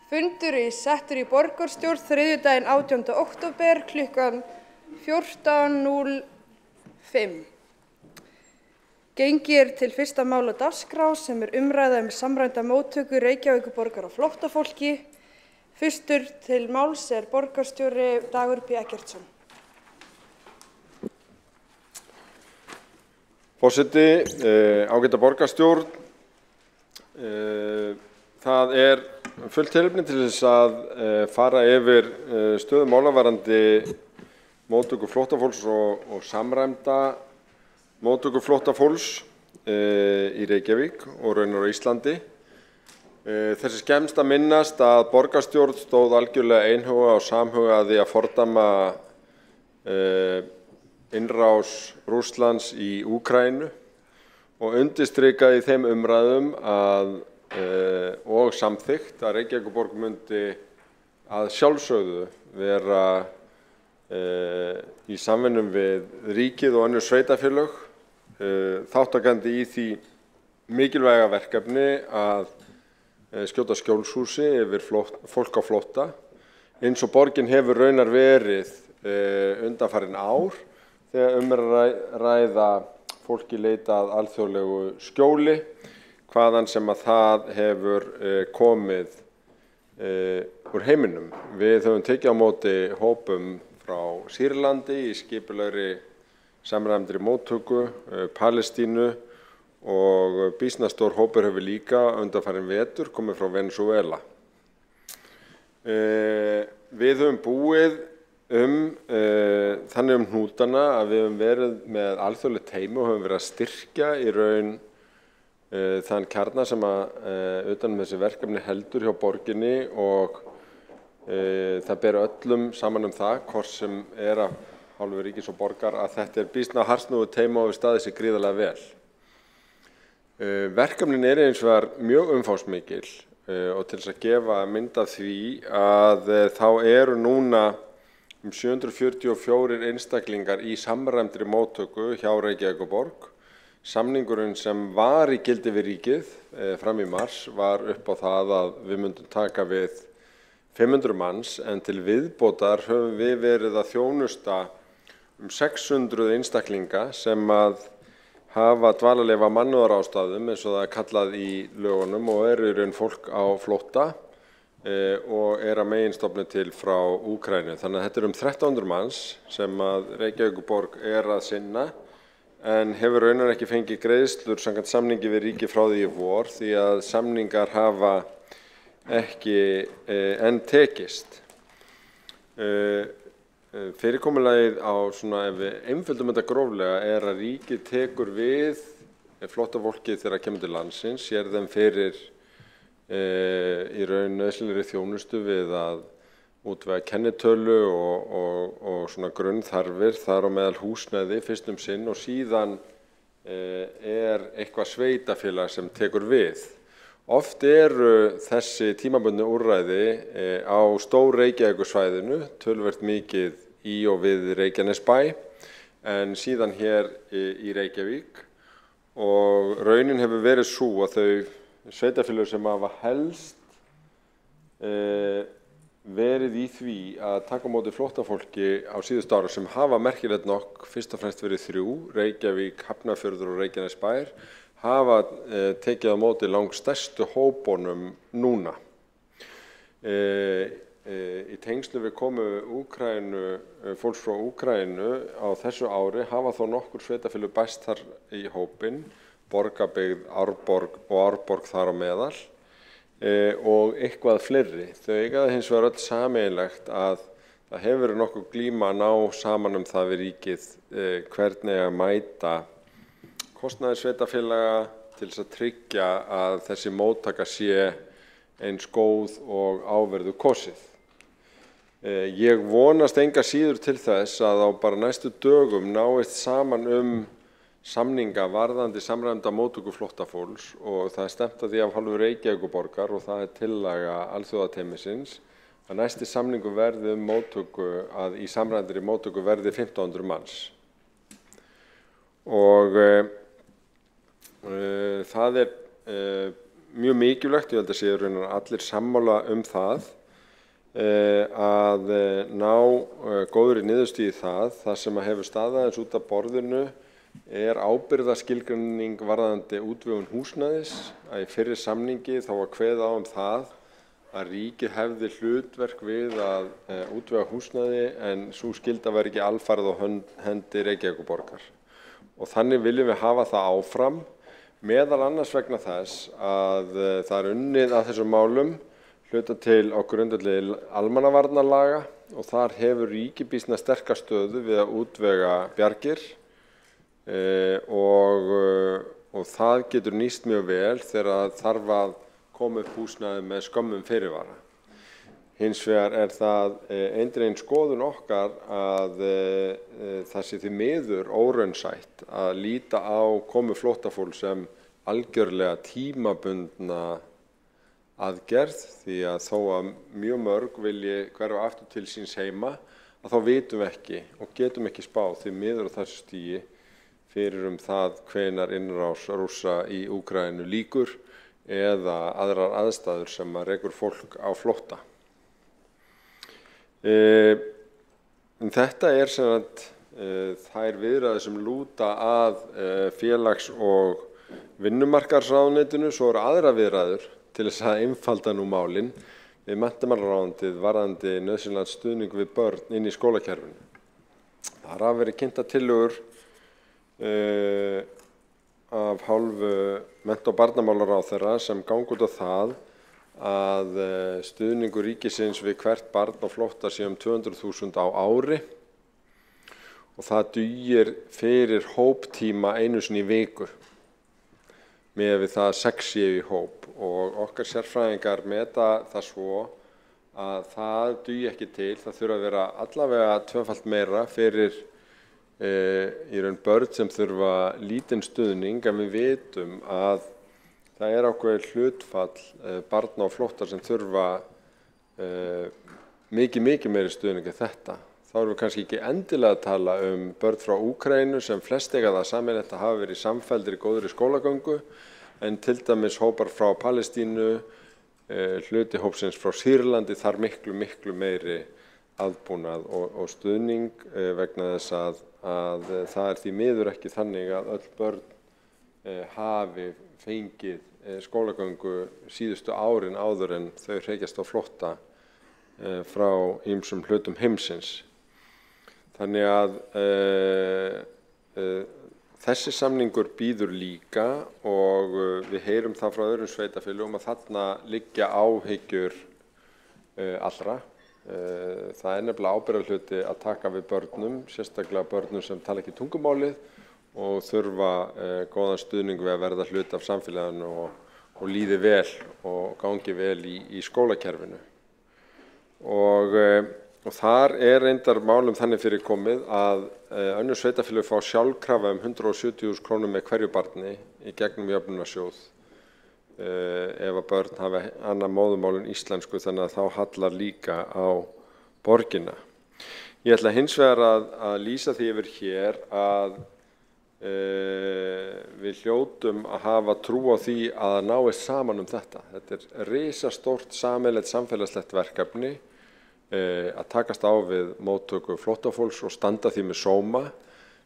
Fundur settur í borgarstjórn þriðjudaginn 18. október klukkan 14:05. Gengið til fyrsta mála dagskrá sem umræða samræmda móttöku Reykjavíkurborgar á flóttafólki. Fyrstur til máls borgarstjóri Dagur B. Eggertsson. Forseti, ágæta borgarstjórn, það fullt tilefni til þess að fara yfir stöðu mála varðandi móttöku flóttafólks og samræmda móttöku flóttafólks í Reykjavík og raunar á Íslandi. Þessi skemmst að minnast að borgarstjórn stóð algjörlega einhuga og samhuga að því að fordæma innrás Rússlands í Úkraínu og undirstrikaði í þeim umræðum og samþykkt að Reykjavíkurborg myndi að sjálfsögðu vera í samvinnum við ríkið og önnur sveitarfélög þátttakandi í því mikilvæga verkefni að skjóta skjólshúsi yfir fólk á flótta, eins og borgin hefur raunar verið undanfarin ár þegar ræða fólki leitað alþjóðlegu skjóli, hvaðan sem að það hefur komið úr heiminum. Við höfum tekið á móti hópum frá Sýrlandi í skipulegri samræmdri móttöku, Palestínu og býsna stór hópur hefur líka undanfarin vetur komið frá Venesúela. Við höfum búið þannig hnútana að við höfum verið með alþjóðlegt teymi og höfum verið að styrkja í raun þann kjarna sem utan þessi verkefni heldur hjá borginni og það ber öllum saman það, hvort sem af hálfu ríkis og borgar, að þetta býsna harðsnúið teymi og við staðið sig gríðarlega vel. Verkefnin eins og mjög umfangsmikil og til þess að gefa mynd af því að þá núna 744 einstaklingar í samræmdri móttöku hjá Reykjavíkurborg. Samningurinn sem var í gildi við ríkið fram í mars var upp á það að við myndum taka við 500 manns, en til viðbótar höfum við verið að þjónusta 600 einstaklinga sem að hafa dvalarleyfi af mannúðarástæðum, eins og það kallað í lögunum, og í raun fólk á flótta og að meginstofni til frá Úkraínu. Þannig að þetta 1300 manns sem að Reykjavíkurborg að sinna, en hefur raunar ekki fengið greiðslur samkvæmt samningi við ríkið frá því í vor, því að samningar hafa ekki enn tekist. Fyrirkomulagið ef við einföldum þetta gróflega að ríkið tekur við flóttafólkið þegar það kemur til landsins, sér þeim fyrir í raun nauðsynlegri þjónustu við að útvega kennitölu og svona grunnþarfir, þar á meðal húsnæði fyrst sinn, og síðan eitthvað sveitarfélag sem tekur við. Oft þessi tímabundnu úrræði á stór Reykjavíkursvæðinu, töluvert mikið í og við Reykjanesbæ, en síðan hér í Reykjavík, og raunin hefur verið sú að þau sveitarfélög sem hafa helst verið í því að taka á móti flóttafólki á síðustu árum, sem hafa merkilegt nokk fyrst og fremst verið 3, Reykjavík, Hafnarfjörður og Reykjanesbær, hafa tekið á móti langstærstu hópunum núna. Í tengslu við komu fólks frá Úkraínu á þessu ári hafa þó nokkur sveitarfélög bæst þar í hópinn, Borgarbyggð, Árborg og Árborg þar á meðal, og eitthvað fleiri. Þau eiga það hins vegar öll sameiginlegt að það hefur verið nokkuð glíma að ná saman það við ríkið hvernig að mæta kostnaði sveitarfélaga til þess að tryggja að þessi móttaka sé eins góð og á verður kosið. Ég vonast enga síður til þess að á bara næstu dögum náist saman samninga varðandi samræmda móttöku flóttafólks, og það stefnt að því af hálfu Reykjavíkurborgar, og það tillaga alþjóðateymisins, að næsti samningur verði móttöku, að í samræmdri móttöku verði 1500 manns. Og það mjög mikilvægt, ég held að séu raunar allir sammála það, að ná góðri niðurstöðu í það sem hefur staðið aðeins út af borðinu ábyrgðarskilgreining varðandi útvegun húsnæðis, að í fyrri samningi þá var kveðið á það að ríkið hefði hlutverk við að útvega húsnæði en sú skylda væri ekki alfarið á hendi Reykjavíkurborgar. Og þannig viljum við hafa það áfram, meðal annars vegna þess að það unnið að þessum málum hluta til á grundvelli almannavarnalaga og þar hefur ríkið býsna sterka stöðu við að útvega bjargir og það getur nýst mjög vel þegar þarf að koma upp húsnæði með skömmum fyrirvara. Hins vegar það eindregin skoðun okkar að það sé því miður óraunsætt að líta á komu flóttafólks sem algjörlega tímabundna aðgerð, því að þó að mjög mörg vilji hverfa aftur til síns heima, að þá vitum við ekki og getum ekki spáð því miður á þessu stigi fyrir það hvenær innrás Rússa í Úkraínu lýkur eða aðrar aðstæður sem rekur fólk á flótta. Þetta sem sagt þær viðræður sem lúta að félags- og vinnumarkaðsráðuneytinu, svo eru aðrar viðræður til þess að einfalda nú málin við menntamálaráðuneytið varðandi nauðsynlegan stuðning við börn inn í skólakerfinu. Þar hafa verið kynntar tillögur af hálfu mennta- og barnamálaráðherra sem ganga út á það að stuðningur ríkisins við hvert barn á flótta sé 200.000 á ári og það dugir fyrir hóptíma einu sinni í viku með við það 6 séu í hóp og okkar sérfræðingar meta það svo að það dugi ekki til, það þurfa að vera allavega tvöfalt meira fyrir í raun börn sem þurfa lítinn stuðning, en við vitum að það ákveðið hlutfall barna á flótta sem þurfa mikið meiri stuðning en þetta. Þá erum við kannski ekki endilega að tala börn frá Úkraínu sem flest eiga það sameiginlegt að hafa verið í samfelldri góðri skólagöngu, en til dæmis hópar frá Palestínu, hluti hópsins frá Sýrlandi þarf miklu meiri aðbúnað og stuðning vegna þess að það því miður ekki þannig að öll börn hafi fengið skólagöngu síðustu árin áður en þau hrekjast á flótta frá ýmsum hlutum heimsins. Þannig að þessi samningur býður líka og við heyrum það frá öðrum sveitarfélögum að þarna liggja áhyggjur allra. Það nefnilega ábyrgðarhluti að taka við börnum, sérstaklega börnum sem tala ekki tungumálið og þurfa góðan stuðning við að verða hluti af samfélaginu og líði vel og gangi vel í skólakerfinu. Og þar reyndar málum þannig fyrir komið að önnur sveitarfélög fá sjálfkrafa 170.000 krónur með hverju barni í gegnum jöfnunarsjóð ef að börn hafa annað móðurmál en íslensku, þannig að þá hallar líka á borgina. Ég ætla hins vegar að lýsa því yfir hér að við hljótum að hafa trú á því að það náist saman þetta. Þetta risastórt sameiginlegt samfélagslegt verkefni að takast á við móttöku flóttafólks og standa því með sóma.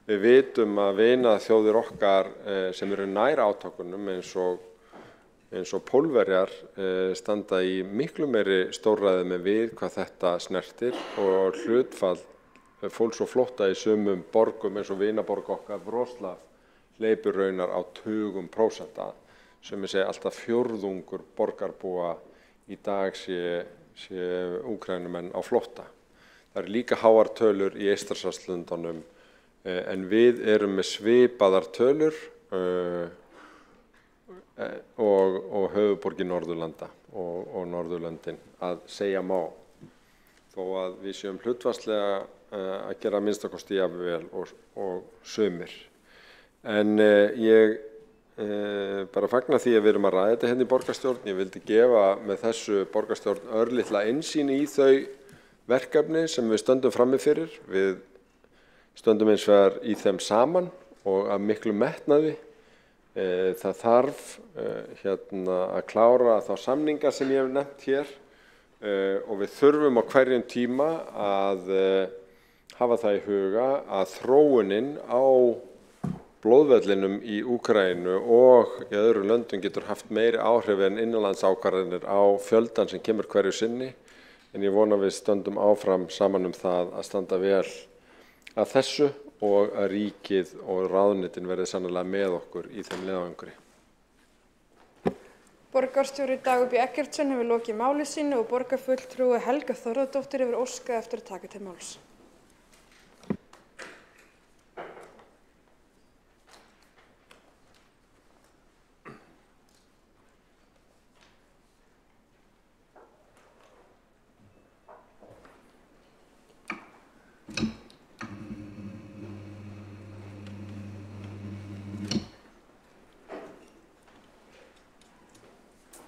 Við vitum að vinaþjóðir okkar sem eru nær átakunum eins og Pólverjar standa í miklu meiri stórræði með við hvað þetta snertir og hlutfall fólks og flótta í sumum borgum eins og vinaborg okkar Wrocław hleypur raunar á tugum prósenta, sem segja alltaf fjórðungur borgarbúa í dag sé Úkraínumenn á flótta. Það líka háar tölur í Eystrasaltslöndunum en við erum með svipaðar tölur og höfuðborgin Norðurlanda og Norðurlöndin að segja má, þó að við séum hlutfallslega að gera að minnsta kosti jafn vel og sumir. En ég bara fagna því að við erum að ræða þetta hérna í borgarstjórn. Ég vildi gefa með þessu borgarstjórn örlitla innsýn í þau verkefni sem við stöndum frammi fyrir. Við stöndum eins vegar í þeim saman og af miklu metnaði Það þarf að klára þá samninga sem ég hef nefnt hér og við þurfum á hverjum tíma að hafa það í huga að þróunin á blóðvellinum í Úkraínu og í öðrum löndum getur haft meiri áhrif en innanlandsákvarðanir á fjöldan sem kemur hverju sinni. En ég vona við stöndum áfram saman það að standa vel að þessu og að ríkið og ráðuneytin verði sannarlega með okkur í þeim leiðangri. Borgarstjóri Dagur B. Eggertsson hefur lokið máli sínu og borgarfulltrúi Helga Þórðardóttir hefur óskað eftir að taka til máls.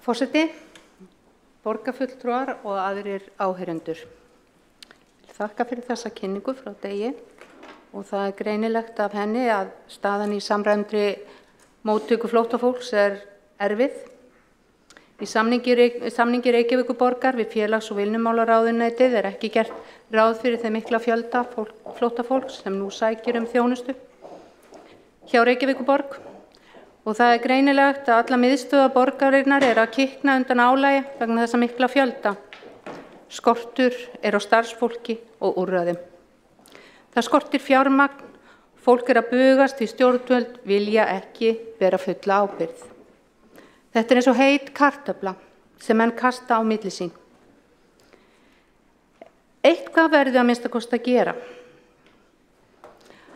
Forseti, borgarfulltrúar og aðrir áheyrendur. Þakka fyrir þessa kynningu frá Degi og það greinilegt af henni að staðan í samræmdri móttöku flóttafólks erfið. Í samningi Reykjavíkurborgar við félags- og vinnumálaráðuneytið ekki gert ráð fyrir þeim mikla fjölda flóttafólks sem nú sækir þjónustu hjá Reykjavíkurborg. Og það greinilegt að alla miðstöðvar borgarinnar að kikna undan álagi vegna þessa mikla fjölda. Skortur á starfsfólki og úrræðum. Það skortir fjármagn, fólk að bugast því stjórnvöld vilja ekki bera fulla ábyrgð. Þetta eins og heit kartöfla sem menn kasta á milli sín. Eitthvað verður að minnsta kosti að gera.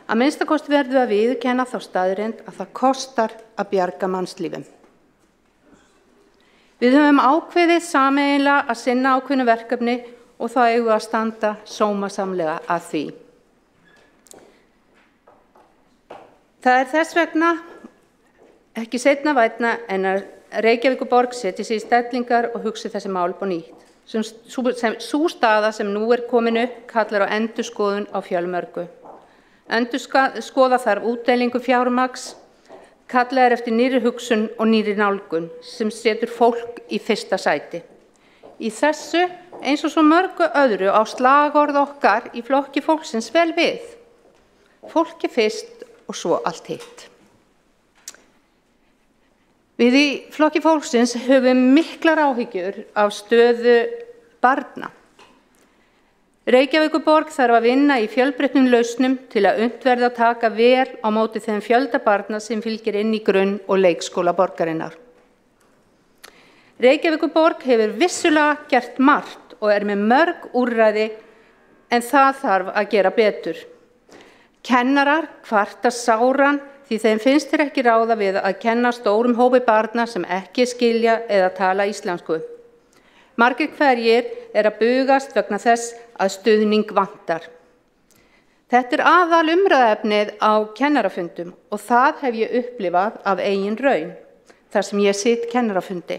Að minnsta kosti verður að viðurkenna þá staðreynd að það kostar að bjarga mannslífum. Við höfum ákveðið sameiginlega að sinna ákveðnu verkefni og þá eigum við að standa sómasamlega að því. Það þess vegna ekki seinna vænna en að Reykjavíkurborg setji sig í stellingar og hugsi þessi mál upp á nýtt. Sú staða sem nú komin upp kallar á endurskoðun á fjölmörgu. Endurskoða þarf útdeilingu fjármagns, kallað eftir nýrri hugsun og nýrri nálgun sem setur fólk í fyrsta sæti. Í þessu, eins og svo mörgu öðru á slagorð okkar í flokki fólksins vel við. Fólki fyrst og svo allt hitt. Við í flokki fólksins höfum miklar áhyggjur af stöðu barna. Reykjavíkurborg þarf að vinna í fjölbreyttum lausnum til að unnt verði að taka vel á móti þeim fjölda barna sem fylgir inn í grunn- og leikskóla borgarinnar. Reykjavíkurborg hefur vissulega gert margt og með mörg úrræði en það þarf að gera betur. Kennarar kvarta sáran því þeim finnst þeir ekki ráða við að kenna stórum hópi barna sem ekki skilja eða tala íslensku. Margir hverjir að bugast vegna þess að stuðning vantar. Þetta aðal umræðuefnið á kennarafundum og það hef ég upplifað af eigin raun, þar sem ég sit kennarafundi.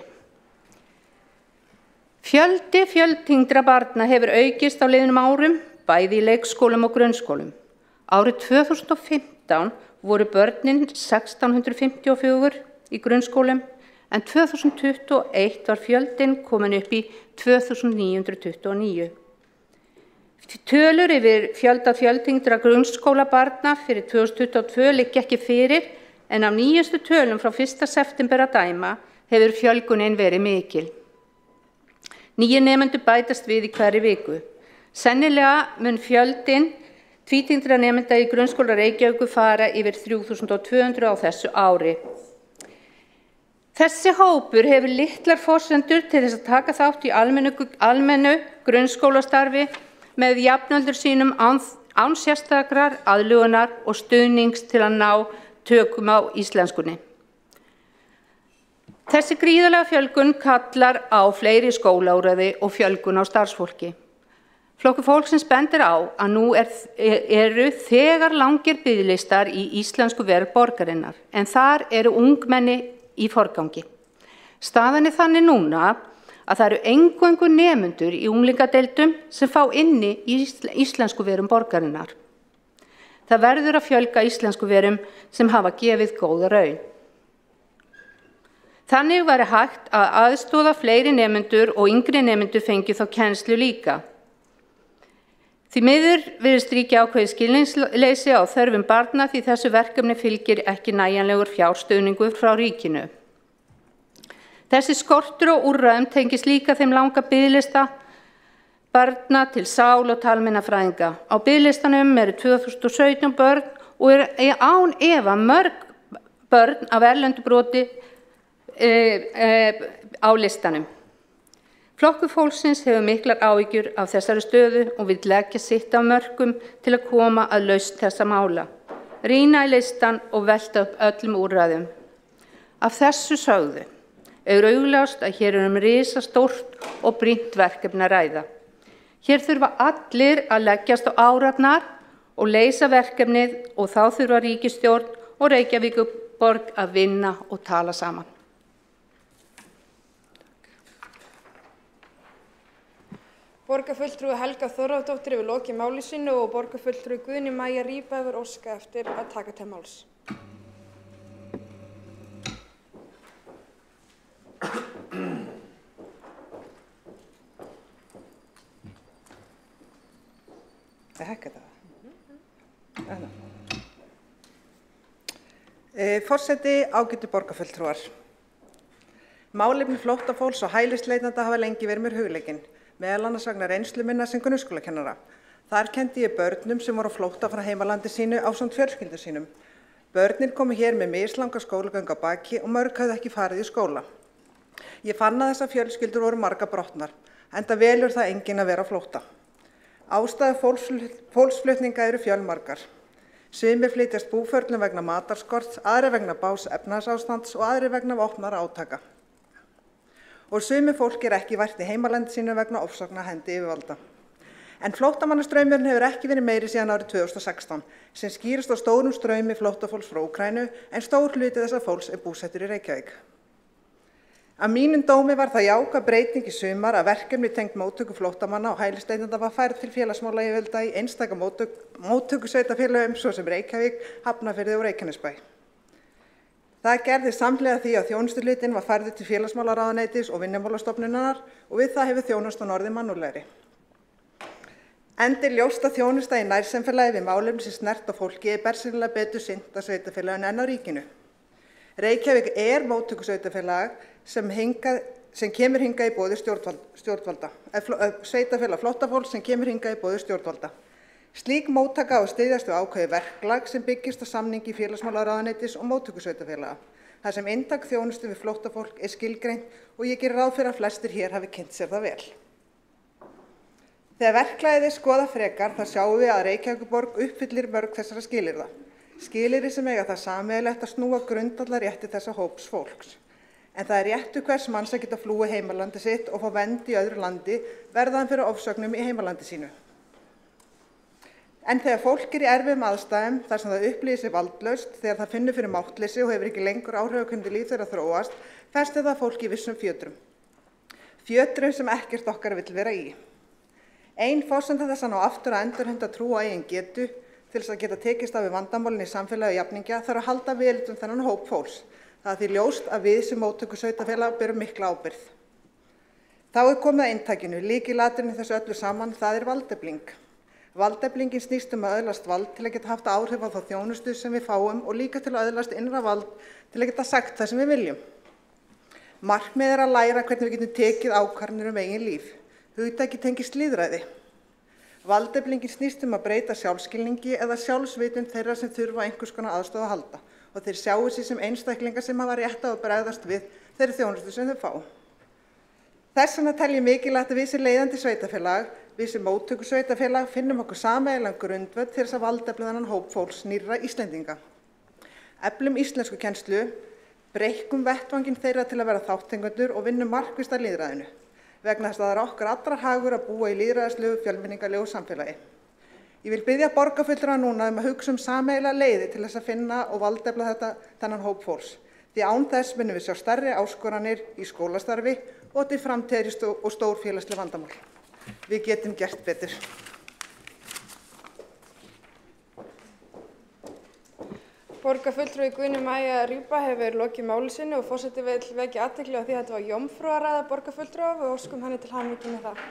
Fjöldi fjöltengdra barna hefur aukist á liðnum árum, bæði í leikskólum og grunnskólum. Árið 2015 voru börnin 1654 í grunnskólum, en 2021 var fjöldin komin upp í 2929. Tölur yfir fjöltengdra grunnskólabarna fyrir 2022 liggja ekki fyrir, en af nýjustu tölum frá 1. september að dæma hefur fjölgunin verið mikil. Nýjir nemendur bætast við í hverri viku. Sennilega mun fjöldin tvítengdra nemenda í grunnskóla Reykjavíkur fara yfir 3200 á þessu ári. Þessi hópur hefur litlar forsendur til þess að taka þátt í almennu grunnskólastarfi með jafnöldur sínum án sérstakrar aðlögunar og stuðnings til að ná tökum á íslenskunni. Þessi gríðarlega fjölgun kallar á fleiri skólaúrræði og fjölgun á starfsfólki. Flokkur fólksins bendir á að nú eru þegar langir biðlistar í íslensku verð borgarinnar, en þar eru ungmenni í forgangi. Staðan þannig núna að það eru eingöngu nemendur í unglingadeildum sem fá inni í íslensku verum borgarinnar. Það verður að fjölga íslensku verum sem hafa gefið góða raun. Þannig væri hægt að aðstoða fleiri nemendur og yngri nemendur fengi þá kennslu líka. Því miður virðist ríkja ákveðið skilningsleysi á þörfum barna því þessu verkefni fylgir ekki nægjanlegur fjárstuðningur frá ríkinu. Þessi skortur og úrræðum tengist líka þeim langa biðlista barna til sál- og talmeinafræðinga. Á biðlistanum eru 2017 börn og eru án efa mörg börn af erlendu broti á listanum. Flokkur fólksins hefur miklar áhyggjur af þessari stöðu og vill leggja sitt af mörkum til að koma að lausn þessa mála, rýna í listan og velta upp öllum úrræðum. Af þessu sögðu augljóst að hér risastórt og brýnt verkefni að ræða. Hér þurfa allir að leggjast á árarnar og leysa verkefnið og þá þurfa ríkisstjórn og Reykjavíkurborg að vinna og tala saman. Borgarfulltrúi Helga Þórðardóttir hefur lokið máli sínu og borgarfulltrúi Guðný Maja Rýba hefur óskað eftir að taka til máls. Forseti, ágætu borgarfulltrúar. Málefni flóttafólks og hælisleitenda hafa lengi verið mér hugleikin, meðal annars vegna reynslu minnar sem grunnskólakennara. Þar kenndi ég börnum sem voru á flótta frá heimalandi sínu ásamt fjölskyldum sínum. Börnin komu hér með mislanga skólagöngu að baki og mörg hafði ekki farið í skóla. Ég fann að þessar fjölskyldur voru margar brotnar, enda velur það enginn að vera á flótta. Ástæður fólksflutninga eru fjölmargar. Sumir flytjast búferlum vegna matarskorts, aðrir vegna bágs efnahagsástands og aðrir vegna vopnaðra átaka. Og sumir fólk ekki vært í heimalandi sínu vegna ofsókna hendi yfirvalda. En flóttamannastraumurinn hefur ekki verið meiri síðan árið 2016, sem skýrist á stórum straumi flóttafólks frá Úkraínu, en stór hluti þessa fólks búsettur í Reykjavík. Að mínum dómi var það jákvæð breyting í sumar að verkefni tengt móttöku flóttamanna og hælisleitenda var færð til félagsmálayfirvalda í einstaka móttökusveitarfélögum svo sem Reykjavík, Hafnarfirði og Reykjanesbæ. Það gerðist samhliða því að þjónustuhlutinn var færður til félagsmálaráðuneytis og Vinnumálastofnunar og við það hefur þjónustan orðið mannúðlegri. Enda ljóst að þjónusta í nærsamfélagi við málefni sem snert á fólki bersýnilega betur sinnt af sveitarfélaginu en á ríkinu. Reykjavík móttökusveitarfélag sem kemur hingað í boði stjórnvalda, sveitarfélag flóttafólks sem kemur hingað í boði stjórnvalda. Slík móttaka á að styðjast við ákveðið verklag sem byggist á samningi félagsmálaráðuneytis og móttökusveitarfélaga, þar sem inntak þjónustu við flóttafólk skilgreint og ég geri ráð fyrir að flestir hér hafi kynnt sér það vel. Þegar verklagið skoðað frekar þá sjáum við að Reykjavíkurborg uppfyllir mörg þessara skilyrða. Skilyrði sem eiga það sameiginlegt að snúa grundvallarrétti þessa hóps fólks. En það réttur hvers manns að geta flúið heimalandi sitt og fá vernd í öðru landi verði hann fyrir ofsóknum í heimalandi sínu. En þegar fólk í erfiðum aðstæðum þar sem það upplifir sig valdlaust, þegar það finnur fyrir máttleysi og hefur ekki lengur áhrif á hvernig líf þeirra þróast, festir það fólk í vissum fjötrum. Fjötrum sem ekkert okkar vill vera í. Ein forsenda þess að ná aftur að endurheimta trú á eigin getu til þess að geta tekist af við vandamálin í samfélagi og jafningja þarf að halda vel þennan hóp fólks. Það er því ljóst að við sem móttökusveitarfélag berum mikla ábyrgð. Þá komið að inntakinu, lykilatriðið í þessu öllu saman, það valdefling. Valdeflingin snýst að öðlast vald til að geta haft áhrif á þá þjónustu sem við fáum og líka til að öðlast innra vald til að geta sagt það sem við viljum. Markmiðið að læra hvernig við getum tekið ákvarðanir eigin líf. Hugtakið tengist lýðræði. Valdeflingin snýst að breyta sjálfskilningi eða sjálfsvitund þeirra sem þurfa einhvers konar aðstoð að halda og þeir sjáu sig sem einstaklingar sem hafa rétt á að bregðast við þeirri þjónustu sem þau fá. Þess vegna tel ég mikilvægt að við sem leiðandi sveitarfélag, við sem móttökusveitarfélag finnum okkur sameiginlegan grundvöll til þess að valdefla þennan hóp fólks nýrra Íslendinga. Eflum íslenskukennslu, breikkum vettvanginn þeirra til að vera þátttakendur og vinnum markvisst að lýðræðinu, vegna þess að það er okkar allrar hagur að búa í lýðræðislegu, fjölmenningarlegu samfélagi. Ég vil biðja borgarfulltrúa núna að hugsa sameiginlega leiðir til þess að finna og valdefla þennan hóp fólks. Því án þess munum við sjá stærri áskoranir í skólastarfi og til framtíðar og stór félagsleg vandamál. Við getum gert betur. Borgarfulltrúi Guðni Maja Rjúpa hefur lokið máli sínu og forseti vill vekja athygli á því að þetta var jómfrúarræða borgarfulltrúa og óskum henni til hamingju með það.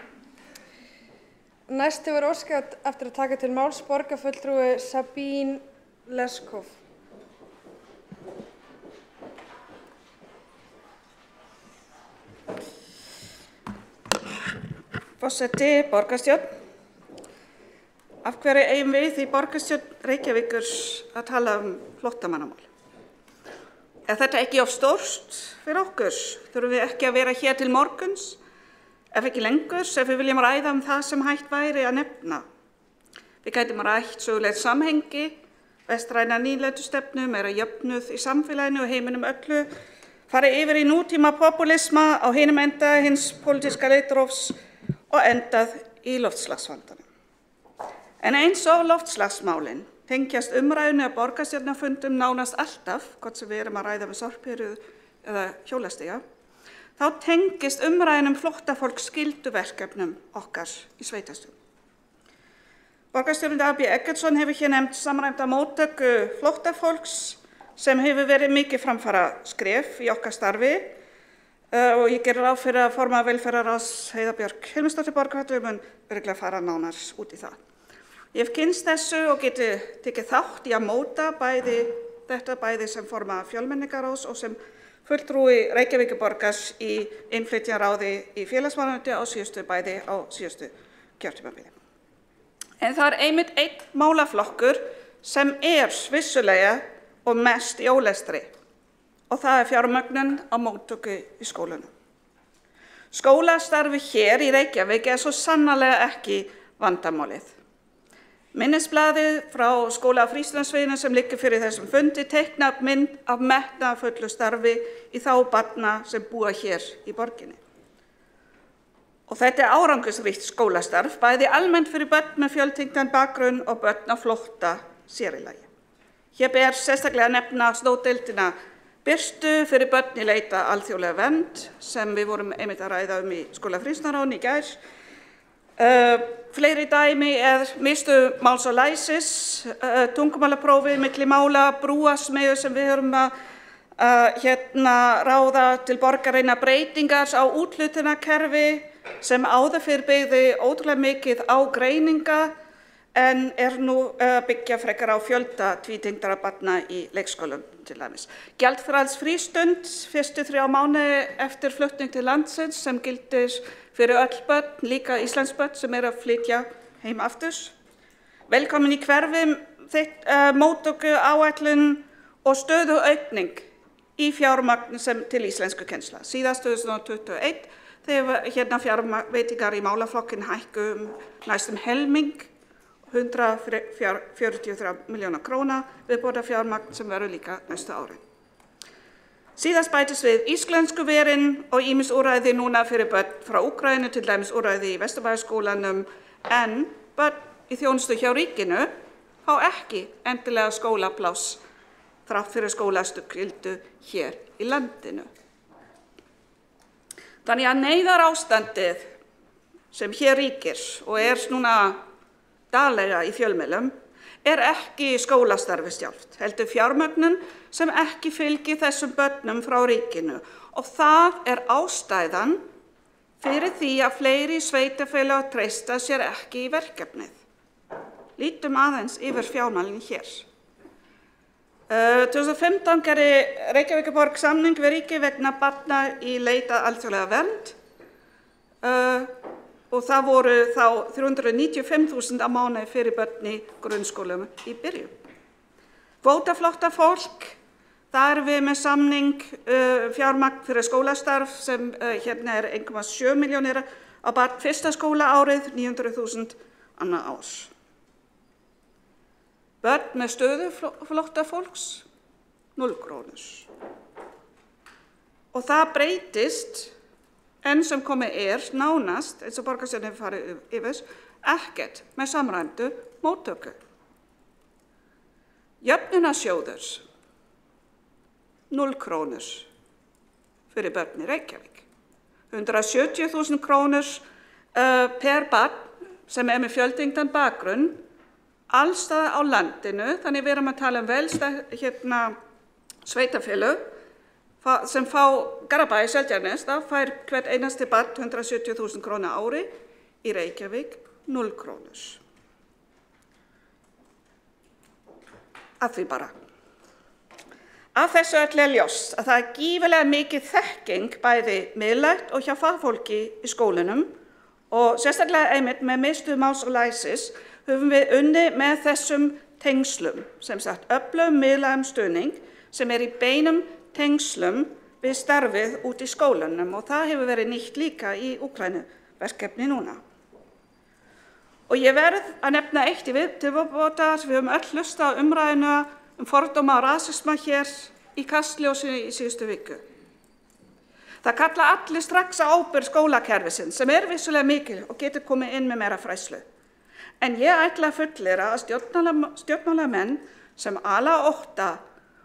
Næst hefur óskað eftir að taka til máls borgarfulltrúi Sabine Leskov. Forseti, borgarstjórn. Af hverju eigum við í borgarstjórn Reykjavíkur að tala flóttamannamál? Er þetta ekki of stórt fyrir okkur? Þurfum við ekki að vera hér til morguns? Ef ekki lengur, ef við viljum ræða það sem hægt væri að nefna. Við gætum rætt sögulegt samhengi, vestræna nýlendustefnu, meira jöfnuð í samfélaginu og heiminum öllu, fara yfir í nútíma populisma á hinum enda hins pólitíska leitrófs og endað í loftslagsvandanum. En eins og loftslagsmálin tengjast umræðunni að borgarstjórnarfundum nánast alltaf, hvort sem við erum að ræða með sorphirðu eða hjólastíga, þá tengist umræðunum flóttafólk skylduverkefnum okkar í sveitarstjórn. Borgarstjórinn A.B. Eggertsson hefur hér nefnt samræmda móttöku flóttafólks sem hefur verið mikið framfara skref í okkar starfi og ég gerir ráð fyrir að formaður velferðarráðs Heiða Björk Hilmarsdóttir borgarfulltrúi mun örugglega fara nánar út í það. Ég hef kynnst þessu og geti tekið þátt í að móta bæði sem formaður fjölmenningarráðs og sem fulltrúi Reykjavíkurborgar í innflytjendaráði í félagsmálaráðuneyti á síðustu kjörtímabili. En það einmitt einn málaflokkur sem vissulega og mest í ólestri og það fjármögnun á móttöku í skólunum. Skólastarfi hér í Reykjavík svo sannarlega ekki vandamálið. Minnisblaðið frá skóla á Fríslandsveginu sem liggur fyrir þessum fundi teikna mynd af metnaðarfullu starfi í þá barna sem búa hér í borginni. Og þetta árangursríkt skólastarf, bæði almennt fyrir börn með fjöltengdan bakgrunn og börn á flótta sér í lagi. Hér ber sérstaklega að nefna stoðdeildina Birtu fyrir börn í leita alþjóðlega vernd sem við vorum einmitt að ræða í skóla Fríslandsveginu í gær. Fleiri dæmi mistu máls og læsis, tungumálaprófi, milli mála, brúasmiður sem við höfum að ráða til borgarinnar breytingar á úthlutunarkerfi sem áður fyrr byggði ótrúlega mikið á greininga en nú byggja frekar á fjölda tvítengdra barna í leikskólum til dæmis. Gjaldfrjáls frístund fyrstu 3 mánuði eftir flutning til landsins sem gildir fyrir öll börn, líka íslensk börn sem að flytja heim aftur. Velkomin í hverfi, móttöku áætlun og stöðuaukning í fjármagn sem til íslenskukennsla. Síðast 2021 þegar fjárveitingar í málaflokkin hækku næstum helming, 143 milljóna króna viðbótar fjármagn sem verður líka næstu ári. Síðast bætist við íslenskuverin og ýmis úrræði núna fyrir börn frá Úkraínu, til dæmis úrræði í Vesturbæjarskólanum, en börn í þjónustu hjá ríkinu fá ekki endilega skólapláss þrátt fyrir skólaskyldu hér í landinu. Þannig að neyðarástandið sem hér ríkir og núna daglega í fjölmiðlum ekki skólastarfi sjálft, heldur fjármögnun sem ekki fylgir þessum börnum frá ríkinu og það ástæðan fyrir því að fleiri sveitarfélög treysta sér ekki í verkefnið. Lítum aðeins yfir fjármálin hér. 2015 gerði Reykjavíkurborg samning við ríkið vegna barna í leita alþjóðlega vernd og það voru þá 395.000 á mánuði fyrir börn í grunnskólum í byrjun. Kvótaflóttafólk, þar erum við með samning fjármagn fyrir skólastarf sem hérna 1,7 milljónir á barn fyrsta skólaárið, 900.000 annað árs. Börn með stöðu flóttafólks, 0 krónur. Og það breytist enn sem komið nánast, eins og borgarstjórnin hefur farið yfir, ekkert með samræmdu móttöku. Jöfnunarsjóður, 0 krónur fyrir börn í Reykjavík. 170.000 krónur per barn sem með fjöltengdan bakgrunn allstaðar á landinu, þannig við erum að tala sveitafélög sem fá Garðabæ í Seltjarnarnes, þá fær hvert einasti barn 170.000 króna á ári, í Reykjavík 0 krónur. Að því bara. Af þessu öllu ljóst að það gífurlega mikið þekking bæði miðlægt og hjá fagfólki í skólunum og sérstaklega einmitt með Miðstöð máls og læsis höfum við unnið með þessum tengslum, sem sagt öflugum miðlægum stuðning sem í beinum tengslum við starfið út í skólanum og það hefur verið nýtt líka í Úkraínuverkefni núna. Og ég verð að nefna eitt í viðbótar, við höfum öll hlustað á umræðuna fordóma og rasisma hér í Kastljósinu í síðustu viku. Það kalla allir strax á ábyrgð skólakerfisins sem vissulega mikil og getur komið inn með meira fræðslu. En ég ætla að fullyrða að stjórnmálamenn sem ala ótta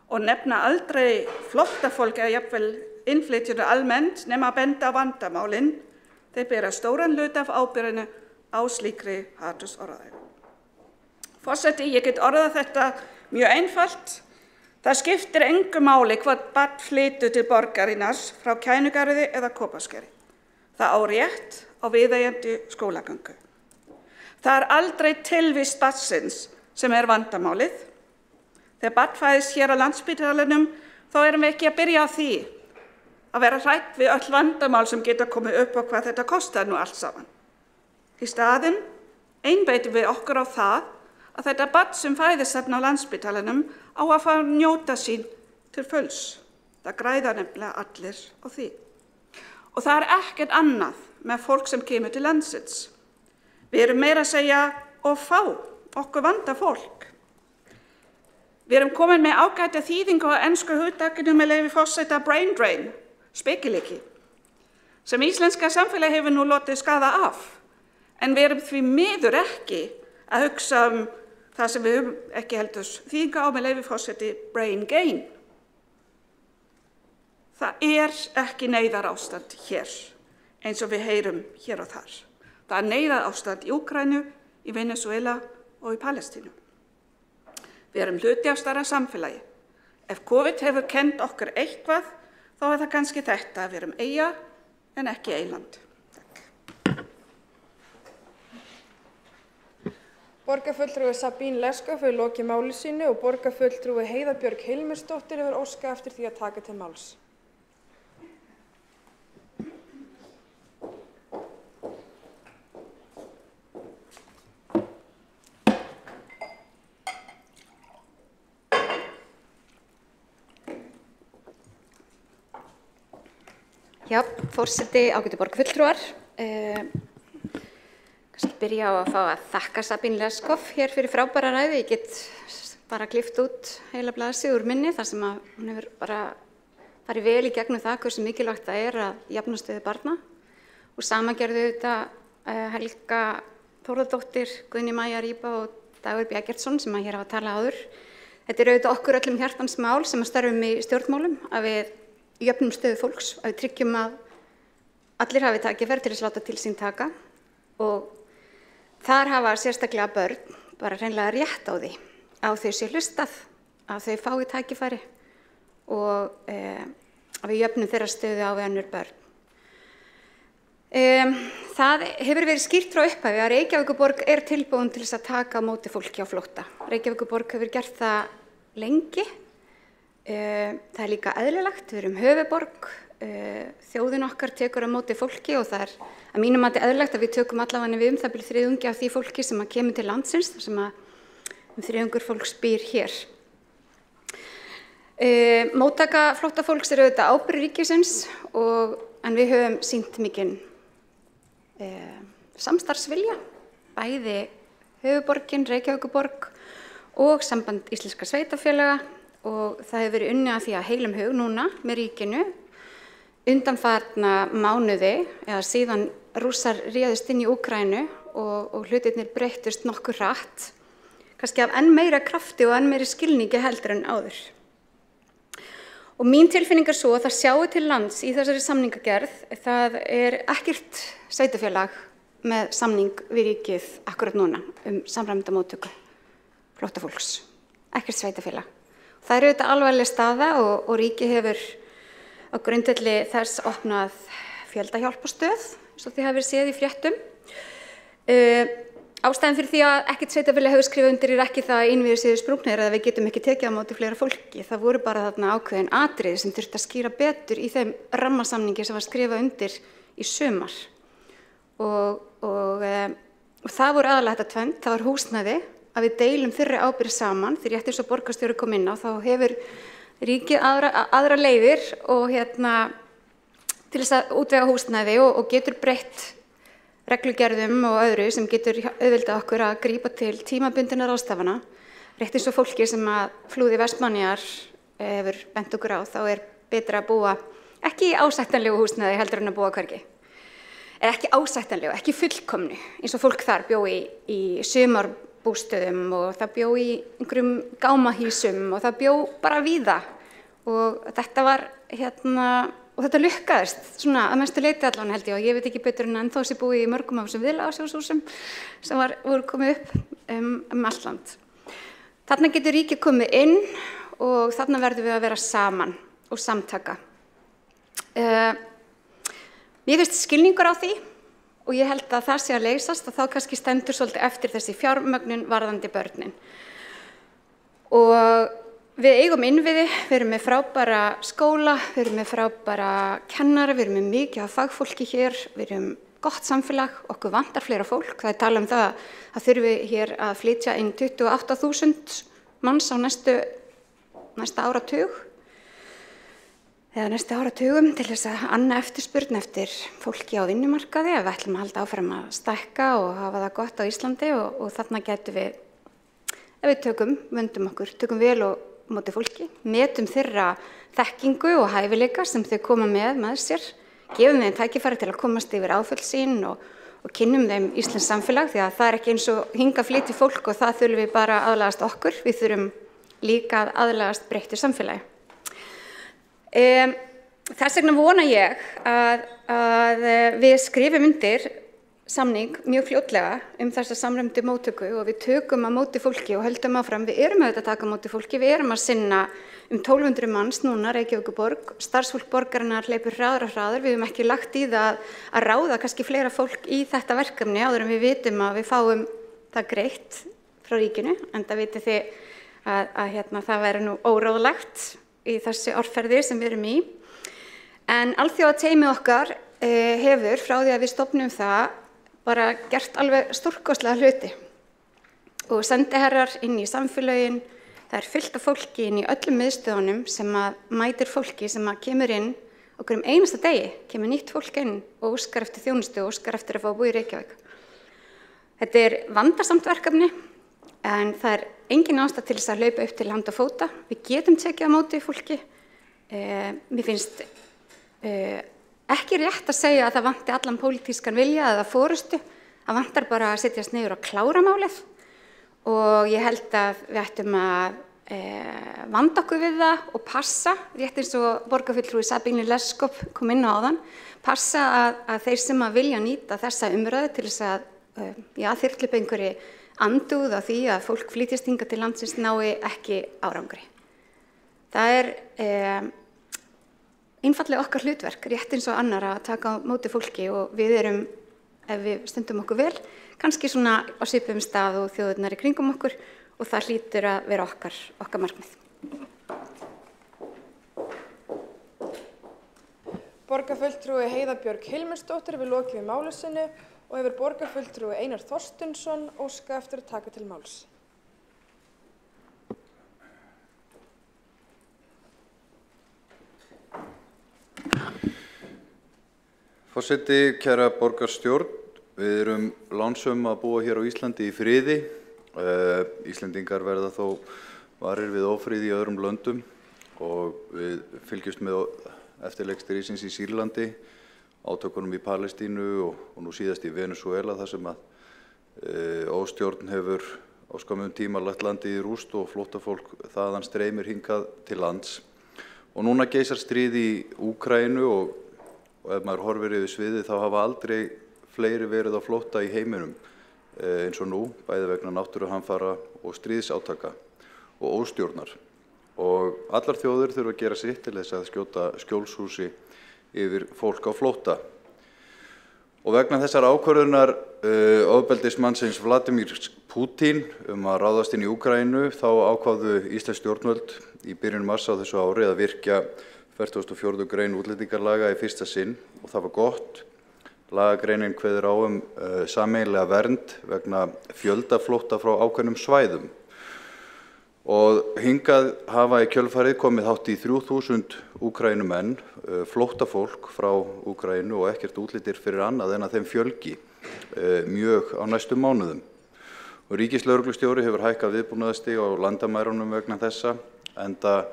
og nefna aldrei flóttafólk eða jafnvel innflytjendur almennt nema að benda á vandamálin, þeir bera stóran hluta af ábyrgðinni á slíkri hatursorðræðu. Forseti, ég get orðað þetta mjög einfalt. Það skiptir engu máli hvað barn flytur til borgarinnar frá Kænugarði eða Kópaskeri. Það á rétt á viðeigandi skólagöngu. Það aldrei tilvist barnsins sem vandamálið. Þegar barn fæðist hér á Landspítalanum, þá erum við ekki að byrja á því að vera hrædd við öll vandamál sem geta komið upp og hvað þetta kostar nú allt saman. Í staðinn einbeitum við okkur á það að þetta barn sem fæðist þarna á Landspítalanum á að fá að njóta sín til fulls. Það græða nefnilega allir á því. Og það ekkert annað með fólk sem kemur til landsins. Við erum meira að segja og fá okkur vanda fólk. Við erum komin með ágæta þýðingu á ensku hugtakinu með leyfi forseta brain drain, spekileiki, sem íslenska samfélagi hefur nú lotið skaða af. En við erum því miður ekki að hugsa það sem við höfum ekki heldur þýðingu á með leyfi forseti brain gain. Það ekki neyðarástand hér, eins og við heyrum hér og þar. Það neyðarástand í Úkraínu, í Venezuela og í Palestínu. Við erum hluti af stærra samfélagi. Ef COVID hefur kennt okkur eitthvað, þá það kannski þetta að við erum eyja en ekki eyland. Borgarfulltrúi Sabine Leskov hefur lokið máli sínu og borgarfulltrúi Heiða Björg Hilmarsdóttir hefur óskað eftir því að taka til máls. Já, forseti, ágætu borgarfulltrúar. Kannski byrja á að fá að þakka Sabine Leskov hér fyrir frábæra ræðu. Ég get bara klift út heila blaðsíðu úr minni þar sem að hún hefur bara farið vel í gegnum það hversu mikilvægt það að jafna stöðu barna. Og sama gerðu þetta Helga Þórðardóttir, Guðný Maja Rýba og Dagur B. Eggertsson sem að hér hafa talað áður. Þetta auðvitað okkur öllum hjartans mál sem að störfum í stjórnmálum að við jöfnum stöðu fólks, að við tryggjum að allir hafi tækifæri til að láta til sín taka og þar hafa sérstaklega börn bara hreinlega rétt á því að þau sé hlustað, að þau fái tækifæri og að við jöfnum þeirra stöðu á við önnur börn. Það hefur verið skýrt frá upphafi að Reykjavíkurborg tilbúin til þess að taka á móti fólki á flótta. Reykjavíkurborg hefur gert það lengi. Það líka eðlilegt, við erum höfuðborg, þjóðin okkar tekur á móti fólki og það að mínum mati eðlilegt að við tökum allavega við það bil þriðjungi af því fólki sem að kemur til landsins, þar sem að þriðjungur fólks býr hér. Móttaka flóttafólks auðvitað ábyrgð ríkisins en við höfum sýnt mikinn samstarfsvilja, bæði höfuðborgin, Reykjavíkurborg og Samband íslenskra sveitarfélaga og það hefur verið unnið að því að heilum hug núna með ríkinu undanfarna mánuði eða síðan Rússar réðust inn í Úkraínu og hlutirnir breyttust nokkuð hratt, kannski af enn meira krafti og enn meiri skilningi heldur en áður. Og mín tilfinning svo að það sjáu til lands í þessari samningagerð, það ekkert sveitarfélag með samning við ríkið akkurat núna samræmda móttöku. flóttafólks, ekkert sveitarfélag. Það er auðvitað alvarleg staða og ríkið hefur á grundvelli þess opnað fjöldahjálparstöð, eins og þið hafið séð í fréttum. Ástæðan fyrir því að ekkert sveitarfélag hefur skrifað undir ekki það að innviðir séu sprungnir eða við getum ekki tekið á móti fleira fólki. Það voru bara þarna ákveðin atriði sem þurfti að skýra betur í þeim rammasamningi sem var skrifað undir í sumar. Og það voru aðalega þetta tvennt, það var húsnæði, að við deilum þeirri ábyrgð saman, því rétt eins og borgarstjóri kom inn á, þá hefur ríkið aðra leiðir og til þess að útvega húsnæði og getur breytt reglugerðum og öðru sem getur auðveldað okkur að grípa til tímabundinna ráðstafana. Rétt eins og fólki sem að flúði Vestmannaeyjar hefur bent okkur á, þá betra að búa ekki í ásættanlegu húsnæði heldur en að búa hvergi. Eða ekki ásættanlegu, ekki fullkomnu, eins og fólk þar bjó í sumarbústöðum og það bjó í einhverjum gámahýsum og það bjó bara víða. Og þetta var og þetta lukkaðist svona að mestu leyti allan held ég og ég veit ekki betur en ennþá sé búið í mörgum af þessum viðlagasjóðshúsum sem voru komið upp allt land. Þarna getur ríkið komið inn og þarna verðum við að vera saman og samtaka. Mér finnst skilningur á því og ég held að það sé að leysast og þá kannski stendur svolítið eftir þessi fjármögnun varðandi börnin. Og við eigum innviði, við erum með frábæra skóla, við erum með frábæra kennara, við erum með mikið af fagfólki hér, við erum gott samfélag, okkur vantar fleira fólk. Það talað það að þurfi hér að flytja inn 28.000 manns á næsta áratug, eða næstu áratugum til þess að anna eftirspurn eftir fólki á vinnumarkaði ef við ætlum að halda áfram að stækka og hafa það gott á Íslandi og þarna getum við, ef við vöndum okkur, tökum vel og móti fólki, metum þeirra þekkingu og hæfileika sem þau koma með sér, gefum þeim tækifæri til að komast yfir áföll sín og kynnum þeim íslenskt samfélag því að það er ekki eins og hingað flytur fólk og það þurfum við bara að aðlagast okkur, við þurfum líka að aðlagast breyttu samfélagi. Þess vegna vona ég að við skrifum undir samning mjög fljótlega þessa samræmdu móttöku og við tökum á móti fólki og höldum áfram. Við erum auðvitað að taka á móti fólki, við erum að sinna 1200 manns núna, Reykjavíkurborg, starfsfólk borgarinnar hleypur hraðar og hraðar, við höfum ekki lagt í það að ráða kannski fleira fólk í þetta verkefni áður en við vitum að við fáum það greitt frá ríkinu, enda vitið þið að það væri nú óráðlegt í þessi árferði sem við erum í. En alþjóðateymið okkar hefur frá því að við stofnum það bara gert alveg stórkostlega hluti og sendiherrar inn í samfélögin, það fullt af fólki inn í öllum miðstöðunum sem að mætir fólki sem að kemur inn okkur einasta degi, kemur nýtt fólk inn og óskar eftir þjónustu og óskar eftir að fá að búa í Reykjavík. Þetta vandasamt verkefni en það engin ástæða til þess að hlaupa upp til hand og fóta, við getum tekið á móti fólki. Mér finnst ekki rétt að segja að það vanti allan pólitískan vilja eða forystu, það vantar bara að setjast niður og klára málið og ég held að við ættum að vanda okkur við það og passa, rétt eins og borgarfulltrúi Sabine Leskop kom inn á áðan, passa að þeir sem að vilja nýta þessa umræðu til þess að þyrla upp einhverju andúð á því að fólk flytjast hingað til landsins nái ekki árangri. Það einfallega okkar hlutverk, rétt eins og annarra að taka á móti fólki og við erum, ef við stundum okkur vel, kannski svona á svipuðum stað og þjóðirnar í kringum okkur og það hlýtur að vera okkar markmið. Borgarfulltrúi Heiða Björg Hilmarsdóttir við lokið við máli sinni og hefur borgarfulltrúi Einar Þorsteinsson óskað eftir að taka til máls. Forseti, kæra borgarstjórn, við erum lánsöm að búa hér á Íslandi í friði. Íslendingar verða þó varir við ófriði í öðrum löndum og við fylgjumst með eftirleikstrísins í Sýrlandi, átökunum í Palestínu og nú síðast í Venesúela þar sem að óstjórn hefur á skömmum tíma lagt landið í rúst og flóttafólk þaðan streymir hingað til lands. Og núna geisar stríð í Úkraínu og ef maður horfir yfir sviðið þá hafa aldrei fleiri verið á flótta í heiminum eins og nú, bæði vegna náttúruhamfara og stríðsátaka og óstjórnar. Og allar þjóðir þurfa að gera sitt til þess að skjóta skjólshúsi yfir fólk á flótta. Og vegna þessar ákvörðunar ofbeldismannsins Vladimir Putin að ráðast inn í Úkraínu þá ákváðu íslensk stjórnvöld í byrjun mars á þessu ári að virkja 44. grein útlendingalaga í fyrsta sinn og það var gott. Lagagreinin kveður á sameiginlega vernd vegna fjöldaflótta frá ákveðnum svæðum. Og hingað hafa í kjölfarið komið hátt í 3000 Úkraínumenn, flóttafólk frá Úkraínu og ekkert útlittir fyrir annað en að þeim fjölgi mjög á næstu mánuðum. Og ríkislögreglustjóri hefur hækkað viðbúnaðarstig á landamærunum vegna þessa, enda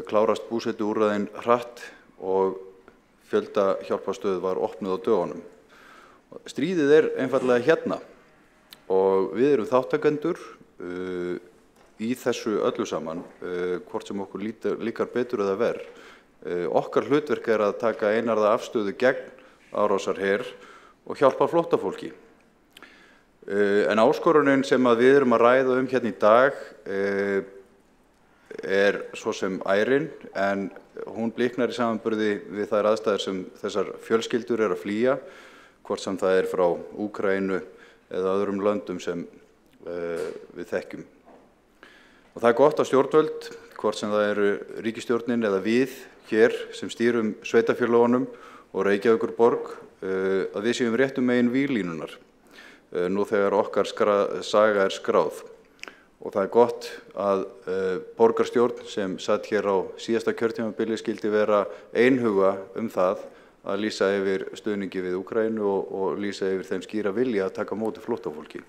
klárast búsetuúrræðin hratt og fjölda hjálparstöð var opnuð á dögunum. Stríðið einfaldlega hérna og við erum þáttakendur í þessu öllu saman, hvort sem okkur líkar betur eða verr. Okkar hlutverk að taka einarða afstöðu gegn árásarher og hjálpa flóttafólki. En áskorunin sem við erum að ræða hérna í dag svo sem ærin, en hún bliknar í samanburði við þær aðstæður sem þessar fjölskyldur að flýja, hvort sem það frá Úkraínu eða öðrum löndum sem við þekkjum. Og það gott að stjórnvöld, hvort sem það ríkisstjórnin eða við hér sem stýrum sveitarfélögunum og Reykjavíkurborg, að við séum réttum megin víglínunar nú þegar okkar saga skráð. Og það gott að borgarstjórn sem satt hér á síðasta kjörtímabili skyldi vera einhuga það að lýsa yfir stuðningi við Úkraínu og lýsa yfir þeim skýra vilja að taka á móti flóttafólki.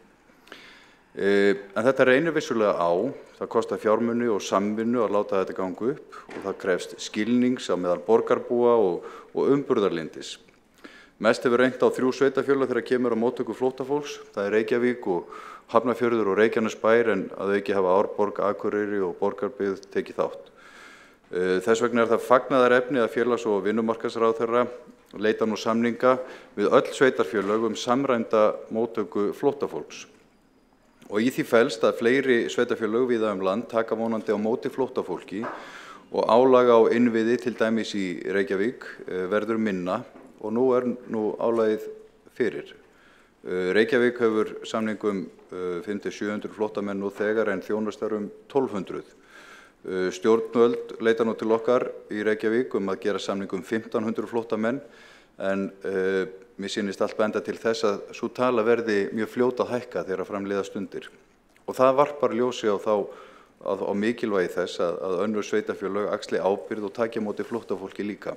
En þetta reynir vissulega á, það kostar fjármuni og samvinnu að láta þetta ganga upp og það krefst skilnings á meðal borgarbúa og umburðarlyndis. Mest hefur reynt á 3 sveitarfélög þegar kemur á móttöku flóttafólks, það Reykjavík og Hafnarfjörður og Reykjanesbær, en að auki hafa Árborg, Akureyri og Borgarbyggð tekið þátt. Þess vegna það fagnaðarefni að félags- og vinnumarkaðsráðherra leita nú samninga við öll sveitarfélög samræmda móttöku flóttafólks. Og í því felst að fleiri sveitarfélög víða land taka vonandi á móti flóttafólki og álag á innviði til dæmis í Reykjavík verður minna og nú álagið fyrir. Reykjavík hefur samningum 500-700 flóttamenn nú þegar en þjónustar 1200. Stjórnvöld leita nú til okkar í Reykjavík að gera samningum 1500 flóttamenn en mér sýnist allt benda til þess að sú tala verði mjög fljót að hækka þegar fram líða stundir. Og það varpar ljósi á mikilvægi þess að önnur sveitarfélög axli ábyrgð og taki á móti flóttafólki líka.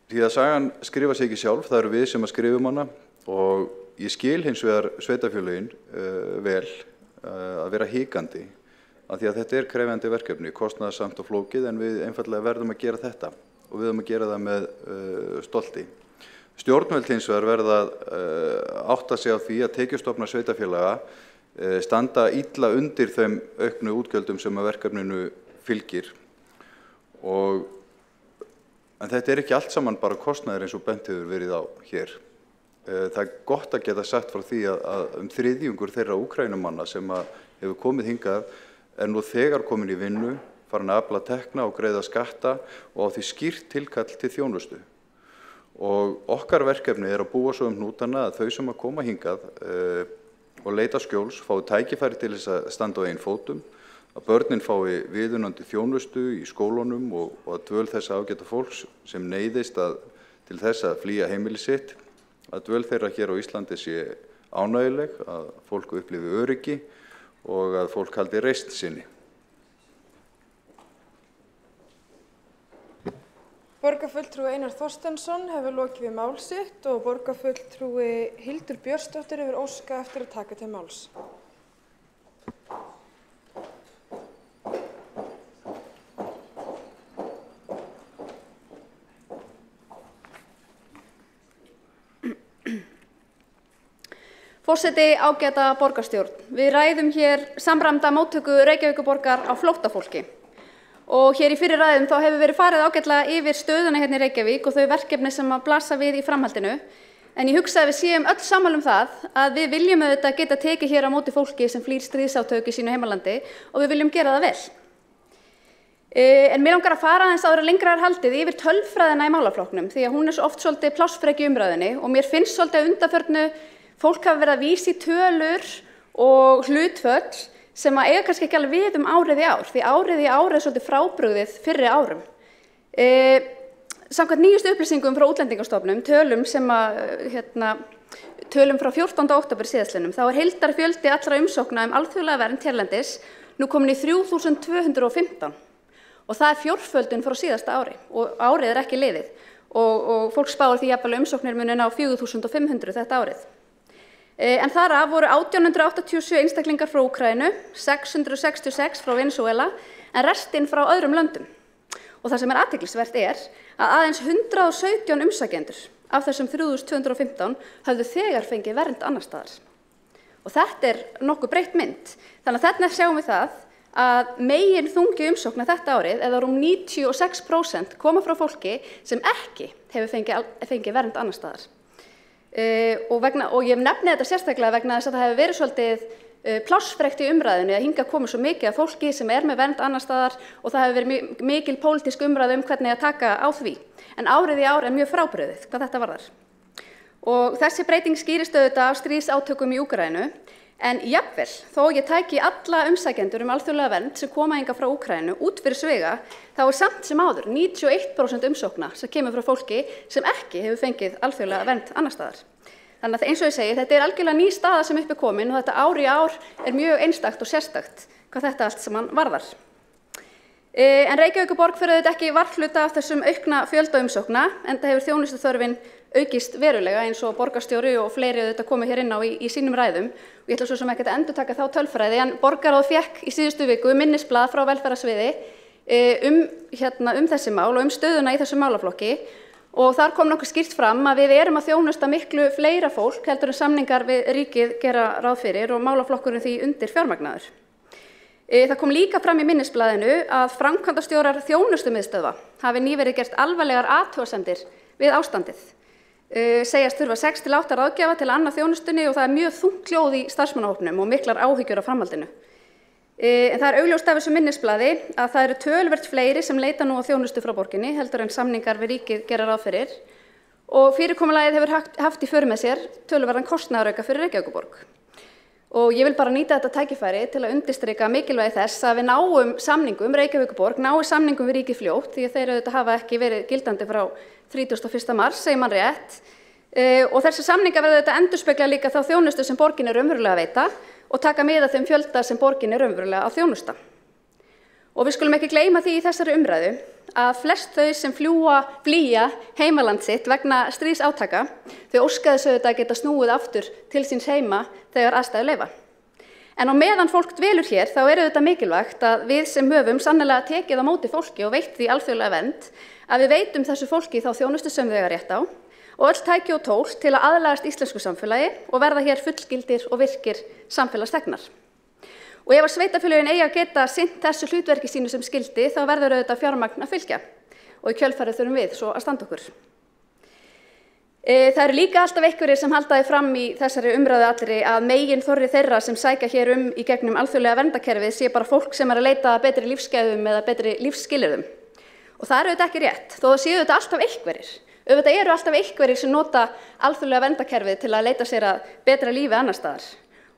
Því að sagan skrifa sig ekki sjálf, það við sem að skrifum hana og ég skil hins vegar sveitarfélögin vel að vera hikandi af því að þetta krefjandi verkefni, kostnaðarsamt og flókið en við einfaldlega verðum að gera þetta og við verðum að gera það með stolti. Stjórnvöld hins vegar verða átta sig á því að tekjustofnar sveitarfélaga standa illa undir þeim auknu útgjöldum sem að verkefninu fylgir en þetta ekki allt saman bara kostnaður eins og bent hefur verið á hér. Það gott að geta sagt frá því að þriðjungur þeirra Úkraínumanna sem hefur komið hingað nú þegar komin í vinnu, farin að afla tekna og greiða skatta og á því skýrt tilkall til þjónustu. Og okkar verkefni að búa svo hnútana að þau sem að koma hingað og leita skjóls fái tækifæri til þess að standa á eigin fótum, að börnin fái viðunandi þjónustu í skólunum og að dvöl þessa ágæta fólks sem neyðist til þess að flýja heimili sitt, að dvöl þeirra hér á Íslandi sé ánægjuleg, að fólk upplifi öryggi og að fólk haldi reisn sinni. Borgarfulltrúi Einar Þorsteinsson hefur lokið við mál sitt og borgarfulltrúi Hildur Björnsdóttir hefur óskað eftir að taka til máls. Forseti, ágæta borgarstjórn. Við ræðum hér samræmda móttöku Reykjavíkurborgar á flóttafólki. Og hér í fyrri ræðum þá hefur verið farið ágætlega yfir stöðuna hérna í Reykjavík og þau verkefni sem að blasa við í framhaldinu. En ég hugsa að við séum öll sammála það að við viljum auðvitað geta tekið hér á móti fólki sem flýr stríðsátök í sínu heimalandi og við viljum gera það vel. En mér langar að fara aðeins áður en lengra haldið yfir tölfræðina í málaflokknum því að hún svo oft svolítið plássfrek í umræðunni og mér finnst svolítið að undanförnu fólk hafa verið að vísa í tölur og hlutföll sem að eiga kannski ekki alveg við árið í ár því árið í ár svolítið frábrugðið fyrri árum. Samkvæmt nýjustu upplýsingum frá Útlendingastofnun, tölum frá 14. október síðastliðnum, þá heildarfjöldi allra umsókna alþjóðlega vernd hérlendis nú komin í 3.215 og það fjórföldun frá síðasta ári og árið ekki liðið og fólk spáir því jafnvel umsóknir muni ná 4.500 þetta árið. En þar af voru 1887 einstaklingar frá Úkraínu, 666 frá Venesúela en restinn frá öðrum löndum. Og það sem athyglisvert að aðeins 117 umsækjendur af þessum 3.215 höfðu þegar fengið vernd annars staðar. Og þetta nokkuð breytt mynd. Þannig að þarna sjáum við það að megin þungi umsókna þetta árið eða 96% koma frá fólki sem ekki hefur fengið vernd annars staðar. Og ég nefni þetta sérstaklega vegna þess að það hefur verið svolítið plássfrekt í umræðunni að hingað komi svo mikið af fólki sem með vernd annars staðar og það hefur verið mikil pólitísk umræða hvernig að taka á því. En árið í ár mjög frábrugðið hvað þetta varðar. Og þessi breyting skýrist auðvitað af stríðsátökum í Úkraínu en jafnvel þó ég tæki alla umsækjendur alþjóðlega vernd sem koma hingað frá Úkraínu út fyrir sviga þá samt sem áður 91% umsókna sem kemur frá fólki sem ekki hefur fengið alþjóðlega vernd annars staðar. Þannig að eins og ég segi, þetta algjörlega ný staða sem upp komin og þetta ár í ár mjög einstakt og sérstakt hvað þetta allt saman varðar. En Reykjavíkurborg fer auðvitað ekki varhluta af þessum aukna fjölda umsókna enda hefur þjónustuþörfin aukist verulega eins og borgarstjóri og fleiri auðvitað komið hér inn á í sínum ræðum og ég ætla svo sem ekkert að endurtaka þá tölfræði en borgarráð fékk í síðustu viku minnisblað frá velferðarsviði þessi mál og stöðuna í þessum málaflokki og þar kom nokkuð skýrt fram að við að þjónusta miklu fleira fólk heldur en samningar við ríkið gera ráð fyrir og málaflokkurinn því undir fjármagnaður. Það kom líka fram í minnisblaðinu að framkvæmdastjórar þjónustumiðstöðva hafi nýverið gert alvarlegar athugasemdir við ástandið. Segjast þurfa 6-8 ráðgjafa til að anna þjónustunni og það mjög þungt hljóð í starfsmannahópnum og miklar áhyggjur af framhaldinu. En það augljóst af þessu minnisblaði að það eru töluvert fleiri sem leita nú á þjónustu frá borginni heldur en samningar við ríkið gera ráð fyrir og fyrirkomulagið hefur haft í för með sér töluverðan kostnaðarauka fyrir Reykjavíkurborg. Og ég vil bara nýta þetta tækifæri til að undirstrika mikilvægi þess að við náum samningum, Reykjavíkurborg nái samningum við ríkið fljótt því að þeir auðvitað hafa ekki verið gildandi frá 31. mars, segir mann rétt. Og þessi samningar verða auðvitað endurspegla líka þá þjónustu sem borgin raunverulega að veita og taka mið af þeim fjölda sem borgin raunverulega að þjónusta. Og við skulum ekki gleyma því í þessari umræðu að flest þau sem flýja heimaland sitt vegna stríðsátaka, þau óska þess auðvitað að geta snúið aftur til síns heima þegar aðstæður leyfa. En á meðan fólk dvelur hér þá auðvitað mikilvægt að við sem höfum sannarlega tekið á móti fólki og veitt því alþjóðlega vernd, að við veitum þessu fólki þá þjónustu sem þau eiga rétt á og öll tæki og tól til að aðlagast íslensku samfélagi og verða hér fullgildir og virkir samfélagsþegnar. Og ef sveitarfélögin eiga að geta sinnt þessu hlutverki sínu sem skyldi þá verður auðvitað fjármagn að fylgja og í kjölfarið þurfum við svo að standa okkur. Það eru líka alltaf einhverjir sem halda því fram í þessari umræðu allri að meginþorri þeirra sem sækja hér í gegnum alþjóðlega verndarkerfið sé bara fólk sem að leita að betri lífsgæðum eða betri lífsskilyrðum. Og það auðvitað ekki rétt, þó það séu auðvitað alltaf einhverjir. Auðvitað eru alltaf einhverjir sem nota alþjóðlega verndarkerfið til að leita sér að betra lífi annars staðar.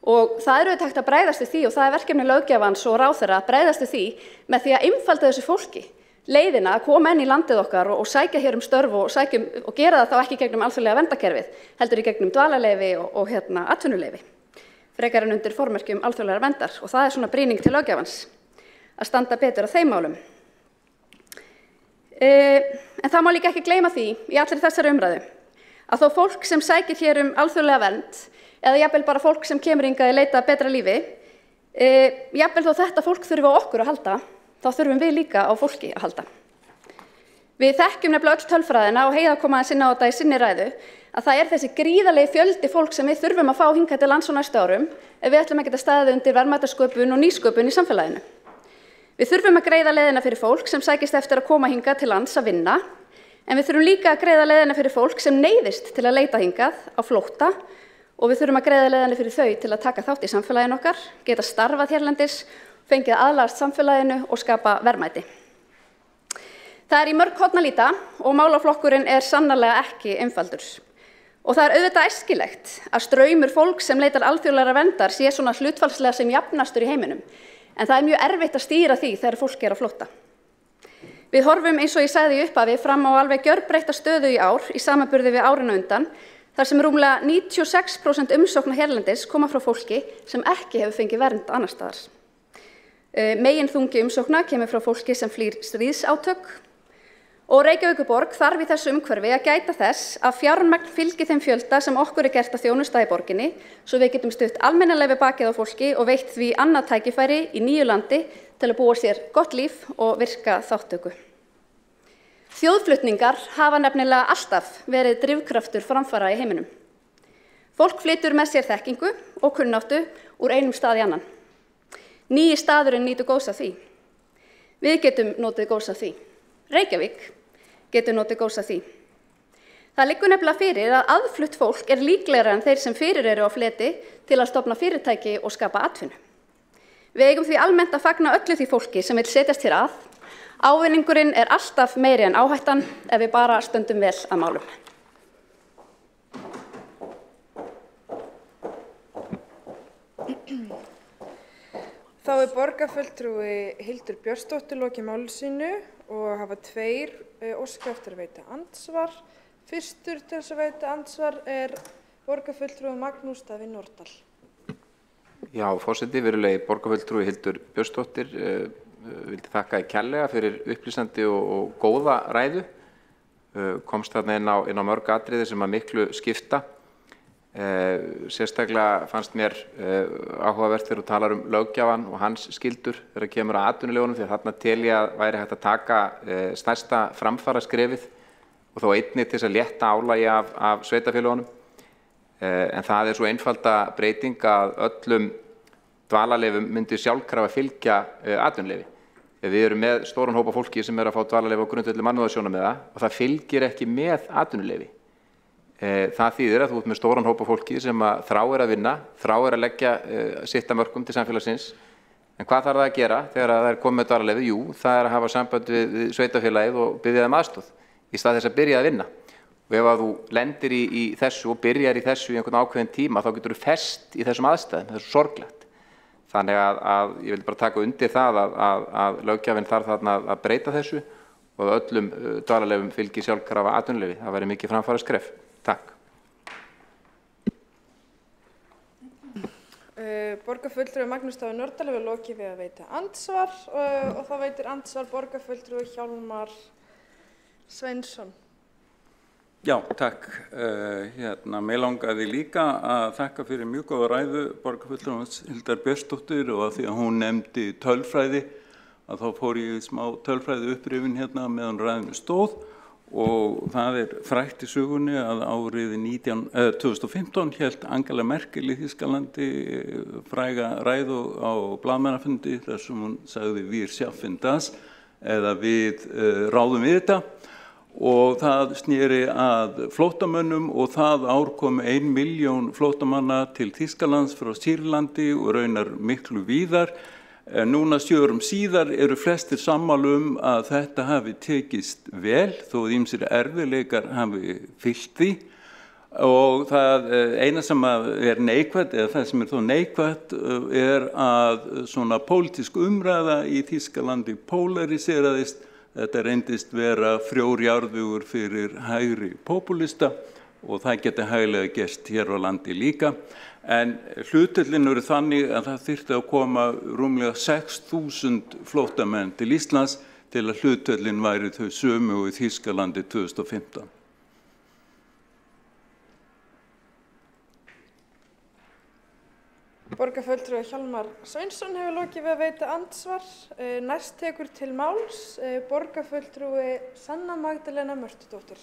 Og það auðvitað hægt að bregðast við því og það verkefni löggjafans og ráðherra að bregðast við því með því að einfalda þessu fólki leiðina að koma inn í landið okkar og sækja hér störf og gera það þá ekki gegnum alþjóðlega verndarkerfið, heldur í gegnum dvalarleyfi og atvinnuleyfi, frekar en undir formerkjum alþjóðlegar verndar og það svona brýning til löggjafans að standa betur á þeim málum. En það má líka ekki gleyma því í allri þessari umræðu að þó fólk sem sækir hér alþjóðlega vernd eða jafnvel bara fólk sem kemur hingað að leita að betra lífi, jafnvel þó þetta fólk þurfi á okkur að halda, þá þurfum við líka á fólki að halda. Við þekkjum nefnilega öll tölfræðina og Heiða kom aðeins inn á þetta í sinni ræðu að það þessi gríðarlegi fjöldi fólk sem við þurfum að fá hingað til lands á næstu árum ef við ætlum að geta staðið undir verðmætasköpun og nýsköpun í samfélaginu. Við þurfum að greiða leiðina fyrir fólk sem sækist eftir að koma hingað til lands að vinna, En við þurfum líka að greiða leiðina fyrir fólk sem neyðist til að leita hingað á flótta og við þurfum að greiða leiðina fyrir þau til að taka þátt í samfélaginu okkar, geta starfað hérlendis, fengið að aðlagast samfélaginu og skapa verðmæti. Það í mörg horn að líta og málaflokkurinn sannarlega ekki einfaldur. Og það auðvitað æskilegt að straumur fólk sem leitar alþjóðlegrar verndar sé svona hlutfallslega sem jafnastur í heiminum. En það mjög erfitt að stýra því þegar fólk á flótta. Við horfum, eins og ég sagði í upphafi, fram á alveg gjörbreytta stöðu í ár í samanburði við árin á undan, þar sem rúmlega 96% umsókna hérlendis koma frá fólki sem ekki hefur fengið vernd annars staðar. Meginþungi umsókna kemur frá fólki sem flýr stríðsátök og Reykjavíkurborg þarf í þessu umhverfi að gæta þess að fjármagn fylgi þeim fjölda sem okkur gert að þjónusta í borginni, svo við getum stutt almennilega við bakið á fólki og veitt því annað tækifæri í nýju landi til að búa sér gott líf og virka þátttöku. Þjóðflutningar hafa nefnilega alltaf verið drifkraftur framfara í heiminum. Fólk flytur með sér þekkingu og kunnáttu úr einum stað í annan. Nýji staðurinn nýtur góðs af því. Við getum notið góðs af því. Reykjavík getur notið góðs af því. Það liggur nefnilega fyrir að aðflutt fólk líklegra en þeir sem fyrir eru á fleti til að stofna fyrirtæki og skapa atvinnu. Við eigum því almennt að fagna öllu því fólki sem vill setjast hér að. Ávinningurinn alltaf meiri en áhættan ef við bara stöndum vel að málum. Þá borgarfulltrúi Hildur Björnsdóttir lokið máli sínu og hafa tveir óskað eftir að veita andsvar. Fyrstur til þess að veita andsvar borgarfulltrúi Magnús Davíð Nordal. Já, forseti, virðulegi borgarfulltrúi Hildur Björnsdóttir, vildi þakka kærlega fyrir upplýsandi og góða ræðu. Komst þarna inn á mörg atriði sem að miklu skipta. Sérstaklega fannst mér áhugavert þegar þú talar löggjafann og hans skyldur þegar kemur að atvinnulegunum, því að þarna tel ég að væri hægt að taka stærsta framfaraskrefið og þó einnig til þess að létta álagi af sveitarfélögunum. En það svo einfalda breyting að öllum dvalarleyfum myndi sjálfkrafa fylgja atvinnuleyfi. Við erum með stóran hópa fólki sem að fá dvalarleyfi á grundvelli mannúðarsjónarmiða og það fylgir ekki með atvinnuleyfi. Það þýðir að þú ert með stóran hópa fólki sem þráir að vinna, þráir að leggja sitt af mörkum til samfélagsins. En hvað þarf það að gera þegar það komið með dvalarleyfi? Jú, það að hafa samband við sveitarfélagið og biðja þeim aðstoð í stað þess að byrja að vinna. Og ef þú lendir í þessu og byrjar í þessu í einhvern ákveðin tíma, þá getur þú fest í þessum aðstæðum, það svo sorglegt. Þannig að ég vil bara taka undir það að löggjafinn þarf þarna að breyta þessu og öllum dvalarleyfum fylgir sjálfkrafa atvinnuleyfi. Það væri mikið framfaraskref. Takk. Borgarfulltrúi Magnús Davíð Nordal hefur lokið við að veita andsvar og þá veitir andsvar borgarfulltrúi Hjálmar Sveinsson. Já, takk. Mig langaði líka að þakka fyrir mjög góða ræðu borgarfulltrúans Hildar Björnsdóttur og að því að hún nefndi tölfræði, að þá fór ég smá tölfræði upprifin meðan ræðinu stóð. Og það frægt í sögunni að árið 2015 hélt Angela Merkel í Þýskalandi fræga ræðu á blaðamannafundi þar sem hún sagði "Wir schaffen das" eða "Við ráðum við þetta", og það sneri að flóttamönnum og það ár kom 1 milljón flóttamanna til Þýskalands frá Sýrlandi og raunar miklu víðar. Núna 7 árum síðar eru flestir sammála að þetta hafi tekist vel þó ýmsir erfiðleikar hafi fylgt því, og það eina sem neikvætt, eða það sem þó neikvætt, að svona pólitísk umræða í Þýskalandi polariseraðist. Þetta reyndist vera frjór jarðvegur fyrir hægri popúlista og það geti hæglega gerst hér á landi líka. En hlutföllin eru þannig að það þyrfti að koma rúmlega 6.000 flóttamenn til Íslands til að hlutföllin væri þau sömu og í Þýskalandi 2015. Borgarfulltrúi Hjálmar Sveinsson hefur lokið við að veita andsvar. Næst tekur til máls borgarfulltrúi Sanna Magdalena Mörtudóttir.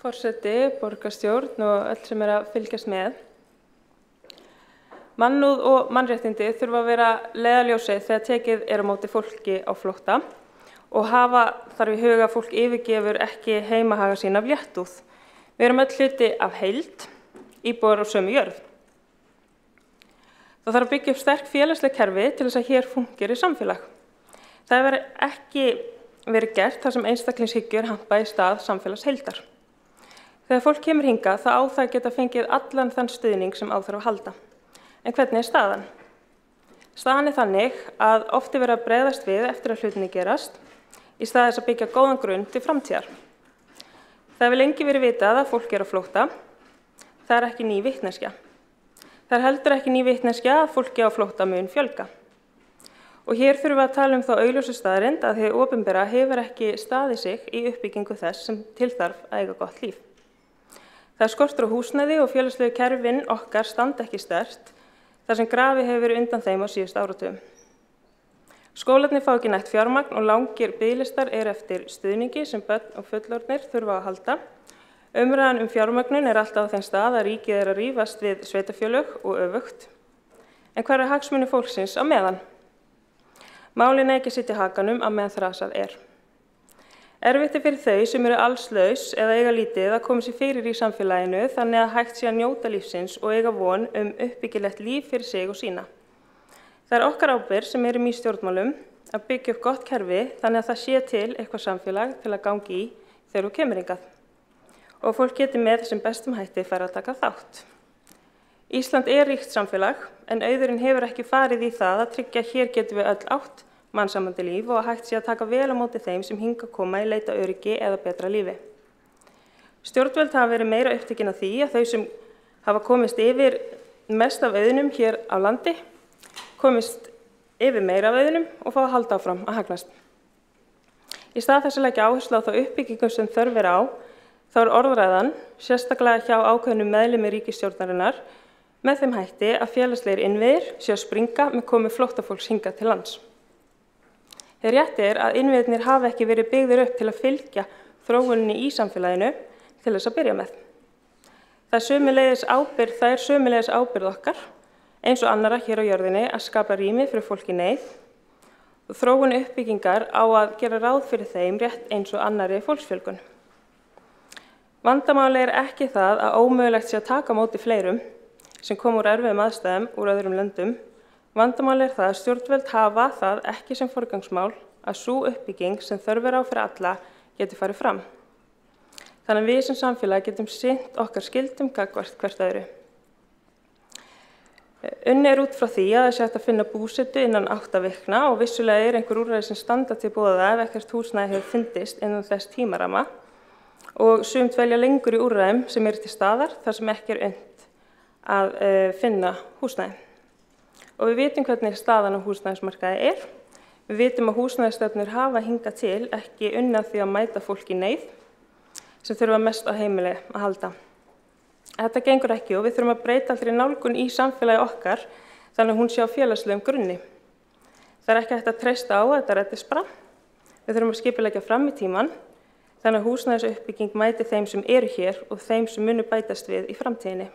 forseti, borgarstjórn og öll sem að fylgjast með. Mannúð og mannréttindi þurfa að vera leiðarljósið þegar tekið á móti fólki á flótta og hafa þarf í huga að fólk yfirgefur ekki heimahaga sín af léttúð. Við erum öll hluti af heild, íbúar á sömu jörð. Það þarf að byggja upp sterk félagsleg kerfi til þess að hér fúnkeri samfélag. Það hefur ekki verið gert þar sem einstaklingshyggjur hampa í stað samfélagsheildar. Þegar fólk kemur hingað þá á það geta fengið allan þann stuðning sem á þarf að halda. En hvernig er staðan? Staðan er þannig að oft er verið að bregðast við eftir að hlutinni gerast í stað þess að byggja góðan grunn til framtíðar. Það hefur lengi verið vitað að fólk á flótta. Það er ekki ný vitneskja. Það er heldur ekki ný vitneskja að fólki á flótta mun fjölga. Og hér þurfum við að tala þá augljósu staðreynd að hið opinbera hefur ekki staðið sig í uppbyggingu þess sem til þarf að eiga gott líf. Það er skortur á húsnæði og félagslegu kerfin okkar standa ekki sterkt þar sem grafið hefur verið undan þeim á síðustu áratugum. Skólarnir fá ekki nægt fjármagn og langir biðlistar eftir stuðningi sem börn og fullorðnir þurfa að halda. Umræðan fjármögnun alltaf á þeim stað að ríkið að rífast við sveitarfélög og öfugt. En hver hagsmunir fólksins á meðan? Málin ekki sitja hakanum á meðan þrasað er. Erfitt fyrir þau sem eru allslaus eða eiga lítið að koma sér fyrir í samfélaginu þannig að hægt sé að njóta lífsins og eiga von uppbyggilegt líf fyrir sig og sína. Það er okkar ábyrgð sem erum í stjórnmálum að byggja upp gott kerfi þannig að það sé til eitthvað samfélag til að gangi í þegar þú kemur hingað. Og fólk geti með sem bestum hætti fara að taka þátt. Ísland er ríkt samfélag en auðurinn hefur ekki farið í það að tryggja að hér getum við öll átt mannsamandi líf og að hægt sé að taka vel á móti þeim sem hingað koma í leita öryggi eða betra lífi. Stjórnvöld hafa verið meira upptekin af því að þau sem hafa komist yfir mest af auðnum hér á landi komist yfir meira af auðnum og fá að halda áfram að hagnast. Í stað þess að leggja áherslu á þá uppbyggingum sem þörf á, þá er orðræðan, sérstaklega hjá ákveðnum meðlimi ríkisstjórnarinnar, með þeim hætti að félagslegir innviðir sé að springa með komu flóttafólks hingað til lands. Þeir rétt að innviðirnir hafa ekki verið byggðir upp til að fylgja þróuninni í samfélaginu til þess að byrja með. Það er sömuleiðis ábyrgð okkar, eins og annarra hér á jörðinni, að skapa rými fyrir fólk í neyð og þróun uppbyggingar á að gera ráð fyrir þeim rétt eins og annarri fólksfjölgun. Vandamáli ekki það að ómögulegt sé að taka á móti fleirum sem koma úr erfiðum aðstæðum úr öðrum löndum. Vandamáli það að stjórnvöld hafa það ekki sem forgangsmál að sú uppbygging sem þörf á fyrir alla geti farið fram. Þannig að við sem samfélag getum sinnt okkar skyldum gagnvart hvert öðru. Unnið út frá því að það sé hægt að finna búsetu innan 8 vikna og vissulega einhver úrræði sem standa til boða ef ekkert húsnæði hefur fundist innan þess tímarama og sum dvelja lengur í úrræðum sem eru til staðar þar sem ekki unnt að finna húsnæði. Og við vitum hvernig staðan á húsnæðismarkaði er. Við vitum að húsnæðisstefnur hafa hingað til ekki unnað því að mæta fólk í neyð sem þurfa mest á heimili að halda. Þetta gengur ekki og við þurfum að breyta allri nálgun í samfélagi okkar þannig að hún sé á félagslegum grunni. Það er ekki hægt að treysta á að þetta reddist bara. Við þurfum að skipuleggja fram í tíman þannig að húsnæðisuppbygging mæti þeim sem eru hér og þeim sem munu bætast við í framtíðinni.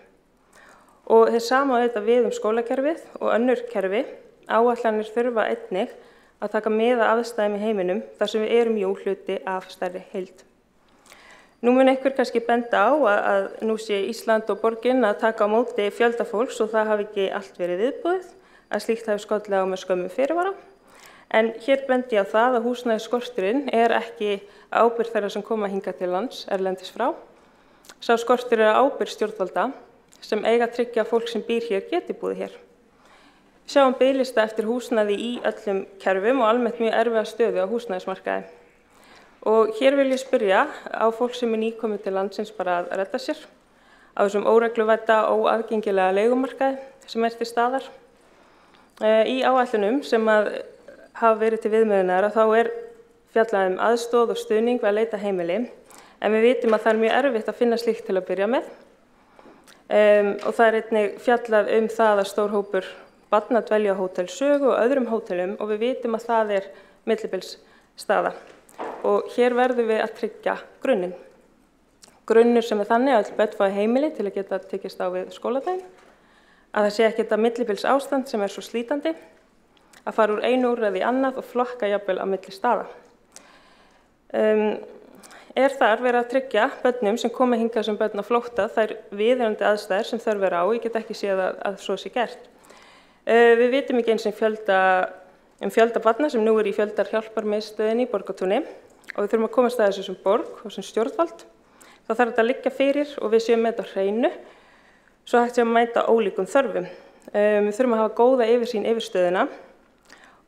Og þess sama við skólakerfið og önnur kerfi, áætlanir þurfa einnig að taka mið af aðstæðum í heiminum þar sem við erum hluti af stærri heild. Nú mun einhver kannski benda á að nú sé Ísland og borgin að taka á móti fjölda fólks og það hafi ekki allt verið viðbúið, að slíkt hafi skollið á með skömmum fyrirvara. En hér bendi ég á það að húsnæðisskorturinn ekki ábyrgð þeirra sem koma hingað til lands erlendis frá. Sá skortur ábyrgð stjórnvalda sem eiga að tryggja að fólk sem býr hér geti búið hér. Við sjáum biðlista eftir húsnæði í öllum kerfum og almennt mjög erfiða stöðu á húsnæðismarkaði. Og hér vil ég spyrja á fólk sem nýkomið til landsins bara að redda sér á þessum óregluvædda og aðgengilega leigumarkaði sem til staðar. Í áætlunum sem hafa verið til viðmiðunar þá fjallað aðstoð og stuðning við að leita heimili en við vitum að það mjög erfitt að finna slíkt til að byrja með. Og það einnig fjallað það að stór hópur barna dvelja á Hótel Sögu og öðrum hótelum og við vitum að það millibilsstaða. Og hér verðum við að tryggja grunninn. grunnur sem þannig að öll börn fái heimili til að geta tekist á við skóladaginn, að það sé ekki þetta millibils ástand sem svo slítandi, að fara úr einu úrræði í annað og flokka jafnvel á milli staða. Þar verið að tryggja börnum sem koma hingað sem börn á flótta þær viðeigandi aðstæður sem þörf á, ég get ekki séð að svo sé gert. Við vitum ekki eins og fjölda barna sem nú í fjöldarhjálparmiðstöðinni í Borgartúni og við þurfum að komast að þessu sem borg og sem stjórnvald. Það þarf þetta að liggja fyrir og við séum með þetta á hreinu svo hægt sé að mæta ólíkum þörfum. Við þurfum að hafa góða yfirsýn yfir stöðuna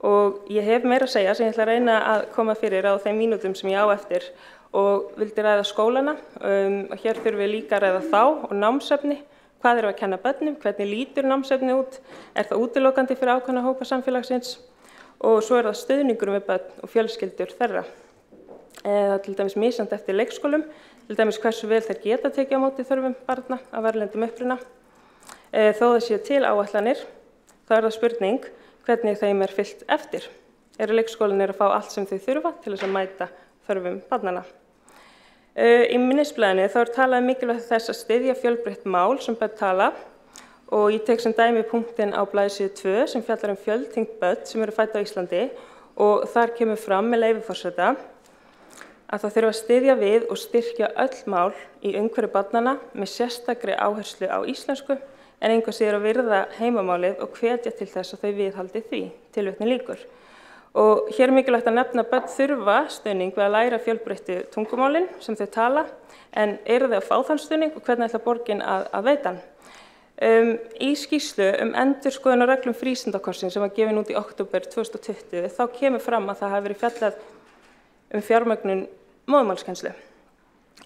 og ég hef meira að segja sem ég ætla að reyna að koma fyrir á þeim mínútum sem ég á eftir og vildi ræða skólana. Hér þurfum við líka að ræða þá og námsefni. Hvað erum við að kenna börnum? Hvernig lítur námsefni út? Það útilokandi fyrir ákveðna hópa samfélagsins? Og svo það stuðningur við börn og fjölskyldur þeirra. Það til dæmis misjafnt eftir leikskólum, til dæmis hversu vel þeir geta tekið á móti þörfum barna af erlendum uppruna. Þó það séu til áætlanir, þá það spurning hvernig þeim fylgt eftir. Eru leikskólanir að fá allt sem þau þurfa til þess að mæta þörfum barnanna? Í minnisblaðinu þá talað mikilvægt þess að styðja fjölbreytt mál sem börn tala og ég tek sem dæmi punktinn á blaðsíðu 2 sem fjallar fjöltengd börn sem eru fædd á Íslandi og þar kemur fram með leyfi forseta að það þurfi að styðja við og styrkja öll mál í umhverfi barnanna með sérstakri áherslu á íslensku en engu síður að virða heimamálið og hvetja til þess að þau viðhaldi því, tilvitnun lýkur. Og hér mikilvægt að nefna að börn þurfa stuðning við að læra fjölbreyttu tungumálin sem þau tala, en eru þau að fá þann stuðning og hvernig ætla borgin að veita hann? Í skýrslu endurskoðun á reglum frístundakorsins sem var gefin út í október 2020 þá kemur fram að það hafi verið fjallað fjármögnun móðurmálskennslu.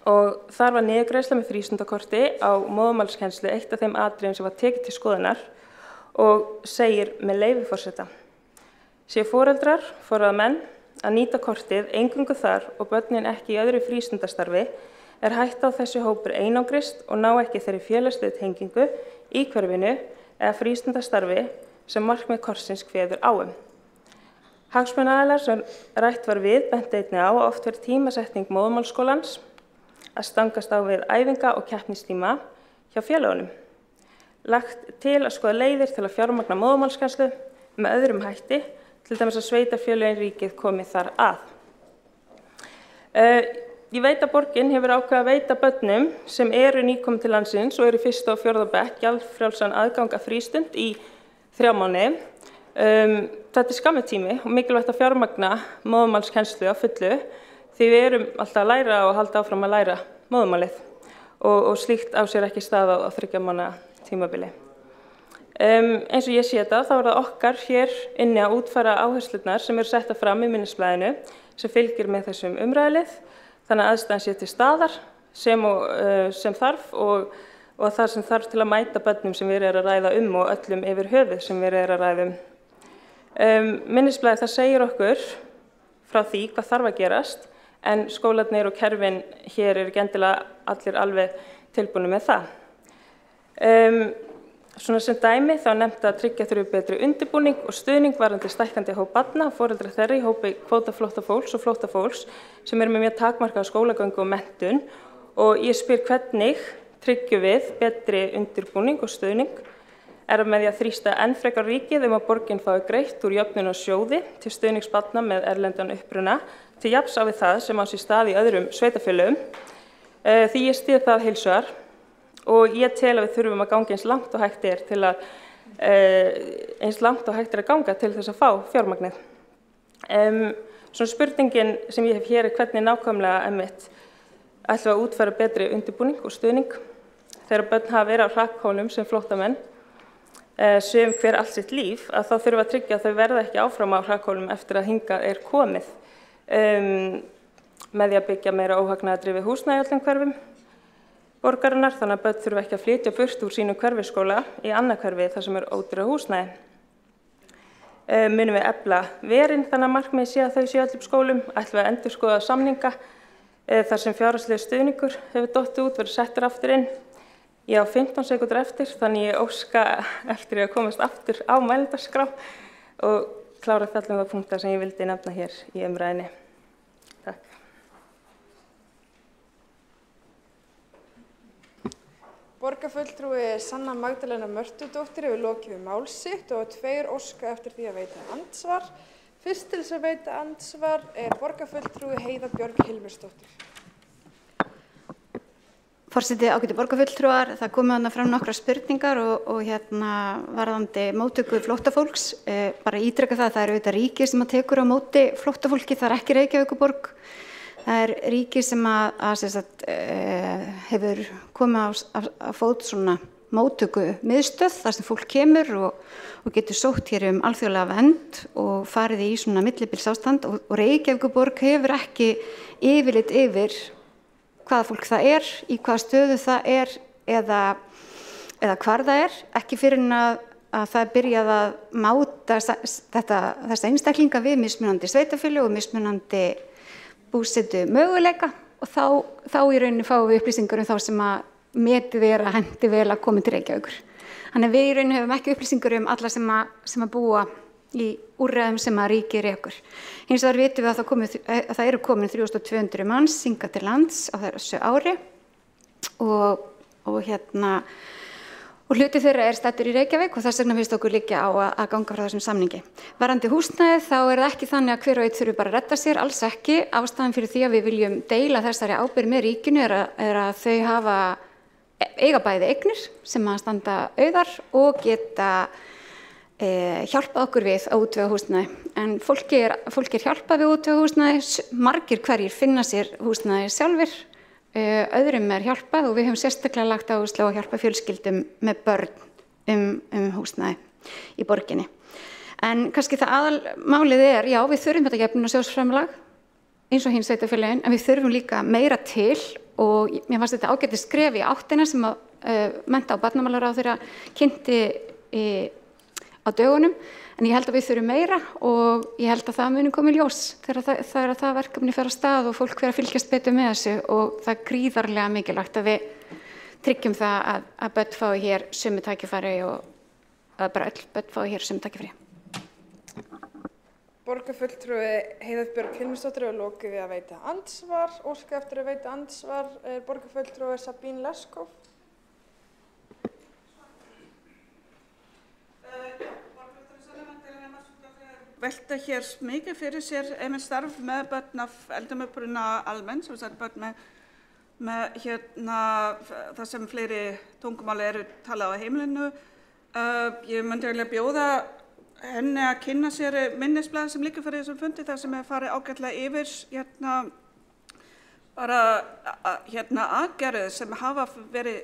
Og þar var niðurgreiðsla með frístundakorti á móðurmálskennslu eitt af þeim atriðum sem var tekið til skoðunar og segir með leyfi forseta. Séu foreldrar, forráðamenn að nýta kortið eingöngu þar og börnin ekki í öðru frístundastarfi hætta á þessi hópur einangrist og ná ekki þeirri félagslegu tengingu í hverfinu eða frístundastarfi sem markmið korsins kveður á Hagsmunaaðilar sem rætt var við benti einnig á að oft verið tímasetning móðurmálsskólans að stangast á við æfinga og keppnistíma hjá félagunum. Lagt til að skoða leiðir til að fjármagna móðurmálskennslu með öðrum hætti, til dæmis að sveitarfélögin ríkið komið þar að. Ég veit að borgin hefur ákveðið að veita börnum sem eru nýkomin til landsins og eru í 1. og 4. bekk gjaldfrjálsan aðgang að frístund í 3 mánuði. Þetta skammur tími og mikilvægt að fjármagna móðurmálskennslu á fullu því við erum alltaf að læra og halda áfram að læra móðurmálið og slíkt á sér ekki stað á 3 mánaða tímabili. Eins og ég sé þetta þá það okkar hér inni að útfæra áherslurnar sem eru settar fram í minnisblaðinu sem fylgir með þessum umræðulið þannig að aðstæðan sé til staðar sem þarf og það sem þarf til að mæta börnum sem við erum að ræða og öllum yfir höfuð sem við erum að ræða Minnisblaðið það segir okkur frá því hvað þarf að gerast en skólarnir og kerfin hér eru ekki endilega allir alveg tilbúnir með það. Svona sem dæmi þá nefnt að tryggja þurfi betri undirbúning og stuðning varðandi stækkandi hóp barna og foreldra þeirra í hópi kvótaflóttafólks og flóttafólks sem eru með mjög takmarkaða skólagöngu og menntun og ég spyr hvernig tryggjum við betri undirbúning og stuðning með því að þrýsta enn frekar ríkið að borgin fái greitt úr jöfnunarsjóði til stuðnings barna með erlendan uppruna til jafns á við það sem á sér stað í öðrum sveitarfélögum. Því ég styð það heils hugar og ég tel að við þurfum að ganga eins langt og hægt er að ganga til þess að fá fjármagnið. Svona spurningin sem ég hef hér hvernig nákvæmlega ætlum við að útfæra betri undirbúning og stuðning þegar börn hafa verið á hrakhólum sem flóttamenn sem hver allt sitt líf að þá þurfum við að tryggja að þau verða ekki áfram á hrakhólum eftir að hingað komið með því að byggja meira óhagnaðardrifið húsnæði í öllum hverfum borgarinnar þannig að börn þurfa ekki að flytja burt úr sínum hverfisskóla í annað hverfi þar sem ódýrara húsnæði. Munum við efla verin þannig að markmiðið sé að þau séu öllum skólum, ætlum við að endurskoða samninga þar sem fjárhagslegur stuðningur hefur dottið út verið settur aftur inn. Ég á 15 sekúndur eftir þannig ég óska eftir að komast aftur á mælendaskrá og klára það punkta sem ég vildi nefna hér í umræðinni. Takk. Borgarfulltrúi Sanna Magdalena Mörtudóttir hefur lokið við mál sitt og 2 óska eftir því að veita andsvar. Fyrst til þess að veita andsvar borgarfulltrúi Heiða Björg Hilmarsdóttir. Forseti, ágætu borgarfulltrúar, það komið þarna fram nokkrar spurningar og varðandi móttöku flóttafólks. Bara ítreka það er auðvitað ríki sem tekur á móti flóttafólki, það ekki Reykjavíkurborg. Það ríki sem hefur komið á fót svona móttöku miðstöð þar sem fólk kemur og getur sótt hér alþjóðlega vernd og farið í svona millibilsástand og Reykjavíkurborg hefur ekki yfirlit yfir hvaða fólk það í hvaða stöðu það eða hvar það ekki fyrir að það byrjað að máta þessa einstaklinga við mismunandi sveitarfélög og mismunandi búsetu möguleika og þá í rauninni fáum við upplýsingar þá sem að metið að hendi vel að koma til Reykjavíkur. Þannig við í rauninni höfum ekki upplýsingar alla sem að búa í úrræðum sem að ríki rekur. Hins vegar vitum við að það eru komin 3200 manns hingað til lands á þessu ári og hluti þeirra staddur í Reykjavík og þess vegna finnst okkur liggja á að ganga frá þessum samningi. Varðandi húsnæði þá það ekki þannig að hver og einn þurfi bara að redda sér, alls ekki. Ástæðan fyrir því að við viljum deila þessari ábyrgð með ríkinu að þau eiga bæði eignir sem að standa auðar og geta hjálpa okkur við að útvega húsnæði. En fólki hjálpað við útvega húsnæði, margir hverjir finna sér húsnæði sjálfir, öðrum hjálpað og við höfum sérstaklega lagt áherslu á að hjálpa fjölskyldum með börn húsnæði í borginni. En kannski það aðalmálið já, við þurfum þetta jöfnunarsjóðsframlag eins og hin sveitarfélögin, en við þurfum líka meira til og mér fannst þetta ágætis skref í áttina sem að mennta- og barnamálaráðherra kynnti á dögunum, en ég held að við þurfum meira og ég held að það muni koma í ljós þegar það verkefni fer af stað og fólk fer að fylgjast betur með þessu og það gríðarlega mikilvægt að við tryggjum það að börn fái hér sömu tækifæri og að bara öll börn fái hér sömu tækifæri. Borgarfulltrúi Heiða Björg Hilmarsdóttir hefur lokið við að veita andsvar. Óska eftir að veita andsvar borgarfulltrúi Sabine Leskov. Velta hér mikið fyrir sér starf með börn af eldri uppruna almennt, sem börn með það sem fleiri tungumál talað á heimilinu. Ég myndi eiginlega bjóða henni að kynna sér minnisblað sem liggur fyrir þessum fundi þar sem farið ágætlega yfir bara aðgerðir sem hafa verið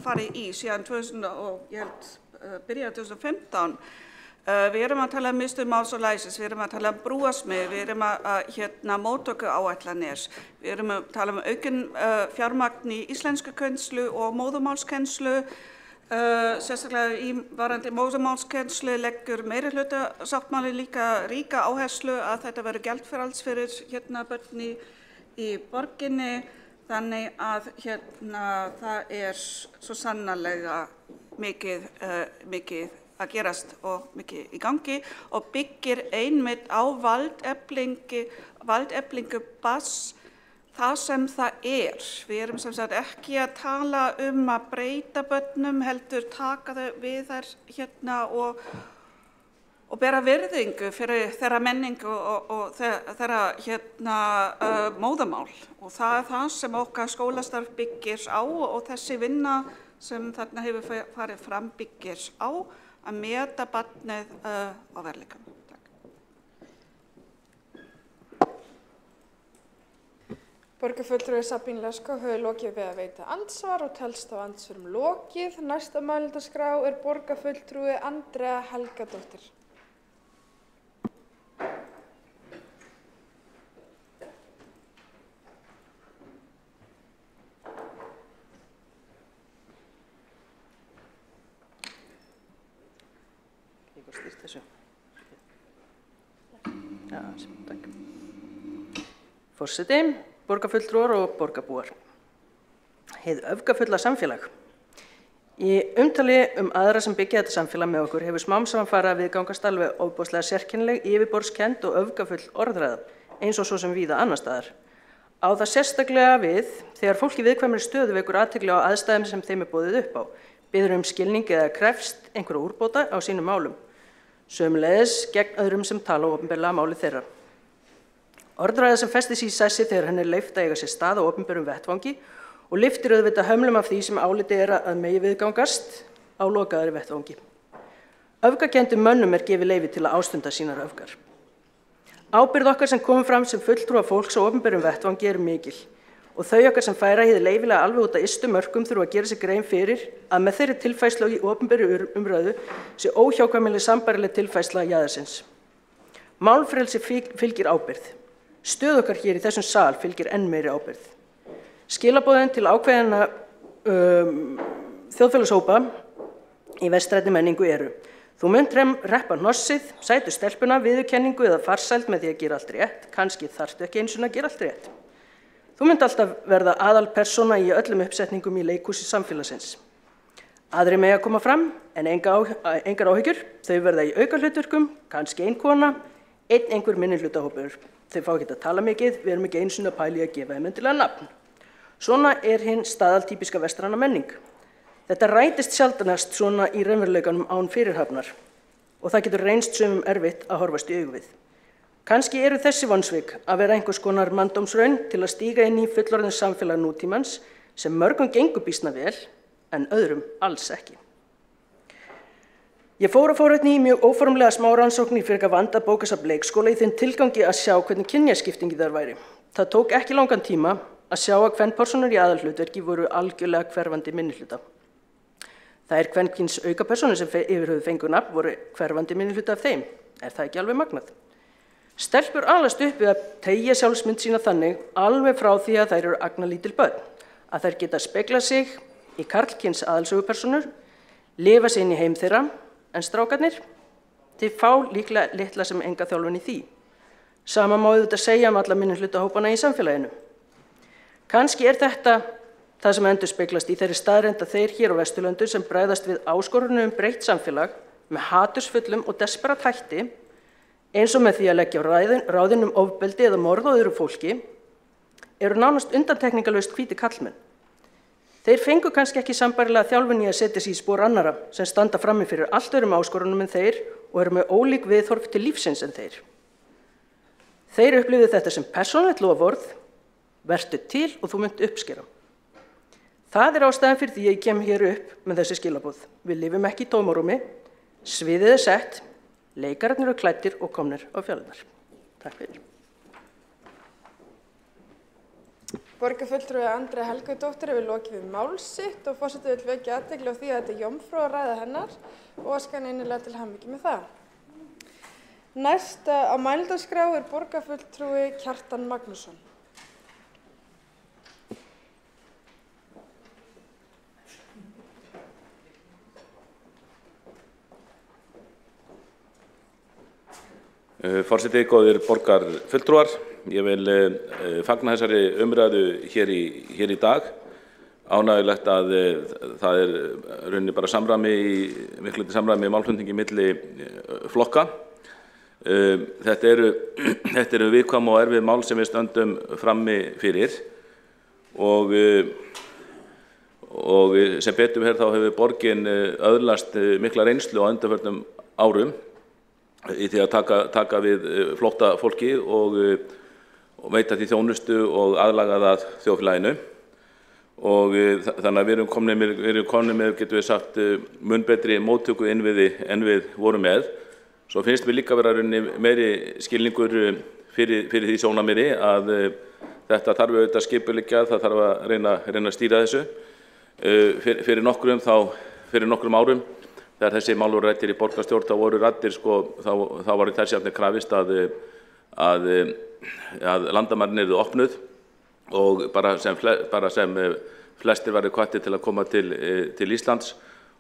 farið í síðan 2000 og ég held byrjað 2015. Við erum að tala miðstöð máls og læsis, við erum að tala brúasmið, við erum að móttökuáætlanir, við erum að tala aukin fjármagn í íslenskukennslu og móðurmálskennslu. Sérstaklega í varðandi móðurmálskennslu leggur meirihlutasáttmáli líka ríka áherslu að þetta verður gjaldfrjáls fyrir börn í borginni, þannig að það svo sannarlega mikið að gerast og mikið í gangi og byggir einmitt á valdeflingu barns það sem það Við erum sem sagt ekki að tala að breyta börnum, heldur taka þau við þær og bera virðingu fyrir þeirra menningu og þeirra móðurmál. Og það það sem okkar skólastarf byggir á og þessi vinna sem þarna hefur farið fram byggir á að meta barnið á veruleikanum. Borgarfulltrúi Sabine Leskov hefur lokið við að veita andsvar og telst á andsvörum lokið. Næsta mælendaskrá borgarfulltrúi Andrea Helgadóttir. Forseti, borgarfulltrúar og borgarbúar. Hið öfgafulla samfélag. Í umtali aðra sem byggja þetta samfélag með okkur hefur smám saman farið að viðgangast alveg ofboðslega sérkennileg, yfirborðskennd og öfgafull orðræða, eins og svo sem víða annar staðar. Á það sérstaklega við þegar fólk í viðkvæmri stöðu vekur athygli á aðstæðum sem þeim boðið upp á, biður skilning eða krefst einhverja úrbóta á sínum málum, sömuleiðis gegn öðrum sem tala opinberlega máli þeirra. Orðræða sem festir sig í sessi þegar henni leyft að eiga sér stað á opinberum vettvangi og lyftir auðvitað hömlum af því sem álitið að megi viðgangast á lokaðri vettvangi. Öfgakenndum mönnum gefið leyfi til að ástunda sínar öfgar. Ábyrgð okkar sem komum fram sem fulltrúa fólks á opinberum vettvangi mikil og þau okkar sem færa hið leyfilega alveg út að ystu mörkum þurfa að gera sér grein fyrir að með þeirri tilfærslu í opinberu umræðu sé óhjákvæmileg sambærileg tilfærsla jaðarsins. Málfrelsi fylgir ábyrgð. Stöð okkar hér í þessum sal fylgir enn meiri ábyrgð. Skilaboðin til ákveðinna þjóðfélagshópa í vestrænni menningu eru: þú munt reppa hnossið, sætu stelpuna, viðurkenningu eða farsæld með því að gera allt rétt, kannski þarftu ekki einu sinni að gera allt rétt. Þú munt alltaf verða aðalpersóna í öllum uppsetningum í leikhúsi samfélagsins. Aðrir mega koma fram, en engar áhyggjur, þau verða í aukahlutverkum, kannski ein kona, einhver minnihlutahópur. Þau fá ekki að tala mikið, við erum ekki einu sinni að pæla í að gefa þeim endilega nafn. Svona hinn staðaltípiska vestræna menning. Þetta rætist sjaldanast svona í raunveruleikanum án fyrirhafnar og það getur reynst sumum erfitt að horfast í augu við. Kannski eru þessi vonsvik að vera einhvers konar manndómsraun til að stíga inn í fullorðins samfélag nútímans sem mörgum gengur býsna vel en öðrum alls ekki. Ég fór á forvitni í mjög óformlega smárannsókn í frekar vandað bókasafn leikskóla í þeim tilgangi að sjá hvernig kynjaskiptingi þar væri. Það tók ekki langan tíma að sjá að kvenpersónur í aðalhlutverki voru algjörlega hverfandi minnihluta. Það kvenkyns aukapersónur sem yfirhöfðu fengu nafn voru hverfandi minnihluta af þeim. Það ekki alveg magnað? Stelpur alast upp við að teygja sjálfsmynd sína þannig alveg frá því að þær eru agnarlítil börn, að þær geta speglað sig í karlkyns aðalsögupersónur, lifa sig inn í heim þeirra, en strákarnir, þeir fá líklega litla sem enga þjálfun í því. Sama má auðvitað segja alla minnihlutahópana í samfélaginu. Kannski þetta það sem endurspeglast í þeirri staðreynd að þeir hér á Vesturlöndum sem bregðast við áskorunum breytt samfélag með hatursfullum og desperat hætti, eins og með því að leggja ráðin ofbeldi eða morð á öðru fólki, eru nánast undantekningarlaust hvítir karlmenn. Þeir fengu kannski ekki sambærilega þjálfun í að setja sig í spor annarra sem standa frammi fyrir allt öðrum áskorunum en þeir og eru með ólík viðhorf til lífsins en þeir. Þeir upplifðu þetta sem persónulegt loforð, vertu til og þú munt uppskera. Það ástæðan fyrir því að ég kem hér upp með þessi skilaboð. Við lifum ekki í tómarúmi, sviðið sett, leikararnir eru klæddir og komnir á fjalirnar. Takk fyrir. Borgarfulltrúi Andrea Helgadóttir hefur lokið við mál sitt og forseti vill vekja athygli á því að þetta jómfrúarræða hennar og óska henni innilega til hamingju með það. Næst á mælendaskrá borgarfulltrúi Kjartan Magnússon. Forseti, góðir borgarfulltrúar, ég vil fagna þessari umræðu hér í dag. Ánægjulegt að það rauninni bara miklu samræmi málflutningi milli flokka. Þetta eru viðkvæm og erfið mál sem við stöndum frammi fyrir og sem betur þá hefur borgin öðlast mikla reynslu á undanförnum árum í því að taka við flóttafólki og veita því þjónustu og aðlaga það þjóðfélaginu. Og þannig að við erum komnir með, getum við sagt, mun betri móttöku innviði en við vorum með. Svo finnst við líka vera meiri skilningur fyrir því sjónarmiði að þetta þarf auðvitað skipuleggja, það þarf að reyna að stýra þessu. Fyrir nokkrum árum þegar þessi mál voru ræddir í borgarstjórn, þá voru ræddir, þá var þessi efni krafist að landamærin yrðu opnuð og bara sem flestir væru hvattir til að koma til Íslands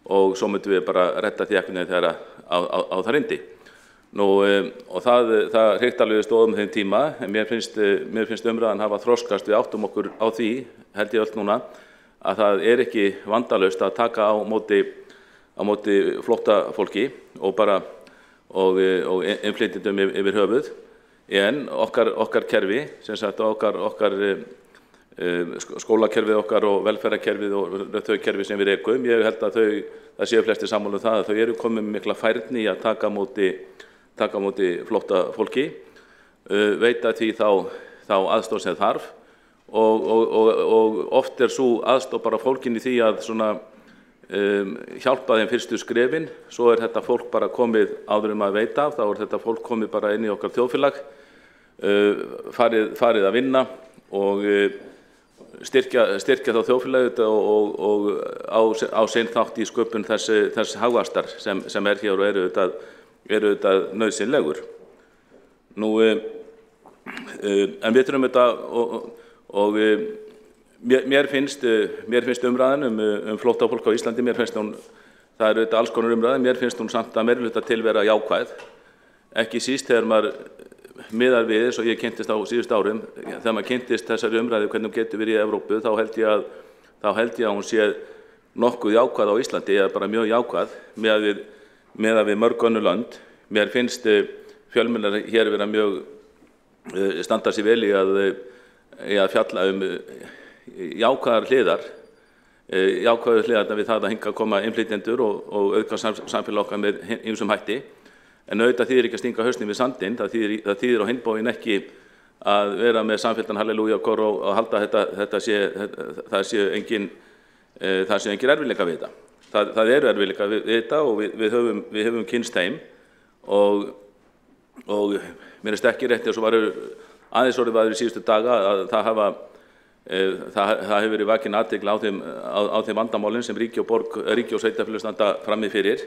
og svo myndum við bara redda því einhvern veginn þegar á það reyndi. Og það hreykti alveg stóðum þeim tíma, en mér finnst umræðan hafa þroskast, við áttum okkur á því, held ég öll núna, að það ekki vandalaust að taka á móti flóttafólki og innflytjendum yfir höfuð. En okkar kerfi, sem sagt okkar skólakerfið okkar og velferðarkerfið og þau kerfi sem við rekum, ég held að það séu flestir sammála það að þau eru komið með mikla færni í að taka á móti flóttafólki, veita því þá aðstoð sem þarf og oft sú aðstoð bara fólkin í því að svona hjálpa þeim fyrstu skrefin, svo þetta fólk bara komið áður að veita, þá þetta fólk komið bara inn í okkar þjóðfélag, farið að vinna og styrkja þá þjóðfélagið og á sinn þátt í sköpun þess hagvaxtar sem hér og eru auðvitað nauðsynlegur. En við þurfum þetta og mér finnst umræðan flóttafólk á Íslandi, mér finnst hún, það eru auðvitað alls konar umræða, mér finnst hún samt að meirihluta til vera jákvæð, ekki síst þegar maður miðar við, eins og ég kynntist á síðustu árum, þegar maður kynntist þessari umræðu hvernig hún getur verið í Evrópu, þá held ég að hún sé nokkuð jákvæð á Íslandi, eða bara mjög jákvæð miðað við mörg önnur lönd. Mér finnst fjölmiðlar hér vera mjög standa sig vel í að fjalla jákvæðar hliðar við það að hinga að koma innflytjendur og auka samfélag okkar með ýmsum hætti. En auðvitað þýðir ekki að stinga hausnum við sandinn, það þýðir á hinn bóginn ekki að vera með samfélgdan halleluja-kór og halda það sé engin erfiðleika við þetta. Það eru erfiðleika við þetta og við höfum kynnst þeim og mér finnst ekki rétt eins og aðeins orðið var í síðustu daga að það hefur verið vakin athygli á þeim vandamálum sem ríki og sveitarfélög standa frammi fyrir.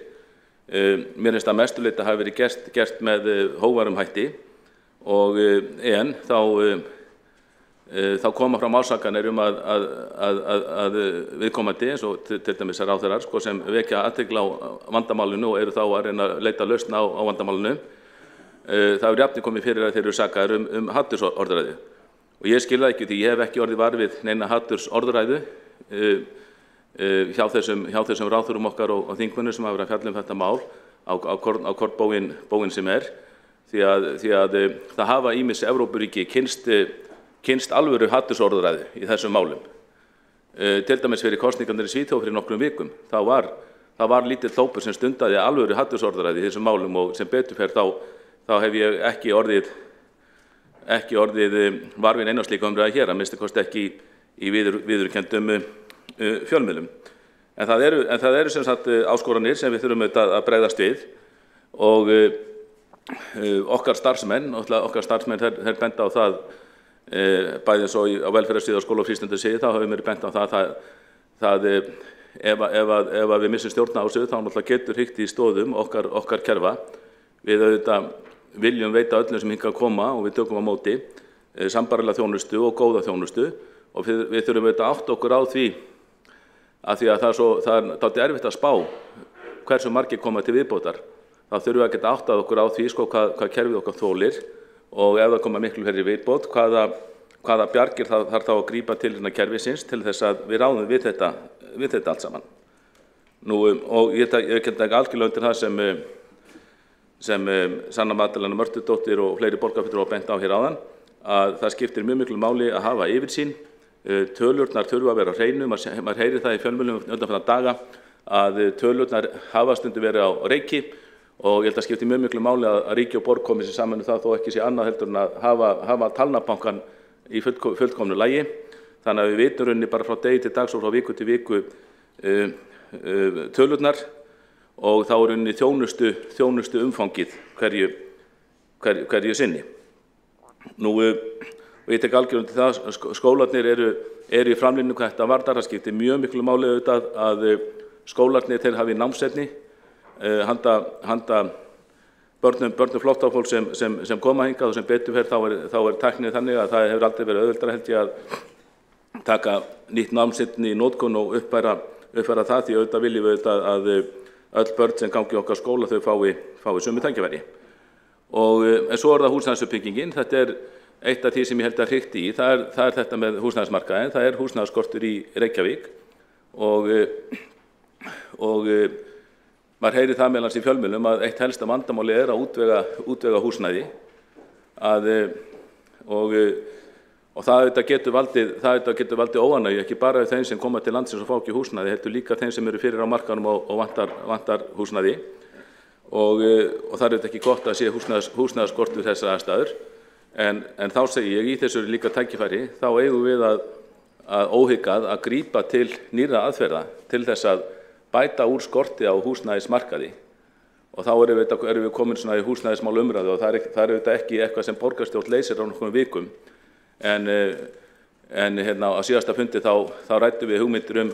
Mér finnst að mestu leyti hafi verið gert með hógværum hætti en þá koma fram ásakanir að viðkomandi eins og til dæmis ráðherrar sem vekja athygli á vandamálinu og eru þá að reyna að leita lausn á vandamálinu. Það hefur jafnvel komið fyrir að þeir eru sakaðir hatursorðræðu og ég skil það ekki því ég hef ekki orðið var við neina hatursorðræðu hjá þessum ráðherrum okkar og þingmönnum sem hafa verið að fjalla þetta mál á hvort bóginn sem því að það hafa ýmis Evrópuríki kynnst alvöru hatursorðræðu í þessum málum. Til dæmis fyrir kosningarnar í Svíþjóð fyrir nokkrum vikum, það var lítill hópur sem stundaði alvöru hatursorðræðu í þessum málum og sem betur fer þá hef ég ekki orðið varfinn eina slíka umræðu hér, að minnsta kosti ekki í viðurkenndum fjölmiðlum. En það eru sem sagt áskoranir sem við þurfum að bregðast við og okkar starfsmenn þeir benda á það bæði eins og á velferðarsviði og skóla- og frístundasviði, þá hefur mér bent á það ef við missum stjórn á þessu þá náttúrulega getur hrykt í stoðum okkar kerfa. Við auðvitað viljum veita öllum sem hingað koma og við tökum á móti sambærilega þjónustu og góða þjónustu og við þurfum auðvitað átt okkur á því að það er dálítið erfitt að spá hversu margir koma til viðbótar. Þá þurfum við að geta áttað okkur á því hvað kerfið okkar þolir og ef það koma miklu fleiri viðbót, hvaða bjargir þarf þá að grípa til innan kerfisins til þess að við ráðum við þetta allt saman. Og ég get ekki algjörlega undir það sem Sanna Magdalena Mörtudóttir og fleiri borgarfulltrúar bent á hér áðan, að það skiptir mjög miklu máli að hafa yfirsýn. Tölurnar þurfa að vera á hreinu, maður heyrir það í fjölmiðlum undanfarna daga að tölurnar hafa stundum verið á reiki og ég held að skipti mjög miklu máli að ríki og borg komi sér saman það þó ekki sé annað heldur en að hafa talnabankann í fullkomnu lagi. Þannig að við vitum rauninni bara frá degi til dags og frá viku til viku tölurnar og þá er unni þjónustu umfangið hverju sinni. Og ég tek algjörlega undir það, skólarnir eru í framlínu hvað þetta varðar, það skiptir mjög miklu máli auðvitað að skólarnir þeir hafi námsefni handa börnum flóttafólks sem koma hingað og sem betur fer þá er tæknið þannig að það hefur aldrei verið auðveldara held ég að taka nýtt námsefni í notkun og uppfæra það því auðvitað viljum við auðvitað að öll börn sem gangi okkar skóla þau fái sömu tækifæri. En svo er það húsnæðisuppbyggingin, þetta er eitt af því sem ég held að hrikti í, það er þetta með húsnæðismarkaðinn, það er húsnæðisskortur í Reykjavík og maður heyrir það meðal annars í fjölmiðlum að eitt helsta vandamáli er að útvega húsnæði og það getur valdið óánægju, ekki bara þeim sem koma til landsins og fá ekki húsnæði, heldur líka þeim sem eru fyrir á markaðnum og vantar húsnæði. Og það er ekki gott að sé húsnæðaskort við þessar aðstæður. En þá segi ég, í þessu líka tækifæri, þá eigum við að óhyggjað að grípa til nýrra aðferða til þess að bæta úr skorti á húsnæðismarkaði. Og þá erum við komin svona í húsnæðismál umræðu og það er auðvitað ekki eitthvað sem borgarstjórn leysir á nokkrum vikum. En á síðasta fundi þá ræddum við hugmyndir um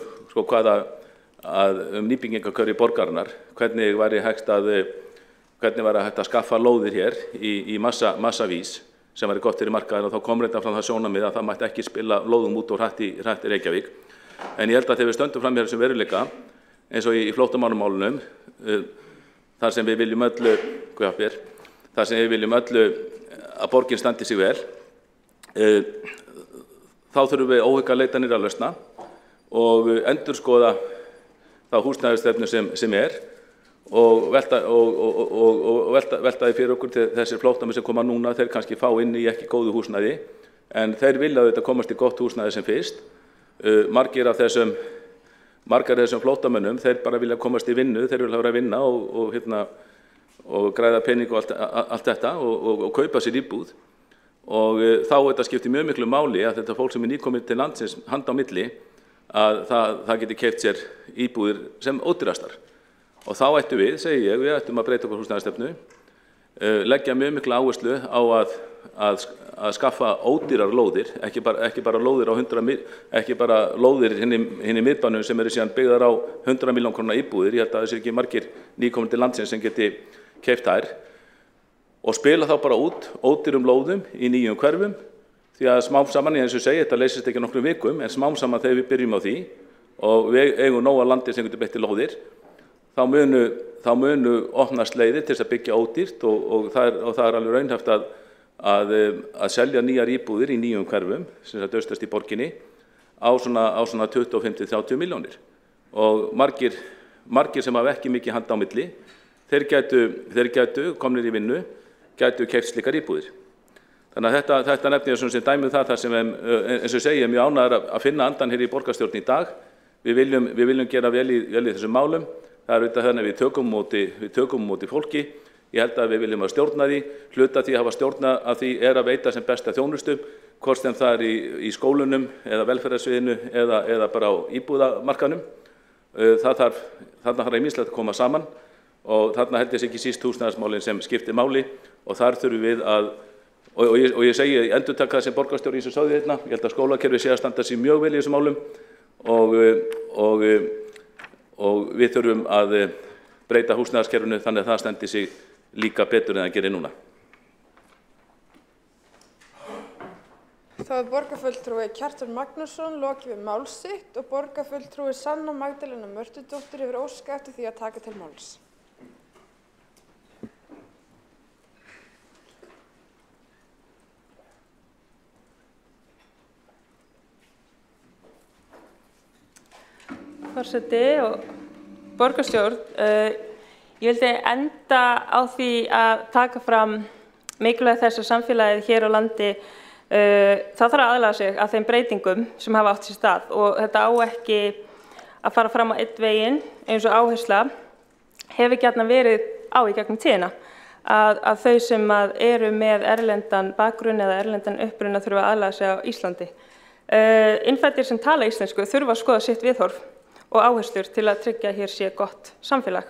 nýbyggingarkörfi borgarinnar, hvernig væri hægt að skaffa lóðir hér í massavís sem væri gott fyrir markaðinn, og þá kom reynda fram það sjónarmið að það mætti ekki spila lóðum út og hratt í Reykjavík. En ég held að þegar við stöndum fram hér þessum veruleika, eins og í flóttamannamálunum, þar sem við viljum öllu að borgin standi sig vel, þá þurfum við óhyggjað að leita nýrra lausna og endurskoða þá húsnæðisstefnu sem og velta því fyrir okkur til þessir flóttamenn sem koma núna, þeir kannski fá inn í ekki góðu húsnæði, en þeir vilja auðvitað komast í gott húsnæði sem fyrst. Margir af þessum flóttamönnum, þeir bara vilja komast í vinnu, þeir vilja vera að vinna og græða pening og allt þetta og kaupa sér íbúð. Og þá þetta skiptir mjög miklu máli að þetta fólk sem er nýkomið til landsins handa á milli, að það geti keypt sér íbúðir sem ódýrastar. Og þá ættum við ættum að breyta okkur húsnæðisstefnu, leggja mjög mikla áherslu á að skaffa ódýrar lóðir, ekki bara lóðir hinni miðbænum sem eru síðan byggðar á 100 milljón króna íbúðir. Ég held að þessi ekki margir nýkomin til landsins sem geti keypt þær, og spila þá bara út ódýrum lóðum í nýjum hverfum, því að smám saman, eins og segi, þetta leysist ekki nokkrum vikum, en smám saman þegar við byrjum á því og við eigum nóga landi sem getur beitt lóðir, þá munu opnast leiðir til þess að byggja ódýrt og það er alveg raunhæft að selja nýjar íbúðir í nýjum hverfum, sem sagt austast í borginni, á svona 25-30 milljónir. Og margir sem hafa ekki mikið handa á milli, þeir gætu komnir í vinnu, gætu keypt slíkar íbúðir. Þannig að þetta nefnir ég sem dæmi það sem, eins og segi, mjög ánægður að finna andan hér í borgarstjórn í dag. Við viljum gera vel í þessum málum. Það er auðvitað þannig að við tökum móti fólki. Ég held að við viljum að stjórna því. Hluta því að hafa stjórna að því að veita sem besta þjónustu, hvort sem það í skólunum eða velferðarsviðinu eða bara á íbúðamarkaðnum. Þarna þarf ýmislegt að koma saman og þarna held ég ekki síst húsnæðismálin sem skiptir máli, og þar þurfum við og ég segi, ég endurtaka það sem borgarstjóri sem sagði hérna, ég held að skólakerfið sé að standa sig mjög vel í þessum málum og við þurfum að breyta húsnæðiskerfinu þannig að það standi sig líka betur en það gerir núna. Þá er borgarfulltrúi Kjartan Magnússon lokið við mál sitt og borgarfulltrúi Sanna Magdalena Mörtudóttir hefur óskað eftir því að taka til máls. Forseti og borgarstjórn, ég vildi enda á því að taka fram mikilvægi þess að samfélagið hér á landi það þarf að aðlaga sig að þeim breytingum sem hafa átt sér stað, og þetta á ekki að fara fram á einn veginn eins og áhersla hefur gjarnan verið á í gegnum tíðina, að þau sem eru með erlendan bakgrunn eða erlendan uppruna þurfa að aðlaga sig á Íslandi. Innfæddir sem tala íslensku þurfa að skoða sitt viðhorf og áherslur til að tryggja að hér sé gott samfélag.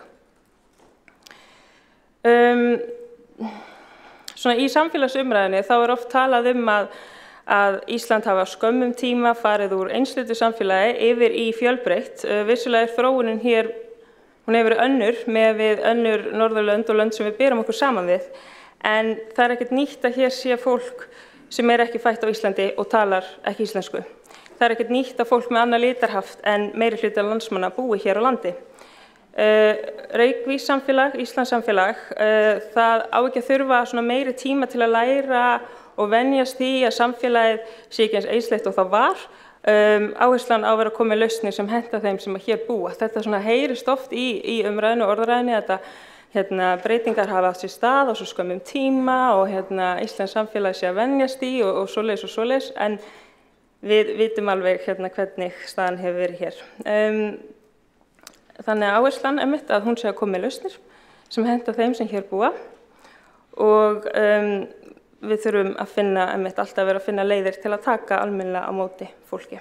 Svona í samfélagsumræðinni þá er oft talað að Ísland hafa á skömmum tíma farið úr einsleitu samfélagi yfir í fjölbreytt. Vissulega er þróunin hér, hún hefur verið önnur með við önnur Norðurlönd og lönd sem við berum okkur saman við, en það er ekkert nýtt að hér sé fólk sem er ekki fætt á Íslandi og talar ekki íslensku. Það er ekkert nýtt að fólk með annað litarhaft en meiri hluti af landsmanna búi hér á landi. Reykjavík samfélag, Íslands samfélag, það á ekki að þurfa svona meiri tíma til að læra og venjast því að samfélagið sé ekki eins einsleitt og það var. Áherslan á að vera að koma með lausnir sem henta þeim sem hér búa. Þetta svona heyrist oft í umræðinu og orðræðinu, breytingar hafa átt sér stað á svo skömmum tíma og Íslands samfélag sé að venjast í og svoleiðis, en við vitum alveg hvernig staðan hefur verið hér. Þannig að áherslan einmitt að hún sé að koma með lausnir sem henta þeim sem hér búa og við þurfum að finna, alltaf vera að finna leiðir til að taka almennilega á móti fólki.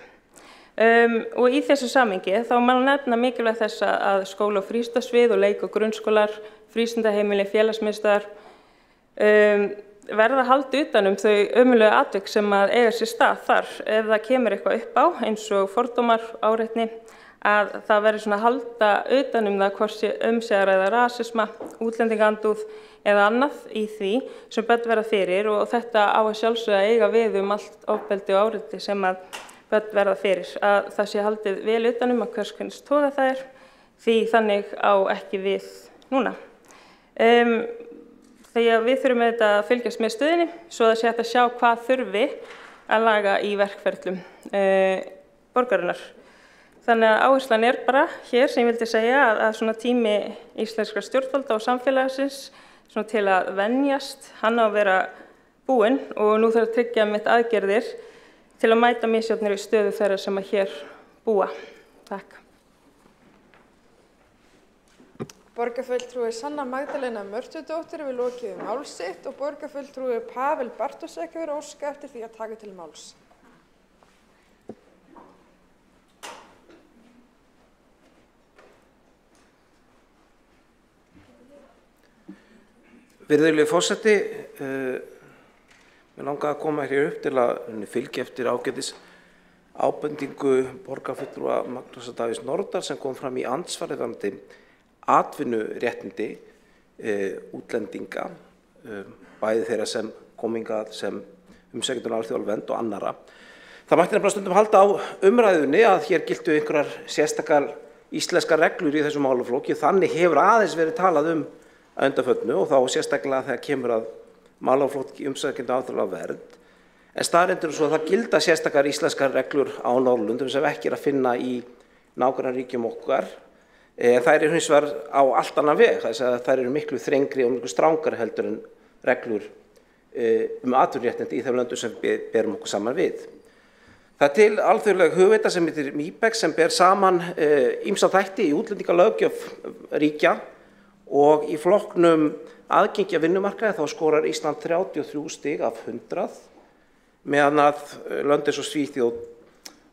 Og í þessu samhengi þá má nefna mikilvægt þess að skóla- og frístundasvið og leik- og grunnskólar, frístundaheimili, félagsmiðstöðvar verða að halda utan þau ömurlegu atvik sem að eiga sér stað þar. Ef það kemur eitthvað upp á, eins og fordómar, áreitni, að það verður svona að halda utan það hvort sé sé að ræða rasisma, útlendingaandúð eða annað í því sem börn verða fyrir og þetta á að sjálfsögða eiga við allt ofbeldi og áreiti sem að börn verða fyrir. Að það sé haldið vel utan að hvers kyns toga það er, því þannig á ekki við núna. Þegar við þurfum að fylgjast með stöðinni svo það sé hægt að sjá hvað þurfi að laga í verkferlum borgarinnar. Þannig að áherslan bara hér sem ég vildi segja að svona tími íslenskra stjórnvalda og samfélagsins svona til að venjast, hann á að vera búinn og nú þarf að tryggja aðgerðir til að mæta misjafnir í stöðu þeirra sem að hér búa. Takk. Borgarfulltrúi Sanna Magdalena Mörtudóttir hefur lokið máls sitt og borgarfulltrúi Pavel Bartosek hefur óskað eftir því að taka til máls. Virðulegi forseti, mér langaði að koma hér upp til að fylgja eftir ágætis ábendingu borgarfulltrúa Magnúsar Davíðs Norðdahl sem kom fram í andsvari varðandi atvinnuréttindi útlendinga, bæði þeirra sem komu hingað sem umsækjendur um alþjóðlega vernd og annarra. Það mætti nefnilega stundum halda á umræðunni að hér giltu einhverjar sérstakar íslenskar reglur í þessum málaflokki. Þannig hefur aðeins verið talað að undanförnu og þá sérstaklega þegar kemur að málaflokki umsækjendur um alþjóðlega vernd. En staðreyndin svo að það gilda sérstakar íslenskar reglur á Norðurlöndum sem ekki að finna í nágrannaríkjum okkar. Þær hins vegar á allt annan veg, þær eru miklu þrengri og miklu strangari heldur en reglur atvinnuréttindi í þeim löndum sem við berum okkur saman við. Það til alþjóðleg hugveita sem heitir MIBEX sem ber saman ýmsa þætti í útlendingalöggjöf ríkja og í flokknum aðgengi að vinnumarkaði þá skorar Ísland 33 stig af 100 meðan að lönd eins og Svíþjóð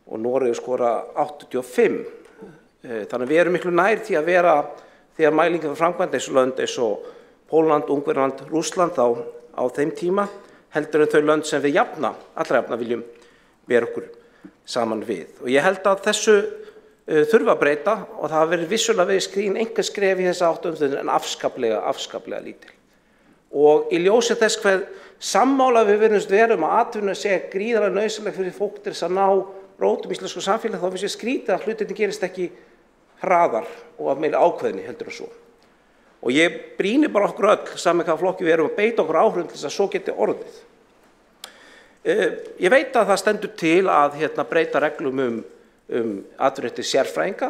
og Noregur skora 85. Þannig að við erum miklu nær því að vera þegar mælingin var framkvæmd eins og lönd eins og Pólland, Ungverjaland, Rússland á þeim tíma heldur en þau lönd sem við allra jafna viljum vera okkur saman við. Og ég held að þessu þurfa að breyta og það hafa verið vissulega verið skrýn einhver skref í þessa áttu en afskaplega lítil. Og í ljósi þess hver sammála við verum að atvinna sé gríðarlega nauðsynleg fyrir fólk til þess að ná rótum í íslensku samfélagi þá finnst ég skrýtið að hlutirnir gerist ekki hraðar og af meiri ákveðni heldur en svo. Og ég brýni bara okkur öll saman hvaða flokki við erum að beita okkur áhrifum til þess að svo geti orðið. Ég veit að það stendur til að breyta reglum atvinnurétti sérfræðinga.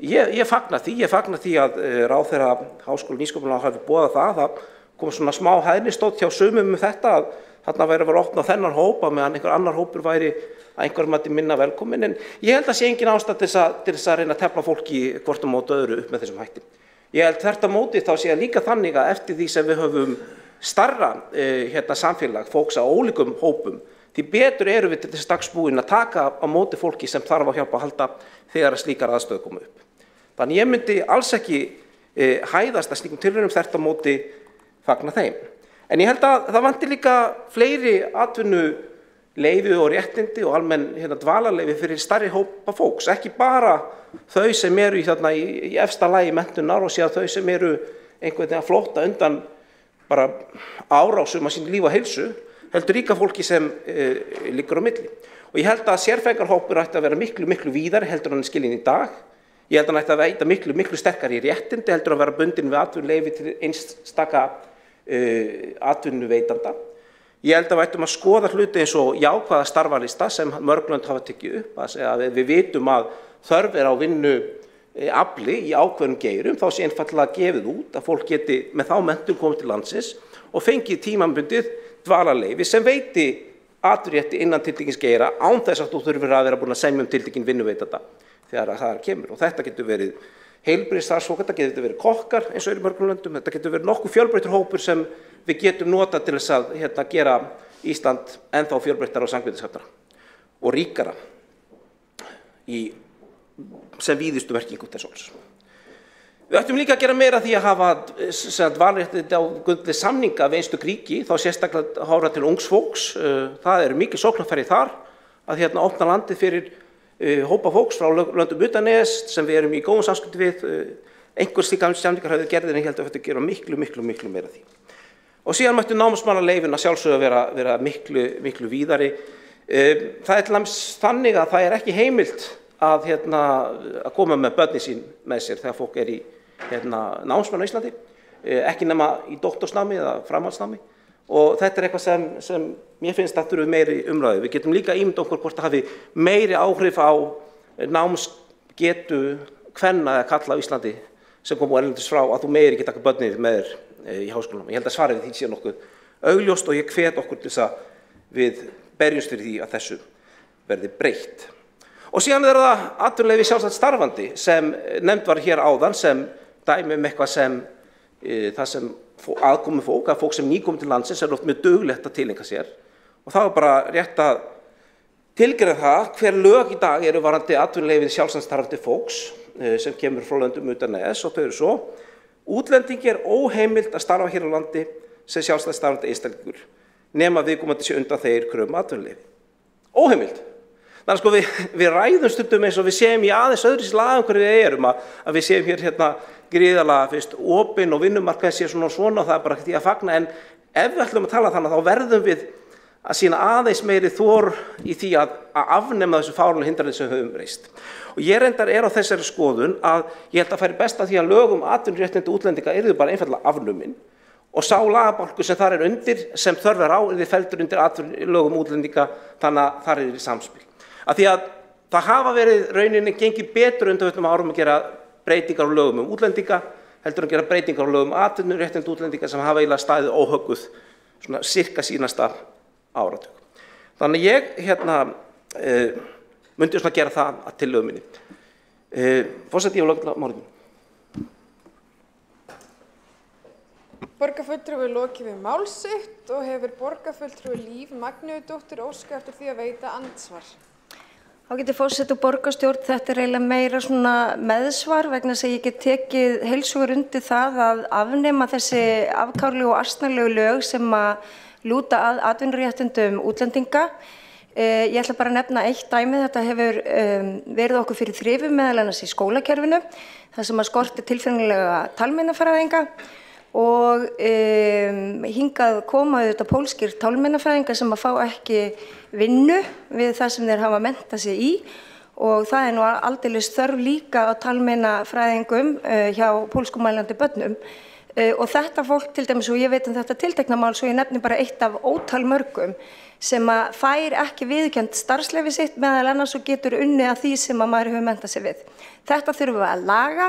Ég fagna því að ráðherra Háskóla- og nýsköpunarráðherra hafi boðað það kom svona smá hæðnistótt hjá sumum þetta að þarna væri að vera opna á þennan hóp að meðan einhver annar hópur væri að einhverjum mati minna velkomin. En ég held að sé engin ástæða til þess að reyna að tefla fólki hvort á móti öðru upp með þessum hætti. Ég held þvert á móti þá sé líka þannig að eftir því sem við höfum stærra samfélag, fólks á ólíkum hópum, því betur erum við til þess dags búin að taka á móti fólki sem þarf að hjálpa að halda þegar að slíkar aðstöður koma upp. Þannig ég myndi alls ekki hæðast að slíkum tilraunum þvert á móti fagna þeim. En ég held að það vanti líka fleiri atvinnuleyfi og réttindi og almenn dvalarleyfi fyrir stærri hópa fólks, ekki bara þau sem eru í efsta lagi menntunar og síðan þau sem eru einhvern veginn að flótta undan bara árásum að sínu líf og heilsu, heldur líka fólki sem liggur á milli. Og ég held að sérfræðingarhópur ætti að vera miklu víðari heldur en hann skilinn í dag. Ég held að hann ætti að veita miklu sterkari réttindi heldur en að vera bundin við atvinnuleyfi til einstaka atvinnuveitanda. Ég held að við ættum að skoða hluti eins og jákvæða starfalista sem mörg lönd hafa tekið upp, að við vitum að þörf á vinnu afli í ákveðnum geirum, þá sé einfaldlega gefið út að fólk geti með þá menntun komið til landsins og fengið tímabundið dvalarleyfi sem veiti atvinnurétti innan tiltekins geira án þess að þú þurfir að vera búin að semja tiltekinn vinnuveitanda þegar það kemur. Og þetta getur verið heilbrigðisstarfsfólk, þetta getur verið kokkar eins og í mörgum löndum, þetta getur verið nokkuð fjölbreyttur hópur sem við getum notað til þess að gera Ísland ennþá fjölbreyttara og samkeppnishæfara og ríkara sem víðustu merkingu þess orðs. Við ættum líka að gera meira því að hafa dvalarréttindi á grundvelli samninga við einstök ríki, þá sérstaklega horfa til ungs fólks. Það eru mikið sóknarfæri þar að opna landið fyrir hópa fólks frá löndum utan EES sem við erum í góðum samskipti við. Einhver slíkar samningar hafa gerðir en ég held að þetta gera miklu meira því. Og síðan mættu námsmannaleyfin að sjálfsögðu vera miklu víðari. Það er til dæmis þannig að það er ekki heimilt að koma með börnin sín með sér þegar fólk er í námsmenn á Íslandi, ekki nema í doktorsnámi eða framhaldsnámi, og þetta er eitthvað sem mér finnst að þurfi meiri umræðu. Við getum líka ímyndað okkur hvort það hafi meiri áhrif á námsgetu kvenna eða karla á Íslandi sem komu erlendis frá að þú meiri ekki taka börnin með þér í háskólanum. Ég held að svarið við því sé nokkuð augljóst og ég hvet okkur til þess að við berjumst fyrir því að þessu verði breytt. Og síðan er það atvinnuleyfi sjálfstætt starfandi sem nefnd var hér áðan sem dæmi eitthvað sem það sem aðkomi fólk, að fólk sem nýkomið til landsins er oft mjög duglegt að tileinka sér. Og það var bara rétt að tilgreina það hver lög í dag eru varðandi atvinnuleyfi sjálfstætt starfandi fólks sem kemur frá löndum utan EES og þau eru svo: útlendingi er óheimilt að starfa hér á landi sem sjálfstætt starfandi einstaklingur nema viðkomandi sé undan þeir kröfum atvinnuleyfi. Óheimilt. Þannig að við ræðum stundum eins og við séum í aðeins öðruvísi lagaumhverfi við erum að við séum hér gríðarlega opin og vinnumarkaðin sé svona og það er bara ekki því að fagna, en ef við ætlum að tala þannig þá verðum við að sýna aðeins meiri þor í því að afnema þessu fáránlegu hindranir sem við höfum reist. Og ég reyndar á þessari skoðun að ég held að færi best að því að lög atvinnuréttindi útlendinga yrðu bara einfaldlega afnumin og sá lagabálkur sem þar undir sem þörf á yrði felldur undir lögum útlendinga, þannig að þar yrði samspil. Af því að það hafa verið rauninni gengið betur undanfarnum árum að gera breytingar á lögum útlendinga heldur að gera breytingar á lögum atvinnuréttindi útlendinga sem hafa eiginlega staðið óhögguð svona sirka sínasta áratug. Þannig ég myndi svona gera það að tillögu minni. Forseti, ég vil málið. Borgarfulltrúi lokið við mál sitt og hefur borgarfulltrúi Líf Magnúsdóttir óskað eftir því að veita andsvar. Ágæti forseti og borgarstjórn, þetta er eiginlega meira svona meðsvar vegna þess að ég get tekið heils hugar undir það að afnema þessi afkárlegu og asnalegu lög sem að lúta að atvinnuréttindum útlendinga. Ég ætla bara að nefna eitt dæmi. Þetta hefur verið okkur fyrir þrifum meðal annars í skólakerfinu, þar sem að skorti tilfinnilega talmeinafræðinga og hingað koma auðvitað pólskir talmeinafræðingar sem að fá ekki vinnu við það sem þeir hafa mentað sig í, og það er nú aldeilis þörf líka á talmeinafræðingum hjá pólskumælandi börnum. Og þetta fólk til dæmis, og ég veit þetta tiltekna mál, svo ég nefni bara eitt af ótal mörgum sem að fær ekki viðurkennt starfsleyfi sitt meðal annars og getur unnið að því sem að maður hefur mentað sig við. Þetta þurfum við að laga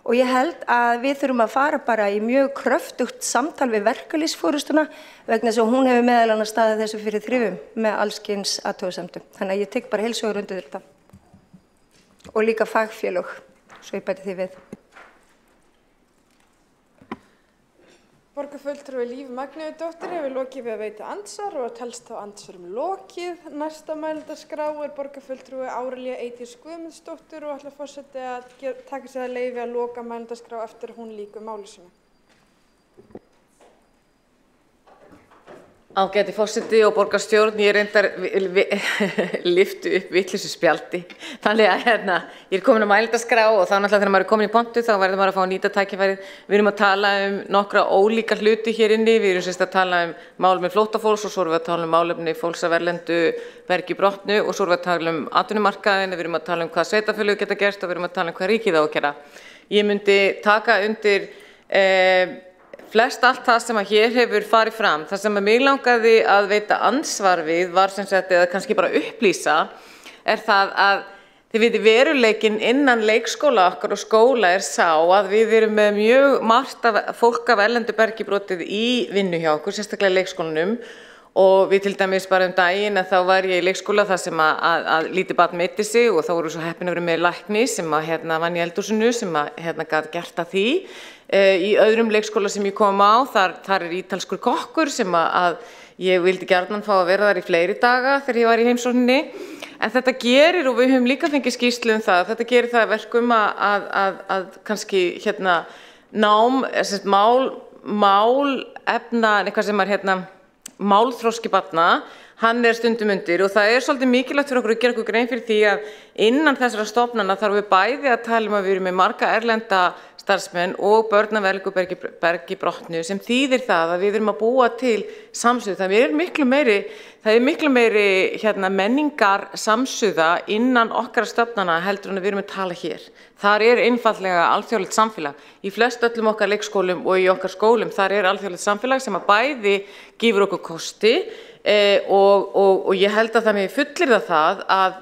og ég held að við þurfum að fara bara í mjög kröftugt samtal við verkalýðsforystuna vegna þess að hún hefur meðal annars staðið þessu fyrir þrifum með allskyns athugasemdum. Þannig að ég tek bara heils hugar undir þetta. Og líka fagfélög, svo ég bæti því við. Borgarfulltrúi Líf Magnúsdóttir hefur lokið við að veita andsvar og telst þá andsvarum lokið. Næsta mælendaskrá er borgarfulltrúi Árelía Eydís Guðmundsdóttir og ætlar forseti að taka sér að leyfi að loka mælendaskrá eftir að hún lýkur máli sínu. Ágæti forseti og borgarstjórn, ég reyndar lyftu upp vitlausu spjaldi. Þannig að ég er komin á mælendaskrá og þá náttúrulega þegar maður er komin í pontu þá verður maður að fá að nýta tækifærið. Við erum að tala nokkra ólíka hluti hér inni. Við erum sérst að tala málefni flóttafólks og svo erum við að tala málefni fólks af erlendu bergi brotnu og svo erum við að tala atvinnumarkaðinn, við erum að tala hvað sveitarfélög geta gert og við erum að tala hvað ríkið á að gera. Ég myndi taka undir flest allt það sem að hér hefur farið fram. Það sem að mig langaði að veita andsvar við var sem sagt, eða kannski bara upplýsa, er það að Þið viti veruleikinn innan leikskóla okkar og skóla sá að við erum með mjög margt fólk af erlendu bergi brotið í vinnu hjá okkur, sérstaklega í leikskólanum og við til dæmis bara daginn að þá var ég í leikskóla þar sem að lítið barn meiddi sig og þá voru svo heppin að vera með lækni sem að vann í eldhúsinu sem að gat gert að því. Í öðrum leikskóla sem ég kom á, þar ítalskur kokkur sem að ég vildi gjarnan fá að vera þar í fleiri daga þegar ég var í heimsókninni. En þetta gerir, og við höfum líka fengið skýrslu það, þetta gerir það verkum að kannski málefna, eitthvað sem málþroski barna, hann stundum undir og það svolítið mikilvægt fyrir okkur að gera okkur grein fyrir því að innan þessara stofnana þarf við bæði að tala að við erum með marga erlenda starfsmenn og börn af erlendu bergi brotnu sem þýðir það að við erum að búa til samsuð. Það er miklu meiri menningar samsuða innan okkar stofnana heldur en við erum að tala hér. Þar einfaldlega alþjóðlegt samfélag. Í flest öllum okkar leikskólum og í okkar skólum þar alþjóðlegt samfélag sem að bæði gefur okkur kosti og ég held að það með fullyrða það að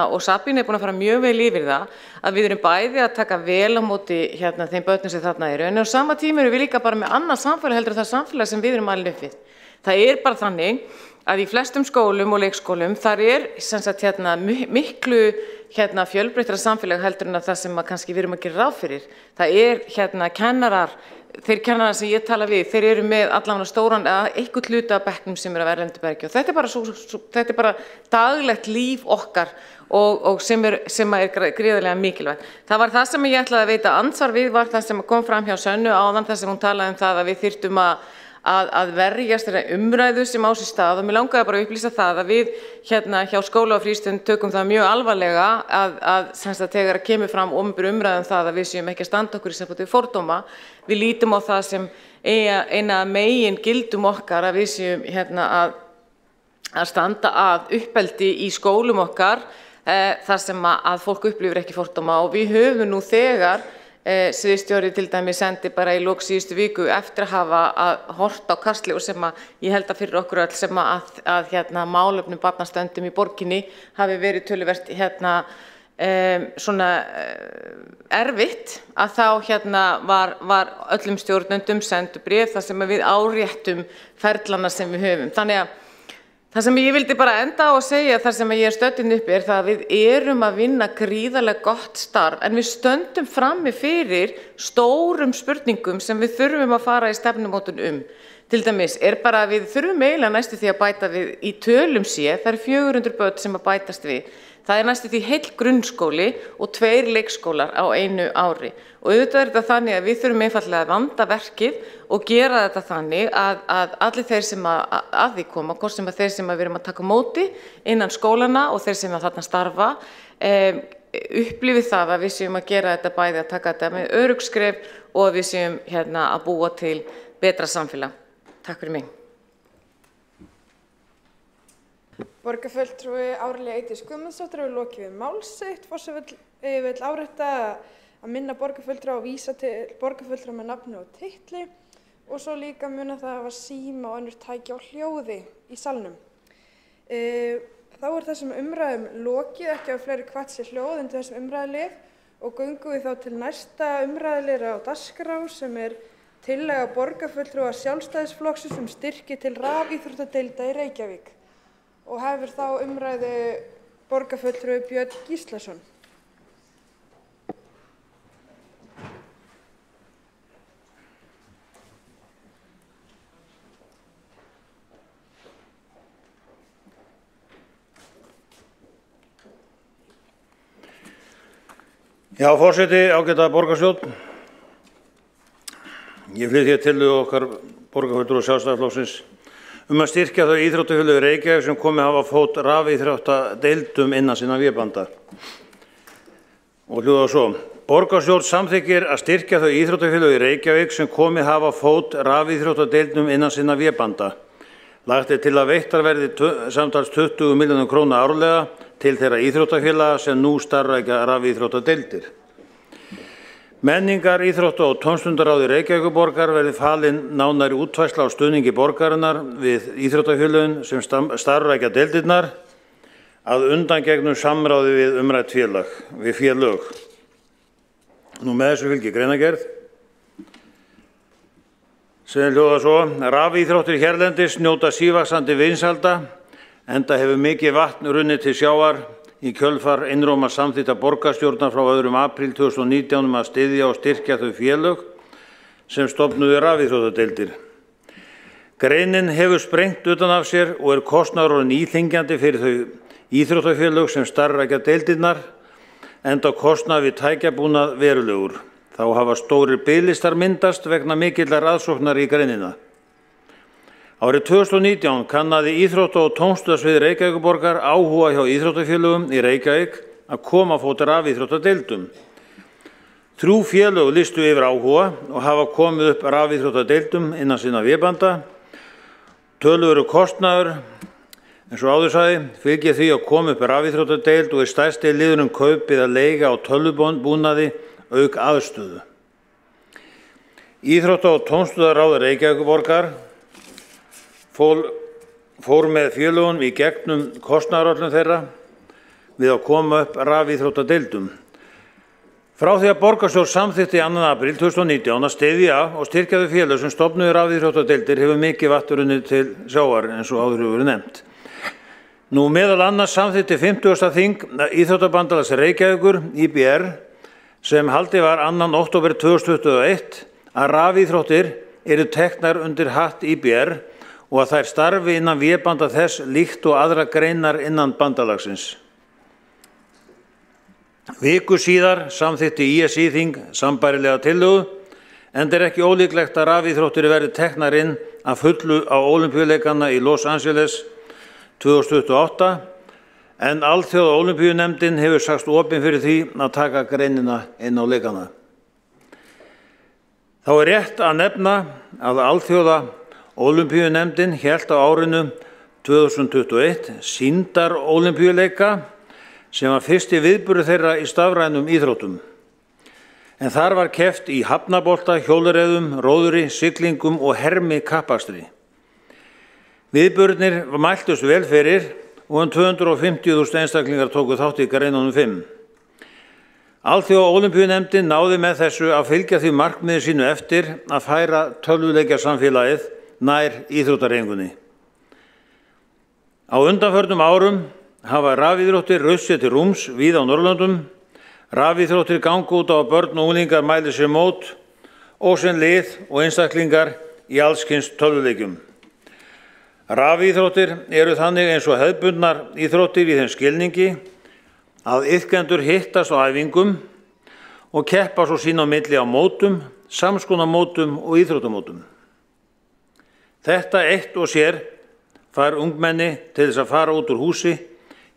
og Sabína búin að fara mjög vel yfir það að við erum bæði að taka vel á móti þeim börnum sem þarna en á sama tíma erum við líka bara með annað samfélag heldur það samfélag sem við erum alin upp við. Það bara þannig að í flestum skólum og leikskólum þar sem sagt miklu fjölbreyttara samfélag heldur en það sem kannski við erum að gera ráð fyrir. Það kennarar, þeir kennarar sem ég tala við, þeir eru með allavega stóran eða eitthvað hluta af bekknum sem af erlendu bergi og þetta bara daglegt líf okkar og sem gríðarlega mikilvægt. Það var það sem ég ætlaði að veita andsvar við var það sem kom fram hjá Sönnu áðan þar sem hún talaði það að við þyrftum að verjast þeirra umræðu sem á sér stað og mér langaði bara að upplýsa það að við hjá skóla og frístund tökum það mjög alvarlega að þegar kemur fram opinber umræða það að við séum ekki að standa okkur í sambandi við fordóma, við lítum á það sem eina megin gildum okkar að við séum að standa að uppeldi í skólum okkar þar sem að fólk upplifir ekki fordóma og við höfum nú þegar sviðsstjóri til dæmis sendi bara í lok síðustu viku eftir að hafa hort á Kastljós sem ég held að fyrir okkur öll sem að málefnum barnastöndum í borginni hafi verið töluvert svona erfitt að þá var öllum stjórnendum sendu bréf þar sem við áréttum ferlana sem við höfum. Þannig að það sem ég vildi bara enda á að segja þar sem ég stöddin uppi það að við erum að vinna gríðarlega gott starf en við stöndum frammi fyrir stórum spurningum sem við þurfum að fara í stefnumótun Til dæmis bara að við þurfum eiginlega næstu því að bæta við í tölum það eru 400 börn sem að bætast við. Það næstu því heill grunnskóli og 2 leikskólar á einu ári. Og auðvitað þetta þannig að við þurfum einfaldlega að vanda verkið og gera þetta þannig að allir þeir sem að því koma, hvort sem þeir sem við erum að taka móti innan skólana og þeir sem að þarna starfa, upplifi það að við séum að gera þetta bæði að taka þetta með örugskref og að við séum að búa til betra samfélag. Takk fyrir mig. Borgarfulltrúi Árelía Eydís Guðmundsdóttir hefur lokið við mál sitt. Forseti vill árétta að minna borgarfulltrúa og vísa til borgarfulltrúa með nafni og titli og svo líka muna það að hafa síma og önnur tæki á hljóði í salnum. Þá þessum umræðum lokið, ekki á fleiri hvatt sér hljóð undir þessum umræðulið og göngum við þá til næsta umræðulið á dagskrá sem tillaga borgarfulltrúa Sjálfstæðisflokksins styrki til rafíþróttadeilda í Reykjavík. Og hefur þá umræðu borgarfulltrúi Björn Gíslason. Já, forseti, ágæta borgarstjórn. Ég flyt hér tillögu okkar borgarfulltrúa Sjálfstæðisflokksins að styrkja þau íþróttafélög Reykjavík sem komið hafa á fót rafíþróttadeildum innan sinna vébanda. Og hljóðar svo. Borgarstjórn samþykkir að styrkja þau íþróttafélög Reykjavík sem komið hafa á fót rafíþróttadeildum innan sinna vébanda. Lagt til að veittar verði samtals 20 milljónir króna árlega til þeirra íþróttafélaga sem nú starfrækja rafíþróttadeildir. Menningar, íþrótta og tómstundaráði Reykjavíkurborgar verði falin nánari útfærsla á stuðningi borgarinnar við íþróttafélögin sem starfrækja deildirnar. að undangegnum samráði við umrætt félög. Með þessu fylgir greinargerð sem hljóðar svo: Rafíþróttir hérlendis njóta sívaxandi vinsælda enda hefur mikið vatn runnið til sjávar í kjölfar einróma samþykkta borgarstjórnar frá 2. apríl 2019 að styðja og styrkja þau félög sem stofnuðu rafíþróttadeildir. Greinin hefur sprengt utan af sér og kostnaður orðinn íþyngjandi fyrir þau íþróttafélög sem starfrækja deildirnar enda kostnaður við tækjabúnað verulegur. Þá hafa stórir biðlistar myndast vegna mikillar aðsóknar í greinina. Árið 2019 kannaði Íþrótta- og tómstundasvið Reykjavíkurborgar áhuga hjá íþróttafélögum í Reykjavík að koma á fót rafíþróttadeildum. 3 félög listu yfir áhuga og hafa komið upp rafíþróttadeildum innan sinna vébanda. Töluverður kostnaður, eins og áður sagði, fylgir því að koma upp rafíþróttadeild og stærsti liðurinn kaupið að leiga á tölvubúnaði auk aðstöðu. Íþrótta- og tómstundaráð Reykjavíkurborgar fór með félögum í gegnum kostnaðaráætlun þeirra við að koma upp rafíþróttadeildum. Frá því að borgarstjórn samþykkti 2. apríl 2019 að styðja og styrkja þau félög sem stofnuðu rafíþróttadeildir hefur mikið vatn runnið til sjávar eins og áður hefur verið nefnt. Meðal annars samþykkti 50. þing Íþróttabandalags Reykjavíkur, IBR, sem haldið var 2. október 2021 að rafíþróttir eru teknar undir hatt IBR og að þær starfi innan vébanda þess líkt og aðra greinar innan bandalagsins. Viku síðar samþykkti ISÍ-þing sambærilega tillögu enda ekki ólíklegt að rafíþróttir verði teknar inn að fullu á Ólympíuleikana í Los Angeles 2028 en Alþjóða Ólympíunefndin hefur sagst opin fyrir því að taka greinina inn á leikana. Þá rétt að nefna að Alþjóða Ólympíunefndin hélt á árinu 2021 sýndar Ólympíuleika sem var fyrsti viðburður þeirra í stafrænum íþróttum. En þar var keppt í hafnabolta, hjólreiðum, róðri, siglingum og hermi kappakstri. Viðburðirnir mæltust vel fyrir og 250.000 einstaklingar tóku þátt í greinunum 5. Alþjóða Ólympíunefndin náði með þessu að fylgja því markmiði sínu eftir að færa tölvuleikjasamfélagið nær íþróttahreyfingunni. Á undanförnum árum hafa rafíþróttir rutt sér til rúms víða á Norðurlöndum. Rafíþróttir ganga út á að börn og unglingar mæli sér mót og sem lið og einstaklingar í alls kyns tölvuleikjum. Rafíþróttir eru þannig eins og hefðbundnar íþróttir í þeim skilningi að iðkendur hittast á æfingum og keppa svo sín á milli á mótum, samskonar mótum og íþróttamótum. Þetta eitt og sér fær ungmenni til þess að fara út úr húsi,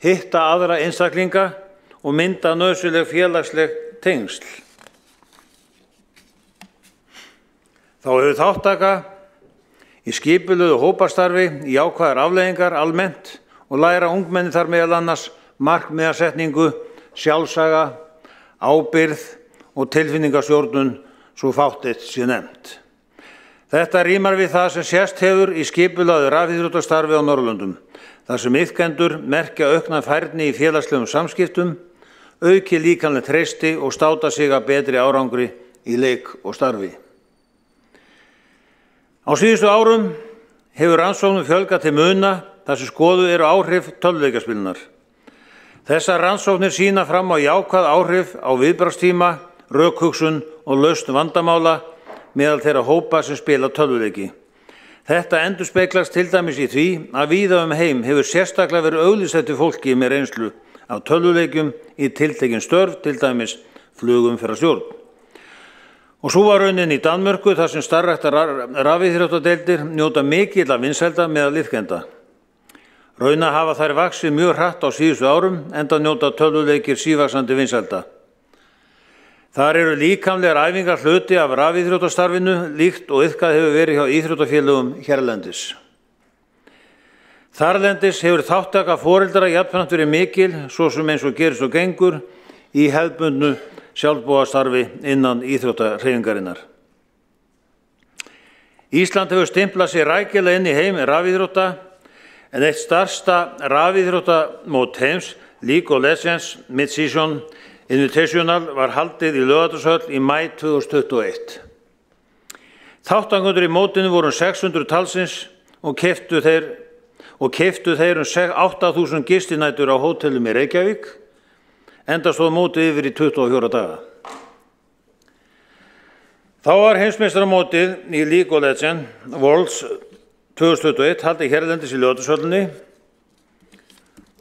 hitta aðra einstaklinga og mynda nauðsynleg félagsleg tengsl. Þá hefur þáttaka í skipulögðu hópastarfi í jákvæðar afleiðingar almennt og læra ungmenni þar meðal annars markmiðasetningu, sjálfsaga, ábyrgð og tilfinningarstjórnun svo fátt eitt sé nefnt. Þetta rímar við það sem sést hefur í skipulögðu rafíþróttastarfi á Norðurlöndum, þar sem iðkendur merkja aukna færni í félagslegum samskiptum, auki líkamlegt treysti og státa sig að betri árangri í leik og starfi. Á síðustu árum hefur rannsóknum fjölgað til muna þar sem skoðuð eru áhrif tölvuleikjaspilunar. Þessar rannsóknir sýna fram á jákvæð áhrif á viðbragðstíma, rökhugsun og lausn vandamála meðal þeirra hópa sem spila tölvuleiki. Þetta endurspeglast til dæmis í því að víða heim hefur sérstaklega verið auglýst eftir fólki með reynslu af tölvuleikjum í tiltekin störf, til dæmis flugumferðarstjórn. Og svo var raunin í Danmörku þar sem starfræktar rafíþróttadeildir njóta mikilla vinsælda meðal iðkenda. Raunar hafa þær vaxið mjög hratt á síðustu árum enda njóta tölvuleikir sívaxandi vinsælda. Þar eru líkamlegar æfingar hluti af rafíþróttastarfinu líkt og iðkað hefur verið hjá íþróttafélögum hérlendis. Þarlendis hefur þáttaka foreldra jafnframt verið mikil, svo sem eins og gerist og gengur, í hefðbundnu sjálfboðastarfi innan íþróttahreyfingarinnar. Ísland hefur stimplað sér rækilega inn í heim rafíþrótta, en eitt stærsta rafíþróttamót heims, League of Legends Mid-Season Invitational, var haldið í Laugardalshöll í maí 2021. Þátttakendur í mótinu voru 600 talsins og keyptu þeir um 8.000 gistinætur á hótelum í Reykjavík, enda stóð mótið yfir í 24 daga. Þá var heimsmeistaramótið í League of Legends Worlds 2021 haldið hérlendis í Laugardalshöllinni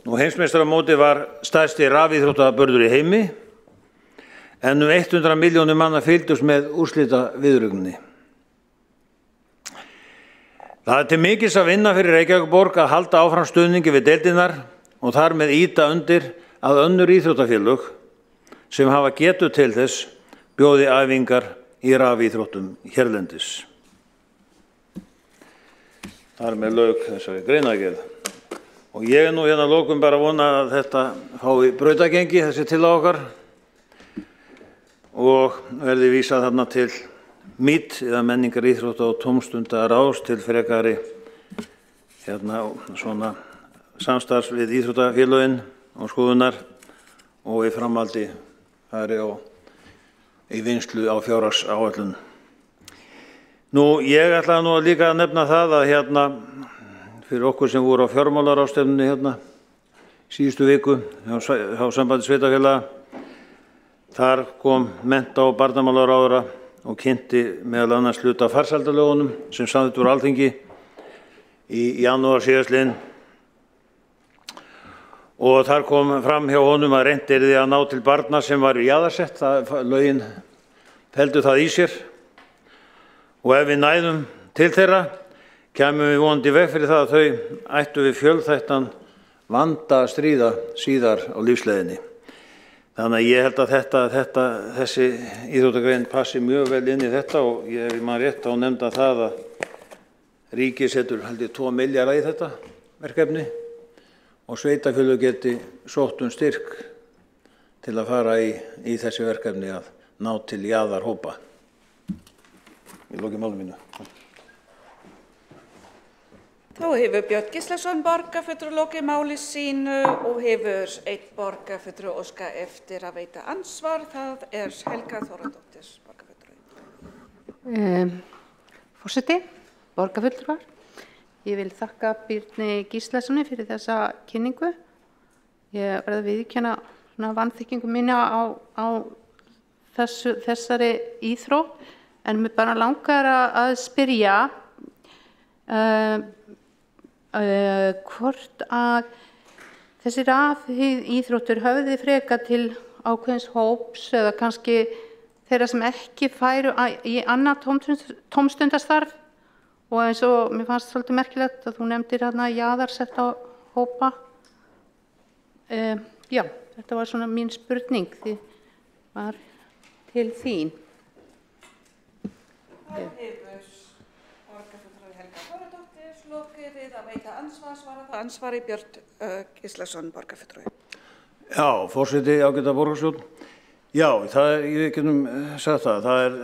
og heimsmeistaramótið var stærsti rafíþróttaburður í heimi, en 100 milljónir manna fylgdust með úrslitaviðureigninni. Það til mikils að vinna fyrir Reykjavíkurborg að halda áfram stuðningi við deildirnar og þar með ýta undir að önnur íþróttafélög sem hafa getu til þess bjóði æfingar í rafíþróttum hérlendis. Þar með lauk þessari greinargerð. Og ég nú hérna að lokum bara vona að þetta fái brautagengi, þessi tillaga okkar, og verði vísað þarna til MÍT eða menningar, íþrótta og tómstundaráðs til frekari svona samstarfs við íþróttafélögin og skoðunar og í framhaldi fari í vinnslu á fjárhagsáætlun. Nú, ég ætla nú líka að nefna það að fyrir okkur sem voru á fjármálaráðstefnunni síðustu viku hjá sambandi sveitarfélaga, þar kom mennta- og barnamálaráðherra og kynnti meðal annars hluta af farsældarlögunum sem samþykkt voru á Alþingi í janúar síðastliðinn. Og þar kom fram hjá honum að reynt yrði að ná til barna sem var jaðarsett, lögin felldu það í sér. Og ef við næðum til þeirra, kæmum við vonandi í veg fyrir það að þau ættu við fjölþættan vanda að stríða síðar á lífsleiðinni. Þannig að ég held að þessi íþróttagrein passi mjög vel inn í þetta og ég man rétt á nefnda það að ríkið setur held ég 2 milljarða í þetta verkefni og sveitarfélög geti sótt styrk til að fara í þessi verkefni að ná til jaðarhópa. Ég loki máli mínu. Þá hefur Björn Gíslason borgarfulltrúi lokið máli sínu og hefur einn borgarfulltrúi óskað eftir að veita ansvar. Það Helga Þórðardóttir, borgarfulltrúi. Forseti, borgarfulltrúar, ég vil þakka Birni Gíslasoni fyrir þessa kynningu. Ég verð að viðurkenna vanþekkingu mína á þessari íþrótt, en mér bara langar að spyrja hvort að þessi rafíþróttur höfði frekar til ákveðins hóps eða kannski þeirra sem ekki færu í annað tómstundastarf, og eins og mér fannst svolítið merkilegt að þú nefndir hérna jaðarsetta hópa. Já, þetta var svona mín spurning, því var til þín. Þá hefur borgarfulltrúi Helga Þórðardóttir lokið við að veita ansvari Björn Gíslason, borgarfulltrúi. Já, forseti, ágæta borgarstjórn. Já, við getum sagt það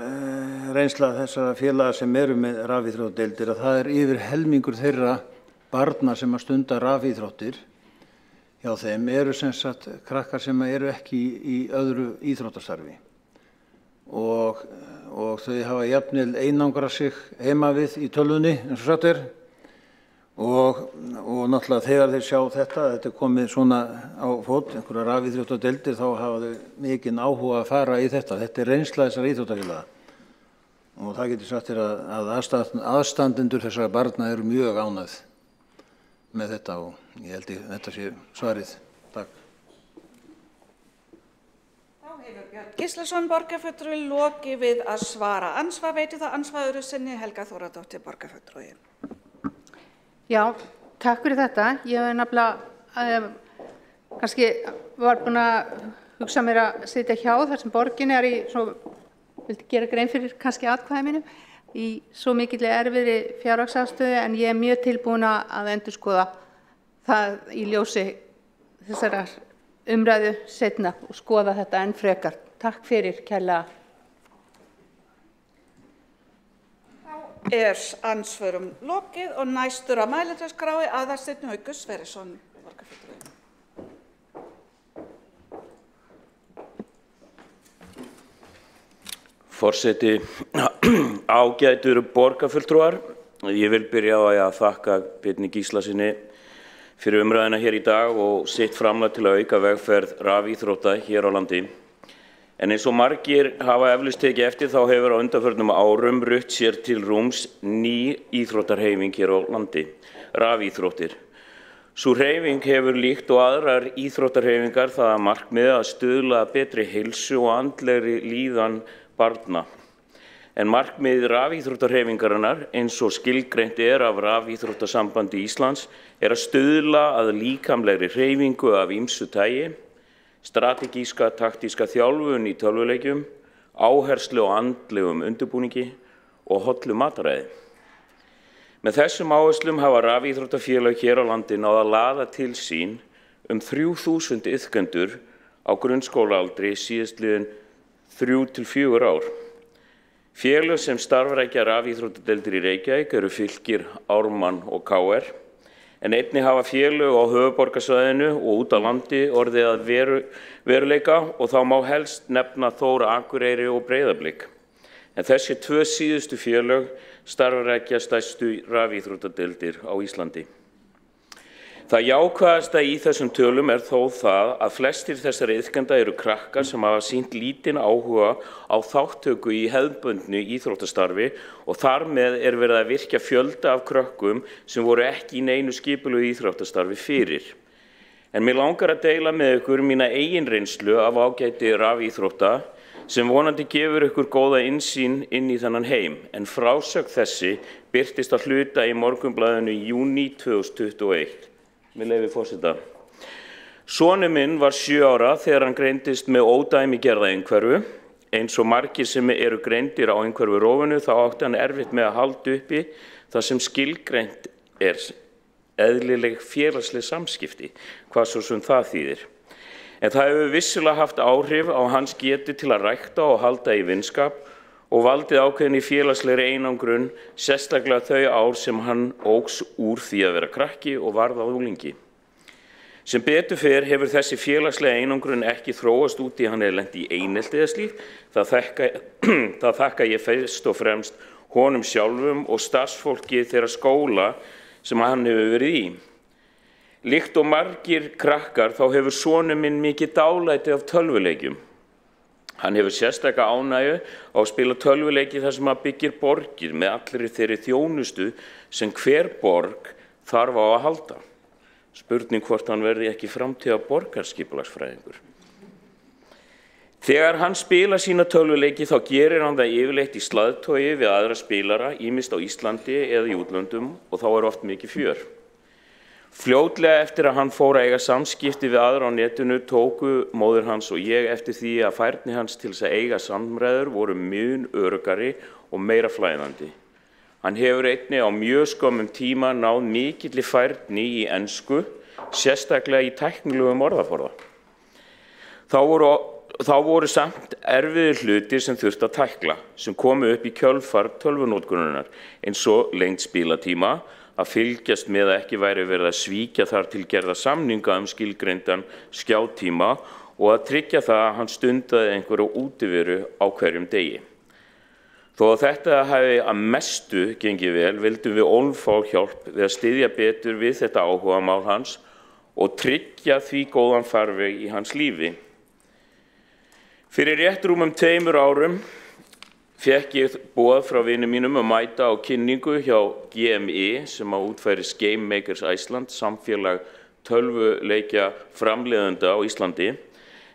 reynsla þessara félaga sem eru með rafíþróttadeildir að það yfir helmingur þeirra barna sem að stunda rafíþróttir hjá þeim eru sem sagt krakkar sem eru ekki í öðru íþróttastarfi og þau hafa jafnvel einangrað sig heima við í tölvunni eins og sagt og náttúrulega þegar þeir sjá þetta komið svona á fót, einhverja rafíþróttadeildir, þá hafa þau mikinn áhuga að fara í þetta. Þetta reynsla þessara íþróttafélaga og það getur sagt að aðstandendur þessara barna eru mjög ánægð með þetta og ég held að þetta sé svarið. Takk. Þá hefur Björn Gíslason, borgarfulltrúi, lokið við að svara ansvar. Veitir það ansvar öðru sinni Helga Þórðardóttir, borgarfulltrúi. Já, takk fyrir þetta. Ég hef nefnilega kannski var búin að hugsa mér að sitja hjá þar sem borgin í svo, vildi gera grein fyrir kannski atkvæði mínu, í svo mikilli erfiðri fjárhagsaðstöðu, en ég mjög tilbúin að endurskoða það í ljósi þessara umræðu seinna og skoða þetta enn frekar. Takk fyrir kærlega. Þá Ansvörum lokið og næstur á mælendaskrái Aðalsteinn Haukur Sverrisson, borgarfulltrúi. Forseti, ágætur borgarfulltrúar, ég vil byrja á að þakka Birni Gíslasyni fyrir umræðina hér í dag og sitt framlag til að auka vegferð rafíþrótta hér á landi. En eins og margir hafa eflaust tekið eftir þá hefur á undanförnum árum rutt sér til rúms ný íþróttarhreyfing hér á landi, rafíþróttir. Sú hreyfing hefur líkt og aðrar íþróttarhreyfingar það að markmiði að stuðla að betri heilsu og andlegri líðan barna. En markmið rafíþróttarhreyfingarinnar eins og skilgreint af Rafíþróttasambandi Íslands að stuðla að líkamlegri hreyfingu af ýmsu tagi, strategíska taktíska þjálfun í tölvuleikjum, áherslu á andlegum undirbúningi og hollu mataræði. Með þessum áherslum hafa rafíþróttafélög hér á landi náð að laða til sín 3000 iðkendur á grunnskólaaldri síðastliðin 3 til 4 ár. Félög sem starfrækja rafíþróttadeildir í Reykjavík eru Fylkir, Ármann og KR. En einnig hafa félög á höfuðborgarsvæðinu og út á landi orðið að veruleika og þá má helst nefna Þór, Akureyri og Breiðablik. En þessi 2 síðustu félög starfrækja stærstu rafíþróttadeildir á Íslandi. Það jákvæðasta í þessum tölum þó það að flestir þessara iðkenda eru krakkar sem hafa sýnt lítinn áhuga á þátttöku í hefðbundnu íþróttastarfi og þar með verið að virkja fjölda af krökkum sem voru ekki í neinu skipulögu íþróttastarfi fyrir. En mig langar að deila með ykkur mína eigin reynslu af ágæti rafíþrótta sem vonandi gefur ykkur góða innsýn inn í þennan heim. En frásögn þessi birtist að hluta í Morgunblaðinu í júní 2021. Með leyfi forseta. Sonur minn var 7 ára þegar hann greindist með ódæmigerða einhverfu. Eins og margir sem eru greindir á einhverfurófinu þá átti hann erfitt með að halda uppi það sem skilgreint eðlileg félagsleg samskipti, hvað svo sem það þýðir. En það hefur vissulega haft áhrif á hans getu til að rækta og halda í vinskap og valdið ákveðinni félagslegri einangrun, sérstaklega þau ár sem hann óx úr því að vera krakki og varð að unglingi. Sem betur fer hefur þessi félagslega einangrun ekki þróast út í hann lent í einelti eða slíkt. Það þakka ég fyrst og fremst honum sjálfum og starfsfólki þeirra skóla sem hann hefur verið í. Líkt og margir krakkar þá hefur sonur minn mikið dálæti af tölvuleikjum. Hann hefur sérstaka ánægju á að spila tölvuleiki þar sem hann byggir borgir með allri þeirri þjónustu sem hver borg þarf á að halda. Spurning hvort hann verði ekki framtíða borgarskipulagsfræðingur. Þegar hann spila sína tölvuleiki þá gerir hann það yfirleitt í slaðtogi við aðra spilara, ýmist á Íslandi eða í útlöndum og þá oft mikið fjör. Fljótlega eftir að hann fór að eiga samskipti við aðra á netinu tóku móðir hans og ég eftir því að færni hans til þess að eiga samræður voru mun öruggari og meira flæðandi. Hann hefur einnig á mjög skömmum tíma náð mikilli færni í ensku, sérstaklega í tæknilegum orðaforða. Þá voru samt erfiðir hlutir sem þurfti að tækla, sem komu upp í kjölfar tölvunótkunarinnar, eins og lengd spilatíma, að fylgjast með að ekki væri verið að svíkja þar til gerða samninga skilgreindan skjátíma og að tryggja það að hann stundaði einhverju útiveru á hverjum degi. Þó að þetta hafi að mestu gengið vel, vildum við fá hjálp við að styðja betur við þetta áhugamál hans og tryggja því góðan farveg í hans lífi. Fyrir rétt rúmum 2 árum fékk ég boð frá vinum mínum að mæta á kynningu hjá GMI sem útfæris Game Makers Iceland, samfélag tölvuleikja framleiðenda á Íslandi.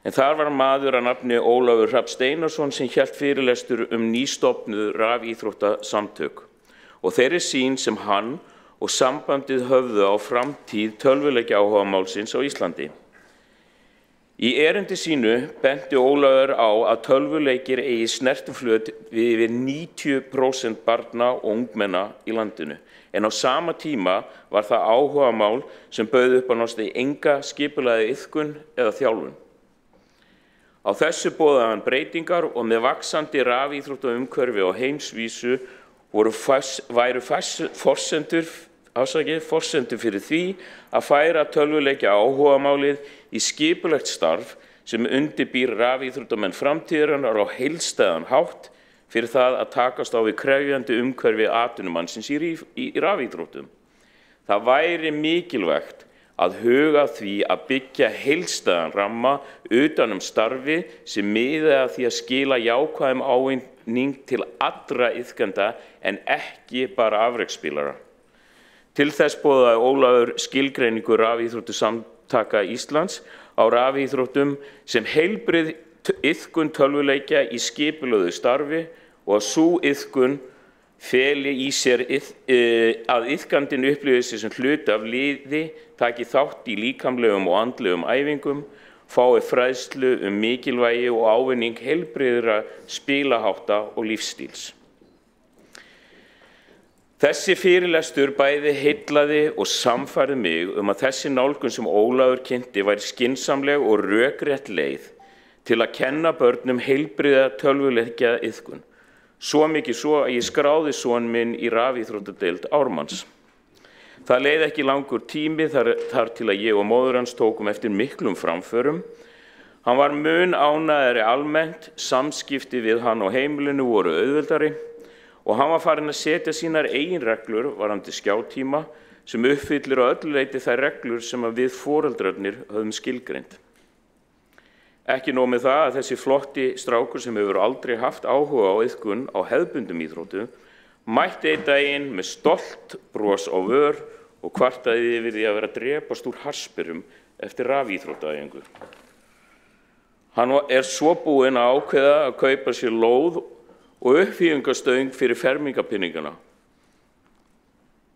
En þar var maður að nafni Ólafur Hrafn Steinarsson sem hélt fyrirlestur nýstofnuð rafíþróttasamtök og þeirri sýn sem hann og sambandið höfðu á framtíð tölvuleikja áhugamálsins á Íslandi. Í erindi sínu benti Ólafur á að tölvuleikir eigi snertiflöt við yfir 90% barna og ungmenna í landinu. En á sama tíma var það áhugamál sem bauð upp á náttúrulega enga skipulagða iðkun eða þjálfun. Á þessu boðaði hann breytingar og með vaxandi rafíþróttaumhverfi á heimsvísu væru forsendur fyrir því að færa tölvuleikja áhugamálið í skipulegt starf sem undirbýr rafíþróttamenn framtíðarinnar á heildstæðan hátt fyrir það að takast á við krefjandi umhverfi atvinnumannsins í rafíþróttum. Það væri mikilvægt að huga því að byggja heildstæðan ramma utan starfi sem miði að því að skila jákvæðum ávinning til allra iðkenda en ekki bara afreksspilara. Til þess boðaði Ólafur skilgreiningu Rafíþróttasamtaka Íslands á rafíþróttum sem heilbrigð iðkun tölvuleikja í skipulögðu starfi og að sú iðkun feli í sér að iðkandinn upplifi sig sem hluti af liði, taki þátt í líkamlegum og andlegum æfingum, fái fræðslu mikilvægi og ávinning heilbrigðra spilahátta og lífsstíls. Þessi fyrirlestur bæði heillaði og sannfærði mig að þessi nálgun sem Ólafur kynnti væri skynsamleg og rökrétt leið til að kenna börnum heilbrigða tölvuleikja iðkun. Svo mikið svo að ég skráði son minn í rafíþróttadeild Ármanns. Það leið ekki langur tími þar til að ég og móður hans tókum eftir miklum framförum. Hann var mun ánægðari almennt, samskipti við hann á heimilinu voru auðveldari og hann var farinn að setja sínar eigin reglur varðandi skjátíma sem uppfyllir á öllu leyti þær reglur sem við foreldrarnir höfum skilgreint. Ekki nóg með það að þessi flotti strákur sem hefur aldrei haft áhuga á iðkun á hefðbundum íþróttum mætti einn daginn með stolt bros á vör og kvartaði yfir því að vera að drepast úr harspyrum eftir rafíþróttaæfingu. Hann svo búinn að ákveða að kaupa sér lóð og uppfýðingastöng fyrir fermingapinningana.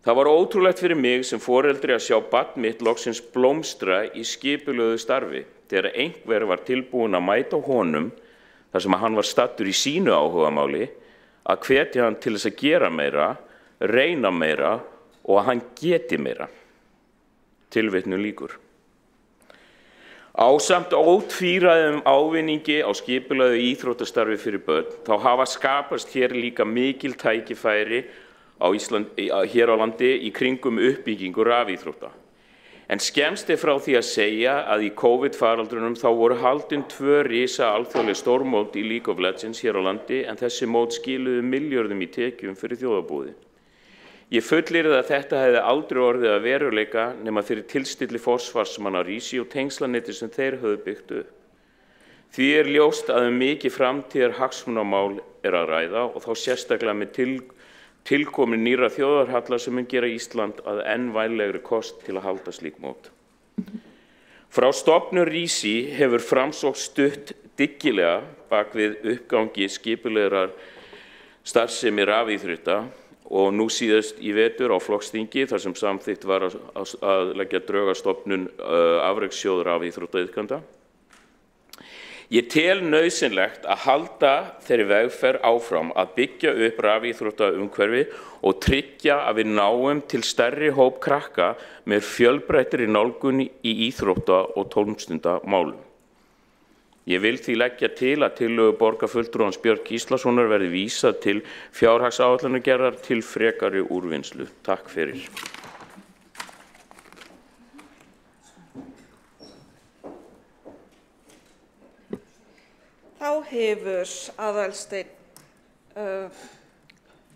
Það var ótrúlegt fyrir mig sem foreldri að sjá barn mitt loksins blómstra í skipulögðu starfi þegar einhver var tilbúinn að mæta honum þar sem hann var staddur í sínu áhugamáli að hvetja hann til þess að gera meira, reyna meira og að hann geti meira. Tilvitnun lýkur. Ásamt ótvíræðum ávinningi á skipulögðu íþróttastarfi fyrir börn þá hafa skapast hér líka mikil tækifæri hér á landi í kringum uppbyggingu rafíþrótta. En skemmst frá því að segja að í COVID-faraldrinum þá voru haldin 2 risa alþjóðleg stórmót í League of Legends hér á landi en þessi mót skiluðu milljörðum í tekjum fyrir þjóðarbúið. Ég fullyrði að þetta hefði aldrei orðið að veruleika nema fyrir tilstilli forsvarsmanna rísi og tengslanetti sem þeir höfðu byggt upp. Því ljóst að mikið framtíðar hagsmunamál að ræða og þá sérstaklega með tilkomin nýrra þjóðarhalla sem mun gera Ísland að enn vænlegri kost til að halda slík mót. Frá stofnun rísi hefur Framsókn stutt dyggilega bak við uppgangi skipulegrar starfsemi rafíþrótta og nú síðast í vetur á flokksþingi þar sem samþykkt var að leggja drög að stofnun afrekssjóðs rafíþróttaiðkenda. Ég tel nauðsynlegt að halda þeirri vegferð áfram að byggja upp rafíþróttaumhverfi og tryggja að við náum til stærri hóp krakka með fjölbreyttri nálgun í íþrótta- og tómstundamálum. Ég vil því leggja til að tillögu borgarfulltrúans Björk Gíslasonar verði vísað til fjárhagsáætlanagerðar til frekari úrvinnslu. Takk fyrir. Þá hefur Aðalsteinn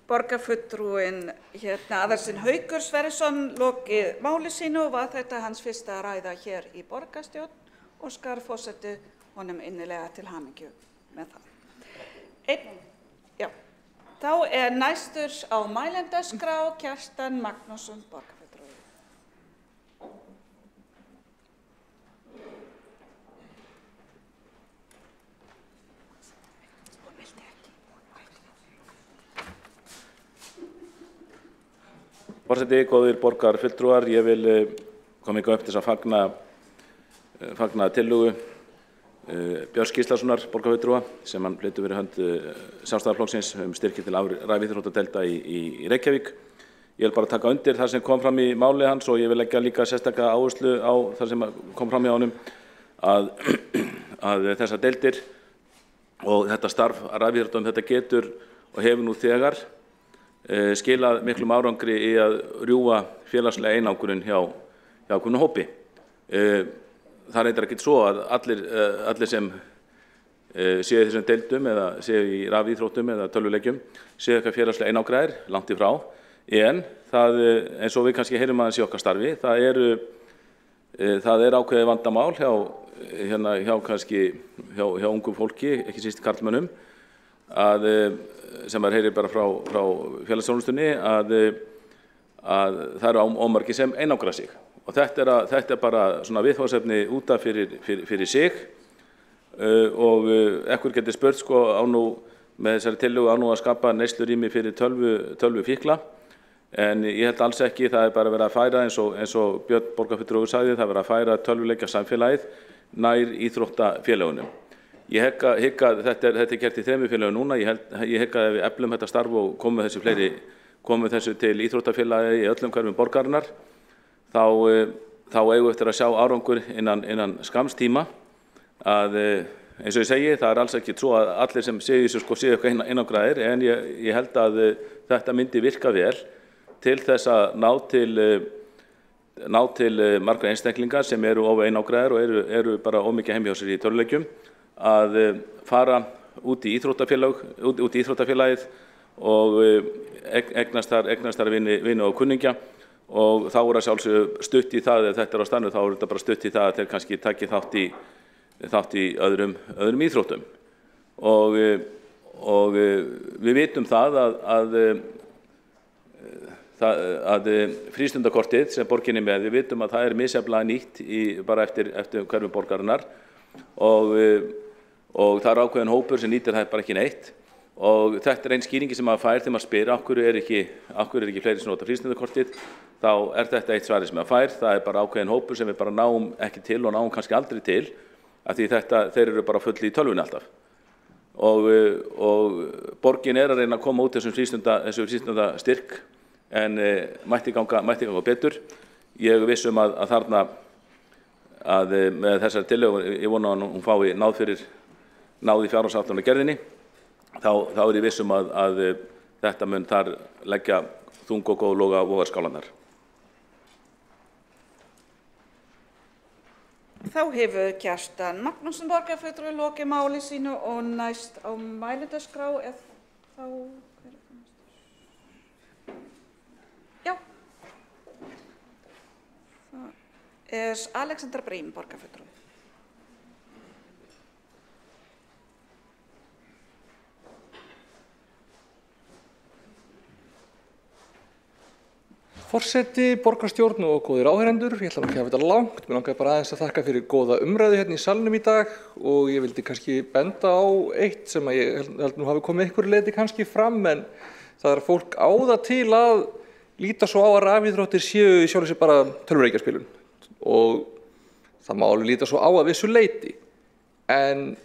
borgarfulltrúinn Aðalsteinn Haukur Sverrisson lokið máli sínu og var þetta hans fyrsta ræða hér í borgarstjórn og skar forseti honum innilega til hamingju með það. Þá næstur á mælendaskrá Kjartan Magnússon borgarfulltrúi. Forseti, góðir borgarfulltrúar, ég vil koma upp til að fagna tillögu Björns Gíslasonar borgarfulltrúa sem hann flytur fyrir hönd Sjálfstæðisflokksins styrki til rafíþróttadeilda í Reykjavík. Ég vil bara taka undir það sem kom fram í máli hans og ég vil leggja líka sérstaka áherslu á það sem kom fram í honum að þessar deildir og þetta starf rafíþróttum þetta getur og hefur nú þegar skilað miklum árangri í að rjúfa félagslega einangrun hjá ákveðnum hópi. Það reyndar ekki svo að allir sem séu í þessum deildum eða séu í rafíþróttum eða tölvuleikjum séu eitthvað félagslega einangraðir, langt í frá, en það, eins og við kannski heyrum aðeins í okkar starfi, það er ákveðið vandamál hjá ungum fólki, ekki síst karlmönnum, sem heyrir bara frá félagsþjónustunni, að það eru ómargir sem einangra sig. Og þetta er bara svona viðfangsefni út af fyrir sig, og ekkur getur spurt sko með þessari tillögu á nú að skapa neyslurými fyrir tölvufíkla, en ég held alls ekki. Það er bara verið að færa, eins og Björn borgarfulltrúi sagði, það er verið að færa tölvuleikja samfélagið nær íþróttafélögunum. Ég hygg að þetta er gert í 3 félögum núna. Ég hygg að ef við eflum þetta starf og komum þessu til íþróttafélagi í öllum hverfum borgarinnar, þá eigum við eftir að sjá árangur innan skamms tíma. Eins og ég segi, það er alls ekki svo að allir sem séu eitthvað einangraðir, en ég held að þetta myndi virka vel til þess að ná til margra einstaklingar sem eru of einangraðir og eru bara of mikið heima hjá sér í tölvuleikjum, að fara út í íþróttafélagið og eignast þar vini og kunningja, og þá er að sjálfsögðu stutt í það. Ef þetta er á staðnum, þá er þetta bara stutt í það að þeir kannski taki þátt í öðrum íþróttum. Og við vitum það að frístundakortið sem borginni með, við vitum að það er misjafnlega nýtt bara eftir hverfum borgarinnar, og það er ákveðin hópur sem nýtir það bara ekki neitt. Og þetta er einn skýringi sem maður fær þegar maður spyr af hverju er ekki fleiri sem nota frístundakortið. Þá er þetta eitt svari sem maður fær. Það er bara ákveðin hópur sem við bara náum ekki til og náum kannski aldrei til, af því þeir eru bara fulli í tölvunni alltaf. Og borgin er að reyna að koma út þessu frístundastyrk, en mætti ganga betur. Ég er viss að þarna með þessari tillögu, ég vona að hún fái náð í fjárhagsáætlunargerðinni, þá er ég viss að þetta mun þar leggja þung og góð loga á vogarskálarnar. Þá hefur Kjartan Magnússon borgarfulltrúi lokið máli sínu og næst á mælendaskrá það er Alexander Brím borgarfulltrúi. Forseti, borgarstjórn og góðir áheyrendur, ég ætla ekki að hafa þetta langt, mér langaði bara aðeins að þakka fyrir góða umræðu hérna í salnum í dag, og ég vildi kannski benda á eitt sem ég held nú hafi komið einhverju leyti kannski fram, en það er að fólk á það til að líta svo á að rafíþróttir séu í sjálfu sér bara tölvuleikjaspilun, og það má alveg líta svo á að vissu leyti, en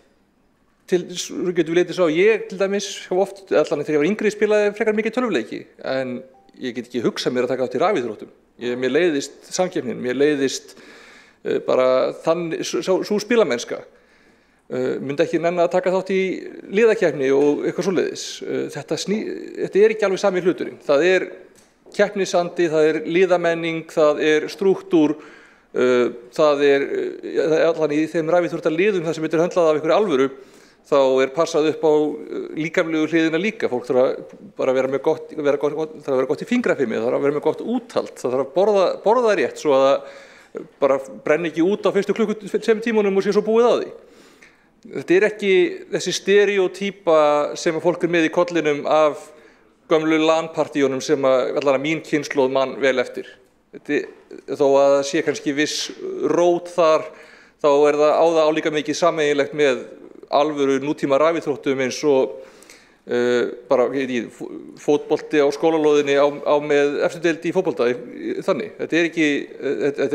svo getum við leitið svo, ég til dæmis oft, allan þegar ég var yngri, spilaði frekar mikið tölvuleiki, en ég get ekki hugsað mér að taka átt í rafíþróttum. Mér leiðist samkeppnin, mér leiðist bara sú spilamennska. Myndi ekki nenna að taka þátt í liðakeppni og eitthvað svoleiðis. Þetta er ekki alveg sami hluturinn. Það er keppnisandi, það er liðamenning, það er strúktúr, það er allan í þeim rafíþróttaliðum þar sem þetta er höndlað af einhverju alvöru, þá er passað upp á líkamlegu hliðina líka. Fólk þarf bara að vera gott í fingrafimi, það þarf að vera með gott úthald, það þarf að borða rétt svo að það bara brenni ekki út á fyrstu klukkutímunum og sé svo búið á því. Þetta er ekki þessi stereotýpa sem fólk er með í kollinum af gömlu LAN-partíunum sem allan að mín kynslóð mann vel eftir. Þó að það sé kannski viss rót þar, þá er það á það álíka mikið sameiginlegt með alvöru nútíma rafíþróttum eins og bara fótbolti á skólalóðinni á með eftirdeild í fótbolta þannig. Þetta er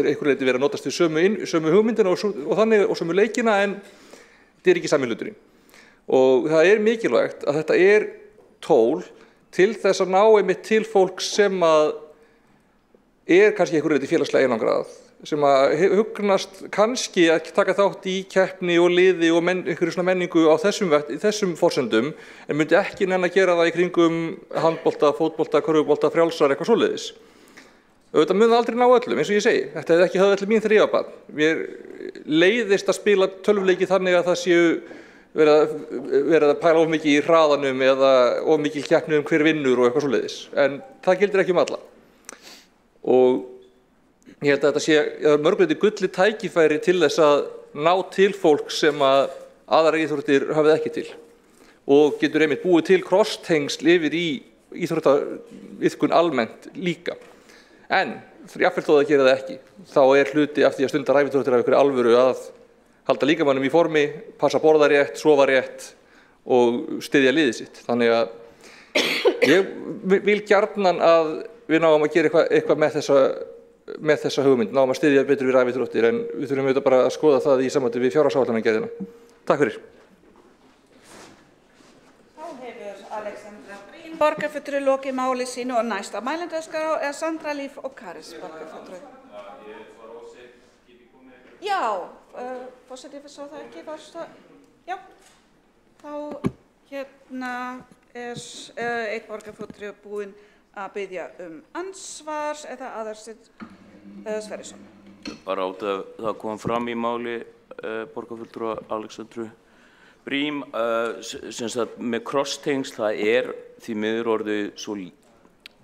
einhverju leyti verið að notast við sömu hugmyndina og þannig og sömu leikina, en þetta er ekki sami hluturinn. Og það er mikilvægt að þetta er tól til þess að ná einmitt til fólks sem er kannski einhverju leyti félagslega einangrað, sem að hugnast kannski að taka þátt í keppni og liði og einhverju svona menningu á þessum forsendum, en myndi ekki nenn að gera það í kringum handbolta, fótbolta, körfubolta, frjálsar, eitthvað svoleiðis. Auðvitað mun það aldrei ná öllum, eins og ég segi. Þetta hefði ekki höfð allir mín þegar ég var barn. Mér leiðist að spila tölvuleiki þannig að það séu verið að pæla of mikið í hraðanum eða of mikil keppni hver vinnur og eitthvað svoleiðis. En það gildir ekki alla. Og ég held að þetta sé mörgleiti gulli tækifæri til þess að ná til fólk sem að aðrar íþróttir hafið ekki til. Og getur einmitt búið til krosstengsl yfir í íþróttaiðkun almennt líka. En jafnvel þó það gera það ekki, þá hluti af því að stunda æfintýraíþróttir af einhverju alvöru að halda líkamannum í formi, passa að borða rétt, sofa rétt og styðja liðið sitt. Þannig að ég vil gjarnan að við náum að gera eitthvað með þessa hugmynd, náum að styðja betur við æfintýraíþróttir, en við þurfum auðvitað bara að skoða það í sambandi við fjárhagsáætlanagerðina. Takk fyrir. Borgarfulltrúi lokið máli sínu og næsta mælendaskrá Sandra Líf Ókaris, borgarfulltrúi. Já, forseti svo það ekki varst það. Já, þá einn borgarfulltrúi búinn að biðja ansvars eða Aðalsteinn Sverrisson. Bara át að það kom fram í máli borgarfulltrúa Alexandru Brím, sem sagt með krosstengsl, það því miður orðið svo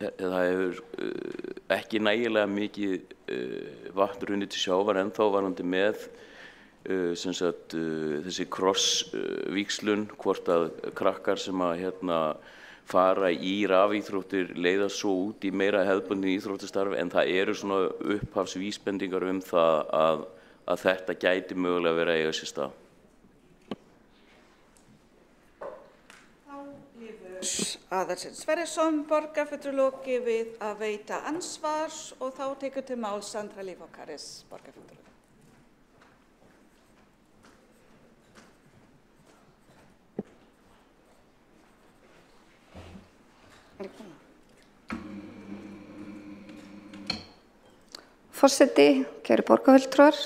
það hefur ekki nægilega mikið vatn runnið til sjávar ennþá varðandi með sem sagt þessi krossvíxlun, hvort að krakkar sem að fara í rafíþróttir leiða svo út í meira hefðbundin íþróttastarf, en það eru svona upphafsvísbendingar það að þetta gæti mögulega verið að eiga sér stað. Aðalsteinn Sverrisson, borgarfulltrúi lokið við að veita ansvars og þá tekur til máls Sandra Líf Ókaris, borgarfulltrúi. Forseti, kæru borgarfulltrúar,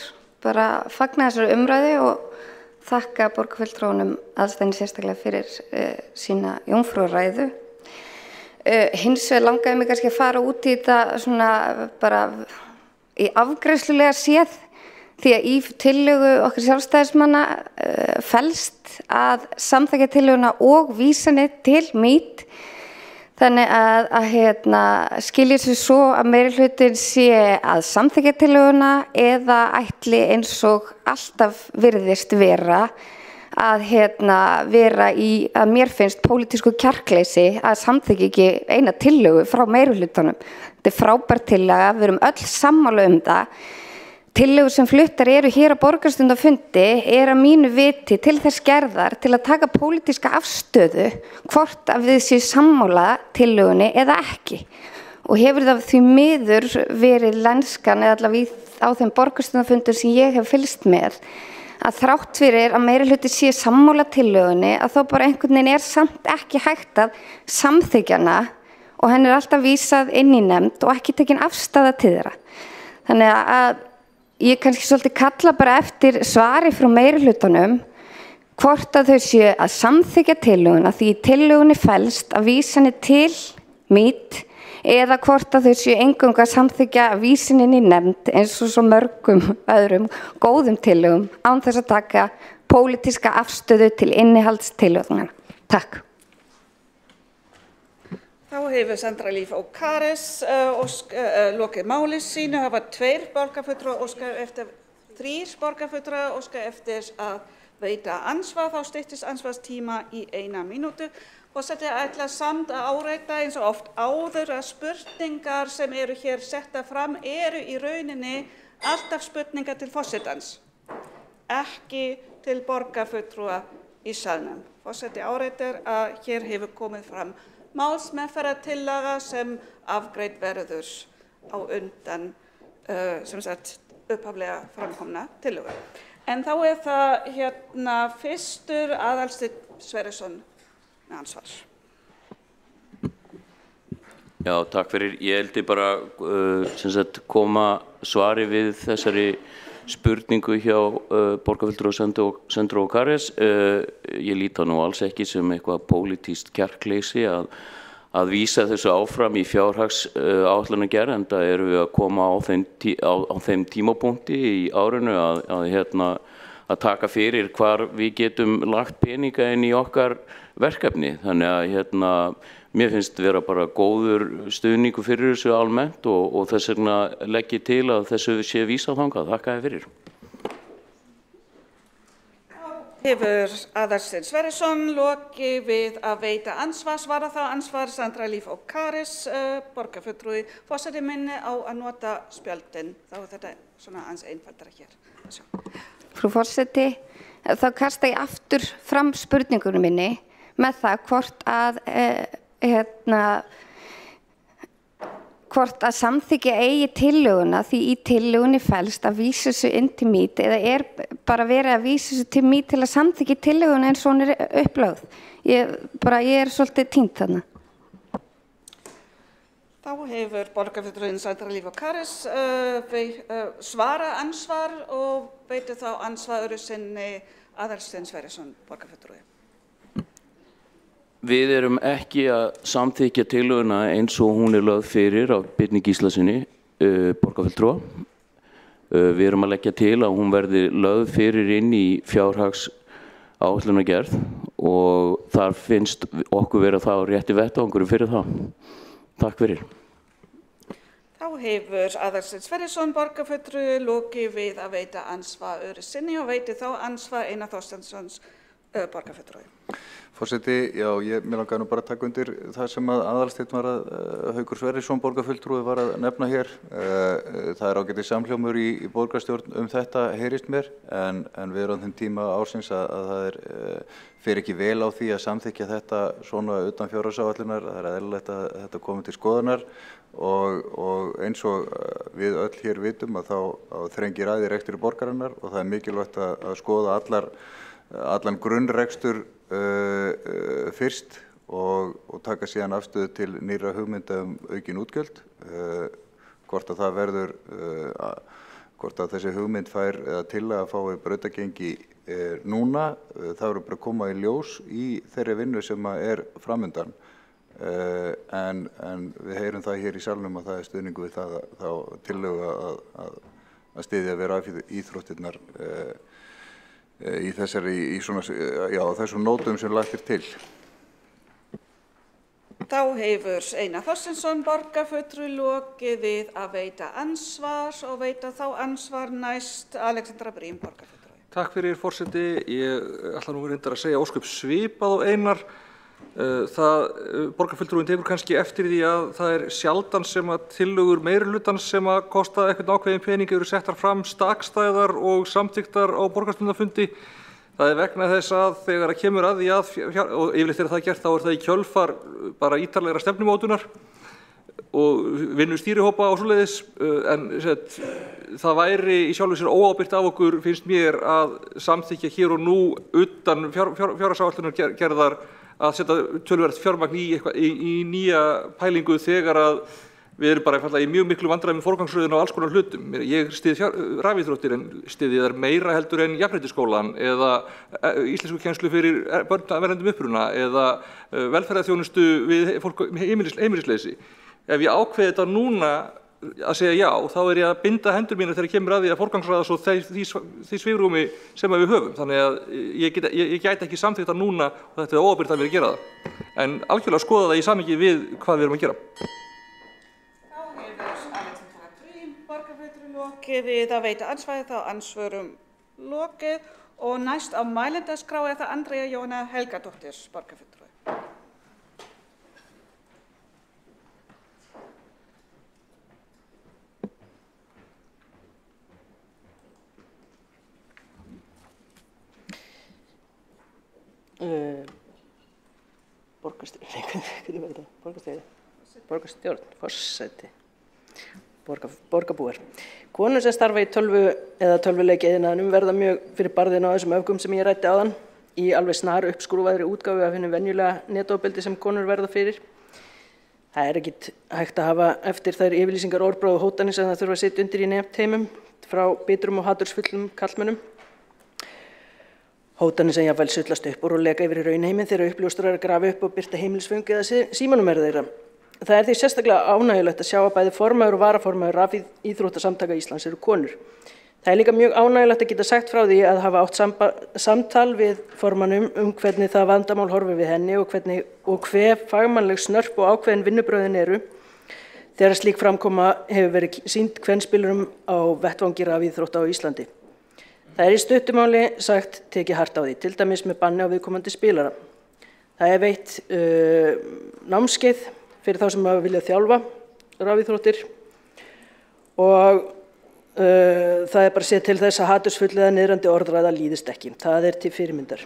bara fagna þessari umræðu og þakka borgarfulltrúunum Aðalsteini sérstaklega fyrir sína jómfrúrræðu. Hins vegar langaði mig kannski að fara út í þetta svona bara í afgreiðslulega séð, því að í tillögu okkar sjálfstæðismanna felst að samþykkja tillöguna og vísanir til MÍT. Þannig að skiljið sér svo að meirihlutinn sé að samþykkja tillöguna eða ætli eins og alltaf virðist vera að vera í, að mér finnst pólitísku kjarkleysi að samþykkja ekki eina tillögu frá meirihlutanum. Þetta frábær tillaga, við erum öll sammála það. Tillögur sem fluttar eru hér á borgarfundarfundi að mínu viti til þess gerðar til að taka pólitíska afstöðu hvort að við séum sammála tillögunni eða ekki. Og hefur það því miður verið lenskan eða allavega á þeim borgarfundarfundum sem ég hef fylgst með að þrátt fyrir að meirihluti sé sammála tillögunni að þá bara einhvern veginn samt ekki hægt að samþykkja hana og henni alltaf vísað inn í nefnd og ekki tekin afstaða til þeirra. Þannig að ég kannski svolítið kalla bara eftir svari frá meirihlutanum hvort að þau séu að samþykkja tillöguna því í tillögunni felst að vísa henni til MÍT eða hvort að þau séu eingöngu að samþykkja vísin inn í nefnd eins og svo mörgum öðrum góðum tillögum án þess að taka pólitíska afstöðu til innihalds tillöguna. Takk. Þá hefur Sandra Líf Ókaris lokið máli sínu, hafa 2 borgarfulltrúar óskað eftir 3 borgarfulltrúar óskað eftir að veita ansvar, þá styttist ansvarstíma í 1 mínútu. Forseti ætla samt að árétta eins og oft áður að spurningar sem eru hér settar fram eru í rauninni alltaf spurningar til forsetans, ekki til borgarfulltrúa í salnum. Forseti áréttar að hér hefur komið fram málsmeðferðartillaga sem afgreidd verður á undan sem sagt upphaflega framkomna tillögu. En þá það fyrstur Aðalsteinn Sverrisson með ansvar. Já, takk fyrir. Ég heldur bara sem sagt koma svari við þessari spurningu hjá borgarfulltrúa Sandro Kares. Ég lít það nú alls ekki sem eitthvað pólitískt kjarkleysi að vísa þessu áfram í fjárhagsáætlanagerð, enda erum við að koma á þeim tímapunkti í árinu að taka fyrir hvar við getum lagt peninga inn í okkar verkefni. Þannig að mér finnst vera bara góður stuðningur fyrir þessu almennt og þess vegna legg ég til að þessu sé vísað þangað. Þakka þér fyrir. Hefur Aðalsteinn Sverrisson lokið við að veita ansvar, svara þá ansvar Sandra Líf og Karis, borgarfulltrúi. Forseti minni á að nota spjöldin, þá er þetta svona aðeins einfaldara hér. Frú forseti, þá kasta ég aftur fram spurningunum minni með það hvort að samþykkja eigi tillöguna, því í tillögunni felst að vísa þessu inn til mít, eða bara verið að vísa þessu til mít til að samþykkja tillöguna eins og hún upplögð. Ég svolítið týnd þarna. Þá hefur borgarfulltrúinn Sandra Líf og Karis svara ansvar og veitir þá ansvar öðru sinni Aðalsteinn Sverrisson, borgarfulltrúi. Við erum ekki að samþykkja tillöguna eins og hún lögð fyrir af Birni Gíslasyni, borgarfulltrúa. Við erum að leggja til að hún verði lögð fyrir inn í fjárhagsáætlanagerð og þar finnst okkur vera það á rétti vettvangur fyrir það. Takk fyrir. Þá hefur Aðalsteinn Sverrisson, borgarfulltrúi, lokið við að veita ansvar öðru sinni og veitir þá ansvar Einar Þorsteinssons, borgarfulltrúi. Forseti, já, mér langaði nú bara að taka undir það sem að Aðalsteinn Haukur Sverrisson, borgarfulltrúi, var að nefna hér. Það er ágætis samhljómur í borgarstjórn þetta heyrist mér, en við erum á þeim tíma ársins að það fer ekki vel á því að samþykkja þetta svona utan fjárhagsáætlunar. Það er eðlilegt að þetta komi til skoðunar og eins og við öll hér vitum að þá þrengir að í rekstri borgarinnar og það er mikilvægt að skoða allan grunnrekstur fyrst og taka síðan afstöðu til nýrra hugmynda aukin útgjöld. Hvort að það verður, hvort að þessi hugmynd fær eða til að fái brautagengi núna, það verður bara að koma í ljós í þeirri vinnu sem framundan. En við heyrum það hér í salnum að það er stuðningu við það þá tillögu að styðja við rafíþróttirnar í þessum nótum sem lagt til. Þá hefur Einar Þorsteinsson, borgarfulltrúi, lokið við að veita ansvar og veita þá ansvar næst Alexandra Brím, borgarfulltrúi. Takk fyrir, forseti. Ég ætla nú reyndar að segja ósköp svipað á Einar. Borgarfulltrúinn tekur kannski eftir því að það er sjaldan sem að tillögur meirihlutans sem að kosta eitthvað ákveðin pening eru settar fram stakstæðar og samþykktar á borgarstjórnarfundi. Það er vegna þess að þegar það kemur að því og yfirleitt þegar það er gert þá er það í kjölfar bara ítarlegra stefnumótunar og vinnu stýrihópa og svoleiðis, en það væri í sjálfu sér óábyrgt af okkur, finnst mér, að samþykkja hér og nú utan fjárhagsáætlunar gerðar að setja töluvert fjármagn í nýja pælingu þegar að við erum bara einfaldlega í mjög miklu vandræðum með forgangsröðun á alls konar hlutum. Ég styð rafíþróttir en styði þær meira heldur en jafnréttisskólann eða íslenskukennslu fyrir börn af erlendum uppruna eða velferðarþjónustu við fólk með heimilisleysi. Ef ég ákveði þetta núna að segja já, þá er ég að binda hendur mínar þegar kemur að því að forgangsraða svo því svigrúmi sem við höfum. Þannig að ég gæti ekki samþykkt það núna og þetta er óábyrgt að vera að gera það. En algjörlega skoða það í samhengi við hvað við erum að gera. Þá hefur Alexandra Brím, borgarfulltrúi, lokið við að veita ansvar, þá ansvörum lokið og næst á mælendaskrá er það Andrea Jóhanna Helgadóttir, borgarfulltrúi. Borgarstjórn, forseti, borgarbúar. Konur sem starfa í tölvu eða tölvuleikjaiðnaðinum verða mjög fyrir barðinu á þessum öfgum sem ég ræddi áðan í alveg snar uppskrúfaðri útgáfu af hinu venjulega netofbeldi sem konur verða fyrir. Það ekkert hægt að hafa eftir þær yfirlýsingar orðbragð og hótanir sem það þurfa að sitja undir í nefnteimum frá bitrum og hatursfullum karlmönnum. Hótanir sem jafnvel sullast upp úr og leka yfir í raunheiminn þegar uppljóstrarar grafi upp og birta heimilisföng eða símanúmer þeirra. Það því sérstaklega ánægjulegt að sjá að bæði formaður og varaformaður Rafíþróttasamtaka Íslands eru konur. Það líka mjög ánægjulegt að geta sagt frá því að hafa átt samtal við formanum hvernig það vandamál horfir við henni og hve fagmannleg snörp og ákveðin vinnubrögðin eru þegar slík framkoma hefur verið sýnd kvenspilurum á vettvangi rafíþrótta á Íslandi. Það í stuttumáli sagt tekið hart á því, til dæmis með banni á viðkomandi spilara. Það veitt námskeið fyrir þá sem vilja þjálfa rafíþróttir og það bara séð til þess að hatursfull eða niðrandi orðræða líðist ekki. Það til fyrirmyndar.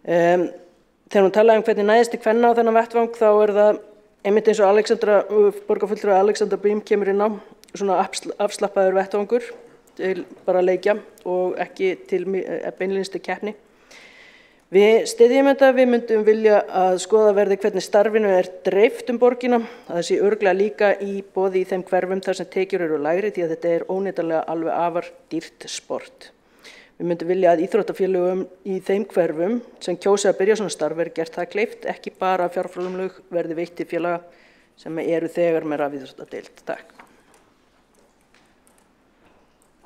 Þegar hún talaði hvernig næðist til kvenna á þennan vettvang þá það einmitt eins og borgarfulltrúi Alexandra Brím kemur inn á svona afslappaður vettvangur til bara leikja og ekki til beinlínis til keppni. Við styðjum þetta, við myndum vilja að skoða verði hvernig starfinu dreift borgina, að það sé örugglega líka í boði í þeim hverfum þar sem tekjur eru lægri því að þetta óneitanlega alveg afar dýrt sport. Við myndum vilja að íþróttafélögum í þeim hverfum sem kjósa að byrja svona starf verði gert það kleift, ekki bara fjárframlög verði veitt til félaga sem eru þegar með rafíþróttadeild. Takk.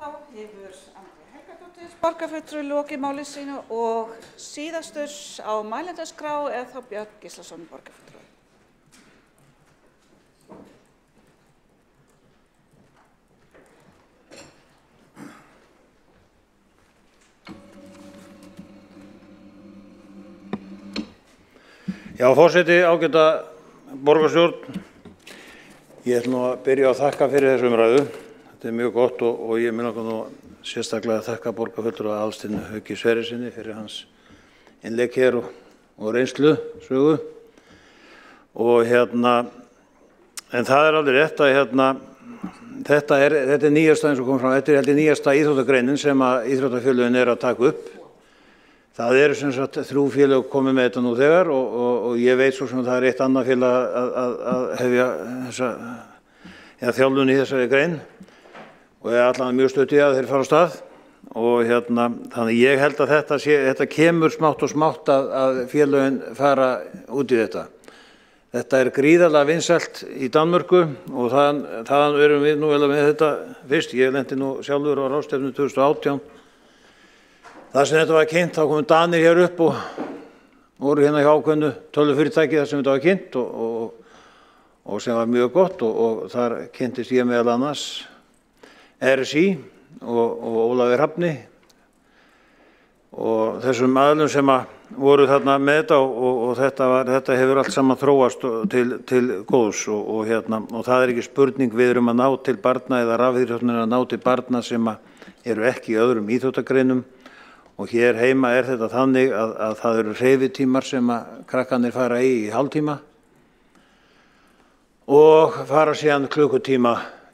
Þá hefur Andrea Helgadóttir borgarfulltrúi lokið máli sínu og síðastur á mælendaskrá þá Björn Gíslason borgarfulltrúi. Já, forseti, ágæta borgarstjórn. Ég ætla að byrja að þakka fyrir þessu umræðu. Þetta mjög gott og ég mun nú sérstaklega að þakka borgarfulltrúa Aðalsteini Hauki Sverrissyni fyrir hans innlegg hér og reynslu sögu. Og en það alveg rétt að þetta er nýjasta eins og kom fram, þetta heldur nýjasta íþróttagreinin sem að íþróttafélögin að taka upp. Það eru sem sagt 3 félög komið með þetta nú þegar og ég veit svo sem það eitt annað félag að hefja þessa þjálfun í þessari grein og allavega mjög stutt í að þeir fara á stað og þannig ég held að þetta kemur smátt og smátt að félögin fara út í þetta. Þetta gríðarlega vinsælt í Danmörku og þaðan erum við nú með þetta fyrst. Ég lenti nú sjálfur á ráðstefnu 2018. Það sem þetta var kynnt, þá komu Danir hér upp og voru hjá ákveðnu tölvufyrirtæki þar sem þetta var kynnt og sem var mjög gott og þar kynntist ég meðal annars RSI og Ólafur Hrafni og þessum aðilum sem voru þarna með þetta og þetta hefur allt saman þróast til góðs og það ekki spurning, við erum að ná til barna eða rafíþróttirnar að ná til barna sem eru ekki í öðrum íþróttagreinum. Og hér heima þetta þannig að það eru hreyfitímar sem krakkarnir fara í hálftíma og fara síðan klukkutíma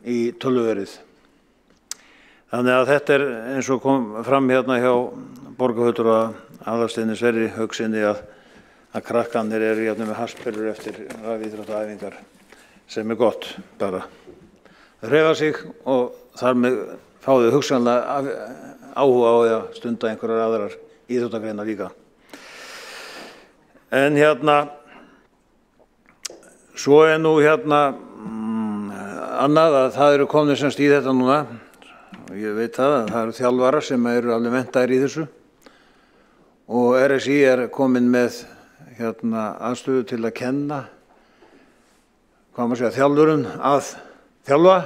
í tölvuverið. Þannig að þetta eins og kom fram hérna hjá borgarfulltrúa Aðalsteini Sverri Haukssyni að krakkarnir eru með haspelur eftir rafíþróttaæfingar sem gott bara að hreyfa sig og þar með fá þau hugsanlega áhuga á að stunda einhverjar aðrar íþróttagreinar líka. En svo nú annað að það eru komnir semst í þetta núna og ég veit það eru þjálfarar sem eru alveg menntaðir í þessu og RSI komin með aðstöðu til að kenna þjálfurum að þjálfa.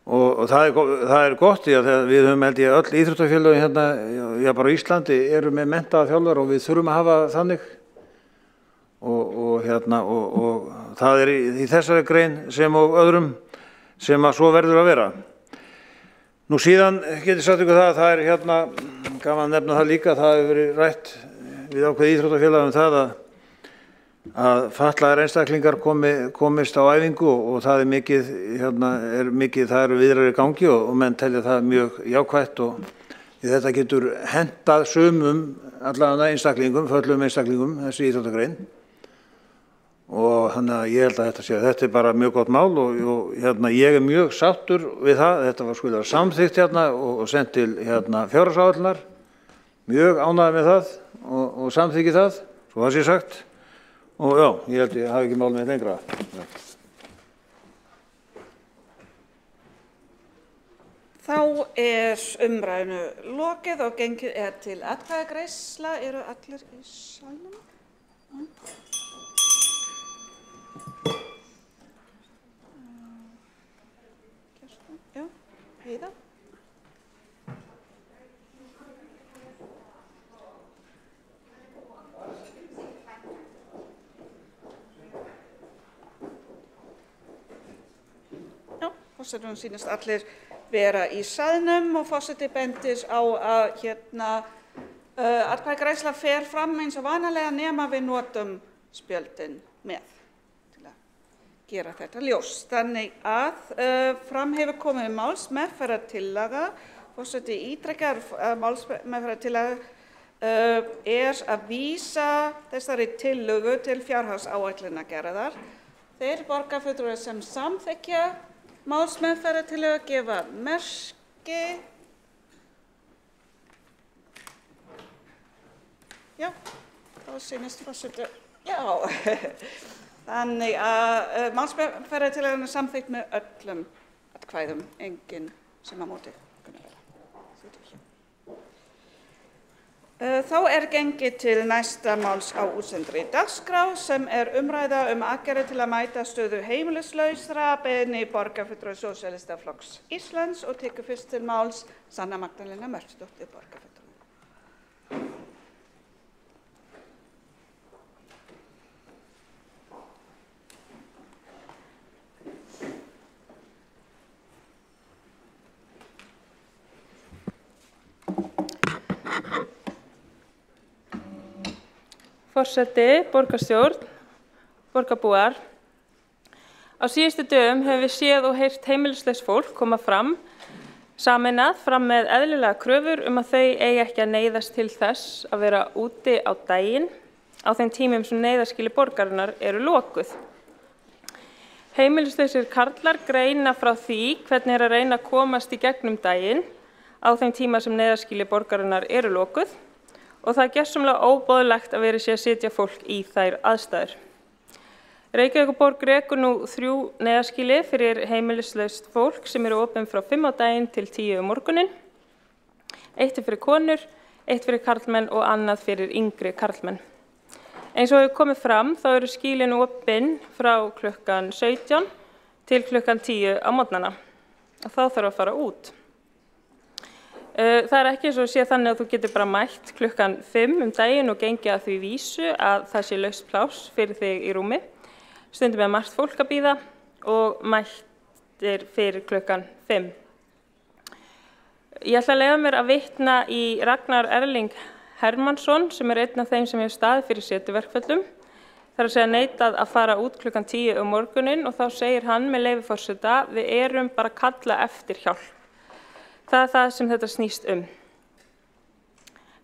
Og það gott því að við höfum held ég öll íþróttafélögin bara á Íslandi eru með menntaða þjálfara og við þurfum að hafa þannig og það í þessari grein sem og öðrum sem að svo verður að vera. Nú síðan get ég sagt ykkur það gaman að nefna það líka, það hefur verið rætt við ákveð íþróttafélag það að fatlaðir einstaklingar komist á æfingu og það mikið, það eru viðrar í gangi og menn telja það mjög jákvætt og þetta getur hentað sumum allavega einstaklingum, föllum einstaklingum, þessi íþróttagrein og þannig að ég held að þetta bara mjög gott mál og ég mjög sáttur við það. Þetta var skulega samþykkt og sent til fjárhagsáætlunar, mjög ánægður með það og samþykki það, svo það sé sagt, og já, ég held ég hafi ekki mál með lengra. Þá umræðinu lokið og gengið til atkvæðagreiðsla. Eru allir í salnum? Já, Heiða. Já, forsetunum sýnist allir vera í salnum og forseti bendir á að atkvæðagreiðsla fer fram eins og vanalega nema við notum spjöldin með til að gera þetta ljóst. Þannig að fram hefur komið málsmeðferðartillaga. Forseti ítrekar málsmeðferðartillaga að vísa þessari tillögu til fjárhagsáætlunargerðar. Þeir borgarfulltrúar sem samþykkja málsmeðferðartillögu gefa merki. Já, þá sýnist forseti. Já, þannig að málsmeðferðartillagan samþykkt með öllum atkvæðum, enginn sem á móti. Þá gengið til næsta máls á útsendri dagskrá sem umræða aðgerðir til að mæta stöðu heimilislausra, beiðni borgarfulltrúa Sósíalistaflokks Íslands og tekur fyrst til máls Sanna Magdalena Mörtusdóttir, borgarfulltrúi. Forseti, borgarstjórn, borgarbúar. Á síðustu dögum höfum við séð og heyrt heimilislaust fólk koma fram, sameinað fram með eðlilega kröfur að þau eigi ekki að neyðast til þess að vera úti á daginn á þeim tímum sem neyðarskýli borgarinnar eru lokuð. Heimilislausir karlar greina frá því hvernig að reyna að komast í gegnum daginn á þeim tíma sem neyðarskýli borgarinnar eru lokuð. Og það gersamlega óboðlegt að vera sér að setja fólk í þær aðstæður. Reykjavíkurborg rekur nú 3 neyðarskýli fyrir heimilislaust fólk sem eru opin frá 5 á daginn til 10 morguninn. 1 fyrir konur, 1 fyrir karlmenn og annað fyrir yngri karlmenn. Eins og hefur komið fram þá eru skýlin opin frá klukkan 17 til klukkan 10 á morgnana. Og þá þarf að fara út. Það ekki eins og sé þannig að þú getur bara mætt klukkan 5 daginn og gengið að því vísu að það sé laust pláss fyrir þig í rúmi. Stundum margt fólk að bíða og mættir fyrir klukkan 5. Ég ætla að leyfa mér að vitna í Ragnar Erling Hermannsson sem einn af þeim sem hefur staðið fyrir setuverkföllum. Það að segja neitað að fara út klukkan 10 morguninn og þá segir hann með leyfi forseta: við erum bara að kalla eftir hjálp. Það það sem þetta snýst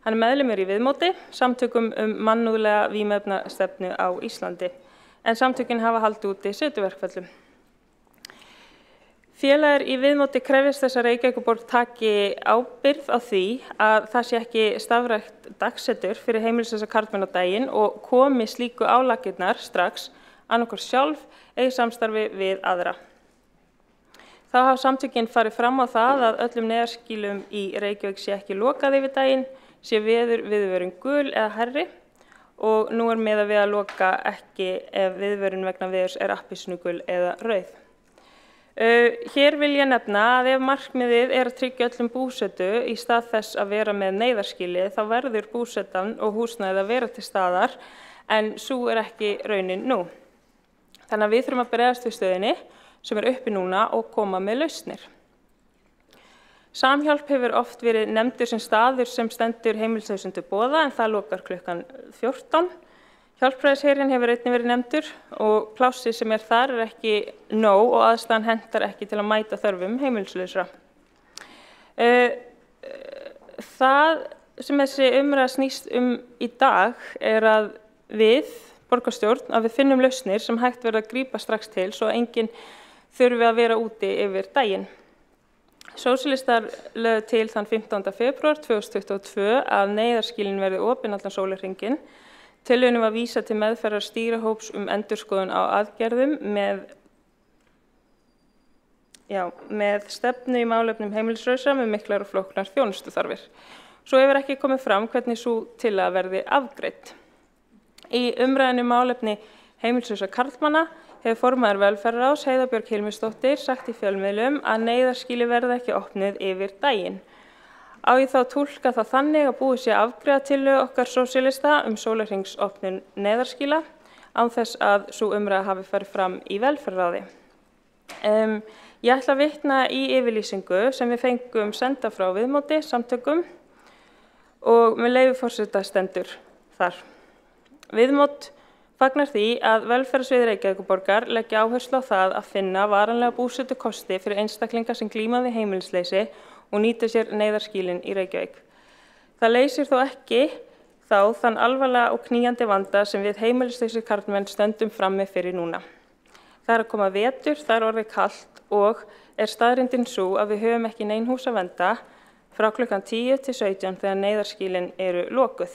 Hann meðlimur í Viðmóti, samtökum mannúðlega vímuefnastefnu á Íslandi, en samtökin hafa haldið úti setuverkföllum. Félagar í Viðmóti krefjast þess að Reykjavíkurborg taki ábyrgð á því að það sé ekki stafrækt dagsetur fyrir heimilislausa karlmenn á daginn og komi slíku álagirnar strax annaðhvort sjálf eða í samstarfi við aðra. Þá hafa samtökin farið fram á það að öllum neyðarskýlum í Reykjavík sé ekki lokað yfir daginn, sé viðvörun gul eða hærri og nú miðað við að loka ekki ef viðvörun vegna veðurs appelsínugul eða rauð. Hér vil ég nefna að ef markmiðið að tryggja öllum búsetu í stað þess að vera með neyðarskýli þá verður búsetan og húsnæðið að vera til staðar en sú ekki raunin nú. Þannig að við þurfum að bregðast við stöðunni sem uppi núna og koma með lausnir. Samhjálp hefur oft verið nefndur sem staður sem stendur heimilislausum til boða en það lokar klukkan 14. Hjálpræðisherinn hefur einnig verið nefndur og plássið sem þar ekki nóg og aðstæðan hentar ekki til að mæta þörfum heimilislausra. Það sem þessi umræða snýst í dag að við, borgarstjórn að við finnum lausnir sem hægt verða að grípa strax til svo að enginn þurfi að vera úti yfir daginn. Sósíalistar lögðu til þann 15. febrúar 2022 að neyðarskýlin verði opin allan sólarhringinn. Tillögunni var vísað til meðferðar stýrihóps endurskoðun á aðgerðum með stefnu í málefnum heimilislausra með miklar og flóknar þjónustuþarfir. Svo hefur ekki komið fram hvernig sú tillaga verði afgreidd. Í umræðinu málefni heimilislausra karlmanna hefur formaður velferðarráðs Heiða Björk Hilmisdóttir sagt í fjölmiðlum að neyðarskýli verði ekki opnuð yfir daginn. Á ég þá túlka það þannig að búið sé að afgreiða tillögu okkar sósíalista sólarhringsopnun neyðarskýla án þess að sú umræða hafi farið fram í velferðarráði. Ég ætla að vitna í yfirlýsingu sem við fengum senda frá Viðmóti samtökum og með leyfi forseta stendur þar. Viðmót fagnar því að velferðarsvið Reykjavíkurborgar leggja áherslu á það að finna varanlega búsetukosti fyrir einstaklinga sem glíma við heimilisleysi og nýta sér neyðarskýlin í Reykjavík. Það leysir þó ekki þann alvarlega og knýjandi vanda sem við heimilislausir karlmenn stöndum frammi fyrir núna. Það er að koma vetur, það er orðið kalt og er staðreyndin sú að við höfum ekki nein hús að venda frá klukkan 10 til 17 þegar neyðarskýlin eru lokuð.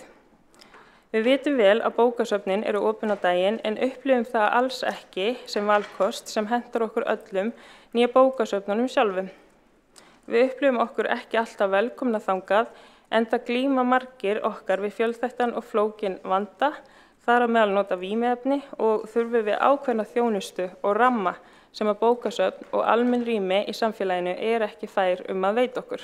Við vitum vel að bókasöfnin eru opin á daginn en upplifum það alls ekki sem valkost sem hentar okkur öllum nýja bókasöfnunum sjálfum. Við upplifum okkur ekki alltaf velkomna þangað enda glíma margir okkar við fjölþættan og flókin vanda, þar að meðal nota vímuefni og þurfum við ákveðna þjónustu og ramma sem að bókasöfn og almenn rými í samfélaginu ekki fær að veita okkur.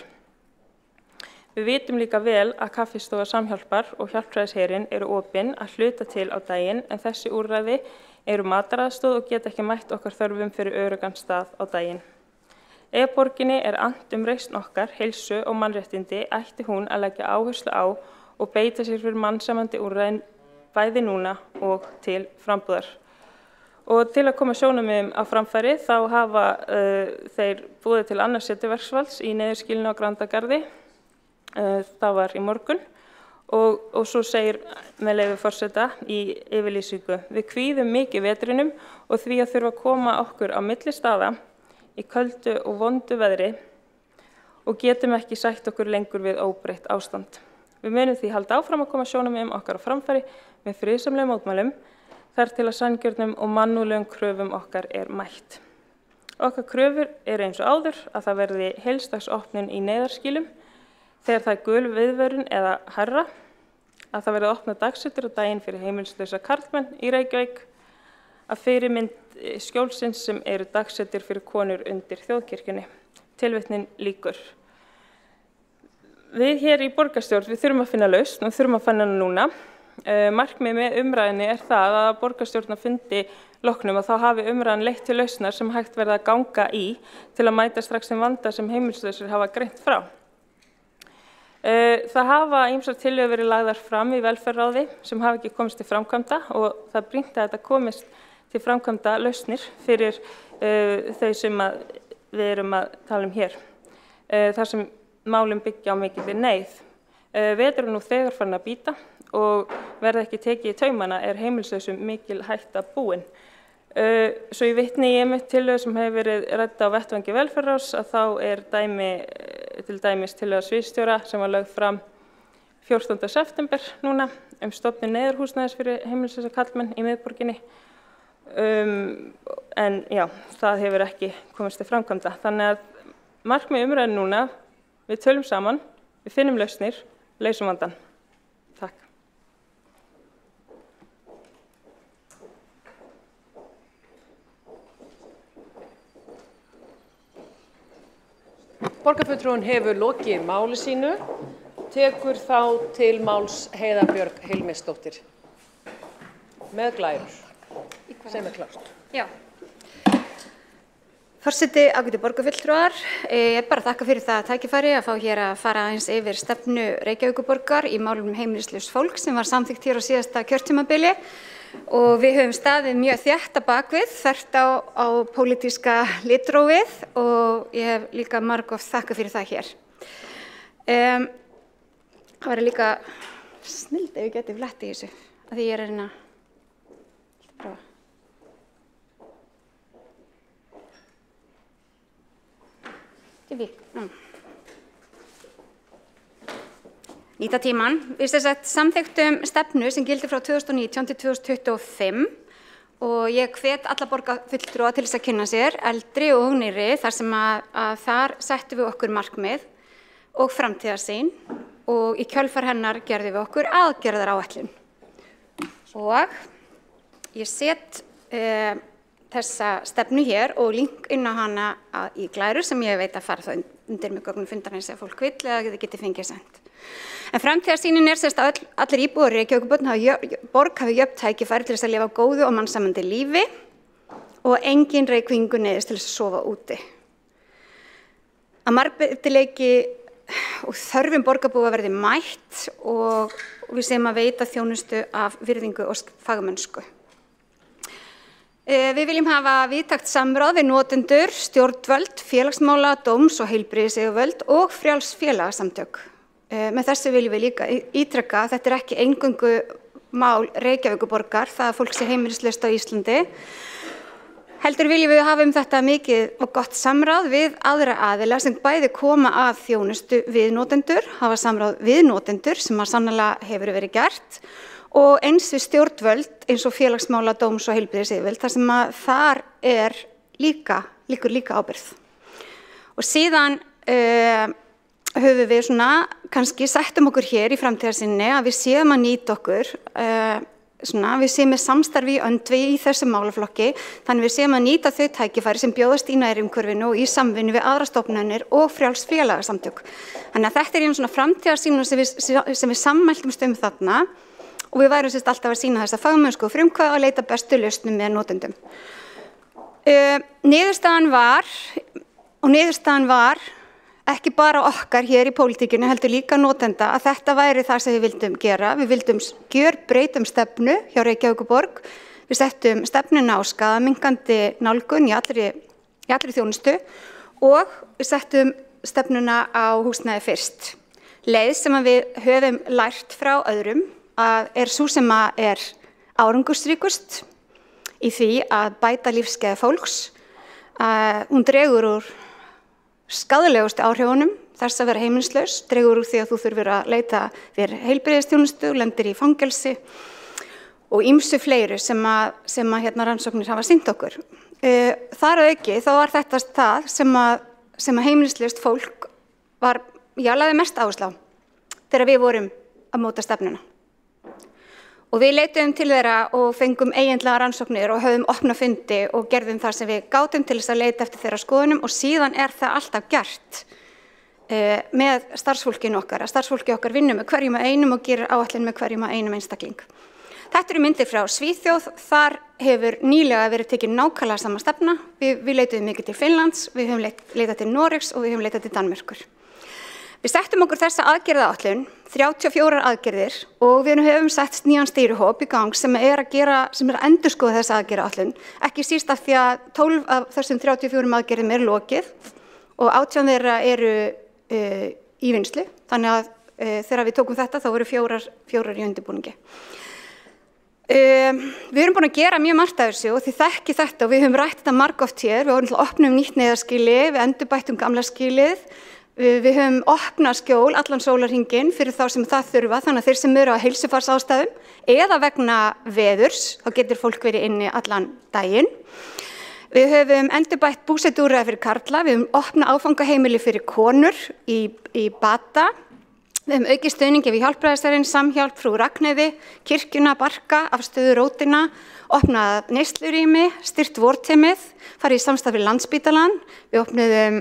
Við vitum líka vel að kaffistofa Samhjálpar og Hjálpræðisherinn eru opin að hluta til á daginn en þessi úrræði eru mataraðstoð og geta ekki mætt okkar þörfum fyrir öruggan stað á daginn. Ef borginni annt reisn okkar, heilsu og mannréttindi ætti hún að leggja áherslu á og beita sér fyrir mannsamandi úrræðin bæði núna og til frambúðar. Og til að koma sjónarmiðum á framfæri þá hafa þeir boðið til annars setuverksvalds í neyðarskýlinu á Grandagarði. Það var í morgun og svo segir með leyfi forseta í yfirlýsingu: Við kvíðum mikið vetrinum og því að þurfa að koma okkur á milli staða í köldu og vondu veðri og getum ekki sætt okkur lengur við óbreytt ástand. Við munum því halda áfram að koma sjónarmiðum okkar á framfæri með friðsamlegum mótmælum þar til að sanngjörnum og mannúðlegum kröfum okkar mætt. Okkar kröfur eins og áður að það verði heildagsopnun í neyðarskýlum þegar það gul viðvörun eða hærra, að það verði opnað dagsettir á daginn fyrir heimilislausa karlmenn í Reykjavík, að fyrirmynd skjólsins sem eru dagsettir fyrir konur undir þjóðkirkjunni. Tilvitnin lýkur. Við hér í borgarstjórn, við þurfum að finna lausn og þurfum að finna hana núna. Markmið með umræðinni það að borgarstjórnarfundi loknum að þá hafi umræðan leitt til lausnar sem hægt verða að ganga í til að mæta strax þeim vanda sem heimilislausir hafa greint frá. Það hafa ýmsar tillögur verið lagðar fram í velferðarráði sem hafa ekki komist til framkvæmda og það brýnt að þetta komist til framkvæmda lausnir fyrir þau sem við erum að tala hér. Þar sem málum byggja á mikilli neyð. Veturinn nú þegar farin að bíta og verða ekki tekið í taumana heimilislausum mikil hætta búin. Svo ég vitni í einmitt tillögu sem hefur verið rædd á vettvangi velferðarráðs að þá til dæmis tillöga sviðsstjóra sem var lögð fram 14. september núna stofnun neyðarhúsnæðis fyrir heimilislausa karlmenn í miðborginni. En já, það hefur ekki komist til framkvæmda. Þannig að markmið umræðinu núna, við tölum saman, við finnum lausnir, leysum vandann. Takk. Borgarfulltrúinn hefur lokið máli sínu, tekur þá til máls Heiða Björk Hilmisdóttir með glærur, sem klárt. Já. Forseti, ágætu borgarfulltrúar, ég bara þakka fyrir það tækifæri að fá hér að fara aðeins yfir stefnu Reykjavíkurborgar í málum heimilislaust fólk sem var samþykkt hér á síðasta kjörtímabili og við höfum staðið mjög þétt að bakvið, þvert á pólitíska litrófið og ég hef líka margoft þakka fyrir það hér. Það væri líka snillt ef ég geti flett í þessu, af því ég er að reyna Nýta tíman. Við samþykktum stefnu sem gildir frá 2019 til 2025 og ég hvet alla borgarfulltrúa til þess að kynna sér, eldri og nýrri, þar sem að þar settum við okkur markmið og framtíðarsýn og í kjölfar hennar gerðum við okkur aðgerðaráætlun. Og ég set þessa stefnu hér og link inn á hana í Glæru sem ég veit að fara það undir með gögnum fundarins ef fólk vill eða þið getið fengið sent. En framtíðarsýnin að allir íbúar í Reykjavíkurborg hafi jöfn tækifæri til þess að lifa góðu og mannsæmandi lífi og engin Reykvíkingur neyðist til þess að sofa úti. Að margbreytileiki og þörfum borgarbúa verði mætt og við séum að veita þjónustu af virðingu og fagmennsku. Við viljum hafa víðtækt samráð við notendur, stjórnvöld, félagsmála, dóms- og heilbrigðisyfirvöld og frjáls félagasamtök. Með þessu viljum við líka ítreka að þetta ekki eingöngu mál Reykjavíkurborgar, það að fólk sé heimilislaust á Íslandi. Heldur viljum við hafa þetta mikið og gott samráð við aðra aðila sem bæði koma að þjónustu við notendur, hafa samráð við notendur sem að sannarlega hefur verið gert og eins við stjórnvöld eins og félagsmála, dóms- og heilbrigðisyfirvöld þar sem að þar liggur líka ábyrgð. Og síðan höfum við kannski settum okkur hér í framtíðarsýninni að við séum að nýta okkur, við séum með samstarfi í öndvegi í þessum málaflokki, þannig við séum að nýta þau tækifæri sem bjóðast í nærumhverfinu og í samvinnu við aðra stofnanir og frjáls félagasamtök. Þannig að þetta einu framtíðarsýn sem við sammæltumst þarna og við værum alltaf að sýna þessa fagmennsku og frumkvæði að leita bestu lausnum með notendum. Niðurstaðan var ekki bara okkar hér í pólitíkinni heldur líka notenda að þetta væri það sem við vildum gera. Við vildum gjörbreyta stefnu hjá Reykjavíkurborg. Við settum stefnuna á skaðaminnkandi nálgun í allri þjónustu og við settum stefnuna á húsnæði fyrst. Leið sem við höfum lært frá öðrum er sú sem er árangursríkust í því að bæta lífsgæði fólks. Hún dregur úr skaðlegustu áhrifunum þess að vera heimilislaus, dregur úr því að þú þurfir að leita þér heilbrigðisþjónustu, lendir í fangelsi og ýmsu fleiru sem rannsóknir hafa sýnt okkur. Þar að auki þá var þetta það sem heimilislaust fólk lagði mest áherslu á þegar við vorum að móta stefnuna. Og við leituðum til þeirra og fengum eiginlega rannsóknir og höfðum opna fundi og gerðum það sem við gátum til þess að leita eftir þeirra skoðunum og síðan það alltaf gert með starfsfólkinu okkar. Starfsfólki okkar vinnur með hverjum að einum og gerir áætlun með hverjum að einum einstakling. Þetta eru myndir frá Svíþjóð, þar hefur nýlega verið tekið nákvæmlega sama stefna. Við leituðum mikið til Finnlands, við höfum leitað til Noregs og við höfum leitað til Danmerkur. Við settum okkur þessa aðgerðaáætlun, 34 aðgerðir og við höfum sett nýjan stýrihóp í gang sem er að endurskoða þessa aðgerðaáætlun. Ekki síst af því að 12 af þessum 34 aðgerðum lokið og 18 þeirra eru í vinnslu. Þannig að þegar við tókum þetta þá voru fjórar í undirbúningi. Við erum búin að gera mjög margt af þessu og þið þekkið þetta og við höfum rætt þetta margoft hér. Við vorum opnum nýtt neyðarskýli, við endurbættum gamla skýlið. Við höfum opnað skjól allan sólarhringinn fyrir þá sem það þurfa, þannig að þeir sem eru á heilsufarsástæðum eða vegna veðurs, þá getur fólk verið inni allan daginn. Við höfum endurbætt búsetuúrræði fyrir karla, við höfum opnað áfangaheimili fyrir konur í Bata. Við höfum aukið stuðningi við hjálpræðisarinn, Samhjálp, Frú Ragnheiði, kirkjuna, Barka, Afstöðu Rótina, opnað neyslurými, styrkt vorteymið, farið í samstarf við Landspítalann. Við opnuðum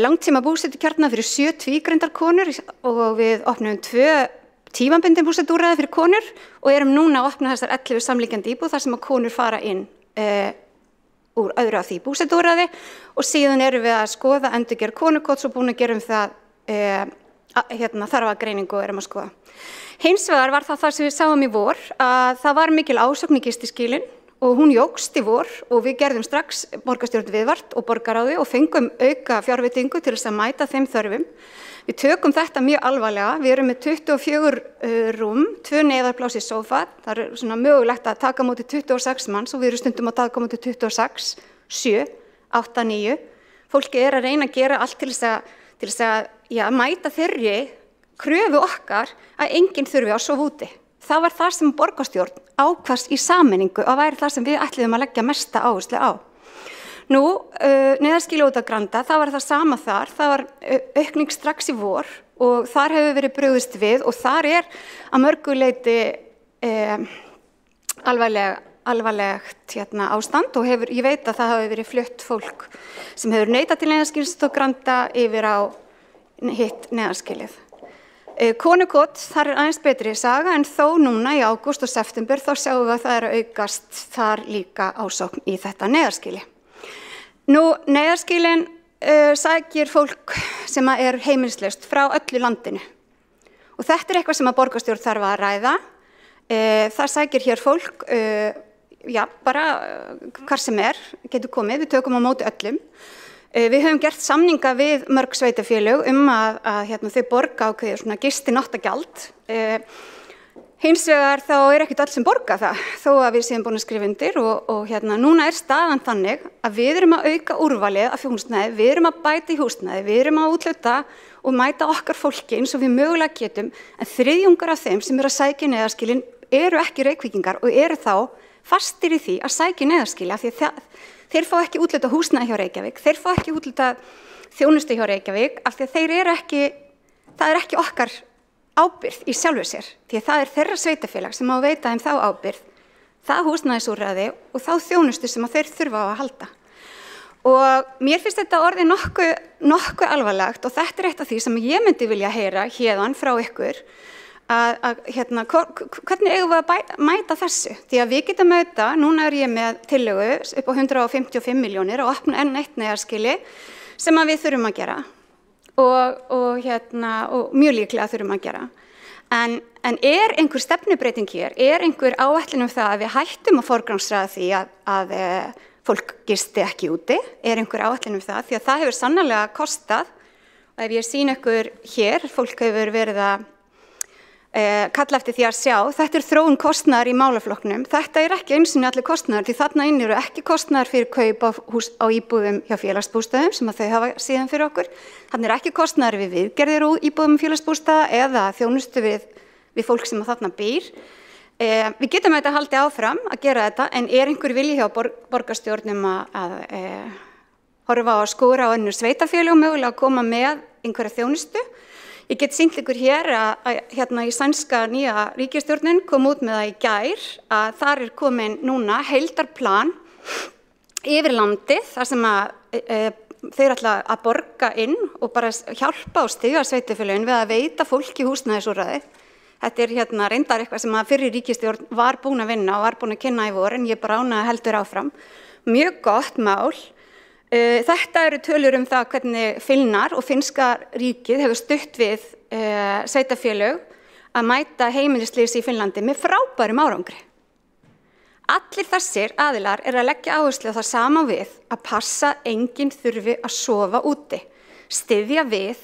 langtíma búsetukjarna fyrir 7 tvígreindarkonur og við opnum 2 tímabundin búsetuúrræði fyrir konur og erum núna að opna þessar 11 samlíkjandi íbúð þar sem að konur fara inn úr öðru af því búsetuúrræði og síðan erum við að skoða endurgerð konukotts og búin að gera það þarfagreiningu og erum að skoða. Hins vegar var það sem við sáum í vor að það var mikil ásókn í gistiskýlin og hún jókst í vor og við gerðum strax borgarstjórn viðvart og borgaráði og fengum auka fjárveitingu til þess að mæta þeim þörfum. Við tökum þetta mjög alvarlega, við erum með 24 rúm, 2 neyðarpláss í sófa, það er svona mögulegt að taka á móti 26 manns og við erum stundum að taka á móti 26, 7, 8, 9. Fólki að reyna að gera allt til þess að mæta þeirri kröfu okkar að enginn þurfi að sofa úti. Það var það sem borgarstjórn ákvast í sameiningu og væri það sem við ætluðum að leggja mesta áherslu á. Nú, neyðarskýli út á Granda, það var það sama þar, það var aukning strax í vor og þar hefur verið brugðist við og þar er að mörgu leyti alvarlegt ástand og ég veit að það hafi verið flutt fólk sem hefur neitað til neyðarskýlis út á Granda yfir á hitt neyðarskýlið. Konukot, þar er aðeins betri saga en þó núna í ágúst og september þá sjáum við að það er að aukast þar líka ásókn í þetta neyðarskýli. Nú, neyðarskýlin sækir fólk sem er heimilislaust frá öllu landinu og þetta er eitthvað sem að borgarstjórn þarf að ræða. Það sækir hér fólk, bara hvar sem getur komið, við tökum á móti öllum. Við höfum gert samninga við mörg sveitarfélög að þau borga ákveðið svona gistináttagjald. Hins vegar þá er ekkert öll sem borga það, þó að við séum búin að skrifa undir og núna er staðan þannig að við erum að auka úrvalið af húsnæði, við erum að bæta í húsnæði, við erum að útluta og mæta okkar fólki eins og við mögulega getum, en þriðjungur af þeim sem eru að sækja neyðarskýlin eru ekki Reykvíkingar og eru þá fastir í því að sækja neyðarskýli af því að þeir fá ekki útluta húsnæði hjá Reykjavík, þeir fá ekki útluta þjónustu hjá Reykjavík af því að þeir eru ekki, það er ekki okkar ábyrgð í sjálfu sér, því að það er þeirra sveitafélag sem á að veita þeim þá ábyrgð, það húsnæðisúrræði og þá þjónustu sem þeir þurfa á að halda. Og mér finnst þetta orðið nokkuð alvarlegt og þetta er eitt af því sem ég myndi vilja heyra héðan frá ykkur, hvernig eigum við að mæta þessu? Því að við getum auðvitað, núna er ég með tillögu upp á 155 milljónir og opna enn eitt neyðarskýli sem að við þurfum að gera. Og mjög líklega þurfum að gera. En er einhver stefnubreiting hér, er einhver áætlun það að við hættum að forgangsraða því að fólk gisti ekki úti, er einhver áætlun það, því að það hefur sannarlega kostað, og ef ég sýn ykkur hér, fólk hefur verið að kalla eftir því að sjá, þetta er þróun kostnaðar í málaflokknum, þetta er ekki eins og allir kostnaðar, því þarna inn eru ekki kostnaðar fyrir kaup á íbúðum hjá félagsbústöðum sem að þau hafa síðan fyrir okkur, þarna er ekki kostnaðar við viðgerðir úr íbúðum félagsbústöða eða þjónustu við fólk sem að þarna býr. Við getum þetta haldið áfram að gera þetta, en er einhver vilji hjá borgarstjórnum að horfa á að skóra á önnur sveitarfélög mögulega að koma með einhverja þjónustu? Ég get sýnt ykkur hér að í sænska nýja ríkisstjórnin kom út með það í gær að þar er komin núna heildarplan yfir landið þar sem að þeir ætla að borga inn og bara hjálpa og styðja sveitarfélögin við að veita fólki húsnæðisúrræði. Þetta er reyndar eitthvað sem að fyrri ríkisstjórn var búin að vinna og var búin að kynna í vor en ég bara ána heldur áfram. Mjög gott mál. Þetta eru tölur það hvernig Finnar og finnska ríkið hefur stutt við sveitarfélög að mæta heimilisleysi í Finnlandi með frábærum árangri. Allir þessir aðilar að leggja áherslu á það sama við að passa enginn þurfi að sofa úti, styðja við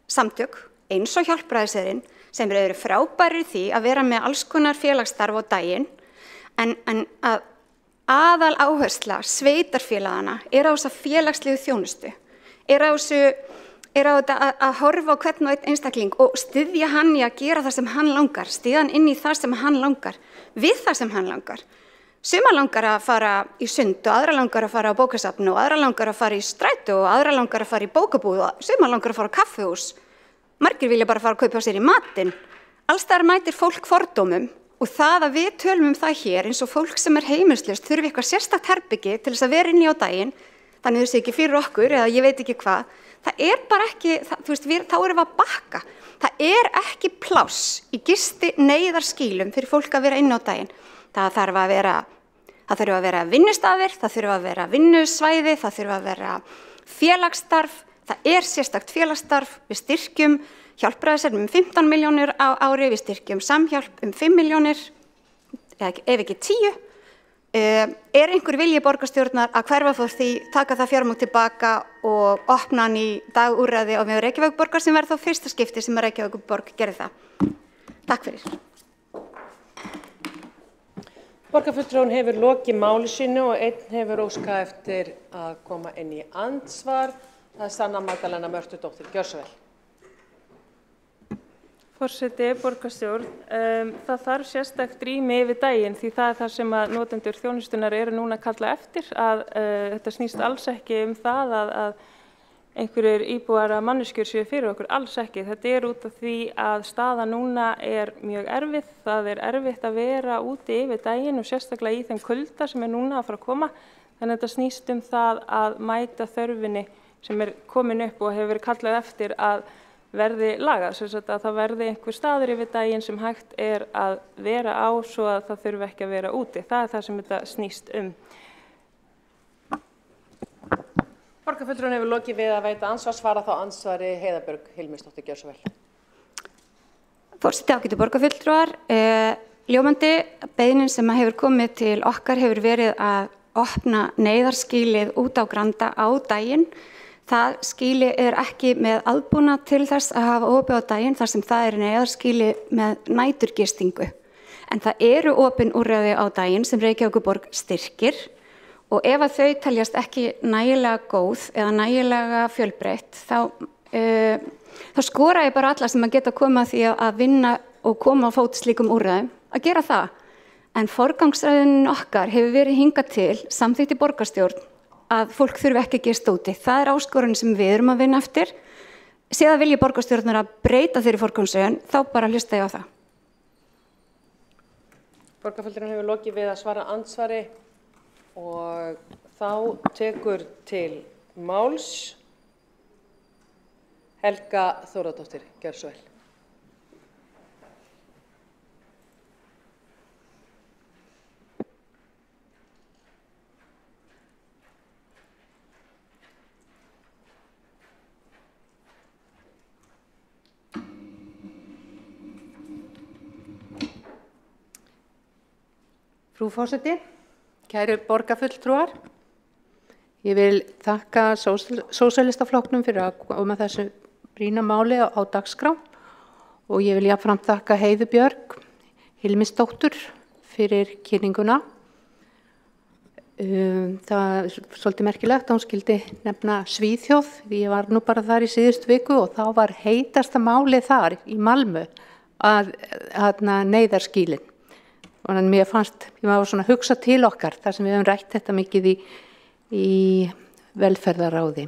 samtök eins og Hjálpræðisherinn sem eru frábærir því að vera með alls konar félagsstarf á daginn en að aðal áhersla sveitarfélagana á þessa félagslegu þjónustu, á þetta að horfa á hvern og einn einstakling og styðja hann í að gera það sem hann langar, styðja hann inn í það sem hann langar, við það sem hann langar. Suma langar að fara í sund og aðra langar að fara á bókasafn og aðra langar að fara í strætó og aðra langar að fara í bókabúð og suma langar að fara á kaffihús. Margir vilja bara fara að kaupa sér í matinn. Alls staðar mætir fólk fordómum. Og það að við tölum það hér eins og fólk sem heimilislaust þurfi eitthvað sérstakt herbyggi til þess að vera inni á daginn, þannig þessi ekki fyrir okkur eða ég veit ekki hvað, það bara ekki, þá erum við að bakka. Það ekki pláss í gisti neyðarskýlum fyrir fólk að vera inni á daginn. Það þarf að vera vinnustafir, það þurfa að vera vinnusvæði, það þurfa að vera félagsstarf, það sérstakt félagsstarf, við styrkjum Hjálpræðisherinn 15 milljónir á ári, við styrkjum Samhjálp 5 milljónir, ef ekki 10. Er einhver vilji borgarstjórnar að hverfa frá því, taka það fjármagn tilbaka og opna hann í dagúrræði á vegum Reykjavíkurborgar sem verður þá fyrsta skipti sem Reykjavíkurborg gerði það? Takk fyrir. Borgarfulltrúinn hefur lokið máli sínu og einn hefur óskað eftir að koma inn í andsvar. Það Sanna Magdalena Mörtudóttir. Gjörðu svo vel. Forseti, borgarstjórn, það þarf sérstakt rými yfir daginn því það það sem að notendur þjónustunar eru núna að kalla eftir að þetta snýst alls ekki það að einhverjir íbúar að manneskjur séu fyrir okkur, alls ekki. Þetta út af því að staða núna mjög erfið, það erfitt að vera úti yfir daginn og sérstaklega í þeim kulda sem núna að fara að koma. Þannig að þetta snýst það að mæta þörfinni sem komin upp og hefur verið kallað eftir að verði lagað, sem sagt að það verði einhver staður yfir daginn sem hægt að vera á svo að það þurfi ekki að vera úti. Það það sem þetta snýst Borgarfulltrúinn hefur lokið við að veita ansvar, svara þá ansvari Heiða Björg Hilmisdóttir. Gjörðu svo vel. Forseti, ágætu borgarfulltrúar, ljómandi beiðnin sem hefur komið til okkar hefur verið að opna neyðarskýlið út á Granda á daginn. Það skýli ekki með aðbúnað til þess að hafa opið á daginn þar sem það neyðarskýli með næturgistingu. En það eru opin úrræði á daginn sem Reykjavíkurborg styrkir og ef að þau teljast ekki nægilega góð eða nægilega fjölbreytt þá skora ég bara alla sem að geta komað því að vinna og koma á fót slíkum úrræðum að gera það. En forgangsröðunin okkar hefur verið hingað til samþykkt í borgarstjórn að fólk þurfi ekki að gista úti. Það áskorun sem við erum að vinna eftir. Séð vilji borgarstjórnar að breyta þeirri forgangsröðun, þá bara hlusta ég á það. Borgarfulltrúinn hefur lokið við að svara andsvari og þá tekur til máls Helga Þórðardóttir. Gjörðu svo vel. Frú forseti, kæru borgarfulltrúar, ég vil þakka Sósíalistaflokknum fyrir að koma þessu brýna máli á dagskrá og ég vil jafnframt þakka Heiðu Björg Hilmisdóttur fyrir kynninguna. Það svolítið merkilegt að hún skildi nefna Svíþjóð, því ég var nú bara þar í síðustu viku og þá var heitasta málið þar í Malmö að neyðarskýlin. Þannig mér fannst, ég var svona að hugsa til okkar þar sem við höfum rætt þetta mikið í velferðaráði.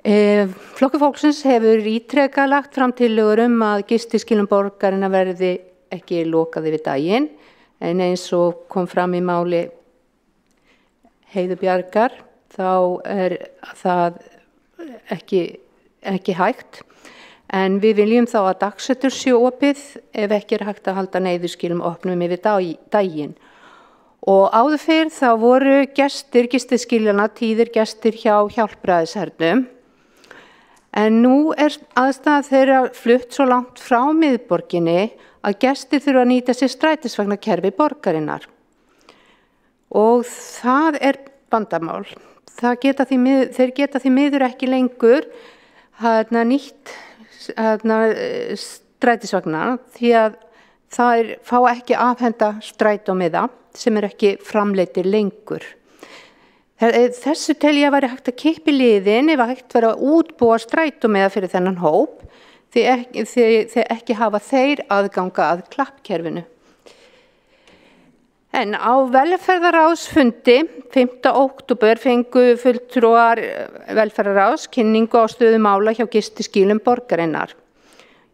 Flokkur fólksins hefur ítrekað lagt fram tillögur að gistiskýlum borgarinnar verði ekki lokað yfir daginn, en eins og kom fram í máli Heiðu Bjargar, þá það ekki hægt. En við viljum þá að dagsettur sé opið ef ekki hægt að halda neyðarskýlum opnum yfir daginn. Og áður fyrr þá voru gistiskýlana tíðir gestir hjá Hjálpræðishernum. En nú aðstæða þeirra flutt svo langt frá miðborginni að gestir þurfa að nýta sér strætisvagnakerfi borgarinnar. Og það vandamál. Þeir geta því miður ekki lengur nýtt strætisvagnar því að það fá ekki afhenda strætómiða sem ekki framleiddir lengur. Þessu tel ég að væri hægt að kippa í liðin ef hægt væri að útbúa strætómiða fyrir þennan hóp því ekki hafa þeir aðganga að klappkerfinu. En á velferðaráðsfundi 5. október fengu fulltrúar velferðaráðs kynningu á stöðu mála hjá gistiskýlum borgarinnar.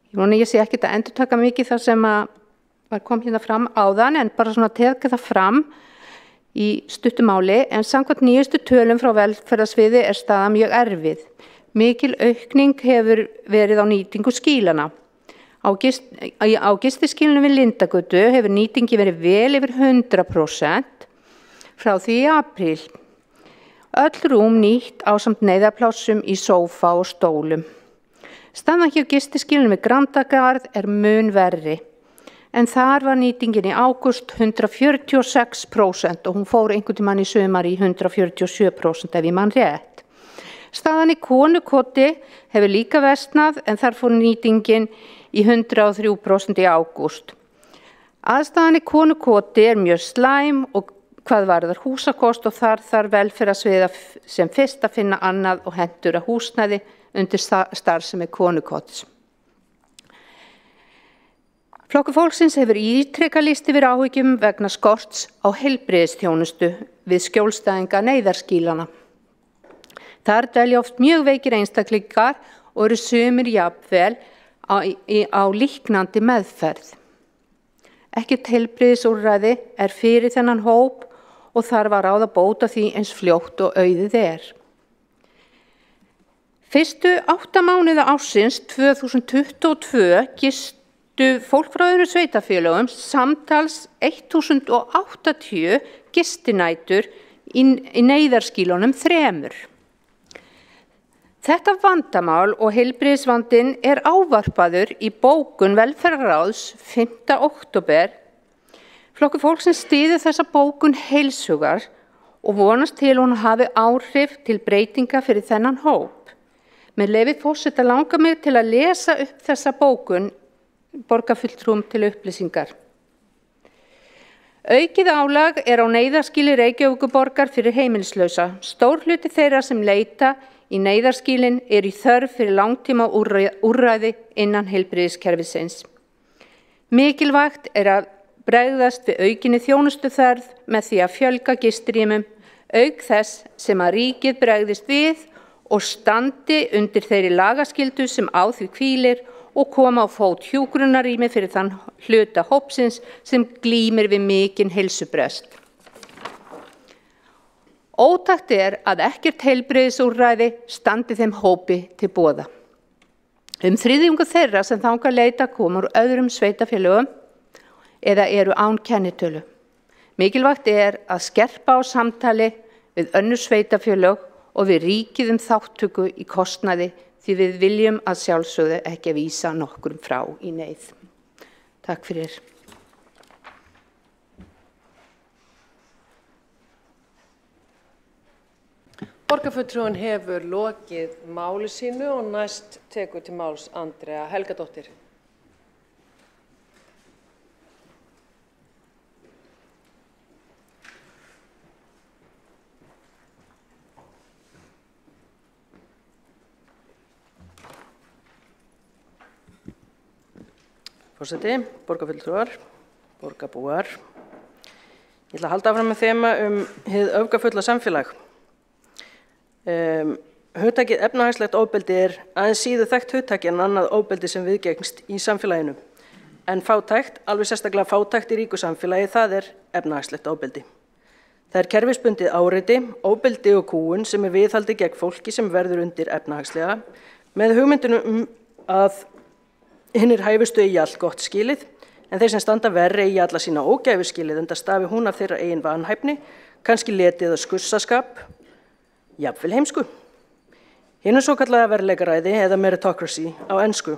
Ég vona ég sé ekki að endurtaka mikið það sem kom hérna fram áðan en bara svona teka það fram í stuttu máli en samkvæmt nýjustu tölum frá velferðarsviði staðan mjög erfið. Mikil aukning hefur verið á nýtingu skýlana. Á gistiskýlunum við Lindagötu hefur nýtingi verið vel yfir 100% frá því í apríl. Öll rúm nýtt ásamt neyðarplássum í sófa og stólum. Staðan hjá gistiskýlunum við Grandagarð mun verri. en þar var nýtingin í ágúst 146% og hún fór einhvern tímann í sumar í 147% ef ég man rétt. Staðan í Konukoti hefur líka versnað en þar fór nýtingin í 103% í ágúst. Aðstaðan í Konukoti er mjög slæm og hvað varðar húsakost og þar velferðarsviða sem fyrst að finna annað og hentugra húsnæði undir starfsemi Konukots. Flokkur fólksins hefur ítrekað lýst yfir áhyggjum vegna skorts á heilbrigðisþjónustu við skjólstæðinga neyðarskýlana. Þar dvelja oft mjög veikir einstaklingar og eru sumir jafnvel á líknandi meðferð. Ekkert heilbrigðisúrræði er fyrir þennan hóp og þarf að ráða bóta því eins fljótt og auðið er. Fyrstu 8 mánuði ársins 2022 gistu fólk frá öðrum sveitarfélögum samtals 1080 gistinætur í neyðarskýlunum 3. Þetta vandamál og heilbrigðisvandinn er ávarpaður í bókun Velferðarráðs 5. október. Flokkur fólksins styður þessa bókun heilshugar og vonast til hún hafi áhrif til breytinga fyrir þennan hóp. Með leyfi forseta langar mig til að lesa upp þessa bókun borgarfulltrúum til upplýsingar. Aukið álag er á neyðarskýli Reykjavíkurborgar fyrir heimilislausa. Stór hluti þeirra sem leita í neyðarskýlin er í þörf fyrir langtíma úrræði innan heilbrigðiskerfisins. Mikilvægt er að bregðast við aukinni þjónustuþörf með því að fjölga gistirýmum, auk þess sem að ríkið bregðist við og standi undir þeirri lagaskyldu sem á því hvílir og koma á fót hjúkrunarrými fyrir þann hluta hópsins sem glímir við mikinn heilsubrest. Ótækt er að ekkert heilbrigðisúrræði standi þeim hópi til boða. 3/4 þeirra sem þangað leita koma úr öðrum sveitarfélögum eða eru án kennitölu. Mikilvægt er að skerpa á samtali við önnur sveitarfélög og við ríkið þátttöku í kostnaði því við viljum að sjálfsögðu ekki að vísa nokkrum frá í neyð. Takk fyrir. Borgarfulltrúinn hefur lokið máli sínu og næst tekur til máls Andrea Helgadóttir. Forseti, borgarfulltrúar, borgarbúar. Ég ætla að halda áfram með þema hið öfgafulla samfélag. Hugtakið efnahagslegt ofbeldi er aðeins síður þekkt hugtaki en annað ofbeldi sem viðgengst í samfélaginu. En fátækt, alveg sérstaklega fátækt í ríku samfélagi, það er efnahagslegt ofbeldi. Það er kerfisbundið áreiti, ofbeldi og kúgun sem er viðhaldið gegn fólki sem verður undir efnahagslega með hugmyndinu að hinnir hæfustu eigi allt gott skilið, en þeir sem standa verri eigi alla sína ógæfu skilið, enda stafi hún af þeirra eigin vanhæfni, kannski letið og skussaskap, jafnvel heimsku. Hinu svo kallaða verðleikaræði eða meritocracy á ensku.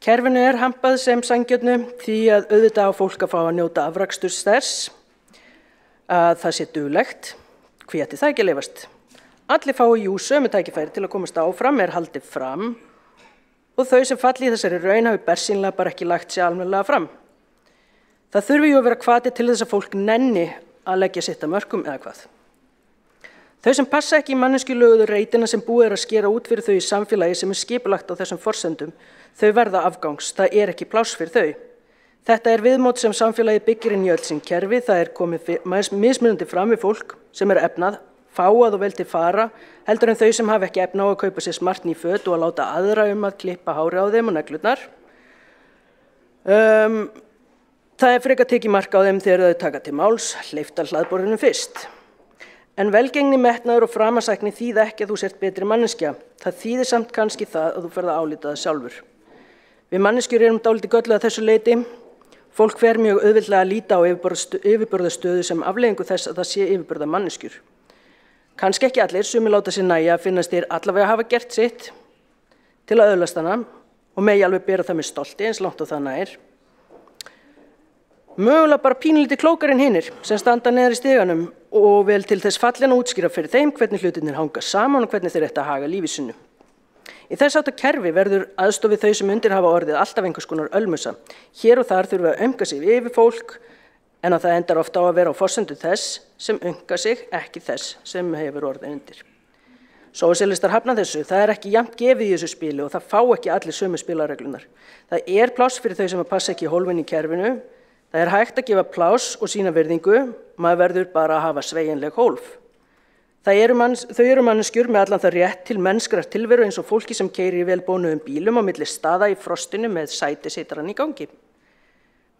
Kerfinu er hampað sem sanngjarnu því að auðvitað á fólk að fá að njóta afraksturs þess, að það sé duglegt, hví ætti það ekki að leyfast. Allir fái jú sömu tækifæri til að komast áfram er haldið fram, og þau sem falli í þessari raun hafi bersýnilega bara ekki lagt sig almennilega fram. Það þurfi jú að vera hvati til þess að fólk nenni að leggja sitt að mörkum eða hvað. Þau sem passa ekki í manneskjulöguðu reitina sem búið er að skera út fyrir þau í samfélagi sem er skipulagt á þessum forsendum, þau verða afgangs, það er ekki pláss fyrir þau. Þetta er viðmót sem samfélagi byggir inn í öll sín kerfi, það er komið mismunandi fram við fólk sem er efnað, fáað og vel til fara, heldur en þau sem hafa ekki efna á að kaupa sér smart ný föt og að láta aðra að klippa hári á þeim og neglurnar. Það er frekar tekið mark á þeim þegar þau taka til máls, hleypt að hlaðborðinu fyrst. En velgengni, metnaður og framansækni þýða ekki að þú sért betri manneskja. Það þýðir samt kannski það að þú ferð að álíta það sjálfur. Við manneskjur erum dálítið gölluð að þessu leyti. Fólk fer mjög auðveldlega að líta á yfirburðastöðu sem afleiðingu þess að það sé yfirburða manneskjur. Kannski ekki allir, sumir láta sér nægja að finnast þér allavega hafa gert sitt til að öðlast hana og megi alveg bera það með stolti eins langt og það nær. Mögulega bara pínlítið klókar en hinnir sem standa neðar í stiganum og vel til þess fallin að útskýra fyrir þeim hvernig hlutirnir hanga saman og hvernig þeir ættu að haga lífi sínu. Í þess átta kerfi verður aðstoð við þau sem undir hafa orðið alltaf einhvers konar ölmusa. Hér og þar þurfa að ömga sig yfir fólk en að það endar ofta á að vera á forsendu þess sem ömga sig, ekki þess sem hefur orðið undir. Sósíalistar hafna þessu, það ekki jafnt gefið í þessu spili og það fá ekki allir sömu spilareglunar. Það pláss fyrir þau sem að passa ekki í hólfin í kerfinu, það hægt að gefa pláss og sína virðingu, maður verður bara að hafa sveigjanleg hólf. Þau eru manneskjur með allan það rétt til mennskrar tilveru eins og fólki sem keyrir í vel bónuðum bílum á milli staða í frostinu með sætisitarann í gangi.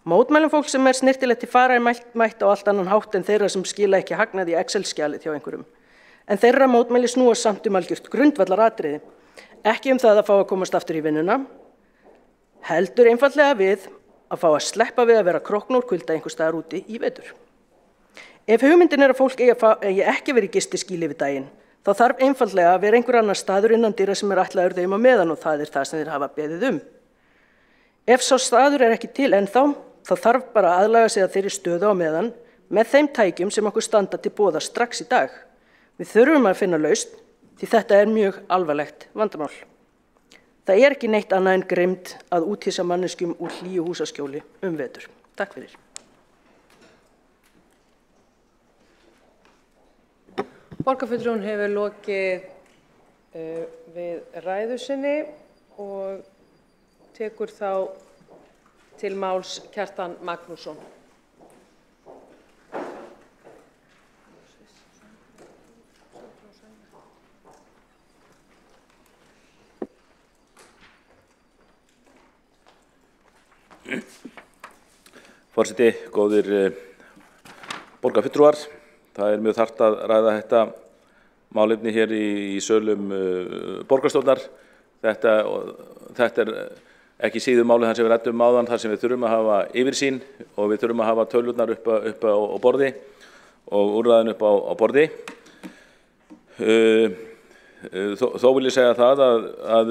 Mótmælum fólk sem snyrtilegt til fara mætt á allt annan hátt en þeirra sem skila ekki hagnað í Excel-skjalið hjá einhverjum. En þeirra mótmæli snúa samt algjört grundvallaratriði, ekki það að fá að komast aftur í vinnuna, heldur einfaldlega við að fá að sleppa við að vera króknúr kulda einhvers staðar úti í vetur. Ef hugmyndin að fólk eigi ekki verið í gistiskýli við daginn, þá þarf einfaldlega að vera einhver annar staður innan dyra sem ætlaður þeim á meðan og það það sem þeir hafa beðið Ef sá staður ekki til ennþá, þá þarf bara að aðlaga sig að þeirri stöðu á meðan með þeim tækjum sem okkur standa til boða strax í dag. Við þurfum að finna lausn því þetta mjög alvarlegt vandamál. Það ekki neitt annað en grimmd að úthýsa manneskjum úr hlýju húsaskjóli vetur. Takk fyrir. Borgarfulltrúinn hefur lokið við ræðu sinni og tekur þá til máls Kjartan Magnússon. Forseti, góðir borgarfulltrúar, það mjög þarft að ræða þetta málefni hér í sölum borgarstjórnar. Þetta ekki síður málið þar sem við ræddum áðan, þar sem við þurfum að hafa yfirsýn og við þurfum að hafa tölurnar upp á borði og úrræðin upp á borði. Þó vil ég segja það að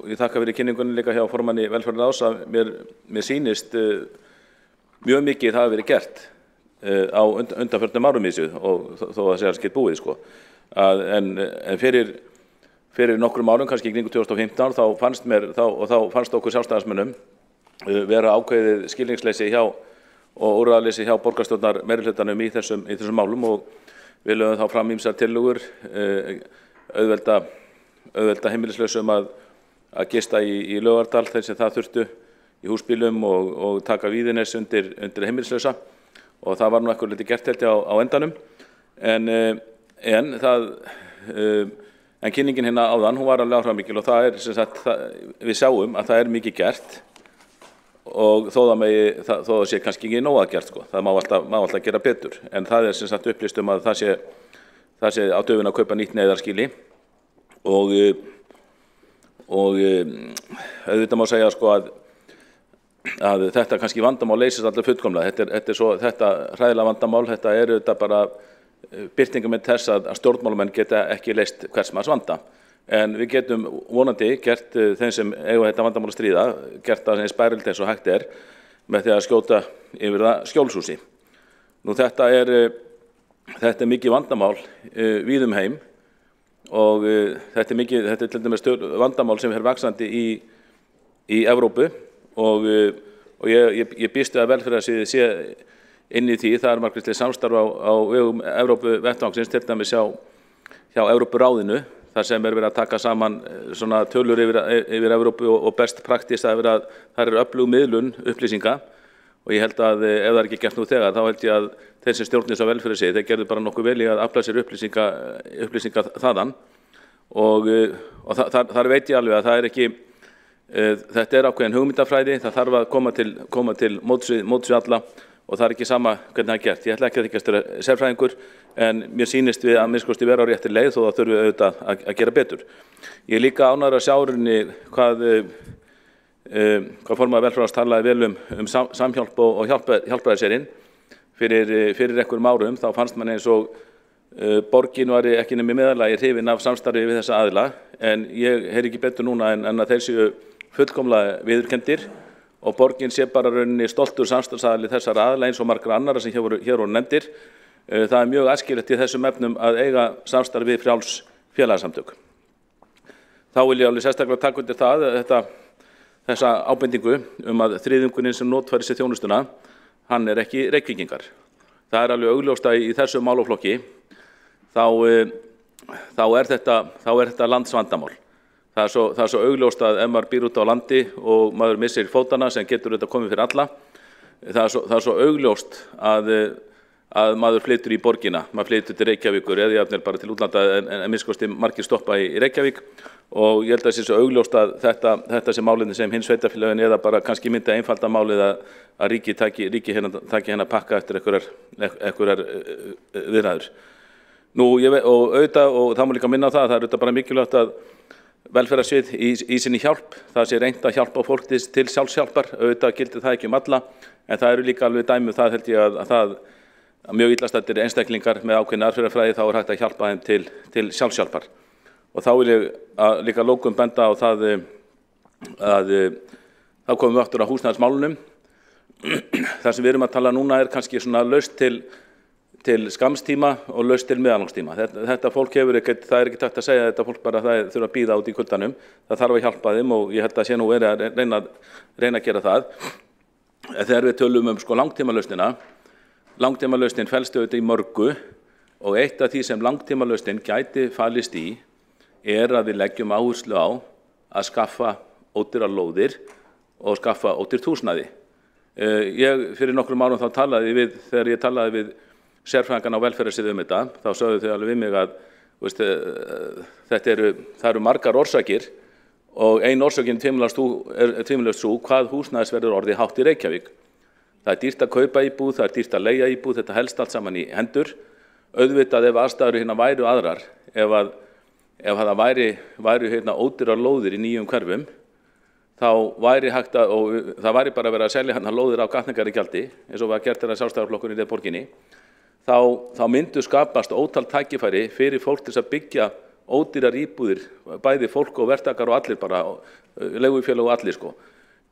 ég þakka fyrir kynningunni líka hjá formanni velferðarráðs að mér sýnist mjög mikið það hafi verið gert á undanförnum árum í þessu og þó að það sé alls búið sko. En fyrir nokkrum árum, kannski í kringum 2015, þá fannst okkur sjálfstæðismönnum vera ákveðið skilningsleysi og úrræðaleysi hjá borgarstjórnar meirihlutanum í þessum málum og við lögðum þá fram ýmsar tillögur, auðvelda heimilislausum að gista í Laugardal þeir sem það þurftu í húsbílum og taka Víðines undir heimilislausa og það var eitthvað lítið gert held ég á endanum en kynningin hérna áðan, hún var alveg áhrifamikil og það sem sagt, við sjáum að það mikið gert og þó það sé kannski ekki nóg að gert sko, það má alltaf gera betur en það sem sagt upplýst að það sé á döfin að kaupa nýtt neyðarskýli og auðvitað má segja sko að þetta kannski vandamál leysist alltaf fullkomlega, þetta hræðilega vandamál, þetta auðvitað bara birtingamenn þess að stjórnmálamenn geta ekki leyst hvers manns vanda en við getum vonandi gert þeim sem eiga þetta vandamál að stríða, gert það eins bærilt eins og hægt með því að skjóta yfir það skjólshúsi. Nú þetta er mikið vandamál víðum heim og þetta er til dæmis vandamál sem vaxandi í Evrópu og ég býst að velferðarsviðið sé inn í því, það margvísleg samstarf á vegum Evrópuvettvangsins, til dæmis hjá Evrópuráðinu, þar sem verið að taka saman svona tölur yfir Evrópu og best praktist að það öflug miðlun upplýsinga og ég held að ef það ekki gert nú þegar, þá held ég að þeir sem stjórnir svo velferðarsvið, þeir gerðu bara nokkuð vel í að afla sér upplýsinga þaðan og þar veit ég alveg að það ekki þetta ákveðin hugmyndafræði, það þarf að koma til móts við alla og það ekki sama hvernig það gert. Ég ætla ekki að þykjast sérfræðingur en mér sýnist við að minnst vera á réttri leið þó það þurfi auðvitað að gera betur. Ég líka ánægður að sjá hvað formaður velferðarráðs talaði vel samhjálp og hjálpræðisherinn fyrir einhverjum árum, þá fannst mann eins og borgin var ekki nema í meðalagi hrifin af samstarfi við þessa aðila en ég heyri ekki betur núna en að þeir séu fullkomlega viðurkenndir og borgin sé bara rauninni stoltur samstarfsaðili þessara aðila eins og margra annara sem hér voru nefndir. Það mjög æskilegt í þessum efnum að eiga samstarf við frjáls félagasamtök. Þá vil ég alveg sérstaklega taka undir það, þessa ábendingu að þriðjungurinn sem notfærir sér þjónustuna, hann ekki Reykvíkingar. Það alveg augljóst að í þessu málaflokki þá er þetta landsvandamál. Það svo augljóst að ef maður býr út á landi og maður missir fótana sem getur þetta komið fyrir alla, það svo augljóst að maður flytur í borgina, maður flytur til Reykjavíkur eða jafnvel bara til útlanda en minnst margir stoppa í Reykjavík og ég held að það sé svo augljóst að þetta sem málinni sem hins sveitarfélögin eða bara kannski myndi einfalda málið að ríki taki hérna pakka eftir einhverjar viðræður. Og auðvitað, og það má líka minna á það er auðvitað bara mikilvægt að velferðarsvið í sinni hjálp, það sé reynt að hjálpa fólk til sjálfshjálpar, auðvitað gildir það ekki alla, en það eru líka alveg dæmi það held ég að það mjög illastættir einstaklingar með ákveðna aðferðafræði þá hægt að hjálpa þeim til sjálfshjálpar. Og þá vil ég líka lokum benda á það að þá komum við aftur á húsnæðismálunum. Það sem við erum að tala núna kannski svona laust til skamstíma og laust til meðalónstíma. Þetta fólk það ekki takt að segja að þetta fólk bara það þurfa að bíða út í kuldanum. Það þarf að hjálpa þeim og ég held að sé nú verið að reyna að gera það. Þegar við tölum langtímalausnina, langtímalausnin felst auðvitað í mörgu og eitt af því sem langtímalausnin gæti falist í að við leggjum áherslu á að skaffa ódýrar lóðir og skaffa ódýrt húsnæði. Fyrir nokkrum árum þegar ég talaði við sérfræðingarna á velferðarsviði þetta, þá sögðu þau alveg við mig að það eru margar orsakir og ein orsökin tvímælast sú hvað húsnæðisverður orðið hátt í Reykjavík. Það er dýrt að kaupa íbúð, það er dýrt að leigja íbúð, þetta helst allt saman í hendur. Auðvitað ef aðstæður hérna væru aðrar, ef það væru hérna ódýrar lóðir í nýjum hverfum, þá væri hægt og það væri bara verið að selja hérna lóðir á gatnagerðargjaldi, eins og var gert þegar Sjálfstæðisflokkurinn í borginni, þá myndu skapast ótal tækifæri fyrir fólk til að byggja ódýrar íbúðir, bæði fólk og verktakar og allir bara, leigufélög og allir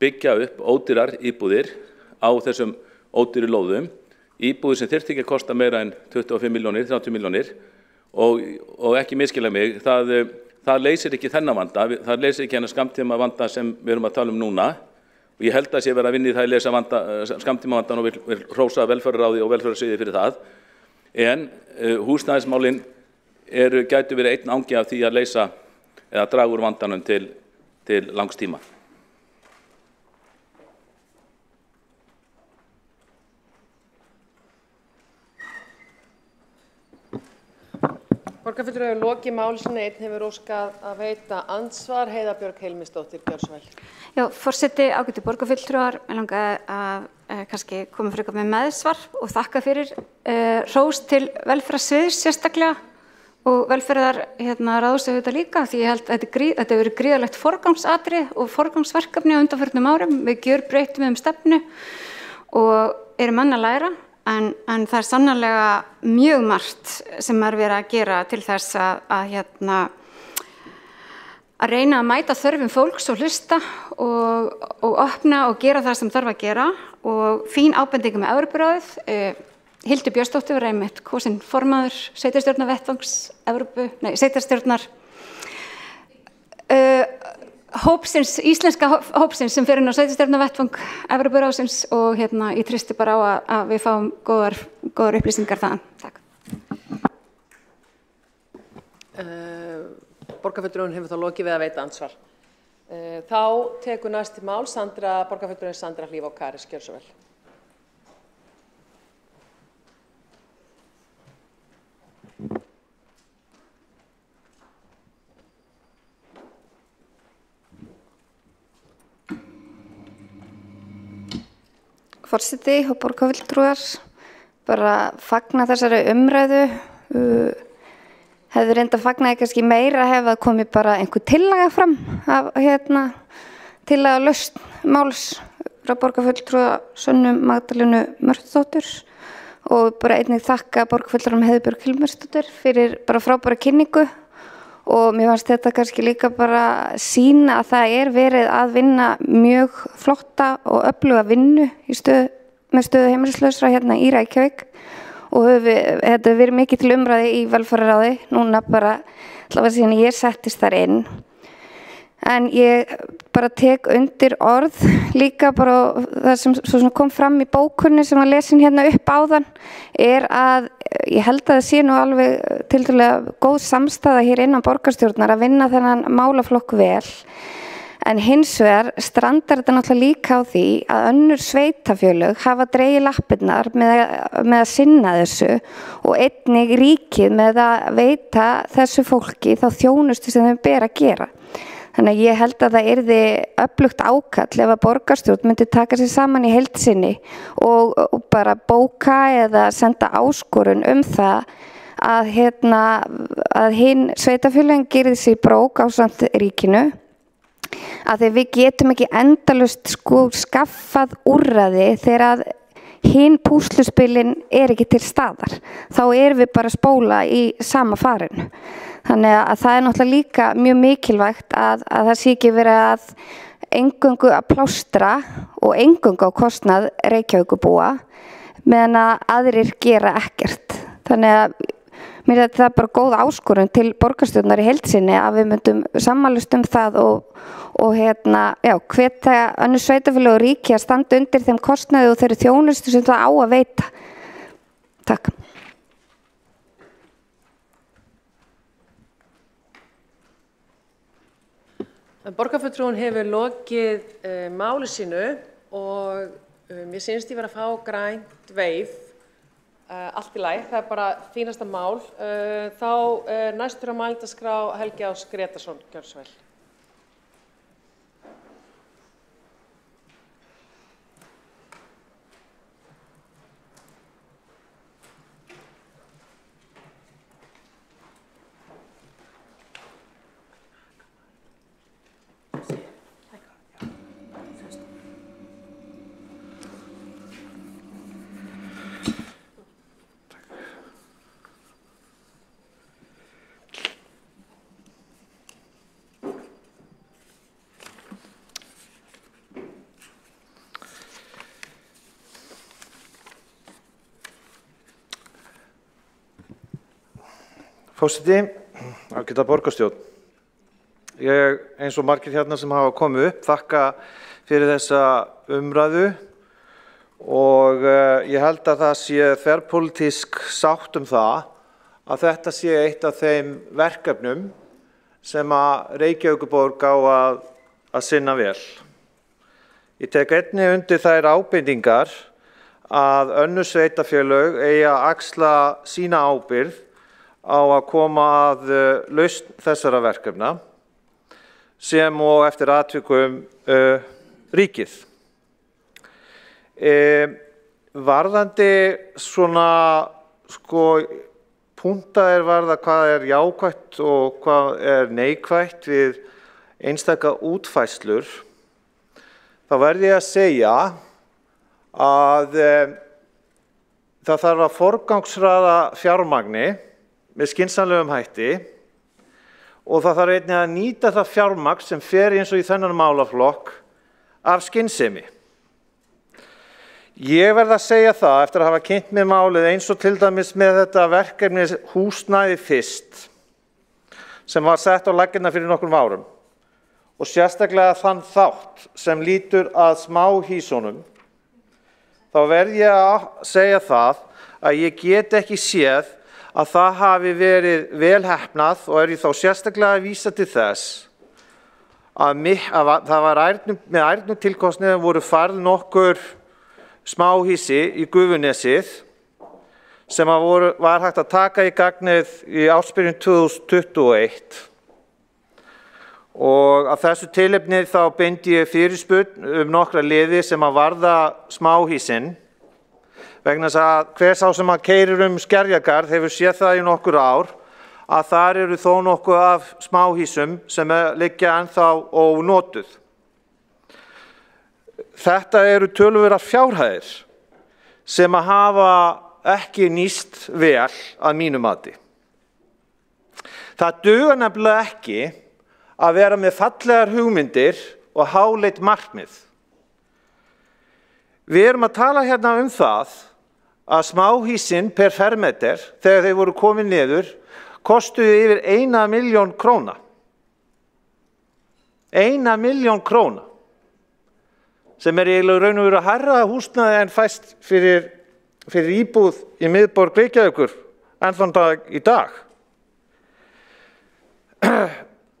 byggja upp ódýrar íbúðir á þessum ódýru lóðum, íbúðir sem þyrfti ekki að kosta meira en 25 milljónir, 30 milljónir og ekki misskilja mig, það leysir ekki þennan vanda, það leysir ekki hennar skammtíma vanda sem við erum að tala núna og ég held að sé verið að vinna í það að leysa skammtíma vandan og vil hrósa velferðarráði og velferðarsviði fyrir það, en húsnæðismálin gætu verið einn angi af því að leysa eða draga úr vandanum til langs tíma. Borgarfulltrúi hefur lokið máli sínu, einn hefur óskað að veita andsvar. Heiða Björg Hilmisdóttir, gjörðu svo vel. Já, forseti, ágætu borgarfulltrúar, mig langaði að kannski koma frekar með meðsvar og þakka fyrir hrós til velferðarsviðs sérstaklega og velferðarráðs auðvitað líka, því ég held að þetta hefur verið gríðarlegt forgangsatrið og forgangsverkefni á undanförnum árum. Við gjörbreytum stefnu og erum enn að læra. En það er sannarlega mjög margt sem verið að gera til þess að reyna að mæta þörfum fólks og hlusta og opna og gera það sem þarf að gera og fín ábendingu með Evrópuráðið. Hildur Björnsdóttir var einmitt kosin formaður sveitarstjórnar íslenska hópsins sem fer inn á sveitarstjórnarvettvang Evrópuráðsins og ég treysti bara á að við fáum góðar upplýsingar þaðan. Takk. Borgarfulltrúinn hefur þá lokið við að veita andsvar. Þá tekur næsti mál borgarfulltrúinn Sandra Hlíf og Karis, gjörðu svo vel. Forseti og borgarfulltrúar, bara fagna þessari umræðu. Hefði reynd að fagnaði kannski meira ef það komi bara einhver tillaga fram af tillaga lausn máls frá borgarfulltrúa Sönnu Magdalenu Mörtusdóttur og bara einnig þakka borgarfulltrúanum Heiðu Björg Hilmisdóttur fyrir bara frábæra kynningu og mér fannst þetta kannski líka bara sýna að það verið að vinna mjög flotta og öfluga vinnu með stöðu heimilislausra hérna í Reykjavík og þetta hefur verið mikið til umræði í velferðarráði núna bara allavega síðan ég settist þar inn. En ég bara tek undir orð líka bara það sem kom fram í bókunni sem var lesin hérna upp áðan að ég held að það sé nú alveg tiltölulega góð samstaða hér innan borgarstjórnar að vinna þennan málaflokk vel. En hins vegar strandar þetta náttúrulega líka á því að önnur sveitafélög hafa dregið lappirnar með að sinna þessu og einnig ríkið með að veita þessu fólki þá þjónustu sem þau ber að gera. Þannig að ég held að það yrði öflugt ákall ef að borgarstjórn myndi taka sig saman í heild sinni og bara bóka eða senda áskorun það að hinn sveitafélögin gerði sig brók ásamt ríkinu að því við getum ekki endalaust skaffað úrræði þegar að hinn púsluspilin ekki til staðar. Þá erum við bara að spóla í sama farinu. Þannig að það náttúrulega líka mjög mikilvægt að það sé ekki verið að eingöngu að plástra og eingöngu á kostnað Reykjavíkurbúa meðan að aðrir gera ekkert. Þannig að mér það bara góð áskorun til borgarstjórnar í heild sinni að við myndum sammælast það og hvetja önnur sveitafélög og ríki að standa undir þeim kostnaði og þeirri þjónustu sem það á að veita. Takk. Borgarfulltrúinn hefur lokið máli sínu og mér finnst ég vera að fá grænt veif, allt í lagi, það er bara fínasta mál. Þá næstur á mælendaskrá Helgi Ás Grétarsson, gjörðu svo vel. Forseti, ágæta borgarstjórn. Ég, eins og margir hérna sem hafa komið upp, þakka fyrir þessa umræðu og ég held að það sé þverpólitísk sátt það að þetta sé eitt af þeim verkefnum sem að Reykjavíkurborg á að sinna vel. Ég tek einnig undir þær ábendingar að önnur sveitafélög eigi að axla sína ábyrgð á að koma að lausn þessara verkefna sem og eftir atvikum ríkið. Varðandi svona púnta varða hvað jákvætt og hvað neikvætt við einstaka útfærslur, þá verð ég að segja að það þarf að forgangsraða fjármagni með skynsamlegum hætti og það þarf einnig að nýta það fjármagn sem fer eins og í þennan málaflokk af skynsemi. Ég verð að segja það eftir að hafa kynnt mér málið eins og til dæmis með þetta verkefni Húsnæði fyrst sem var sett á laggirnar fyrir nokkrum árum og sérstaklega þann þátt sem lýtur að smáhýsunum, þá verð ég að segja það að ég get ekki séð að það hafi verið vel heppnað og ég þá sérstaklega að vísa til þess að það var með ærnum tilkostnaði voru færð nokkur smáhýsi í Gufunesið sem var hægt að taka í gagnið í ársbyrjun 2021 og af þessu tilefni þá beindi ég fyrirspurn nokkra liði sem að varða smáhýsin vegna þess að hver sá sem að keyrir Skerjagarð hefur séð það í nokkur ár að þar eru þó nokkuð af smáhýsum sem liggja ennþá ónotuð. Þetta eru töluverðar fjárhæðir sem að hafa ekki nýst vel að mínu mati. Það dugar nefnilega ekki að vera með fallegar hugmyndir og háleit markmið. Við erum að tala hérna það að smáhýsin per fermeter, þegar þeir voru komin niður, kostuðu yfir 1 milljón króna. 1 milljón króna. Sem eiginlega raun og veru að hærra húsnæði en fæst fyrir íbúð í miðborg Reykjavíkur enn þann dag í dag.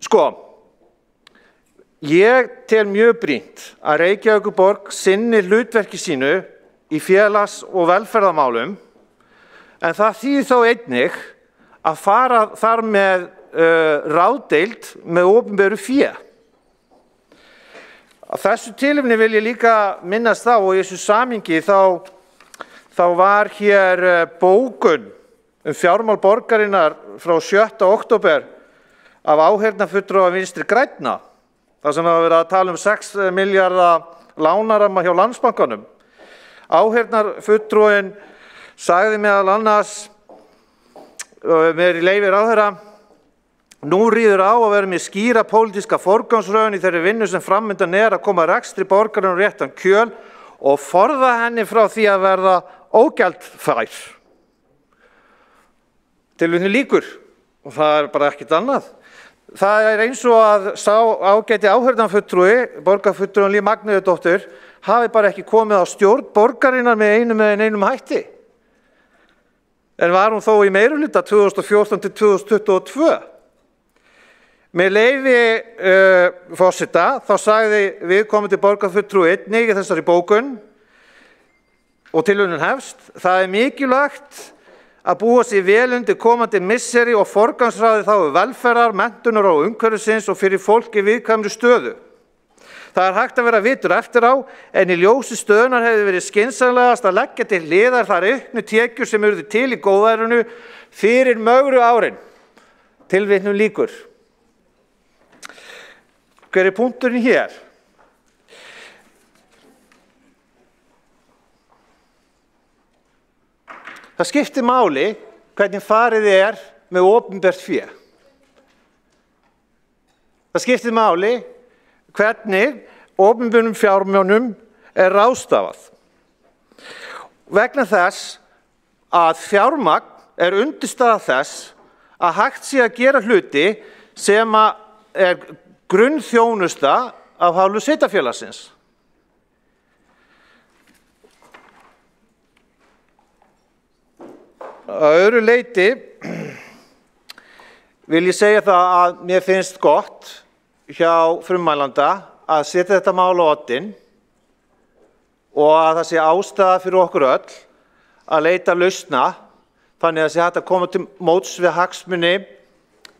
Sko, ég tel mjög brýnt að Reykjavíkurborg sinni hlutverki sínu í félags- og velferðarmálum, en það þýðir þó einnig að fara þar með ráðdeild með opinberu fé. Á þessu tilefni vil ég líka minnast þá, og í þessu samhengi þá var hér bókun fjármál borgarinnar frá 7. október af áheyrnarfulltrúa Vinstri grænna, þar sem það verið að tala 6 milljarða lánaramma hjá Landsbankanum. Áheyrnarfulltrúinn sagði meðal annars með leyfi ráðherra: Nú ríður á að vera með skýra pólitíska forgangsröðun í þeirri vinnu sem framundan að koma rekstri borgarinn á réttan kjöl og forða henni frá því að verða ógjaldfær. Tilvitnun lýkur, og það bara ekkert annað. Það eins og að sá ágæti áheyrnarfulltrúi, borgarfulltrúin Líf Magnúsdóttir, hafi bara ekki komið á stjórn borgarinnar með einum hætti. En var hún þó í meirihluta 2014 til 2022. Með leyfi forseta, þá sagði viðkomandi borgarfulltrúi einnig í þessari bókun, og tilvitnun hefst: Það mikilvægt að búa sig vel undir komandi misseri og forgangsraði þá velferðar, menntunar og umhverfisins og fyrir fólk í viðkvæmri stöðu. Það hægt að vera vitur eftir á, en í ljósi stöðunar hefði verið skynsamlegast að leggja til hliðar þær auknu tekjur sem urðu til í góðærinu fyrir mögru árin. Tilvitnun lýkur. Hver punkturinn hér? Það skiptir máli hvernig farið með opinbert fé. Það skiptir máli hvernig opinberum fjármunum ráðstafað. Vegna þess að fjármagn undirstaða þess að hægt sé að gera hluti sem grunnþjónusta af hálfu sveitarfélagsins. Að öðru leyti vil ég segja það að mér finnst gott hjá frummælanda að setja þetta mál á oddinn og að það sé ástæða fyrir okkur öll að leita lausna þannig að það sé hægt að koma til móts við hagsmuni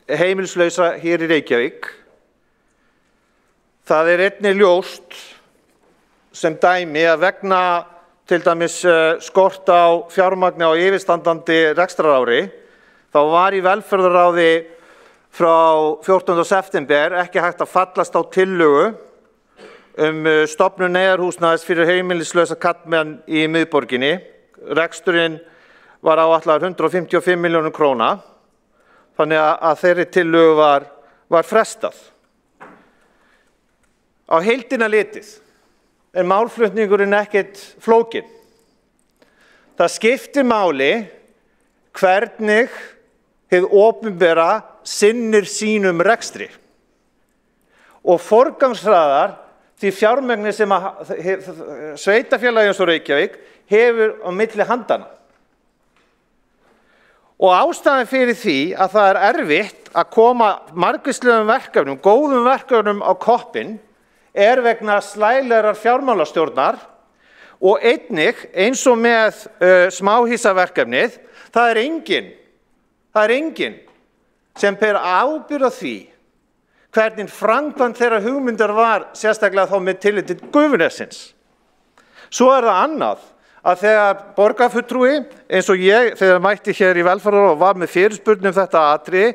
heimilislausra hér í Reykjavík. Það einnig ljóst sem dæmi að vegna til dæmis skort á fjármagni á yfirstandandi rekstrarári, þá var í velferðarráði frá 14. september ekki hægt að fallast á tillögu stofnun neyðarhúsnæðis fyrir heimilislausa karlmenn í miðborginni. Reksturinn var áætlaður 155 milljónir króna, þannig að þeirri tillögu var frestað. Á heildina litið málflutningurinn ekkert flókinn. Það skiptir máli hvernig hið opinbera sinnir sínum rekstri og forgangsraðar því fjármagni sem sveitarfélagið eins og Reykjavík hefur á milli handana. Og ástæðan fyrir því að það erfitt að koma margvíslegum verkefnum, góðum verkefnum á koppinn vegna slælegrar fjármálastjórnar og einnig eins og með smáhýsaverkefnið, það enginn sem ber ábyrgð á því hvernig framkvæmd þeirra hugmyndar var, sérstaklega þá með tilliti til Gufunesins. Svo það annað að þegar borgarfulltrúi, eins og ég, þegar mætti hér í velferðarráð og var með fyrirspurn þetta atriði,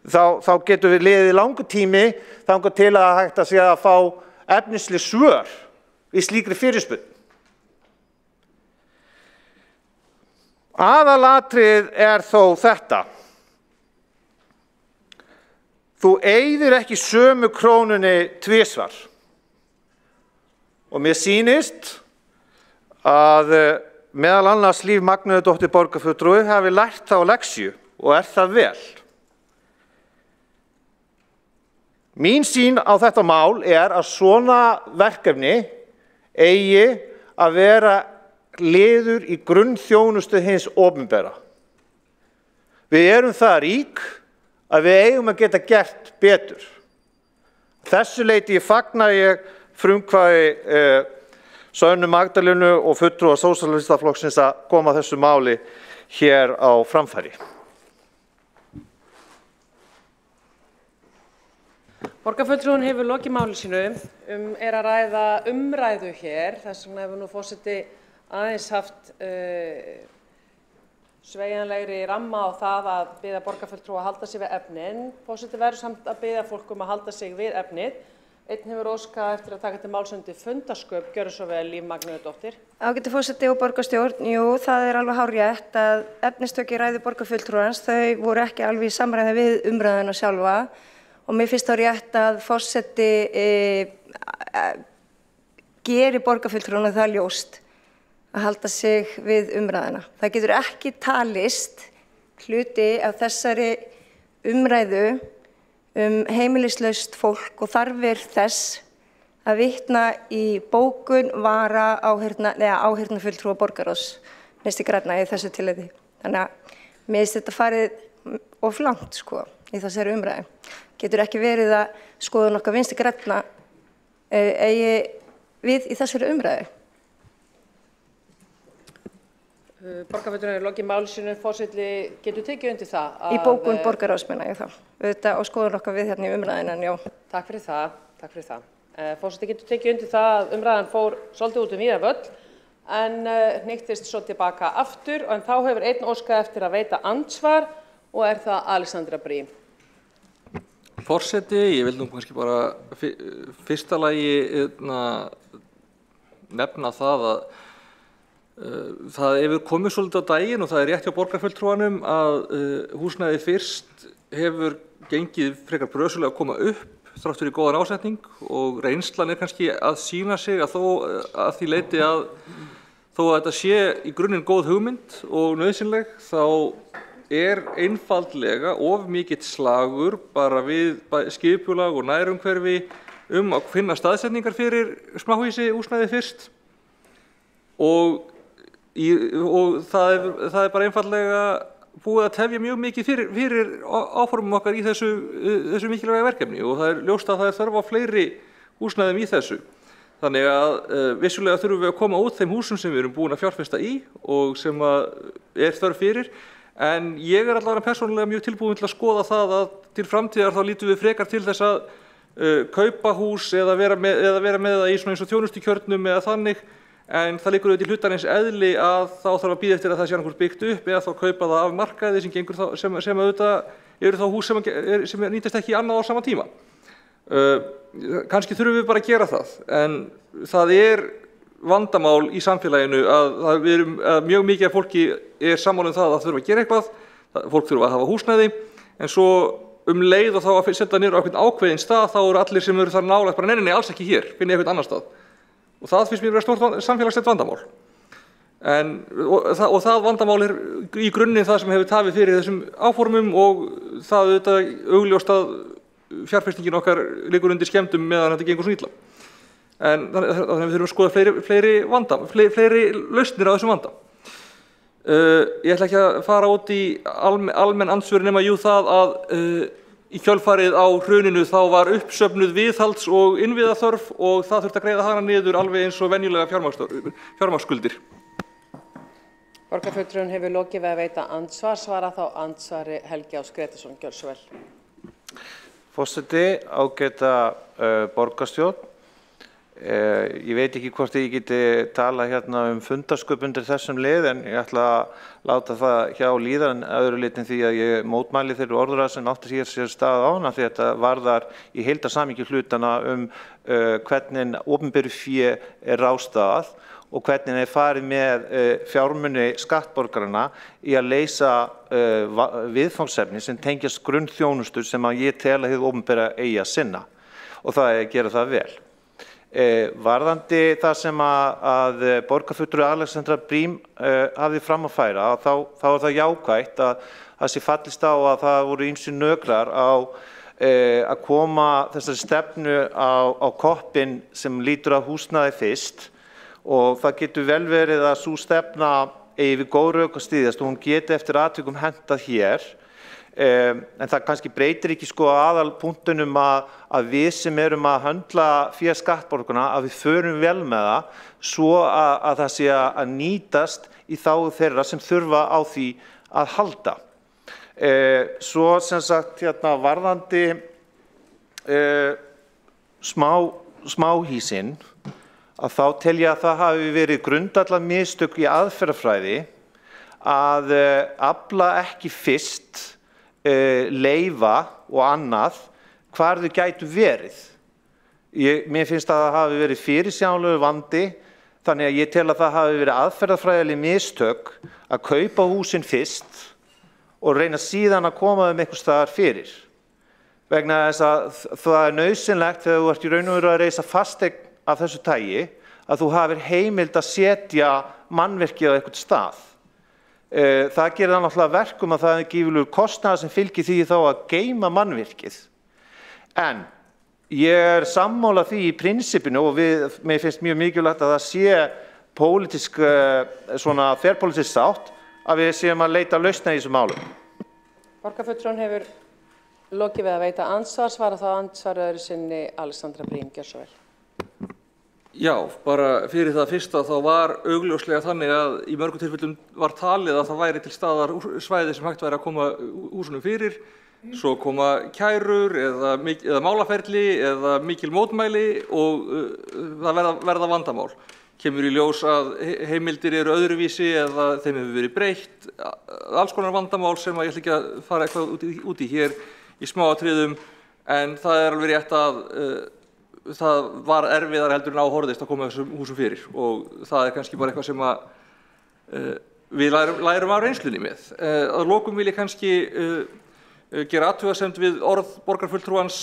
þá getur við liðið langur tími þangað til að hægt að sé að fá efnisleg svör í slíkri fyrirspurn. Aðalatriðið þó þetta: þú eyðir ekki sömu krónunni tvisvar. Og mér sýnist að meðal annars Líf Magnúðardóttir borgarfulltrúi hafi lært þá leksju og það vel. Mín sýn á þetta mál að svona verkefni eigi að vera liður í grunnþjónustu hins opinbera. Við erum það rík að við eigum að geta gert betur. Þessu leyti fagna ég frumkvæði Sönnu Magdalenu og fulltrúa Sósíalistaflokksins að koma þessu máli hér á framfæri. Borgarfulltrúinn hefur lokið máli sínu að ræða umræðu hér. Þess vegna hefur nú forseti aðeins haft sveigjanlegri ramma á það að biðja borgarfulltrúa að halda sig við efnin. Forseti verður samt að biðja fólk að halda sig við efnið. Einn hefur óskað eftir að taka til máls undir fundarsköp. Gjörðu svo vel, Líf Magnúðardóttir. Ágæti forseti og borgarstjórn, jú, það alveg hárrétt að efnistök í ræðu borgarfulltrúans, þau voru ekki alveg í samræmi við umræðuna sjálfa og mér finnst þá rétt að forseti geri borgarfulltrúana það ljóst að halda sig við umræðuna. Það getur ekki talist hluti af þessari umræðu heimilislaust fólk og þarfir þess að vitna í bókun vara áheyrnarfulltrúa borgarráðs Vinstri grænna í þessu tilliti. Þannig að mér finnst þetta farið of langt í þessari umræðu. Getur ekki verið að skoðun okkar Vinstri grænna eigi við í þessari umræðu. Borgarfulltrúinn hefur lokið máli sínu, forseti getur tekið undir það. Í bókun borgarráðs meina ég þá. Auðvitað og skoðun okkar við hérna í umræðinu, en já. Takk fyrir það. Forseti getur tekið undir það að umræðan fór svolítið út víða völl, en hnyktist svo tilbaka aftur, en þá hefur einn óskað eftir að veita andsvar og það Alexandra Briem. Forseti, ég vil nú kannski bara fyrsta lagi nefna það að það hefur komið svolítið á daginn og það rétt hjá borgarfulltrúanum að húsnæði fyrst hefur gengið frekar brösulega að koma upp þrátt fyrir góðan ásetning og reynslan kannski að sýna sig að þó að því leyti að þó að þetta sé í grunninn góð hugmynd og nauðsynleg þá einfaldlega of mikill slagur bara við skipulag og nærumhverfi að finna staðsetningar fyrir smáhýsi húsnæði fyrst og það bara einfaldlega búið að tefja mjög mikið fyrir áformum okkar í þessu mikilvæga verkefni og það ljóst að það þörf á fleiri húsnæðum í þessu. Þannig að vissulega þurfum við að koma út þeim húsum sem við erum búin að fjárfesta í og sem þörf fyrir, en ég allavega persónulega mjög tilbúin til að skoða það að til framtíðar þá lítum við frekar til þess að kaupa hús eða vera með það í svona eins og þjónustukjörnum eða þannig. En það liggur auðvitað í hlutarins eðli að þá þarf að bíða eftir að það sé annað byggt upp eða þá kaupa það af markaði sem auðvitað eru þá hús sem nýtast ekki annað á sama tíma. Kannski þurfum við bara að gera það, en það vandamál í samfélaginu að mjög mikið af fólki sammála það að þurfa að gera eitthvað, fólk þurfa að hafa húsnæði, en svo leið og þá að setja niður á einhvern ákveðinn stað þá eru allir sem eru þar nálægt bara nei, alls ekki hér, finni einhvern annan stað. Og það finnst mér vera stórt samfélagslegt vandamál. Og það vandamál í grunninn það sem hefur tafið fyrir þessum áformum og það auðvitað augljóst að fjárfestingin okkar liggur undir skemmdum meðan þetta gengur svo illa. En þannig að við þurfum að skoða fleiri lausnir á þessum vanda. Ég ætla ekki að fara út í almenn andsvör nema það að í kjölfarið á hruninu þá var uppsöfnuð viðhalds- og innviðaþörf og það þurfti að greiða hana niður alveg eins og venjulega fjármagnsskuldir. Borgarfulltrúinn hefur lokið við að veita andsvar, svara þá andsvari Helgi Ás Grétarsson. Gjörðu svo vel. Forseti, ágæta borgarstjórn. Ég veit ekki hvort ég geti talað hérna fundarsköp undir þessum lið, en ég ætla að láta það hjá líða en öðru litin því að ég mótmæli þeirri orðræðu sem átti sér stað á hana því að þetta varðar í heildarsamhengi hlutana hvernig opinberu fé ráðstafað og hvernig þeir farið með fjármuni skattborgarana í að leysa viðfangsefni sem tengjast grunnþjónustur sem að ég tel að hið opinbera eigi að sinna og það er að gera það vel. Varðandi það sem að borgarfulltrúi Alexandra Briem hafði fram að færa, þá er það jákvætt að það sé fallist á að það voru ýmsir nögrar á að koma þessari stefnu á koppinn sem lítur að húsnæði fyrst og það getur vel verið að sú stefna eigi við góð rök að styðjast og hún geti eftir atvikum hentað hér. En það kannski breytir ekki sko aðalpunktunum að við sem erum að höndla fé skattborgarna að við förum vel með það svo að það sé að nýtast í þágu þeirra sem þurfa á því að halda. Svo sem sagt varðandi smáhýsin að þá tel ég að það hafi verið grundvallarmistök í aðferðafræði að afla ekki fyrst leyfa og annað hvar þau gætu verið. Mér finnst að það hafi verið fyrirsjáanlegur vandi þannig að ég tel að það hafi verið aðferðafræðileg mistök að kaupa húsin fyrst og reyna síðan að koma einhvers staðar fyrir. Vegna þess að það er nauðsynlegt þegar þú ert í raun og veru að reisa fasteign af þessu tagi að þú hafir heimild að setja mannvirkið á einhvern stað. Það gerir það náttúrulega verkum að það er gífurlegur kostnaður sem fylgir því þá að geyma mannvirkið. En ég er sammála því í prinsippinu og mér finnst mjög mikilvægt að það sé pólitísk, svona þverpólitísk sátt að við séum að leita lausna í þessum málum. Borgarfulltrúinn hefur lokið við að veita andsvar, svara þá andsvar öðru sinni Alexandra Briem, gjör svo vel. Já, bara fyrir það fyrsta þá var augljóslega þannig að í mörgum tilfellum var talið að það væri til staðar svæði sem hægt væri að koma húsunum fyrir, svo koma kærur eða málaferli eða mikil mótmæli og það verða vandamál. Kemur í ljós að heimildir eru öðruvísi eða þeim hefur verið breytt, alls konar vandamál sem ég ætla ekki að fara eitthvað út í hér í smáatriðum, en það er alveg rétt að það var erfiðar heldur en áhorðist að koma þessum húsum fyrir og það er kannski bara eitthvað sem við lærum af reynslunni með. Að lokum vil ég kannski gera athugasemd við orð borgarfulltrúans.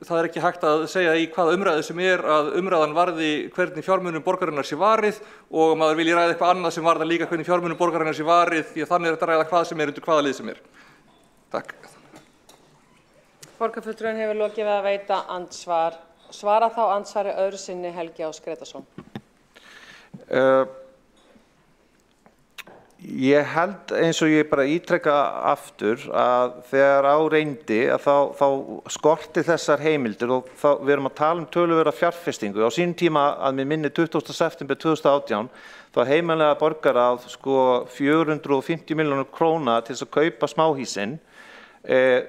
Það er ekki hægt að segja í hvaða umræðu sem að umræðan varði hvernig fjármunum borgarinnar sé varið og maður vilji ræða eitthvað annað sem varðar líka hvernig fjármunum borgarinnar sé varið því að þannig er þetta að ræða hvað sem undir hvaða lið sem Takk. Borgarfulltrúinn hefur lokið við að veita andsvar. Svara þá andsvari öðru sinni Helgi Ás Gretarsson. Ég held eins og ég bara ítreka aftur að þegar á reyndi að þá skorti þessar heimildir og við erum að tala töluverða fjárfestingu. Á sínum tíma að mér minni 20. september 2018 þá heimilega borgarráð 450 milljónir króna til þess að kaupa smáhýsin.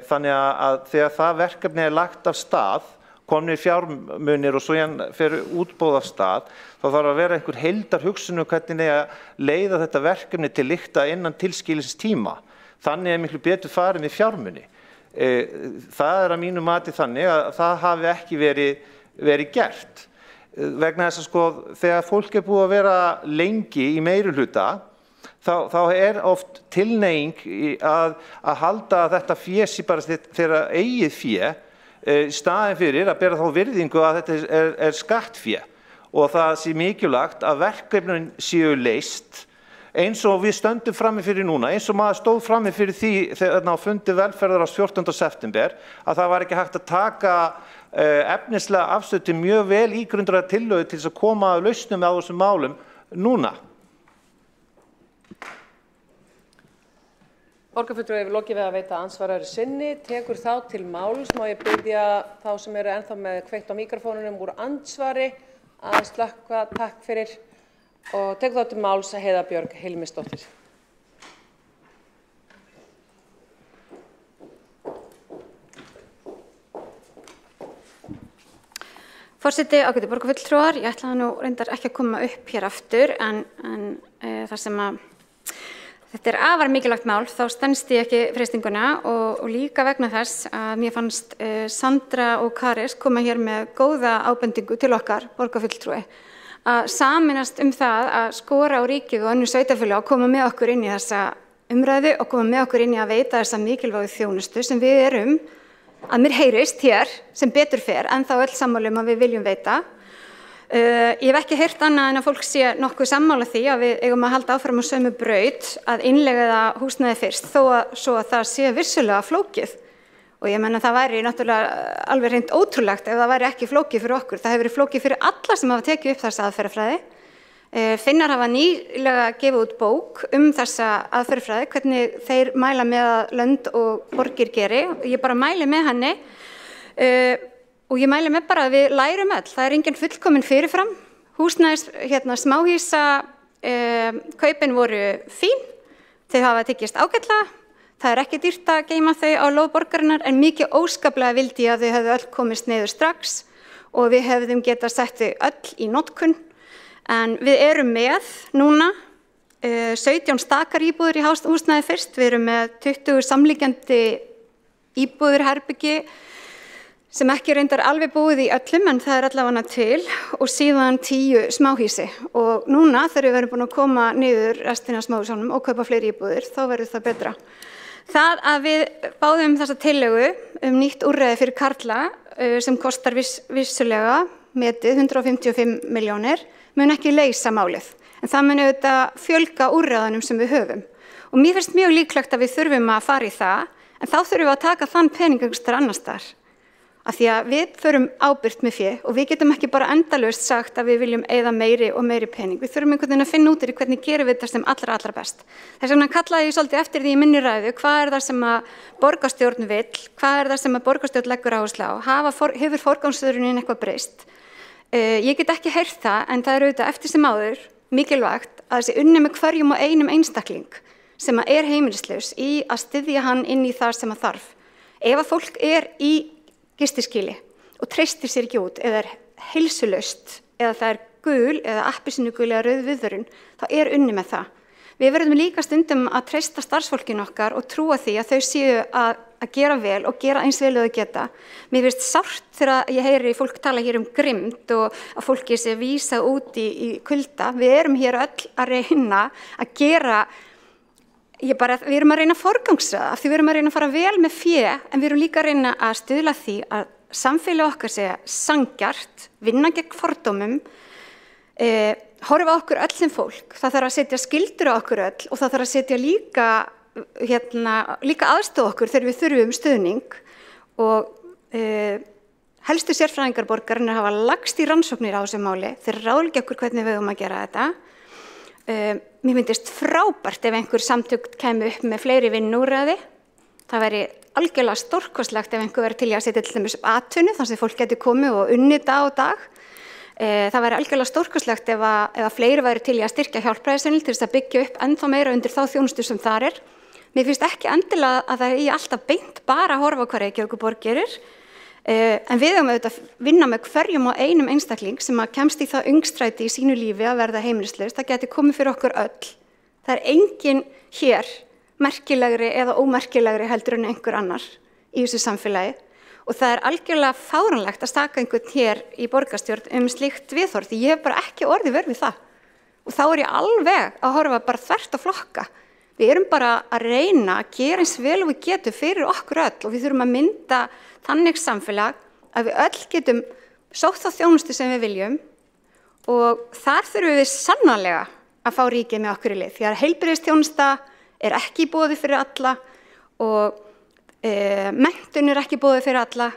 Þannig að þegar það verkefni er lagt af stað komnir fjármunir og svo fyrir útboð af stað, þá þarf að vera einhver heildarhugsun hvernig að leiða þetta verkefni til lykta innan tilskilins tíma. Þannig er miklu betur farið með fjármuni. Það er að mínu mati þannig að það hafi ekki verið gert. Vegna þess að þegar fólk er búið að vera lengi í meirihluta, þá er oft tilhneiging að halda að þetta fé sé bara þeirra eigið fé, í staðinn fyrir að bera þá virðingu að þetta er skattfé og það sé mikilvægt að verkefnin séu leyst eins og við stöndum frammi fyrir núna, eins og maður stóð frammi fyrir því þegar á fundi velferðar á 14. september að það var ekki hægt að taka efnislega afstöðu til mjög vel ígrundaðar tillögur til þess að koma að lausnum á þessum málum núna. Borgarfulltrúi hefur lokið við að veita andsvar öðru sinni, tekur þá til máls, má ég biðja þá sem eru ennþá með kveikt á mikrofónunum úr andsvari að slökkva, takk fyrir, og tekur þá til máls Heiða Björg Hilmisdóttir. Forseti, ágætu borgarfulltrúar, ég ætlaði nú reyndar ekki að koma upp hér aftur en þar sem að þetta er afar mikilvægt mál, þá stenst ég ekki freistinguna og líka vegna þess að mér fannst Sandra og Karis koma hér með góða ábendingu til okkar borgarfulltrúi að saminast það að skora á ríkið og önnur sveitarfélög að koma með okkur inn í þessa umræðu og koma með okkur inn í að veita þessa mikilvægu þjónustu sem við erum, að mér heyrist hér sem betur fer, en þá öll sammála að við viljum veita. Ég hef ekki heyrt annað en að fólk sé nokkuð sammála því að við eigum að halda áfram á sömu braut að innleiða húsnæði fyrst, þó að svo að það sé vissulega flókið. Og ég menna það væri náttúrulega alveg hreint ótrúlegt ef það væri ekki flókið fyrir okkur. Það hefur verið flókið fyrir alla sem hafa tekið upp þessa aðferðafræði. Finnar hafa nýlega gefið út bók þessa aðferðafræði, hvernig þeir mæla með að lönd og borgir geri. Ég bara mæli með henni og ég mæli með bara að við lærum öll. Það er engin fullkomin fyrirfram. Húsnæðis, smáhýsa, kaupin voru fín. Þau hafa tekist ágætlega. Það er ekki dýrt að geyma þau á lóð borgarinnar en mikið óskaplega vildi að þau hefðu öll komist niður strax og við hefðum getað sett þau öll í notkun. En við erum með núna 17 stakar íbúðir í húsnæði fyrst. Við erum með 20 samlíkjandi íbúðir herbyggi sem ekki reyndar alveg búið í öllum en það er allavega til og síðan 10 smáhýsi. Og núna þegar við erum búin að koma niður restina af smáhýsunum og kaupa fleiri íbúðir þá verður það betra. Það að við báðum þessa tillögu nýtt úrræði fyrir karla sem kostar vissulega metið 155 milljónir mun ekki leysa málið. En það mun auðvitað fjölga úrræðunum sem við höfum. Og mér finnst mjög líklegt að við þurfum að fara í það, en þá þurfum við að taka þann pening einhvers staðar annars staðar. Af því að við förum ábyrgt með fé og við getum ekki bara endalaust sagt að við viljum eyða meiri og meiri pening. Við þurfum einhvern veginn að finna út í hvernig gerum við þetta sem allra best. Þess vegna kallaði ég svolítið eftir því í minni ræðu, hvað er það sem að borgarstjórn vill, hvað er það sem að borgarstjórn leggur áherslu á, hefur forgangsröðunin eitthvað breyst. Ég get ekki heyrt það, en það er auðvitað eftir sem áður mikilvægt að þessi unni með hverjum og einum einstakling sem að er heimilislaus í að styðja hann inn í það sem að þarf. Ef að fólk er í gistiskýli og treystir sér ekki út eða er heilsulaust eða það er gul eða appelsínugul eða rauð viðvörun, þá er unni með það. Við verðum líka stundum að treysta starfsfólkinu okkar og trúa því að þau séu að gera vel og gera eins vel og þau geta. Mér finnst sárt þegar ég heyri fólk tala hér grimmd og að fólki sé vísa út í kulda. Við erum hér öll að reyna að gera við erum að reyna að forgangsraða af því við erum að reyna að fara vel með fé en við erum líka að reyna að stuðla því að samfélag okkar sé sanngjarnt, vinna gegn fordómum, horfa á okkur öll sem fólk. Það þarf að setja skyldur á okkur öll og það þarf að setja líka aðstoð okkur þegar við þurfum stuðning og helstu sérfræðingar borgarinnar hafa lagst í rannsóknir á þessu máli. Þeir ráðleggja okkur hvernig við höfum að gera þetta. Mér myndist frábært ef einhver samtök kemur upp með fleiri vinnúrræði. Það væri algjörlega stórkostlegt ef einhver verið til að setja til dæmis atvinnu þar sem fólk getur komið og unnið dag og dag. Það væri algjörlega stórkostlegt ef að fleiri væri til að styrkja hjálpræðisvinnil til þess að byggja upp ennþá meira undir þá þjónustu sem þar er. Mér finnst ekki endilega að það er alltaf beint bara að horfa á hvað Reykjavíkurborg gerir. En við höfum auðvitað að vinna með hverjum og einum einstakling sem að kemst í það öngstræti í sínu lífi að verða heimilislaus. Það geti komið fyrir okkur öll. Það er enginn hér merkilegri eða ómerkilegri heldur en einhver annar í þessu samfélagi. Og það er algjörlega fáránlegt að staka einhvern hér í borgarstjórn slíkt viðhorf því ég hef bara ekki orðið vör við það. Og þá er ég alveg að horfa bara þvert á flokka. Við erum bara að reyna að gera eins vel og við getum fyrir okkur öll og við þurfum að mynda þannig samfélag að við öll getum sótt þá þjónustu sem við viljum og þar þurfum við sannarlega að fá ríkið með okkur í lið. Því að heilbrigðisþjónusta er ekki í boði fyrir alla og menntun er ekki í boði fyrir alla,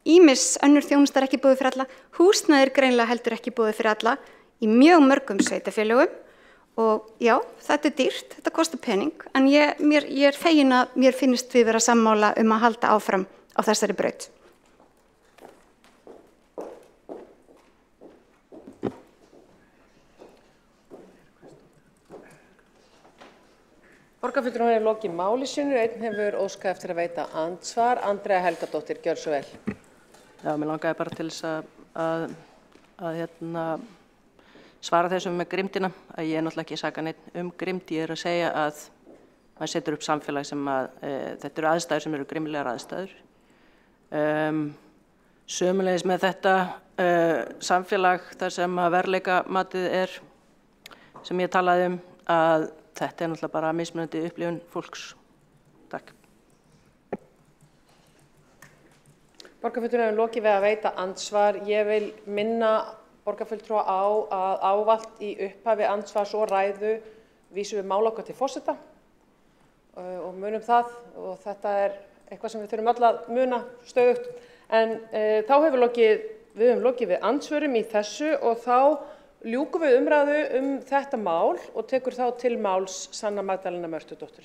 ýmis önnur þjónusta er ekki í boði fyrir alla, húsnæði er greinilega heldur ekki í boði fyrir alla í mjög mörgum sveitarfélögum. Og já, þetta er dýrt, þetta kostar pening, en ég er fegin að mér finnst við vera sammála að halda áfram á þessari braut. Borgarfulltrúinn hefur lokið máli sínu, einn hefur óskað eftir að veita andsvar. Andrea Helgadóttir, gjörðu svo vel. Já, mér langaði bara til þess að svara þessum með grimmdina, að ég er náttúrulega ekki að saka neitt grimmd, ég er að segja að maður setur upp samfélag sem að þetta eru aðstæður sem eru grimmilegar aðstæður. Sömulegis með þetta samfélag þar sem að verðleikamatið sem ég talaði að þetta náttúrulega bara mismunandi upplifun fólks. Takk. Borgarfulltrúinn hefur lokið við að veita andsvar. Ég vil minna borgarfulltrúa á að ávallt í upphafi andsvars og ræðu vísum við mál okkar til forseta og munum það og þetta eitthvað sem við þurfum öll að muna stöðugt. En þá við höfum lokið við andsvörum í þessu og þá ljúkum við umræðu þetta mál og tekur þá til máls Sanna Magdalena Mörtudóttir.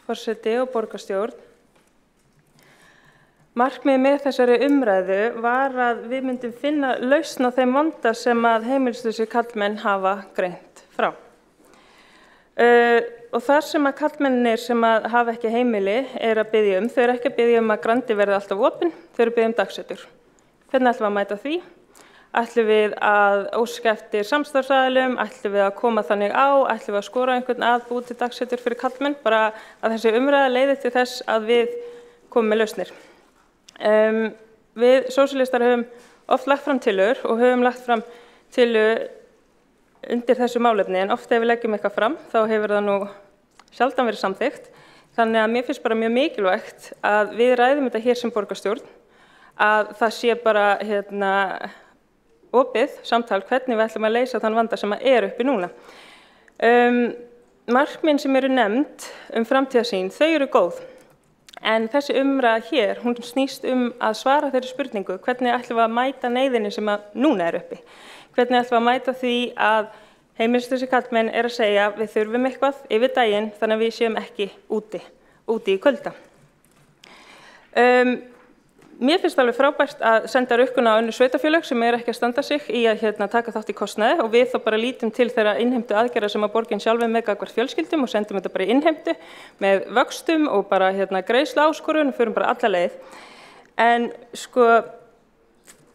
Forseti og borgarstjórn. Markmiðið með þessari umræðu var að við myndum finna lausn á þeim vanda sem að heimilislausir karlmenn hafa greint frá. Og þar sem að karlmennir sem að hafa ekki heimili að biðja þau ekki að biðja að Grandi verði alltaf opinn, þau að biðja dagsektir. Hvernig ætlum við að mæta því? Ætlum við að óska eftir samstarfsaðilum, ætlum við að koma þannig á, ætlum við að skora einhvern að búi til dagsektir fyrir karlmenn, bara að þessi umræða leiði til þess að við komum með lausnir. Við sósíalistar höfum oft lagt fram tillögur og höfum lagt fram tillögur undir þessu málefni en oft ef við leggjum eitthvað fram þá hefur það nú sjaldan verið samþykkt. Þannig að mér finnst bara mjög mikilvægt að við ræðum þetta hér sem borgarstjórn, að það sé bara opið samtal hvernig við ætlum að leysa þann vanda sem uppi núna. Markmiðin sem eru nefnd framtíðarsýn, þau eru góð. En þessi umræða hér, hún snýst að svara þeirri spurningu hvernig ætlum við að mæta neyðinni sem núna uppi. Hvernig ætlum við að mæta því að heimilislausir karlmenn að segja við þurfum eitthvað yfir daginn þannig að við séum ekki úti í kulda. Mér finnst alveg frábært að senda rukkuna á önnur sveitarfélög sem ekki að standa sig í að taka þátt í kostnaði og við þá bara lítum til þeirra innheimtu aðgerða sem að borgin sjálf með gagnvart fjölskyldum og sendum þetta bara í innheimtu með vöxtum og bara greiðslu áskorun og förum bara alla leið. En sko,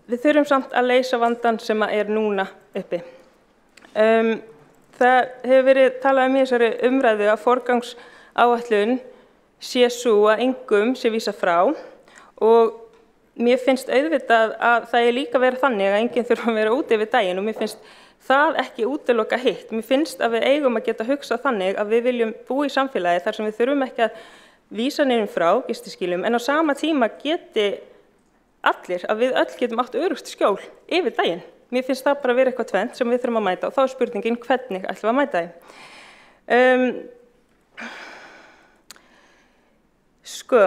við þurfum samt að leysa vandan sem núna uppi. Það hefur verið talað í þessari umræðu að forgangsáætlun sé sú að engum sé vísað frá og mér finnst auðvitað að það líka vera þannig að enginn þurfa að vera úti yfir daginn og mér finnst það ekki útiloka hitt. Mér finnst að við eigum að geta hugsað þannig að við viljum búa í samfélagi þar sem við þurfum ekki að vísa neinum frá gistiskýlum en á sama tíma geti allir að við öll getum átt öruggt skjól yfir daginn. Mér finnst það bara vera eitthvað tvennt sem við þurfum að mæta og þá spurningin hvernig ætlum við að mæta því. Sko,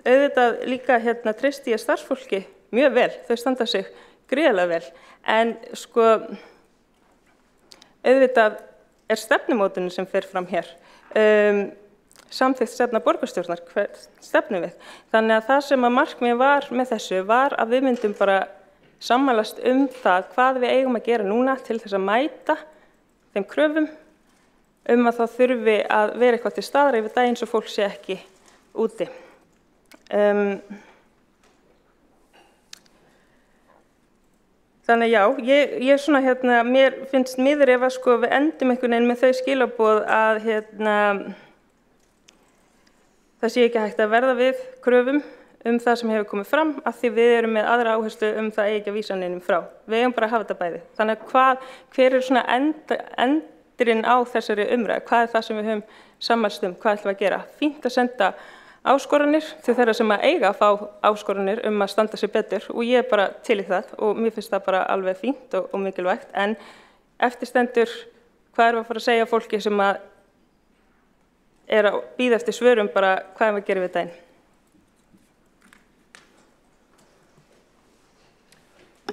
auðvitað líka treysti ég starfsfólki mjög vel, þau standa sig gríðarlega vel, en sko auðvitað stefnumótunin sem fer fram hér, samþykkt stefna borgarstjórnar, hvert stefnum við. Þannig að það sem að markmið var með þessu var að við myndum bara sammælast það hvað við eigum að gera núna til þess að mæta þeim kröfum að þá þurfi að vera eitthvað til staðar yfir daginn svo fólk sé ekki úti. Þannig já, ég svona mér finnst miður ef að sko við endum einhvern veginn með þau skilaboð að það sé ekki hægt að verða við kröfum það sem hefur komið fram af því við erum með aðra áherslu það ekki að vísa neinum frá. Við eigum bara að hafa þetta bæði. Þannig að hver svona endurinn á þessari umræðu, hvað það sem við höfum sammælst hvað ætlum við að gera? Fínt að senda áskoranir til þeirra sem að eiga að fá áskoranir að standa sig betur og ég bara til í það og mér finnst það bara alveg fínt og mikilvægt en eftirstendur hvað erum við að fara að segja fólki sem að að bíða eftir svörum bara hvað erum við að gera við daginn.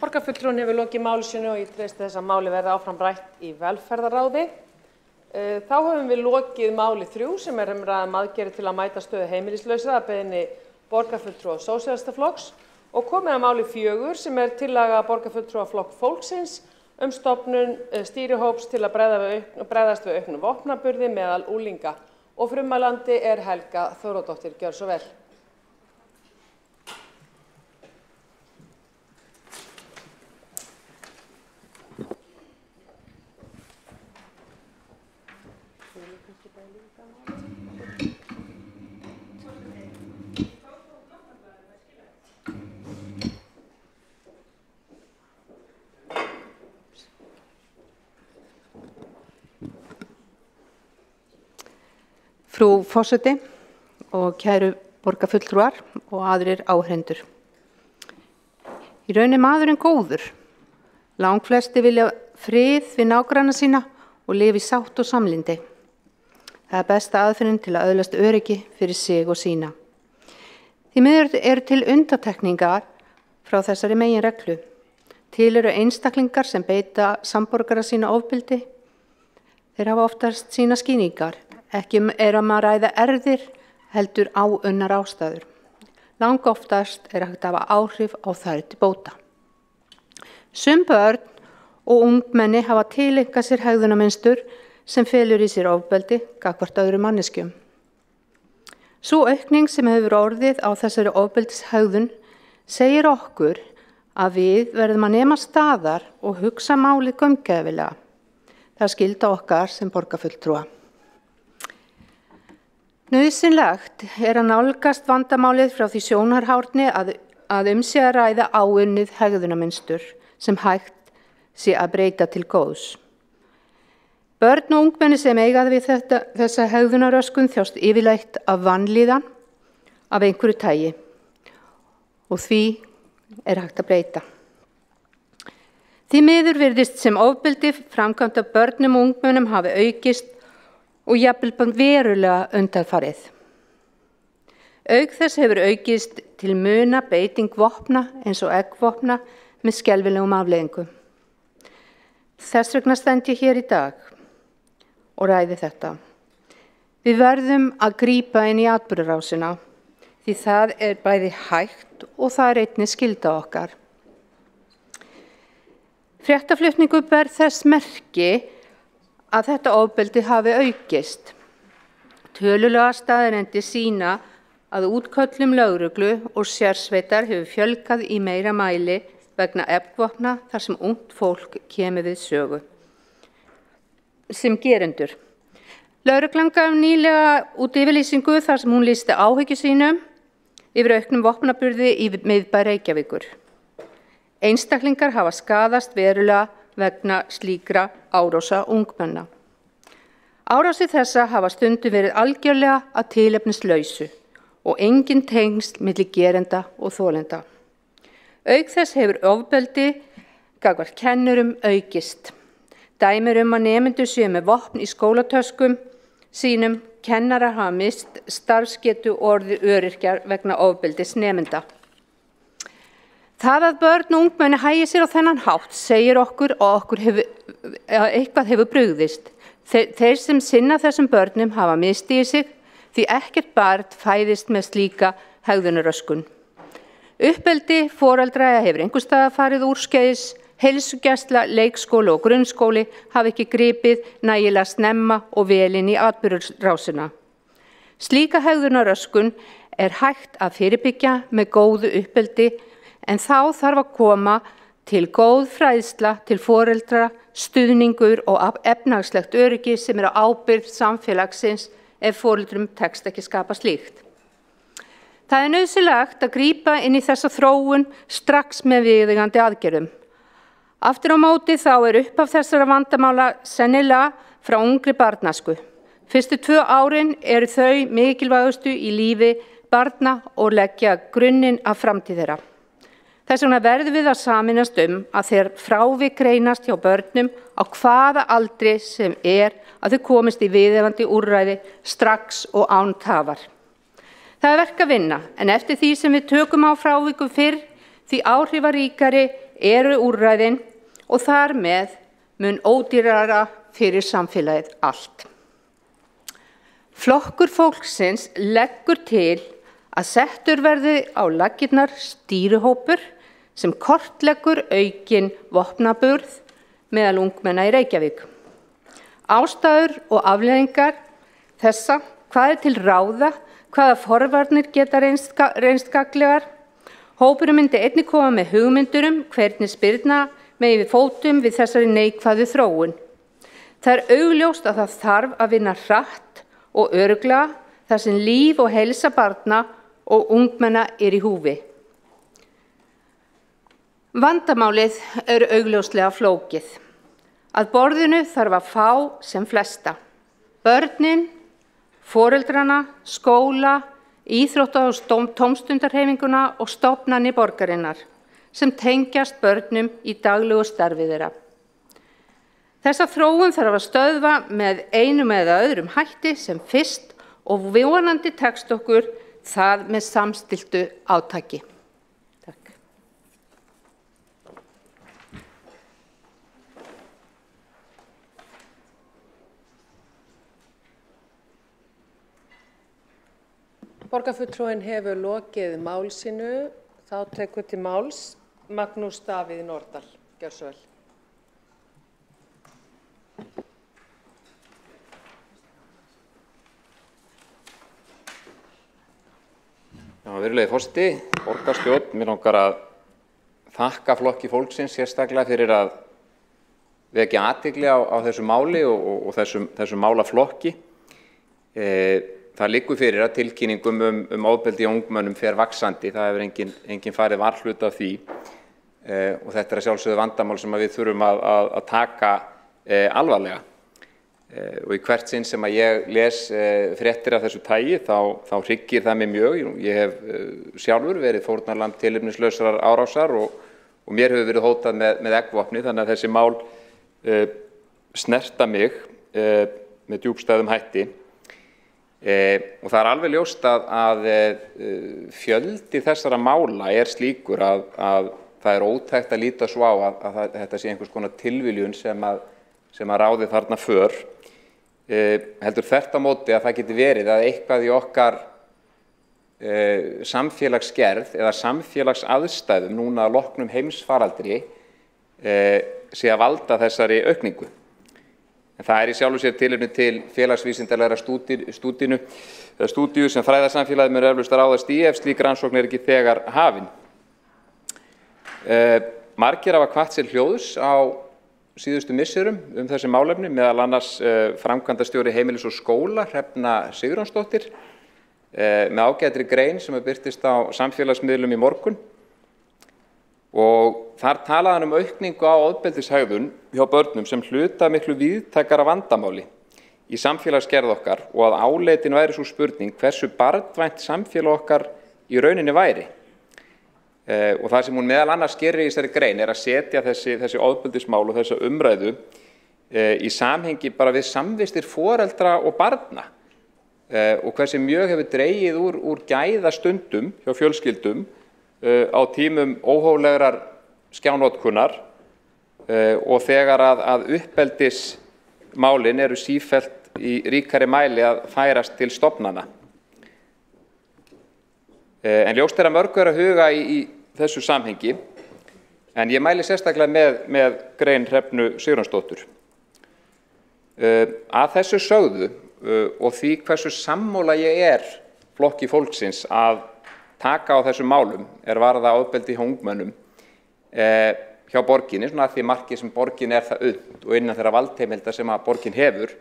Borgarfulltrúinn hefur lokið máli sínu og ég treysti þess að máli verði áfram rætt í velferðarráði. Þá höfum við lokið máli 3 sem umræða aðgerðir til að mæta stöðu heimilislausra að beiðni borgarfulltrúa Sósíalistaflokks og komið að máli 4 sem tillaga borgarfulltrúa Flokks fólksins stofnun stýrihóps til að bregðast við auknum vopnaburði meðal unglinga og frummælandi Helga Þórodóttir. Gjörðu svo vel. Frú forseti og kæru borgarfulltrúar og aðrir áhrendur. Í raun maðurinn góður. Langflesti vilja frið við nágranna sína og lifa í sátt og samlyndi. Það er besta aðferðin til að öðlast öryggi fyrir sig og sína. Því miður eru til undantekningar frá þessari meginreglu. Til eru einstaklingar sem beita samborgara sína ofbeldi. Þeir hafa oftast sína skýningar. Ekki er að maður ræða erfðir, heldur áunnar ástæður. Langoftast er hægt að hafa áhrif á þær til bóta. Sum börn og ungmenni hafa tileinkað sér hegðunarmynstur sem felur í sér ofbeldi gagnvart öðrum manneskjum. Sú aukning sem hefur orðið á þessari ofbeldishegðun segir okkur að við verðum að nema staðar og hugsa málið gaumgæfilega. Það er skylda okkar sem borgarfulltrúa. Nauðsynlegt er að nálgast vandamálið frá því sjónarhorni að sé að ræða áunnið hegðunarmynstur sem hægt sé að breyta til góðs. Börn og ungmenni sem eiga við þessa hegðunarröskun þjást yfirleitt af vanlíðan af einhverju tagi og því er hægt að breyta. Því miður virðist sem ofbeldi framkvæmt af börnum og ungmennum hafi aukist og jafnvel verulega undanfarið. Auk þess hefur aukist til muna beiting vopna eins og eggvopna með skelfilegum afleiðingum. Þess vegna stend ég hér í dag og ræði þetta. Við verðum að grípa inn í atburðarásina því það er bæði hægt og það er einnig skylda okkar. Fréttaflutningur ber þess merki að þetta ofbeldi hafi aukist. Tölulega staðreyndir sýna að útköllum lögreglu og sérsveitar hefur fjölgað í meira mæli vegna eggvopna þar sem ungt fólk kemur við sögu. Sem gerendur. Lögreglan gaf nýlega út yfirlýsingu þar sem hún lýsti áhyggjum sínum yfir auknum vopnaburði í miðbæ Reykjavíkur. Einstaklingar hafa skaðast verulega vegna slíkra árása ungmenna. Árásir þessa hafa stundum verið algjörlega að tilefnislausu og engin tengsl milli gerenda og þolenda. Auk þess hefur ofbeldi gagnvart kennurum aukist. Dæmi að nemendur séu með vopn í skólatöskum sínum, kennarar hafa mist starfsgetu og orðið öryrkjar vegna ofbeldis nemenda. Það að börn og ungmenni hagi sér á þennan hátt segir okkur og eitthvað hefur brugðist. Þeir sem sinna þessum börnum hafa misstigið sig því ekkert barn fæðist með slíka hegðunarröskun. Uppeldi foreldra hefur einhvers staðar farið úrskeiðis, heilsugæsla, leikskóli og grunnskóli hafa ekki gripið nægilega snemma og vel inn í atburðarásina. Slíka hegðunarröskun er hægt að fyrirbyggja með góðu uppeldi en þá þarf að koma til góð fræðsla til foreldra, stuðningur og efnahagslegt öryggi sem á ábyrgð samfélagsins ef foreldrum tekst ekki skapa slíkt. Það er nauðsynlegt að grípa inn í þessa þróun strax með viðeigandi aðgerðum. Aftur á móti þá er upphaf þessara vandamála sennilega frá ungri barnæsku. Fyrstu 2 árin eru þau mikilvægustu í lífi barna og leggja grunninn af framtíð þeirra. Þess vegna verðum við að sameinast að þegar frávik greinast hjá börnum á hvaða aldri sem að þau komist í viðeigandi úrræði strax og án tafar. Það er verk að vinna, en eftir því sem við tökum á frávikum fyrr, því áhrifaríkari eru úrræðin og þar með mun ódýrara fyrir samfélagið allt. Flokkur fólksins leggur til að settur verði á laggirnar stýrihópur sem kortleggur aukin vopnaburð meðal ungmenna í Reykjavík. Ástæður og afleiðingar þessa, hvað er til ráða, hvaða forvarnir geta reynst gagnlegar. Hópurinn myndi einnig koma með hugmyndur hvernig spyrna með við fótum við þessari neikvæðu þróun. Það er augljóst að það þarf að vinna hratt og örugglega þar sem líf og heilsa barna og ungmenna í húfi. Vandamálið augljóslega flókið. Að borðinu þarf að fá sem flesta. Börnin, foreldrana, skóla, íþrótta- og tómstundarhreyfinguna og stofnanir borgarinnar sem tengjast börnum í daglegu starfi þeirra. Þessa þróun þarf að stöðva með einum eða öðrum hætti sem fyrst og vonandi tekst okkur það með samstilltu átaki. Takk. Borgarfulltrúinn hefur lokið mál sínu. Þá tekur til máls Magnús Davíð Nordal. Gjörðu svo vel. Virðulegi forseti, borgarstjórn, mér langar að þakka Flokki fólksins sérstaklega fyrir að vekja athygli á þessu máli og þessum málaflokki. Það liggur fyrir að tilkynningum ofbeldi í ungmennum fer vaxandi. Það hefur engin farið varhluta af því og þetta að sjálfsögðu vandamál sem við þurfum að taka alvarlega. Og í hvert sinn sem að ég les fréttir af þessu tagi þá hryggir það mig mjög. Ég hef sjálfur verið fórnarlamb tilefnislausrar árásar og mér hefur verið hótað með eggvopni, þannig að þessi mál snerta mig með djúpstæðum hætti. Og það alveg ljóst að fjöldi þessara mála slíkur að það ótækt að líta svo á að þetta sé einhvers konar tilviljun sem að ráði þarna för. Heldur þvert á móti að það geti verið að eitthvað í okkar samfélagsgerð eða samfélagsaðstæðum núna að loknum heimsfaraldri sé að valda þessari aukningu. En það í sjálfu sér tilefni til félagsvísindalegra stúdíu sem fræðasamfélagið mun eflaust ráðast í ef slík rannsókn ekki þegar hafin. Margir hafa hvatt sér hljóðs á síðustu misserum þessi málefni, meðal annars framkvæmdastjóri Heimilis og skóla, Hrefna Sigurjónsdóttir, með ágætri grein sem birtist á samfélagsmiðlum í morgun. Og þar talaði hann aukningu á ofbeldishegðun hjá börnum sem hluta miklu víðtækara vandamáli í samfélagsgerð okkar og að áleitin væri svo spurning hversu barnvænt samfélag okkar í rauninni væri. Og það sem hún meðal annars gerir í þessari grein að setja þessi ofbeldismál og þessa umræðu í samhengi bara við samvistir foreldra og barna og hversu mjög hefur dregið úr gæðastundum hjá fjölskyldum á tímum óhóflegrar skjánotkunar og þegar að uppeldismálin eru sífellt í ríkari mæli að færast til stofnana. En ljóst að mörgu að huga í þessu samhengi, en ég mæli sérstaklega með grein Hrefnu Sigurjónsdóttur. Að þessu sögðu og því hversu sammála ég Flokki fólksins að taka á þessum málum varða ofbeldi hjá ungmennum hjá borginni, svona að því marki sem borgin það unnt og innan þeirra valdheimilda sem að borgin hefur,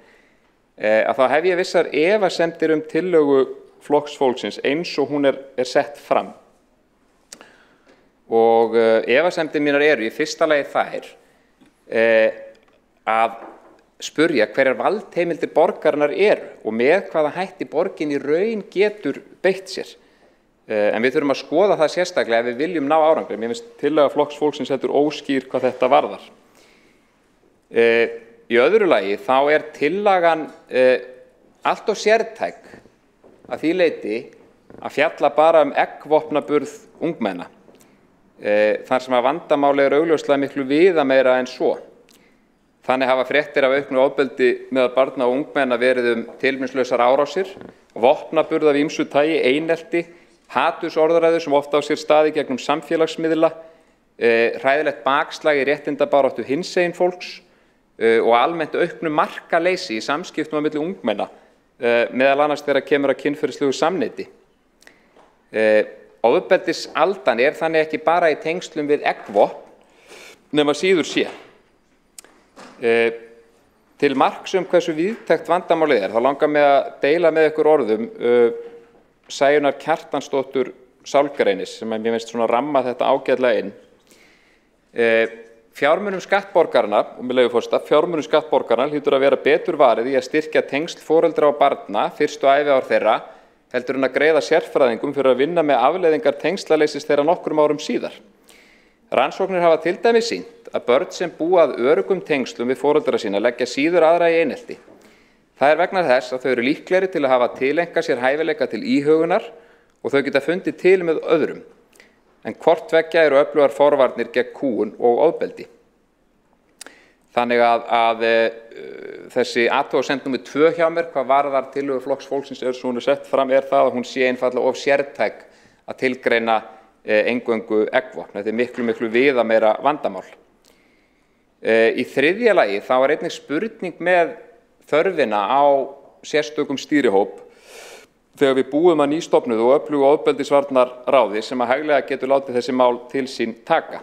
að þá hef ég vissar efasemdir tillögu Flokks fólksins eins og hún sett fram. Og efasemdir mínar í fyrsta lagi þær að spurja hverjar valdheimildir borgarinnar og með hvaða hætti borgin í raun getur beitt sér. En við þurfum að skoða það sérstaklega ef við viljum ná árangri. Mér finnst tillaga Flokks fólksins heldur óskýr hvað þetta varðar. Í öðru lagi þá tillagan allt of sértæk að því leyti að fjalla bara eggvopnaburð ungmenna, þar sem að vandamáli augljóslega miklu viðameira en svo. Þannig hafa fréttir af auknu ofbeldi meðal barna og ungmenna verið tilefnislausar árásir, vopnaburð af ýmsu tagi, einelti, hatursorðræður sem ofta á sér staði gegnum samfélagsmiðla, hræðilegt bakslag í réttindabaráttu hinsegin fólks og almennt auknu markaleysi í samskiptum á milli ungmenna, meðal annars þegar kemur að kynferðislegu samneyti. Ofbeldisaldan þannig ekki bara í tengslum við eggvopn nema síður sé. Til marks hversu víðtækt vandamálið þá langar mig að deila með ykkur orðum Sæunnar Kjartansdóttur sálgreinis sem mér finnst svona ramma þetta ágætlega inn. Fjármunum skattborgarna, og með leyfi forseta, fjármunum skattborgarna hlýtur að vera betur varið í að styrkja tengsl foreldra og barna fyrstu æviár þeirra heldur en að greiða sérfræðingum fyrir að vinna með afleiðingar tengslaleysis þeirra nokkrum árum síðar. Rannsóknir hafa til dæmis sýnt að börn sem búa að öruggum tengslum við foreldra sína leggja síður aðra í einelti. Það vegna þess að þau eru líklegri til að hafa tileinkað sér hæfileika til íhugunar og þau geta fundið til með öðrum. En hvort tveggja eru öflugar forvarnir gegn kúgun og ofbeldi. Þannig að þessi athugasemd númer 2 hjá mér, hvað varðar tillögu Flokks fólksins sem hún sett fram, það að hún sé einfaldlega of sértæk að tilgreina eingöngu eggvopn. Þetta miklu viðameira vandamál. Í þriðja lagi þá einnig spurning með þörfina á sérstökum stýrihóp þegar við búum að nýstofnuðu og öflugu ofbeldisvarnarráði sem að hæglega getur látið þessi mál til sín taka.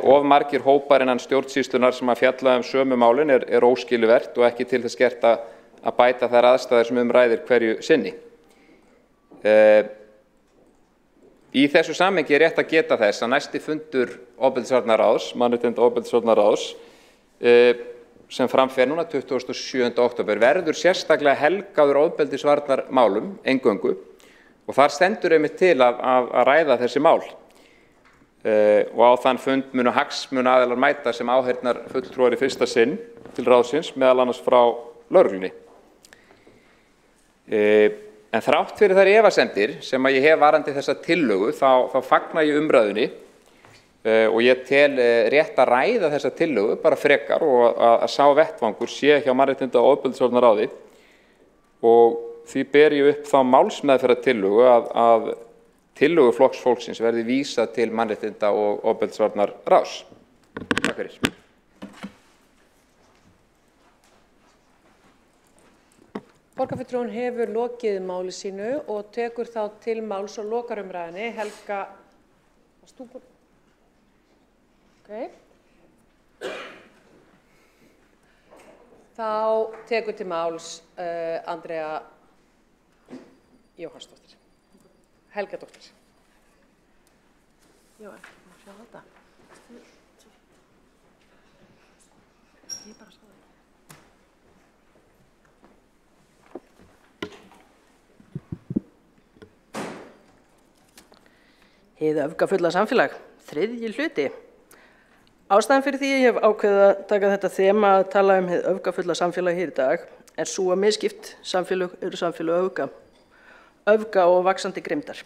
Of margir hópar innan stjórnsýslunar sem að fjalla sömu málin er óskiluvert og ekki til þess gert að bæta þær aðstæður sem ræðir hverju sinni. Í þessu samhengi rétt að geta þess að næsti fundur ofbeldisvarnarráðs, mannréttinda ofbeldisvarnarráðs, sem framfer núna 27. október verður sérstaklega helgaður ofbeldisvarnarmálum eingöngu og þar stendur einmitt til að ræða þessi mál. Og á þann fund munu hagsmunaaðilar mæta sem áheyrnar fulltrúar í fyrsta sinn til ráðsins meðal annars frá lögreglunni. En þrátt fyrir þær efasemdir sem að ég hef varðandi þessa tillögu þá fagna ég umræðunni og ég tel rétt að ræða þessa tillögu bara frekar og að sá vettvangur sé hjá mannréttinda- og ofbeldisvarnarráði og því ber ég upp þá málsmeðferðartillögu að tillögu Flokks fólksins verði vísað til mannréttinda- og ofbeldisvarnarráðs. Takk fyrir. Borgarfulltrúinn hefur lokið máli sínu og tekur þá til máls og lokaumræðunni. Helga, varst þú búin? Þá tekur til máls Andrea Jóhannsdóttir. Helgadóttir. Já, ekki búin að sjá þetta. Ég bara sá það. Hið öfgafulla samfélag, 3. hluti. Ástæðan fyrir því ég hef ákveðið að taka þetta þema að tala hið öfgafulla samfélag hér í dag sú að misskipt samfélög eru samfélög öfga og vaxandi grimmdar.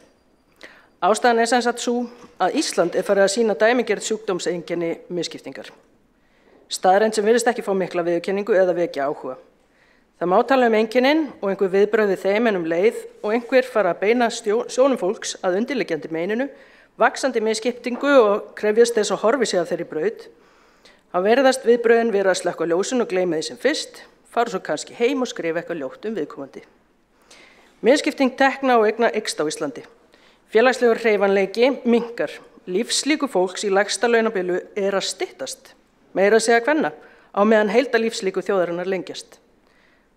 Ástæðan sem sagt sú að Ísland farið að sýna dæmigerð sjúkdómseinkenni misskiptingar. Staðreynd sem virðist ekki fá mikla viðurkenningu eða vekja áhuga. Það má tala einkennin og einhver viðbrögð við þeim en leið og einhver fara að beina sjónum fólks að undirliggjandi meininu, vaxandi misskiptingu og krefjast þess að horfi sig af þeirri braut. Þá verðast viðbrögðin vera að slökkva ljósin og gleyma því sem fyrst, fara svo kannski heim og skrifa eitthvað ljótt viðkomandi. Misskipting tekna og eigna eykst á Íslandi. Félagslegur hreyfanleiki minnkar. Lífslíkur fólks í lægsta launabilu að styttast, meira að segja kvenna, á meðan heildarlífslíkur þjóðarinnar lengjast.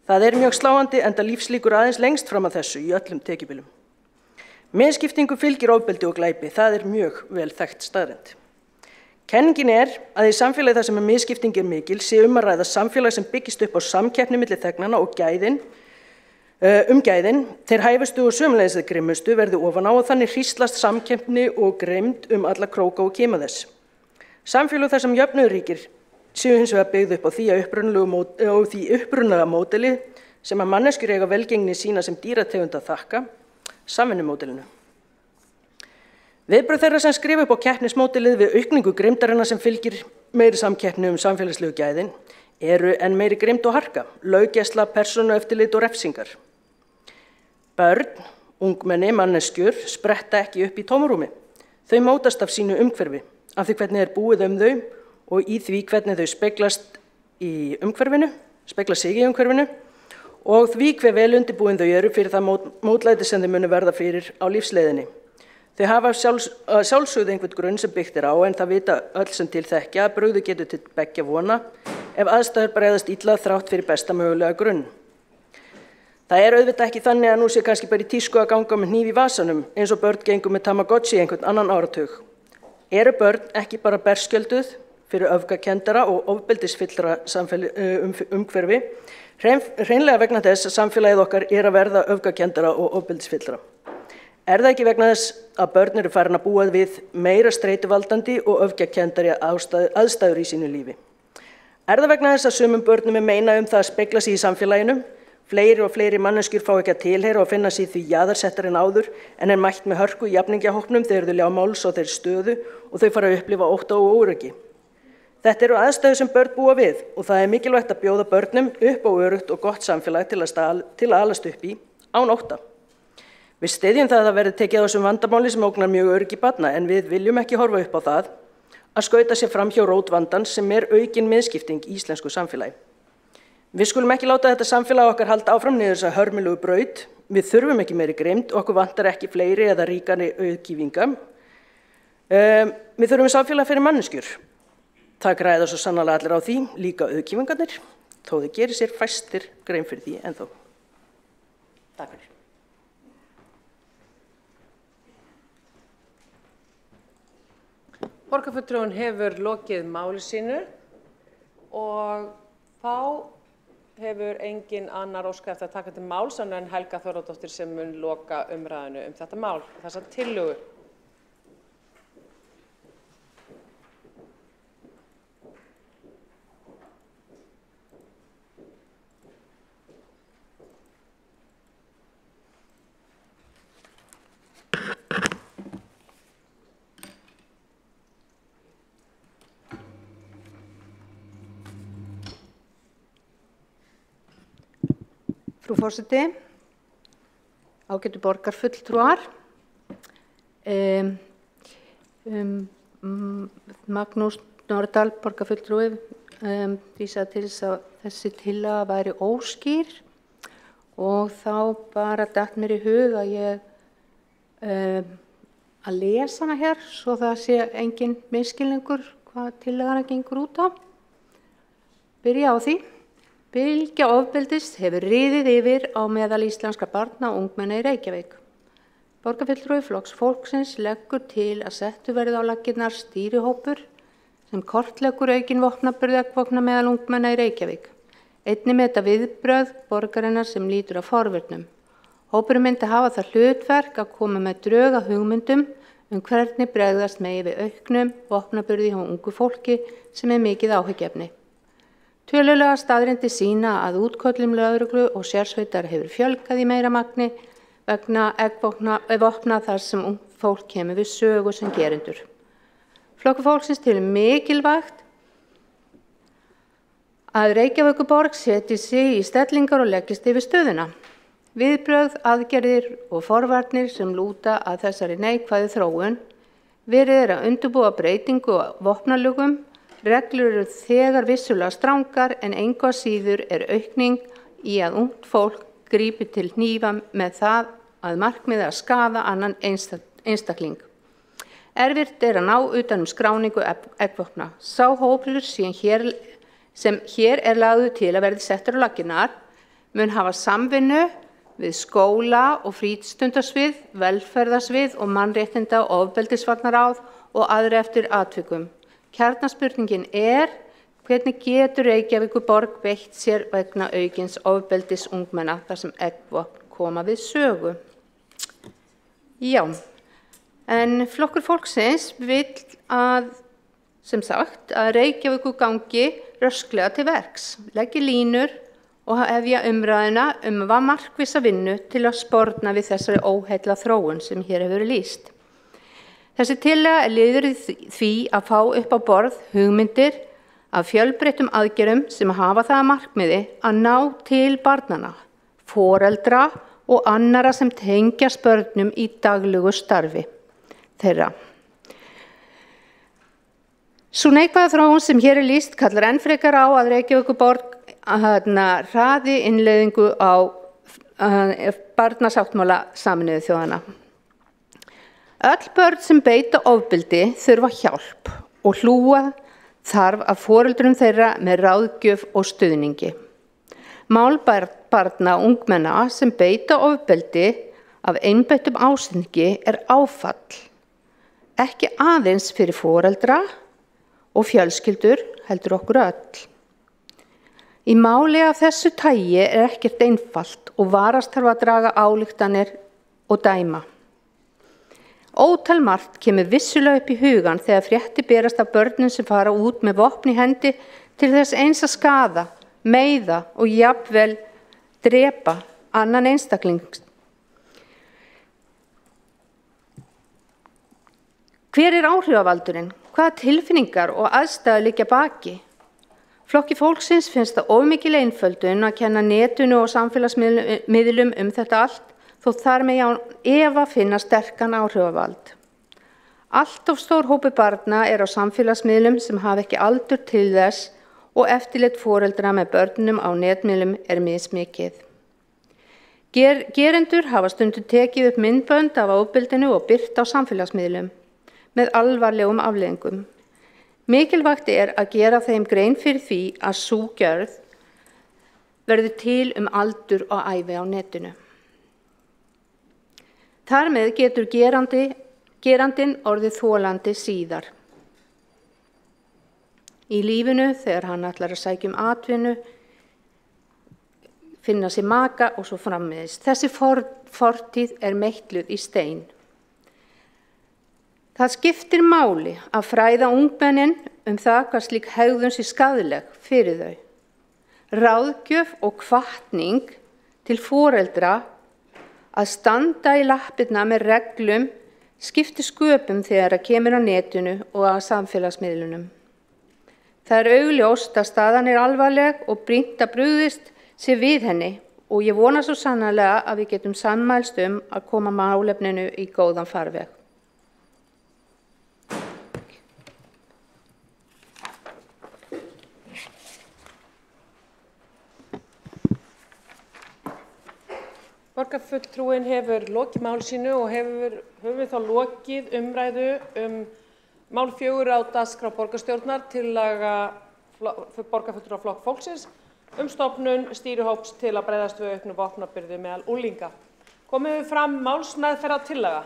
Það mjög sláandi enda lífslíkur aðeins lengst fram að þessu í öllum tekjubilum. Misskiptingu fylgir ofbeldi og glæpi, það mjög vel þekkt staðreynd. Kenningin að í samfélagi þar sem misskipting mikil sé að ræða samfélag sem byggist upp á samkeppni milli þegnanna og gæðin, þeir hæfustu og sömulegis þeir grimmustu verði ofan á og þannig hríslast samkeppni og grimmd alla króka og kima þess. Samfélag þar sem jöfnuður ríkir séu hins vegar byggð upp á því upprunalega módeli sem að manneskjur eiga velgengni sína sem dýrategund að þakka, samvinnumódelinu. Viðbrögð þeirra sem skrifa upp á keppnismódelið við aukningu grimmdarinnar sem fylgir meiri samkeppni samfélagslegu gæðin enn meiri grimmd og harka, löggæsla, persónueftirlit og refsingar. Börn, ungmenni, manneskjur spretta ekki upp í tómarúmi. Þau mótast af sínu umhverfi, af því hvernig búið þau og í því hvernig þau speglast í umhverfinu, spegla sig í umhverfinu og því hve vel undirbúin þau eru fyrir það mótlæti sem þau munu verða fyrir á lífsleiðinni. Þau hafa sjálfsögðu einhvern grunn sem byggt á en það vita öll sem til þekkja að brugðu getur til beggja vona ef aðstæður bregðast illa þrátt fyrir besta mögulega grunn. Það auðvitað ekki þannig að nú sé kannski bara í tísku að ganga með hníf í vasanum eins og börn gengur með Tamagotchi einhvern annan áratug. Eru börn ekki bara berskjölduð fyrir öfgakenndara og ofbeldisfyllra umhverfi, hreinlega vegna þess að samfélagið okkar að verða öfgakenndara og ofbeldisfyllra? Það ekki vegna þess að börn eru farin að búa við meira streituvaldandi og öfgakenndari aðstæður í sínu lífi? Það vegna þess að sumum börnum meina það að spegla sig í samfélaginu? Fleiri og fleiri manneskjur fá ekki að tilheyra og finna sig því jaðarsettar en áður en mætt með hörku í jafningjahópnum þegar þau ljá máls á þeirri stöðu og þau fara að upplifa ótta og óöryggi. Þetta eru aðstæður sem börn búa við og það mikilvægt að bjóða börnum upp á öruggt og gott samfélag til að alast upp í án ótta. Við styðjum það að það verði tekið á þessum vandamáli sem ógnar mjög öryggi barna en við viljum ekki horfa upp á það að skauta sér fram hjá rót vandans sem aukin miðskipting í íslensku samfélagi. Við skulum ekki láta þetta samfélag okkar halda áfram niður þessa hörmulegu braut. Við þurfum ekki meiri grimmd, okkur vantar ekki fleiri eða ríkari auðkýfinga. Við þurfum samfélag fyrir manneskjur. Það græða svo sannarlega allir á því, líka auðkýfingarnir, þó þau gerir sér fæstir grein fyrir því ennþá. Takk fyrir. Borgarfulltrúinn hefur lokið máli sínu og þá hefur engin annar óskað eftir að taka til máls en Helga Þórðardóttir sem mun loka umræðinu þetta mál, þessa tillögu. Frú forseti, ágætu borgarfulltrúar, Magnús Norðdahl, borgarfulltrúi, vísaði til þess að þessi tillaga væri óskýr og þá bara datt mér í hug að að lesa hana hér svo það sé engin misskilningur hvað tillagana gengur út á. Byrja á því. Bylgja ofbeldis hefur riðið yfir á meðal íslenskra barna og ungmenna í Reykjavík. Borgarfulltrúi Flokks fólksins leggur til að settur verði á laggirnar stýrihópur sem kortleggur aukin vopnaburð eggvopna meðal ungmenna í Reykjavík. Einnig meta viðbrögð borgarinnar sem lýtur að forvörnum. Hópurinn myndi hafa það hlutverk að koma með drög að hugmyndum hvernig bregðast megi við auknum vopnaburði hjá ungu fólki sem mikið áhyggjuefni. Tölulega staðreyndir sýna að útköllum lögreglu og sérsveitar hefur fjölgað í meira magni vegna eggvopna þar sem ungt fólk kemur við sögu sem gerendur. Flokkur fólksins telur mikilvægt að Reykjavíkurborg setji sig í stellingar og leggist yfir stöðuna. Viðbrögð, aðgerðir og forvarnir sem lúta að þessari neikvæðu þróun verið að undirbúa breytingu á vopnalögum. Reglur eru þegar vissulega strangar en engu að síður aukning í að ungt fólk grípi til hnífa með það að markmiði að skaða annan einstakling. Erfitt að ná utan skráningu eggvopna. Sá hópur sem hér lagður til að verði settur á laggirnar mun hafa samvinnu við skóla og frístundasvið, velferðarsvið og mannréttinda og ofbeldisvarnaráð og aðra eftir atvikum. Kjarnaspurningin hvernig getur Reykjavíkurborg beitt sér vegna aukins ofbeldis ungmenna þar sem eggvopn koma við sögu. Já, en Flokkur fólksins vill að Reykjavíkur gangi rösklega til verks, leggi línur og hefja umræðuna markvissa vinnu til að sporna við þessari óheilla þróun sem hér hefur verið lýst. Þessi tillaga liður í því að fá upp á borð hugmyndir af fjölbreyttum aðgerðum sem hafa það að markmiði að ná til barnanna, foreldra og annara sem tengjast börnum í daglegu starfi þeirra. Sú neikvæða þróun sem hér lýst kallar enn frekar á að Reykjavíkurborg hraði innleiðingu á barnasáttmála Sameinuðu þjóðanna. Öll börn sem beita ofbeldi þurfa hjálp og hlúa þarf af foreldrum þeirra með ráðgjöf og stuðningi. Mál barna og ungmenna sem beita ofbeldi af einbeittum ásetningi áfall, ekki aðeins fyrir foreldra og fjölskyldur heldur okkur öll. Í máli af þessu tagi ekkert einfalt og varast þarf að draga ályktanir og dæma. Ótal margt kemur vissulega upp í hugan þegar fréttir berast af börnum sem fara út með vopn í hendi til þess eins að skaða, meiða og jafnvel drepa annan einstakling. Hver áhrifavaldurinn? Hvaða tilfinningar og aðstæður liggja baki? Flokki fólksins finnst það of mikil einföldun að kenna netinu og samfélagsmiðlum þetta allt, þó þar með án efa finna sterkan áhrifavald. Allt of stór hópur barna á samfélagsmiðlum sem hafa ekki aldur til þess og eftirlit foreldra með börnum á netmiðlum mismikið. Gerendur hafa stundum tekið upp myndbönd af ofbeldinu og birt á samfélagsmiðlum með alvarlegum afleiðingum. Mikilvægt að gera þeim grein fyrir því að sú gjörð verður til aldur og ævi á netinu. Þar með getur gerandinn orðið þolandi síðar. Í lífinu þegar hann ætlar að sækja atvinnu, finna sér maka og svo framvegis. Þessi fortíð meitluð í stein. Það skiptir máli að fræða ungmennin það hvað slík hegðun sé skaðleg fyrir þau. Ráðgjöf og hvatning til foreldra að standa í lappirnar með reglum skiptir sköpum þegar kemur á netinu og á samfélagsmiðlunum. Það augljóst að staðan alvarleg og brýnt að brugðist sé við henni og ég vona svo sannarlega að við getum sammælst að koma málefninu í góðan farveg. Borgarfulltrúinn hefur lokið mál sínu og höfum við þá lokið umræðu mál 4 á dagskrá borgarstjórnar tillaga borgarfulltrúa Flokks fólksins stofnun stýrihóps til að bregðast við auknu vopnaburði meðal unglinga. Komið fram málsmeðferðartillaga.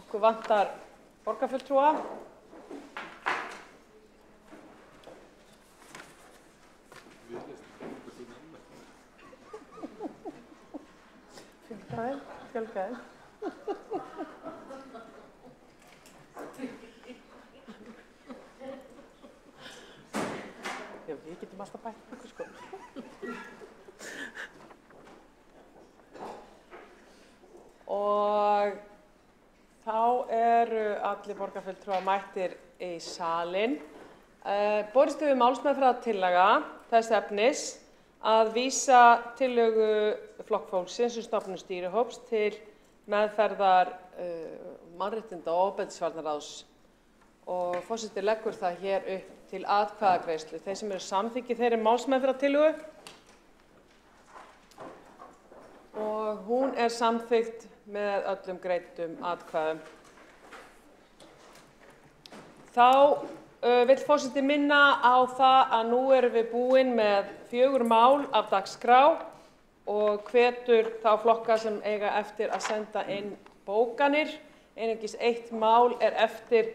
Okkur vantar borgarfulltrúa. Fjölgaði. Já, við getum alltaf bætt okkur sko. Og þá allir borgarfulltrúar mættir í salinn. Borist hefur málsmeðferðartillaga þess efnis að vísa tillögu Flokks fólksins stofnun stýrihóps til meðferðar mannréttinda- og ofbeldisvarnaráðs og forseti leggur það hér upp til atkvæðagreiðslu. Þeir sem eru samþykki þeirri málsmeðferðartillögu og hún samþykkt með öllum greiddum atkvæðum. Þá vill forseti minna á það að nú erum við búin með 4 mál af dagskrá og hvetur þá flokka sem eiga eftir að senda inn bókanir. Einungis 1 mál eftir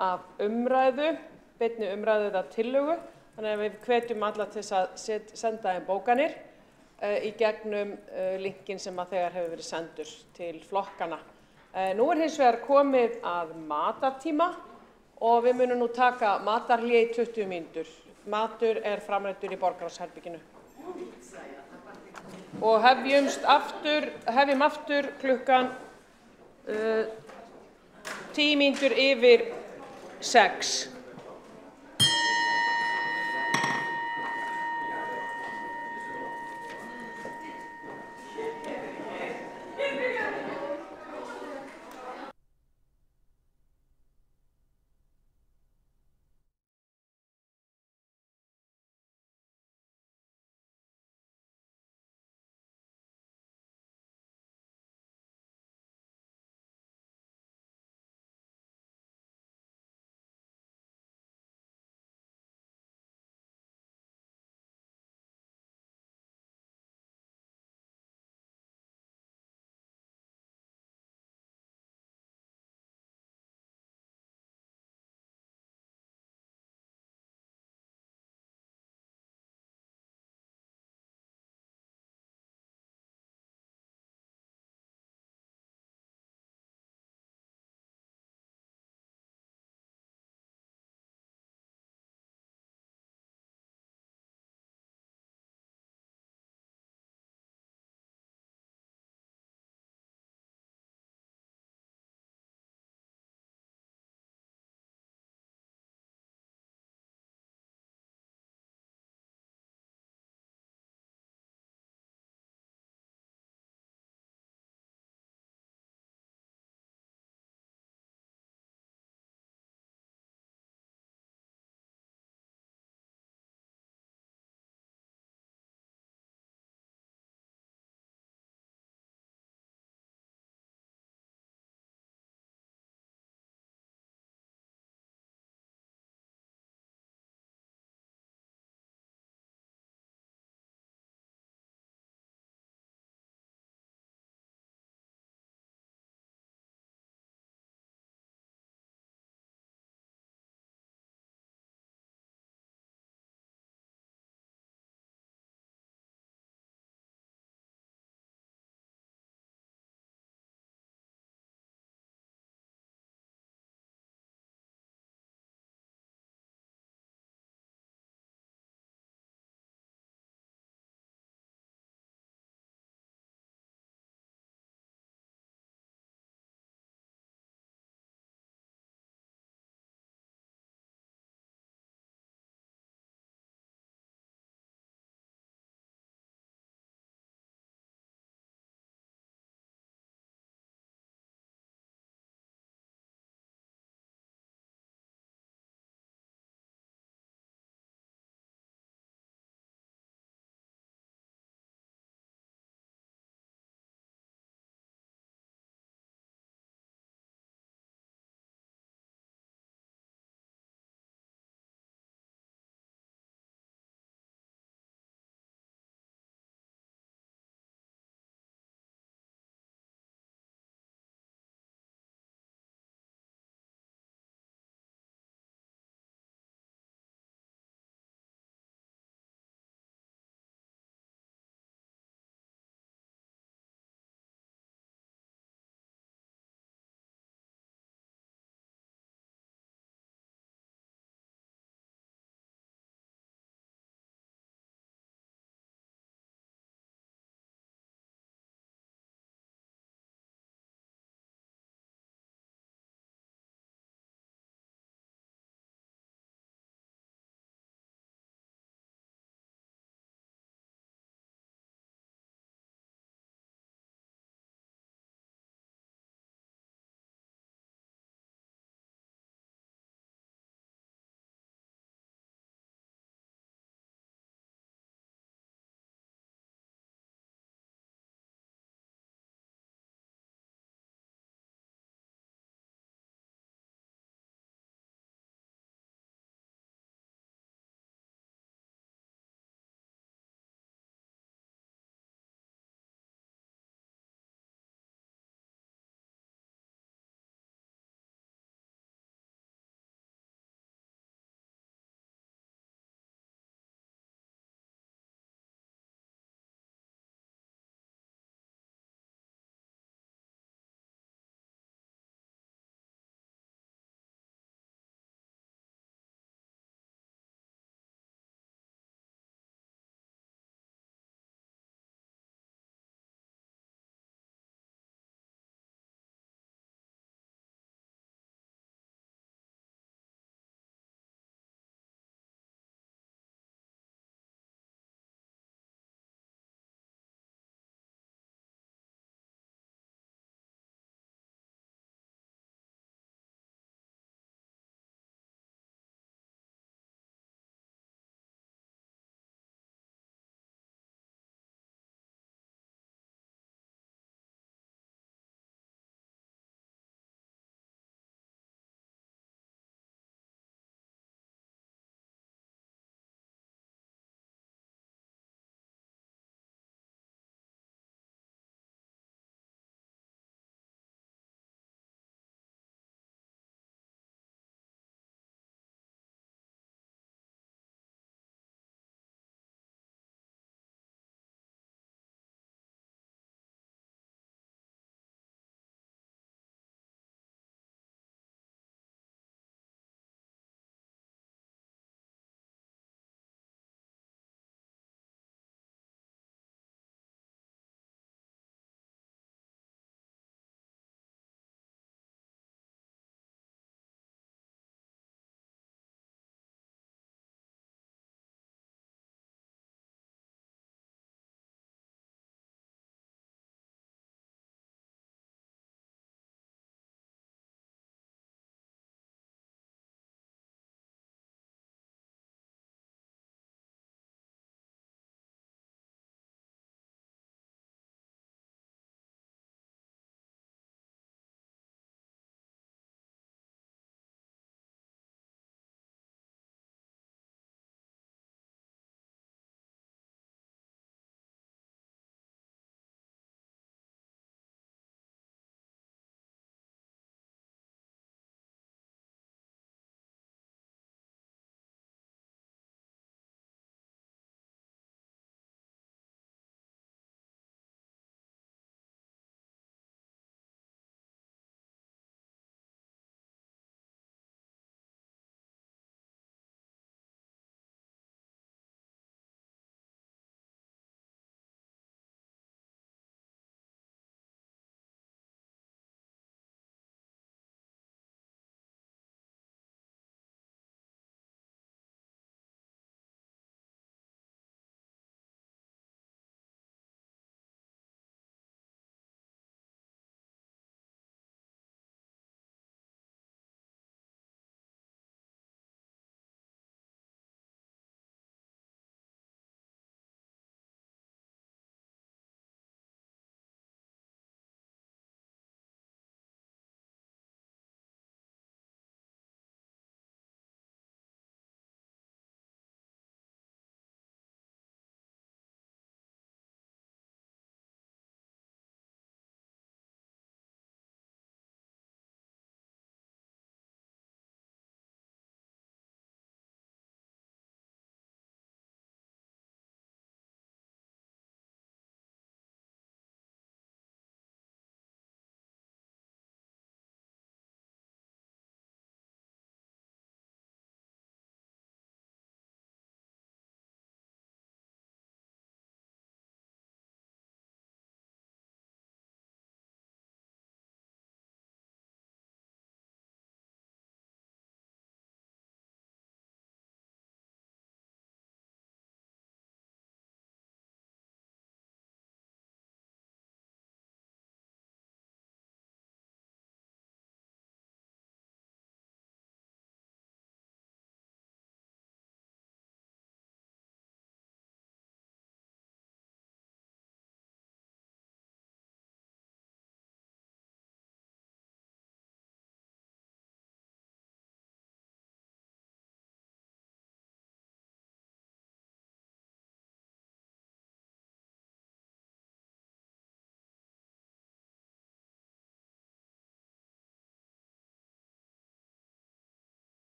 af umræðu, beinni umræðu eða tillögu. Þannig að við hvetjum alla til að senda inn bókanir í gegnum linkin sem þegar hefur verið sendur til flokkana. Nú hins vegar komið að matartíma og við munum nú taka matarhlé í 20 mínútur. Matur framreiddur í borgarráðsherberginu. Og hefjum aftur klukkan 10 mínútur yfir 6.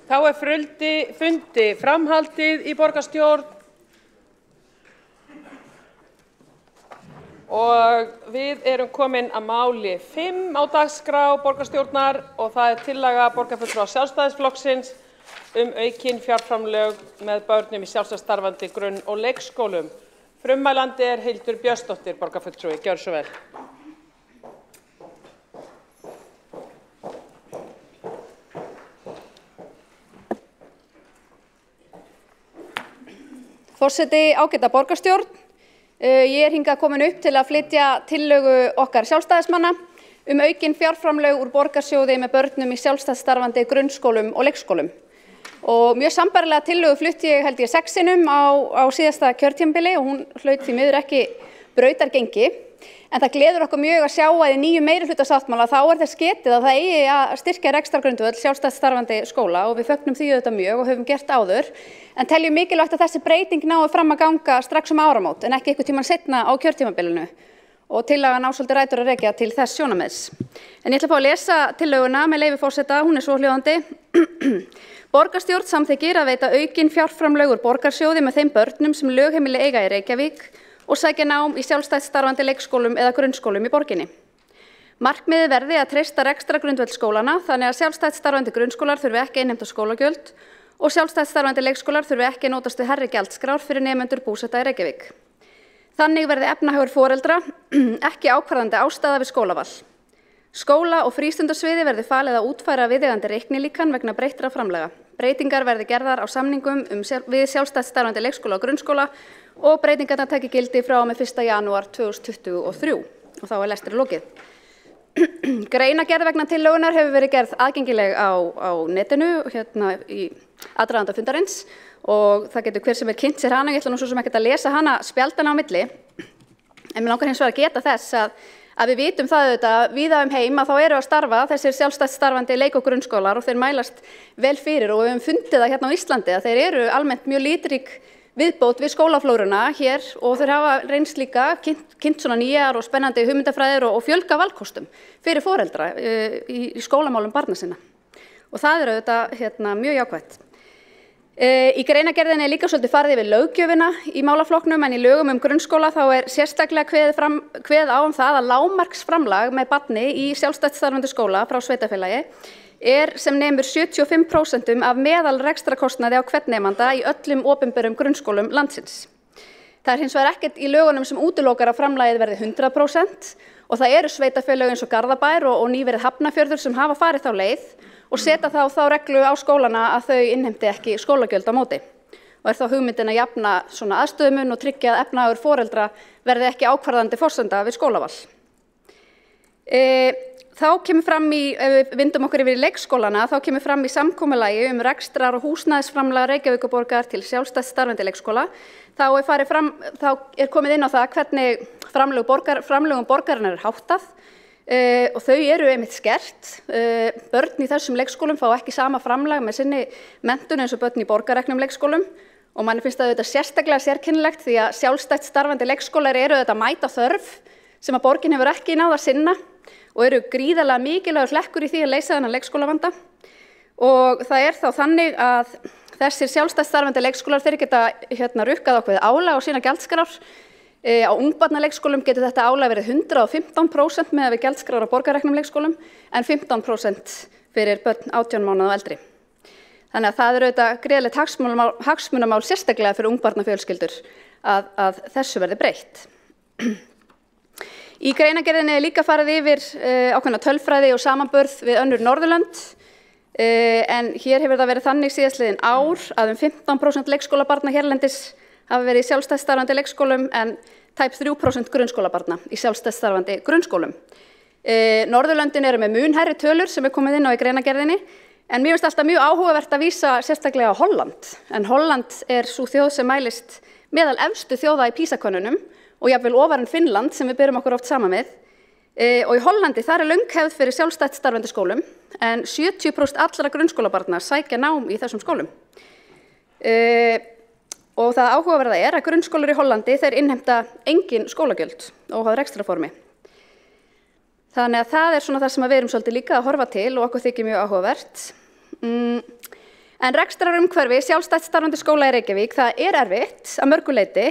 Þá fundi framhaldið í borgarstjórn og við erum komin að máli 5 á dagskrá borgarstjórnar og það tillaga borgarfulltrúa Sjálfstæðisflokksins aukin fjárframlög með börnum í sjálfstætt starfandi grunn- og leikskólum. Frummælandi Hildur Björnsdóttir, borgarfulltrúi. Gjörðu svo vel. Forseti, ágæta borgarstjórn. Ég hingað komin upp til að flytja tillögu okkar sjálfstæðismanna aukin fjárframlög úr borgarsjóði með börnum í sjálfstætt starfandi grunnskólum og leikskólum. Og mjög sambærilega tillögu flutti ég held ég 6 sinnum á síðasta kjörtímabili og hún hlaut því miður ekki brautargengi. En það gleður okkur mjög að sjá að í nýju meirihlutasáttmála þá þess getið að það eigi að styrkja rekstrargrundvöll sjálfstætt starfandi skóla og við fögnum því auðvitað mjög og höfum gert áður. En teljum mikilvægt að þessi breyting nái fram að ganga strax áramót en ekki einhvern tímann seinna á kjörtímabilinu. Og tillagan á svolítið rætur að rekja til þess sjónarmiðs. En ég ætla að fá að lesa tillöguna með leyfi forseta, hún svo hljóðandi. Borgarstjórn samþykkir að veita aukin fjárframlög úr borgarsjóði með þeim börnum sem lögheimili eiga í Reykjavík og sækja nám í sjálfstætt starfandi leikskólum eða grunnskólum í borginni. Markmiðið verði að treysta rekstrargrundvöll skólana þannig að sjálfstætt starfandi grunnskólar þurfi ekki að innheimta skólagjöld og sjálfstætt starfandi leikskólar þurfi ekki að notast við hærri gjaldskrár fyrir nemendur búsetta í Reykjavík. Þannig verði efnahagur foreldra ekki ákvarðandi ástæða við skólavall. Skóla- og frístundasviði verði falið að útfæra viðeigandi reiknilíkan vegna breyttra framlaga. Breytingar verði gerðar á samningum við sjálfstætt starfandi leikskóla og grunnskóla og breytingarnar taki gildi frá og með 1. janúar 2023 og þá lestri lokið. Greinargerð vegna tillögunar hefur verið gerð aðgengileg á netinu í aðdraganda fundarins og það getur hver sem kynnt sér hana. Ég ætla nú svo sem ekkert að lesa hana spjaldana á milli en mér langar hins vegar að geta þess að við vitum það auðvitað víða heim að þá eru að starfa þessir sjálfstætt starfandi leik- og grunnskólar og þeir mælast vel fyrir og við höfum fundið það hérna á Íslandi að þeir eru almennt mjög litrík viðbót við skólaflóruna hér og þeir hafa reynst líka kynnt svona nýjar og spennandi hugmyndafræðir og fjölga valkostum fyrir foreldra í skólamálum barna sinna. Og það er auðvitað mjög jákvætt. Í greinargerðinni líka svolítið farið yfir löggjöfina í málaflokknum en í lögum grunnskóla þá sérstaklega kveðið á það að lágmarksframlag með barni í sjálfstætt starfandi skóla frá sveitarfélagi sem nemur 75% af meðalrekstrakostnaði á hvern nemanda í öllum opinberum grunnskólum landsins. Það hins vegar ekkert í lögunum sem útilokar að framlagið verði 100% og það eru sveitarfélög eins og Garðabær og nýverið Hafnarfjörður sem hafa farið þá leið og setja þá reglu á skólana að þau innheimti ekki skólagjöld á móti. Og þá hugmyndin að jafna svona aðstöðumun og tryggja að efnahagur foreldra verði ekki ákvarðandi forsenda við skólavall. Þá kemur fram ef við vindum okkur yfir í leikskólana, þá kemur fram í samkomulagi rekstrar- og húsnæðisframlag Reykjavíkurborgar til sjálfstætt starfandi leikskóla. Þá komið inn á það hvernig framlögum borgarinnar háttað og þau eru einmitt skert. Börn í þessum leikskólum fá ekki sama framlag með sinni menntun eins og börn í borgarreknum leikskólum og manni finnst það sérstaklega sérkennilegt því að sjálfstætt starfandi leikskólar eru mæta þörf sem að borgin hefur ekki náð að sinna og eru gríðarlega mikilvægur hlekkur í því að leysa þennan leikskólavanda. Og það þá þannig að þessir sjálfstætt starfandi leikskólar þeir geta rukkað ákveðið álag á sína gjaldskrár. Á ungbarnaleikskólum getur þetta álag verið 115% með við gjaldskrár á borgarreknum leikskólum en 15% fyrir börn 18 mánaða og eldri. Þannig að það auðvitað gríðarlegt hagsmunamál sérstaklega fyrir ungbarnafjölskyldur að þessu verði breytt. Í greinargerðinni líka farið yfir ákveðna tölfræði og samanburð við önnur Norðurlönd en hér hefur það verið þannig síðastliðin ár að 15% leikskólabarna hérlendis hafa verið í sjálfstætt starfandi leikskólum en tæp 3% grunnskólabarna í sjálfstætt starfandi grunnskólum. Norðurlöndin eru með mun hærri tölur sem komið inn á í greinargerðinni en mér finnst alltaf mjög áhugavert að vísa sérstaklega á Holland. En Holland sú þjóð sem mælist meðal efstu þjóða í PISA-könnunum og jafnvel ofar en Finnland sem við berum okkur oft saman með. Og í Hollandi þar löng hefð fyrir sjálfstætt starfandi skólum en 70% allra grunnskólabarna sækja nám í þessum skólum. Og það áhugaverða að grunnskólar í Hollandi þeir innheimta engin skólagjöld óháð rekstrarformi. Þannig að það svona það sem við erum svolítið líka að horfa til og okkur þykir mjög áhugavert. En rekstrarumhverfi sjálfstætt starfandi skóla í Reykjavík, það er erfitt að mörgu leyti,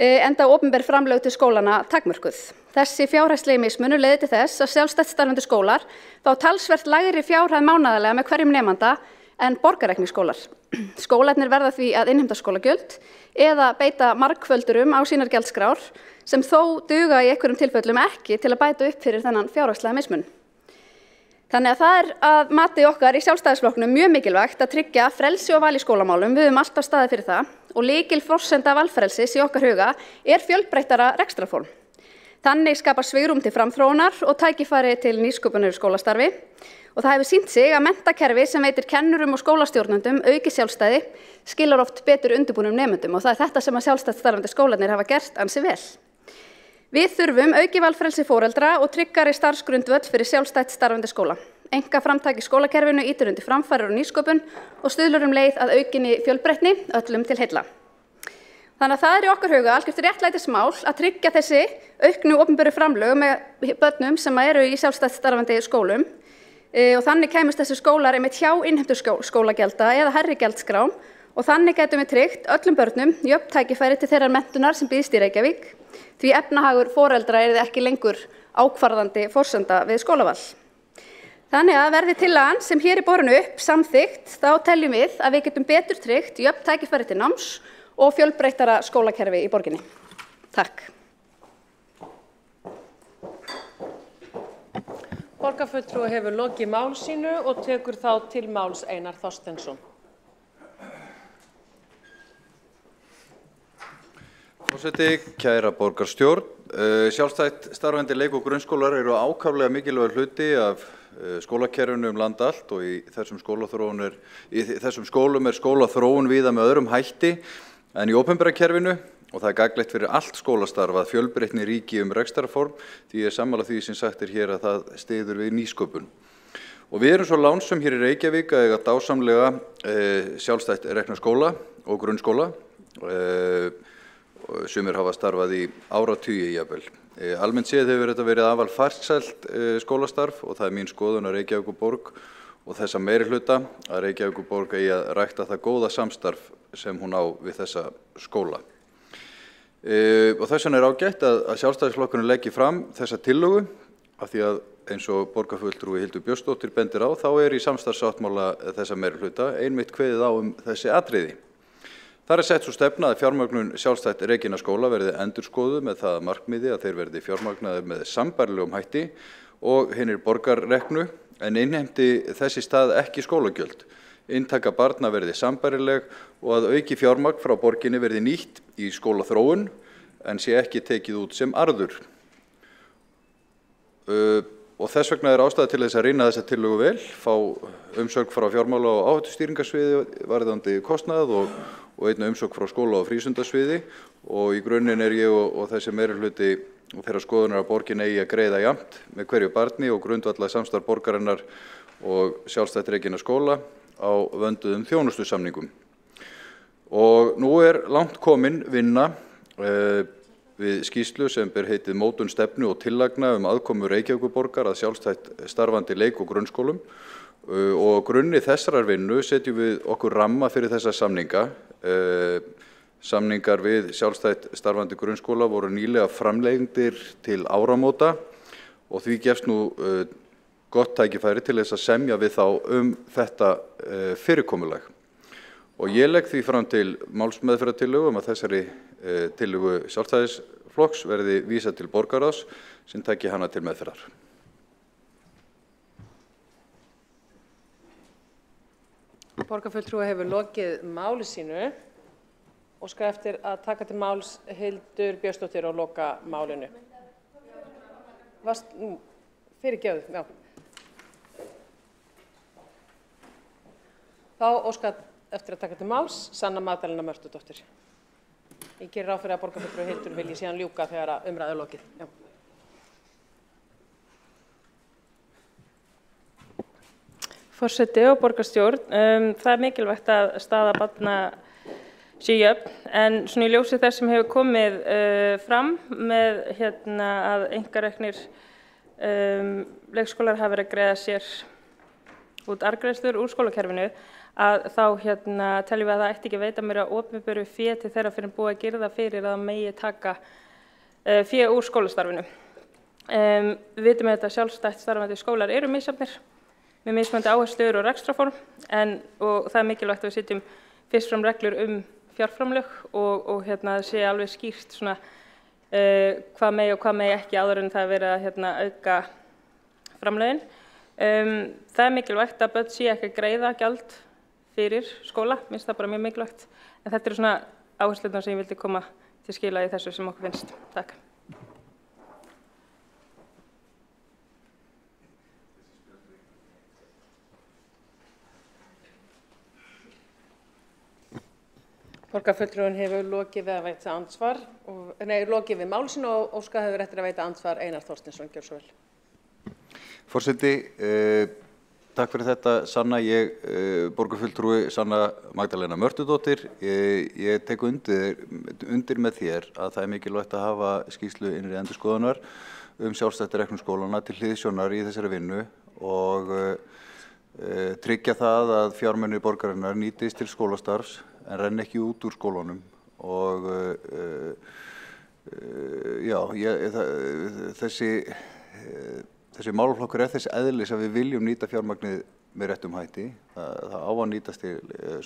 enda opinber framlög til skólana takmörkuð. Þessi fjárhagslegi mismunur leiðir til þess að sjálfstætt starfandi skólar fá talsvert lægri fjárhæð mánaðarlega með hverjum nemanda en borgarrekningsskólar. Skólarnir verða því að innheimta skólagjöld eða beita margföldurum á sínar gjaldskrár sem þó duga í einhverjum tilfellum ekki til að bæta upp fyrir þennan fjárhagslega mismun. Þannig að það er að mati okkar í Sjálfstæðisflokknum mjög mikilvægt að tryggja frelsi og val í skólamálum. Við höfum alltaf staðið fyrir það og lykilforsenda valfrelsis í okkar huga er fjölbreyttara rekstrarform. Þannig skapar svigrúm til framþróunar og tækifæri til nýsköpunar í skólastarfi og það hefur sýnt sig að menntakerfi sem veitir kennurum og skólastjórnendum auki sjálfstæði skilar oft betur undirbúnum nemendum og það er þetta sem að sjálfstætt starfandi skólarnir hafa gert ansi vel. Við þurfum auki valfrelsi foreldra og tryggari starfsgrundvöll fyrir sjálfstætt starfandi skóla. Enga framtak í skólakerfinu ýtir undir framfarir og nýsköpun og stuðlar leið að aukinni fjölbreytni öllum til heilla. Þannig að það er í okkar huga algjört réttlætismál að tryggja þessi auknu opinberu framlög með börnum sem eru í sjálfstætt starfandi skólum og þannig kæmust þessi skólar einmitt hjá innheimtu skólagjalda eða hærri gjaldskrám og þannig getum við tryggt öllum börnum jöfn tækifæri til þeirrar menntunar sem býðst í Reykjavík því efnahagur foreldra er ekki lengur ákvarðandi forsenda við skólavall. Þannig að verði tillagan sem hér er borin upp samþykkt þá teljum við að við getum betur tryggt jöfn tækifæri til náms og fjölbreyttara skólakerfi í borginni. Takk. Borgarfulltrúi hefur lokið máli sínu og tekur þá til máls Einar Þorsteinsson. Forseti, kæra borgarstjórn, sjálfstætt starfandi leik- og grunnskólar eru ákaflega mikilvægur hluti af skólakerfinu land allt og í þessum skólum er skólaþróun víða með öðrum hætti en í opinbera kerfinu og það er gagnlegt fyrir allt skólastarf að fjölbreytni ríki rekstrarform því ég er sammála því sem sagt er hér að það styður við nýsköpun. Og við erum svo lánsöm hér í Reykjavík að eiga dásamlega sjálfstætt rekna skóla og grunnskóla. Sumir hafa starfað í áratugi jafnvel. Almennt séð hefur þetta verið afar farsælt skólastarf og það er mín skoðun að Reykjavíkurborg og þessa meirihluta að Reykjavíkurborg eigi að rækta það góða samstarf sem hún á við þessa skóla. Og þess vegna er ágætt að Sjálfstæðisflokkurinn leggi fram þessa tillögu af því að eins og borgarfulltrúi Hildur Björnsdóttir bendir á þá er í samstarfssáttmála þessa meirihluta einmitt kveðið á þessi atriði. Þar er sett svo stefna að fjármögnun sjálfstætt rekinna skóla verði endurskoðuð með það að markmiði að þeir verði fjármagnaðir með sambærilegum hætti og hinir borgarreknu en innheimti þess í stað ekki skólagjöld. Inntaka barna verði sambærileg og að auki fjármagn frá borginni verði nýtt í skólaþróun en sé ekki tekið út sem arður. Og þess vegna er ástæða til þess að rýna þessa tillögu vel, fá umsögn frá fjármála- og áhættustýringarsviði varðandi kostnað og einnig umsögn frá skóla- og frístundasviði og í grunninn er ég og þessi meirihluti og þeirra skoðunar að borgin eigi að greiða jafnt með hverju barni og grundvalla samstarf borgarinnar og sjálfstætt rekinna skóla á vönduðum þjónustusamningum. Og nú er langt komin vinna við skýrslu sem ber heitið mótun stefnu og tillagna aðkomu Reykjavíkurborgar að sjálfstætt starfandi leik- og grunnskólum og grunni þessarar vinnu setjum við okkur ramma fyrir þessa samninga. Samningar við sjálfstætt starfandi grunnskóla voru nýlega framlengdir til áramóta og því gefst nú gott tækifæri til þess að semja við þá þetta fyrirkomulag. Og ég legg því fram til málsmeðferðartillögu að þessari tillögu Sjálfstæðisflokks verði vísað til borgarráðs sem taki hana til meðferðar. Borgarfulltrúi hefur lokið máli sínu og skal eftir að taka til máls Hildur Björnsdóttir og loka málinu. Fyrirgefðu, já. Þá óskar eftir að taka til máls Sanna Magdalena Mörtudóttir. Ég gerir ráð fyrir að borgarfulltrúi Hildur vilji síðan ljúka þegar að umræðu er lokið. Já. Forseti og borgarstjórn, það er mikilvægt að staða barna sé jöfn, en svona í ljósi þess sem hefur komið fram með að einkareknir leikskólar hafa verið að greiða sér út arðgreiðslur úr skólakerfinu, að þá teljum við að það ætti ekki að veita meira opinberu fé til þeirra fyrir búið að girða fyrir að það megi taka fé úr skólastarfinu. Við vitum að þetta sjálfstætt starfandi skólar eru misjafnir með mismunandi áherslur og rekstrarform og það er mikilvægt að við setjum fyrst fram reglur fjárframlög og það sé alveg skýrt svona hvað megi og hvað megi ekki áður en það er verið að auka framlögin. Það er mikilvægt að börn sé ekki að greiða gjald fyrir skóla, minnst það bara mjög mikilvægt. En þetta eru svona áherslurnar sem ég vildi koma til skila í þessu sem okkur finnst. Takk. Borgarfulltrúinn hefur lokið við að veita andsvar, lokið við mál sínu og óskað hefur eftir að veita andsvar Einar Þorsteinsson. Gjörðu svo vel. Forseti, takk fyrir þetta Sanna. Borgarfulltrúi Sanna Magdalena Mörtudóttir. Ég tek undir með þér að það er mikilvægt að hafa skýrslu innri endurskoðunar sjálfstætt reknum skólana til hliðsjónar í þessari vinnu og tryggja það að fjármunir borgarinnar nýtist til skólastarfs en renn ekki út úr skólunum og þessi málaflokkur er þess eðlis að við viljum nýta fjármagnið með réttum hætti. Það á að nýtast til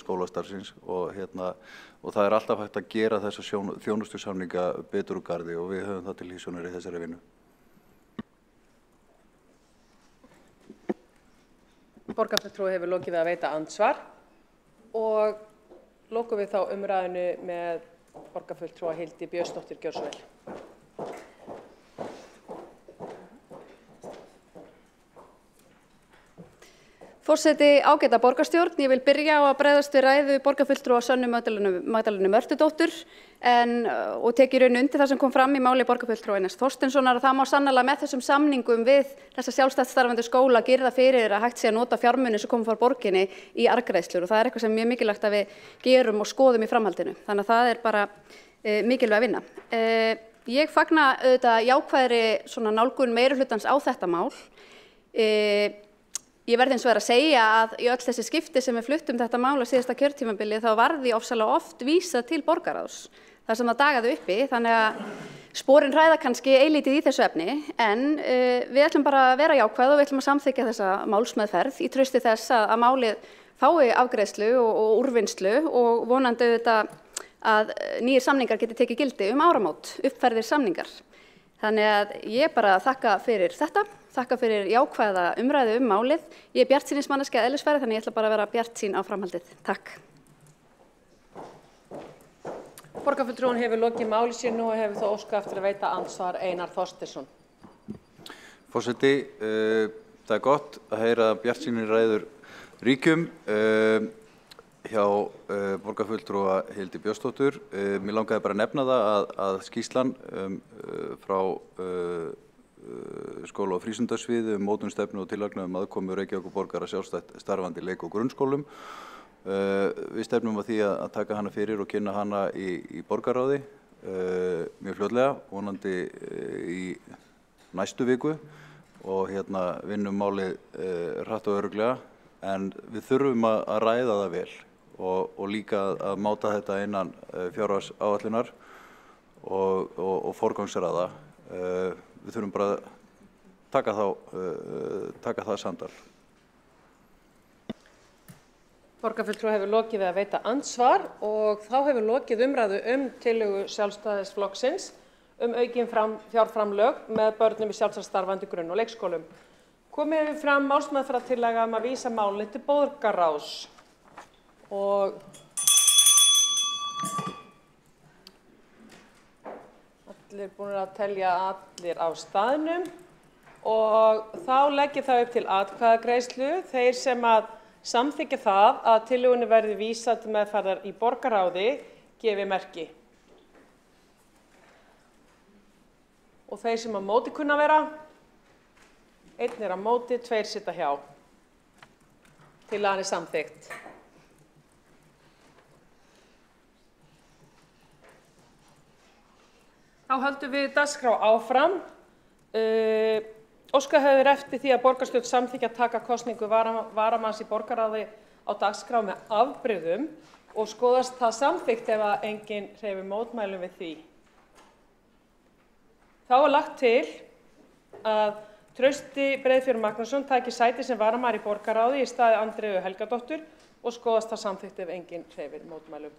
skólastarfsins og það er alltaf hægt að gera þessa þjónustusamninga betur úr garði og við höfum það til hliðsjónar í þessari vinnu. Borgarfulltrúi hefur lokið við að veita andsvar og lokum við þá umræðinu með borgarfulltrúa Hildi Björnsdóttur. Gjörðu svo vel. Forseti, ágæta borgarstjórn, ég vil byrja á að bregðast við ræðu borgarfulltrúa Sönnu Magdalenu Mörtudóttur og tek í raun undir það sem kom fram í máli borgarfulltrúa Einars Þorsteinssonar og það má sannarlega með þessum samningum við þessa sjálfstætt starfandi skóla girða fyrir að hægt sé að nota fjármuni sem koma frá borginni í arðgreiðslur og það er eitthvað sem er mjög mikilvægt að við gerum og skoðum í framhaldinu. Þannig að það er bara mikilvæg að vinna. Ég fagna auðvitað jákvæðri svona nálgun meirihlutans á þetta mál. Ég verði eins og að segja að í öll þessi skipti sem við fluttum þetta mál á síðasta kjörtímabili þá varði ofsalega oft vísað til borgarráðs þar sem það dagaði uppi þannig að sporin hræða kannski eilítið í þessu efni en við ætlum bara að vera jákvæð og við ætlum að samþykkja þessa málsmeðferð í trausti þess að málið fái afgreiðslu og úrvinnslu og vonandi auðvitað að nýjir samningar geti tekið gildi áramót, uppfærðir samningar. Þannig að ég bara þakka fyrir þetta, þakka fyrir jákvæða umræðu málið. Ég er bjartsýnismanneskja að eðlisfæri þannig ég ætla bara að vera bjartsýn á framhaldið. Takk. Borgarfulltrúinn hefur lokið máli sínu og hefur þó óskað eftir að veita andsvar Einar Þorsteinsson. Forseti, það er gott að heyra bjartsýnir ræður ríkjum hjá borgarfulltrúa Hildi Björnsdóttur. Mér langaði bara að nefna það að skýrslan frá skóla- og frístundasviði mótunstefnu og tillagna aðkomu Reykjavíkurborgar að sjálfstætt starfandi leik- og grunnskólum. Við stefnum að því að taka hana fyrir og kynna hana í borgarráði mjög fljótlega, vonandi í næstu viku og vinnum málið hratt og örugglega en við þurfum að ræða það vel og líka að máta þetta innan fjárhagsáætlunar og forgangsraða. Við þurfum bara að taka það samtal. Borgarfulltrúi hefur lokið við að veita andsvar og þá hefur lokið umræðu tillögu Sjálfstæðisflokksins aukin fjárframlög með börnum í sjálfstætt starfandi grunn- og leikskólum. Komið hefur fram málsmeðferðartillaga að vísa málinu til borgarráðs og allir búin að telja allir á staðnum og þá legg ég það upp til atkvæðagreiðslu. Þeir sem að samþykkja það að tillögunni verði vísað til meðferðar í borgarráði gefi merki. Og þeir sem að móti kunna vera, einn er á móti, 2 sitja hjá. Tillagan er samþykkt. Þá höldum við dagskrá áfram. Óskað hefur eftir því að borgarstjórn samþykki að taka kosningu varamanns í borgarráði á á dagskrá með afbrigðum og skoðast það samþykkt ef að enginn hreyfir mótmælum við því. Þá er lagt til að Trausti Breiðfjörð Magnússon taki sæti sem varamaður í borgarráði í staði Andreu Helgadóttur og skoðast það samþykkt ef enginn hreyfir mótmælum.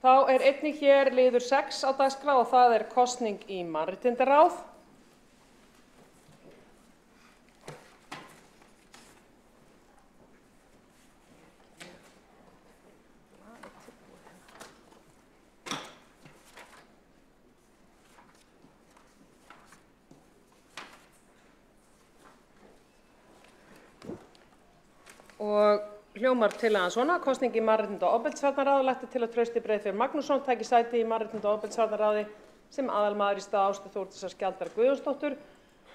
Þá er einnig hér liður 6 á dagskrá og það er kosning í mannréttindaráð. Og hljómar tillagan svona: kosning í mannréttinda- og ofbeldisvarnaráð. Lagt er til að Trausti Breiðfjörð Magnússon taki sæti í mannréttinda- og ofbeldisvarnaráði sem aðalmaður í stað Ástu Þórdísar Skjaldar Guðjónsdóttur.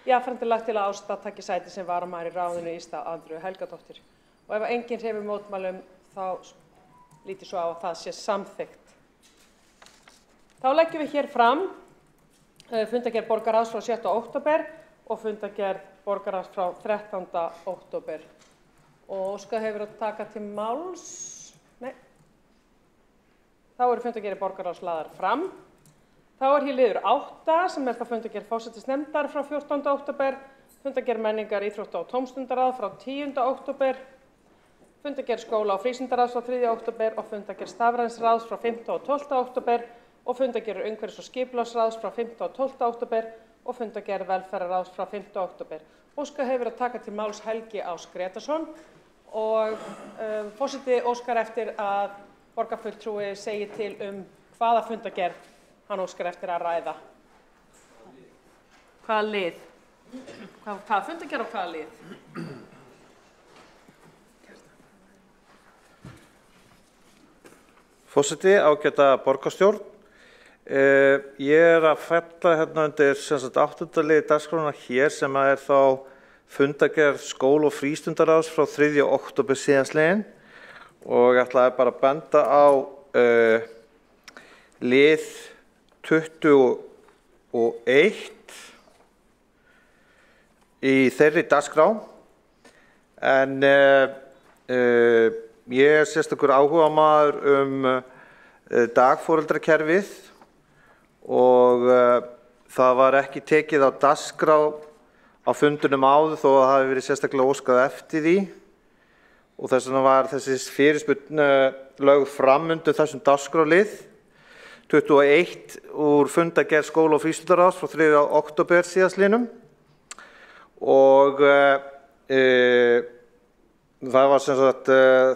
Jafnframt er lagt til að Ásta taki sæti sem varamaður í ráðinu í stað Andreu Helgadóttur. Og ef enginn hreyfir mótmælum þá lítið svo á að það sé samþykkt. Þá leggjum við hér fram fundargerð borgarráðs frá 6. október og fundargerð borgarráðs frá 13. október. Og óskað hefur að taka til máls. Nei. Þá eru fundargerðir borgarráðs lagðar fram. Þá er hér liður 8 sem er það fundargerð forsætisnefndar frá 14. október, fundargerð menningar, íþrótta og tómstundaráð frá 10. október, fundargerð skóla- og frístundaráðs frá 3. október og fundargerð stafrænsráðs frá 5. og 12. október og fundargerð umhverfis- og skipulagsráðs frá 5. og 12. október og fundargerð velferðarráðs frá 5. október. Óskað hefur að taka til máls Helgi Ás Gretarsson og forseti óskar eftir að borgarfulltrúi segi til hvaða fundargerð hann óskar eftir að ræða. Hvaða lið? Hvaða fundargerð og hvaða lið? Forseti, ágæta borgarstjórn. Ég að fella hérna undir 8. lið dagskrárinnar hér sem er þá fundargerð skóla- og frístundaráðs frá 3. október síðastliðinn og ég ætlaði bara að benda á lið 21 í þeirri dagskrá en ég er sérstakur áhugamaður dagforeldrakerfið og það var ekki tekið á dagskrá á fundunum áður þó að það hafi verið sérstaklega óskað eftir því og þess vegna var þessi fyrirspurn lögð fram undir þessum dagskrárlið 21 úr fundargerð skóla- og frístundaráðs frá 3. október síðastliðnum og það var sem sagt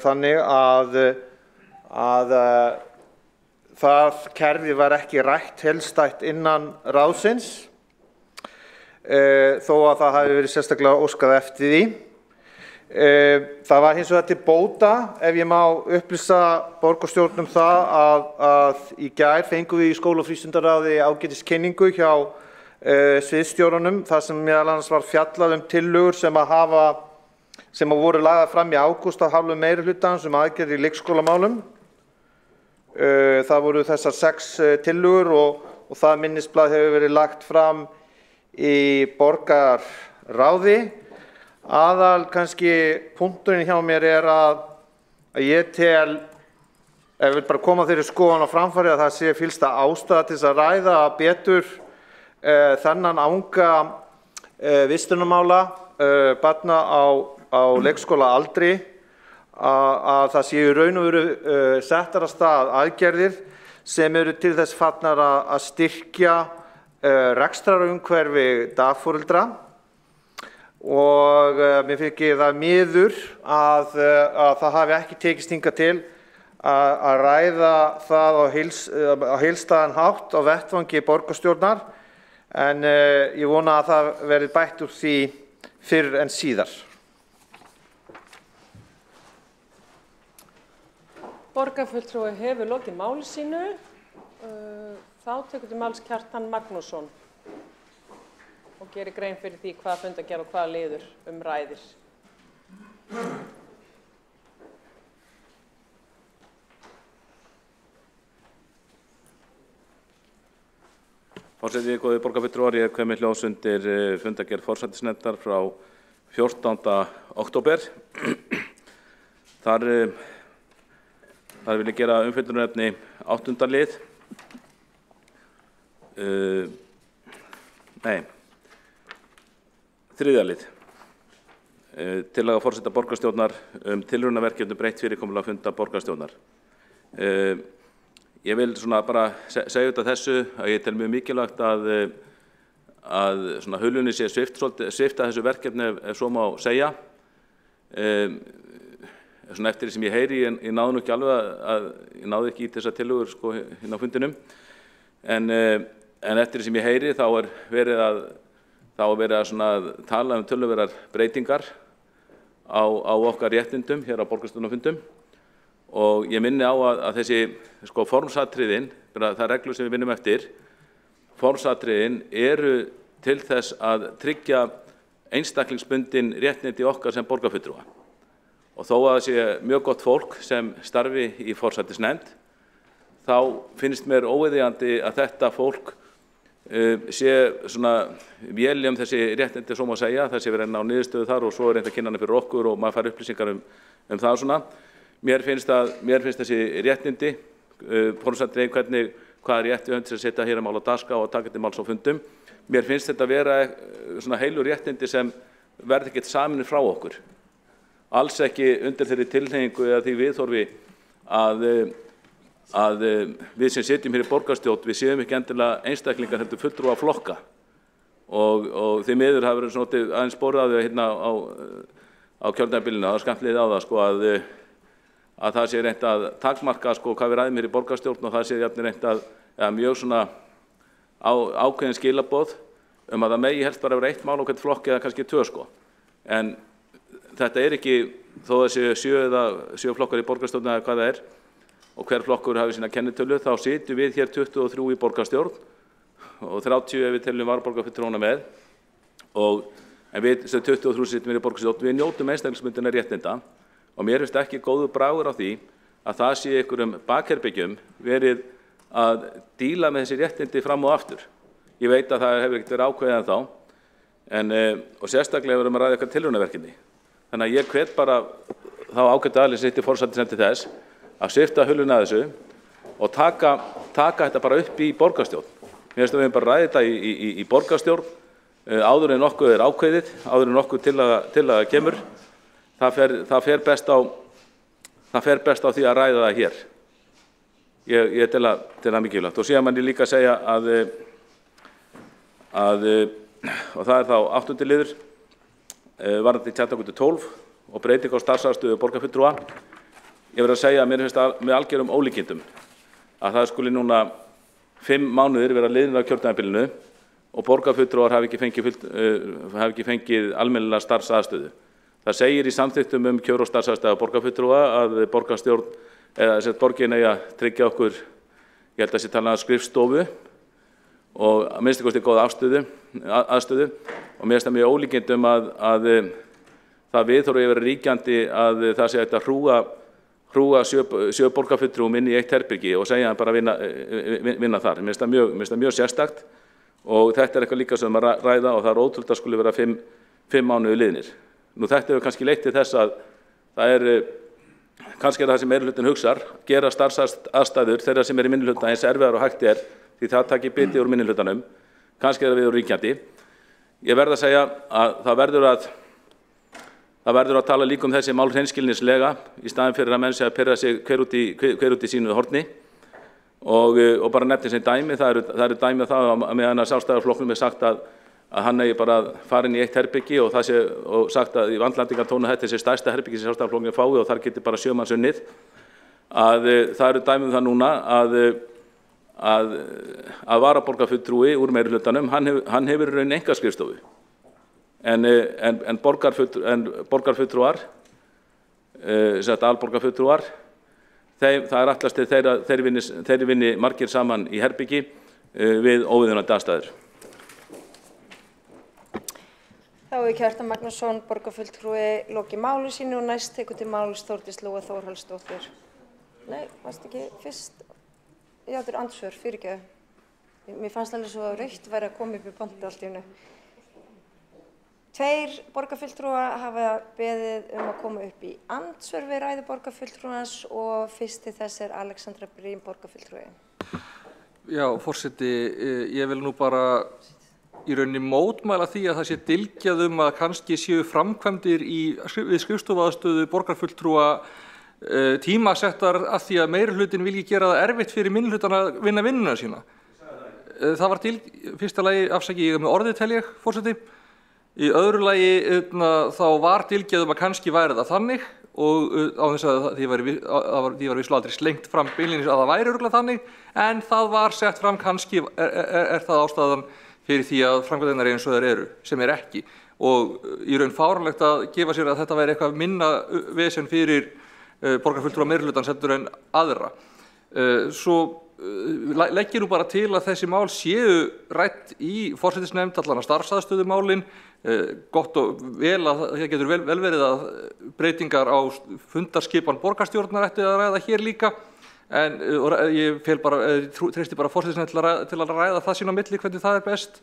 þannig að það kerfi var ekki rætt heildstætt innan ráðsins þó að það hafi verið sérstaklega óskað eftir því. Það var hins vegar til bóta, ef ég má upplýsa borgarstjórn það að í gær fengum við í skóla- og frístundaráði ágætiskynningu hjá sviðsstjórunum þar sem meðal annars var fjallað tillögur sem voru lagðar fram í ágúst af hálfu meirihlutans aðgerðir í leikskólamálum. Það voru þessar 6 tillögur og það minnisblað hefur verið lagt fram í borgarráði. Aðal kannski punkturinn hjá mér er að ég tel, ef við bara koma þeirri skoðun á framfæri að það sé fyllsta ástæða til þess að ræða betur þennan anga vistunarmála barna á leikskólaaldri að það séu í raun og veru settar af stað aðgerðir sem eru til þess fallnar að styrkja rekstrarumhverfi dagforeldra og mér þykir það miður að það hafi ekki tekist hingað til að ræða það á heildstæðan hátt á vettvangi borgarstjórnar en ég vona að það verði bætt úr því fyrr en síðar. Borgarfulltrúi hefur lokið máli sínu. Þá tekur til máls Kjartan Magnússon og gerir grein fyrir því hvaða fundargerð og hvaða liður ræðir. Forseti, góðir borgarfulltrúar, ég kveð með hljóðs undir fundargerð forsætisnefndar frá 14. október. Þar vil ég gera umfjöllunarefni 8. lið. Nei, 3. lið. Tillaga forseta borgarstjórnar tilraunaverkefni breytt fyrirkomulag funda borgarstjórnar. Ég vil svona bara segja þetta þessu að ég tel mjög mikilvægt að svona hulunni sé svipta þessu verkefni ef svo má segja. Svona eftir því sem ég heyri, ég náði nú ekki alveg ég náði ekki í þessar tillögur sko hérna á fundinum, en eftir því sem ég heyri þá verið að svona tala töluverðar breytingar á okkar réttindum hér á borgarstjórnarfundum, og ég minni á að þessi sko formsatriðin, það reglur sem við vinnum eftir, formsatriðin eru til þess að tryggja einstaklingsbundin réttindi okkar sem borgarfulltrúa. Og þó að það sé mjög gott fólk sem starfi í forsætisnefnd, þá finnst mér óviðeigandi að þetta fólk sé svona véli þessi réttindi, svo má segja, það sé verið að ná niðurstöðu þar og svo reynt að kynna hana fyrir okkur og maður fær upplýsingar um það svona. Mér finnst þessi réttindi, formsatriðin, hvað rétt við höfum til að setja hér að mála dagskrá og taka til máls á fundum. Mér finnst þetta vera svona heilu réttindi sem verði ekkert samin frá okkur. Alls ekki undir þeirri tilhneigingu eða því viðhorfi að við sem sitjum hér í borgarstjórn, við séum ekki endilega einstaklingar heldur fulltrúa flokka. Og því miður hafa verið svona aðeins borðað hérna á kjörnabilinu, það er skamtliðið á það sko að það sé reynt að takmarka sko hvað við ræðum hér í borgarstjórn, og það sé jafnir reynt að mjög svona ákveðin skilaboð að það megi helst bara vera eitt mál á hvern flokk eða kannski 2 sko. En þetta ekki, þó að séu 7 flokkar í borgarstjórn eða hvað það og hver flokkur hafi sína kennitölu, þá sitjum við hér 23 í borgarstjórn og 30 ef við teljum varaborgarfulltrúana með, en við sem 23 sitjum í borgarstjórn, við njótum einstaklingsbundinna réttinda, og mér finnst ekki góður bragur á því að það sé einhverjum bakherbyggjum verið að díla með þessi réttindi fram og aftur. Ég veit að það hefur ekkert verið ákveðið en þá, og sérstaklega verðum að ræða eitthvað tilraunaverkefni. Þannig að ég hvet bara þá ágætu aðilinn sem sitt í forsætisnefnd til þess að svipta hulunni að þessu og taka þetta bara upp í borgarstjórn. Mér finnst að við höfum bara ræðið þetta í borgarstjórn áður en nokkuð ákveðið, áður en nokkuð tillaga kemur. Það fer best á því að ræða það hér. Ég tel það mikilvægt. Og síðan mann ég líka að segja og það þá 8. liður, varðandi tjaldagötu 12 og breyting á starfsaðstöðu borgarfulltrúa. Ég verð að segja að mér finnst með algjörum ólíkindum að það skuli núna 5 mánuðir vera liðnir á kjörtímabilinu og borgarfulltrúar hafi ekki fengið almennilega starfsaðstöðu. Það segir í samþykktum kjör og starfsaðstöðu borgarfulltrúa að borgarstjórn eða borgin eigi að tryggja okkur, ég held að sé talað um skrifstofu og að minnsta kosti góða aðstöðu, og mér finnst það mjög ólíkindum að það viðhorfi vera ríkjandi að það sé hægt að hrúga 7 borgarfulltrúum inn í eitt herbyrgi og segja hann bara vinna þar. Mér finnst það mjög sérstakt, og þetta eitthvað líka sem að ræða, og það ótrúlega skuli vera 5 mánuði liðnir. Nú þetta hefur kannski leitt til þess að það kannski það sem meirihlutin hugsar, gera starfsaðstæður þeirra sem í minnihluta eins erfiðar og hægt því það taki biti úr minnihlutanum, kannski það við úr ríkjandi. Ég verð að segja að það verður að tala líka þessi mál hreinskilnislega í staðinn fyrir að menn sé að pirra sig hver út í sínu horni, og bara nefni sem dæmi, það eru dæmi það að meðan að Sjálfstæðisflokknum sagt að hann eigi bara að fara inn í eitt herbyggi og sagt að í vandlandingartónu þetta sé stærsta herbyggi sem Sjálfstæðisflokknum fái og þar geti bara 7 manns unnið, að það eru dæmi það núna að varaborgarfulltrúi úr meirihlutanum, hann hefur í rauninni einkaskrifstofu, en borgarfulltrúar, alborgarfulltrúar, það ætlast til þeir vinni margir saman í herbyggi við óviðunandi aðstæður. Þá hefur Kjartan Magnússon, borgarfulltrúi, lokið máli sínu og næst tekur til máls Þórdís Lóa Þórhallsdóttir. Nei, varst ekki fyrst? Já, þetta andsvör, fyrirgefðu. Mér fannst alveg svo að rautt væri að koma upp í pontu allt í einu. Tveir borgarfulltrúa hafa beðið að koma upp í andsvör við ræðu borgarfulltrúans og fyrsti þess Alexandra Briem, borgarfulltrúi. Já, forseti, ég vil nú bara í rauninni mótmæla því að það sé dylgjað að kannski séu framkvæmdir við skrifstofuaðstöðu borgarfulltrúa tímasettar af því að meirihlutin vilji gera það erfitt fyrir minnihlutan að vinna vinnuna sína. Það var fyrsta lagi, afsaki ég með orðið tel ég, forseti. Í öðru lagi þá var dylgjað að kannski væri það þannig og á þess að því var vissulega aldrei slengt fram beinlínis að það væri örugglega þannig, en það var sett fram kannski er það ástæðan fyrir því að framkvæmdirnar eins og þær eru, sem ekki. Og í raun fáránlegt að gefa sér að þetta væri eitthvað minna vesen fyrir borgarfulltrúa meirihlutans heldur en aðra. Svo legg ég nú bara til að þessi mál séu rædd í forsætisnefnd, allan að starfsaðstöðumálin. Gott og vel að það getur vel verið að breytingar á fundarskipan borgarstjórnar ætti að ræða hér líka, en ég treysti bara forsætisnefnd til að ræða það sín á milli hvernig það er best.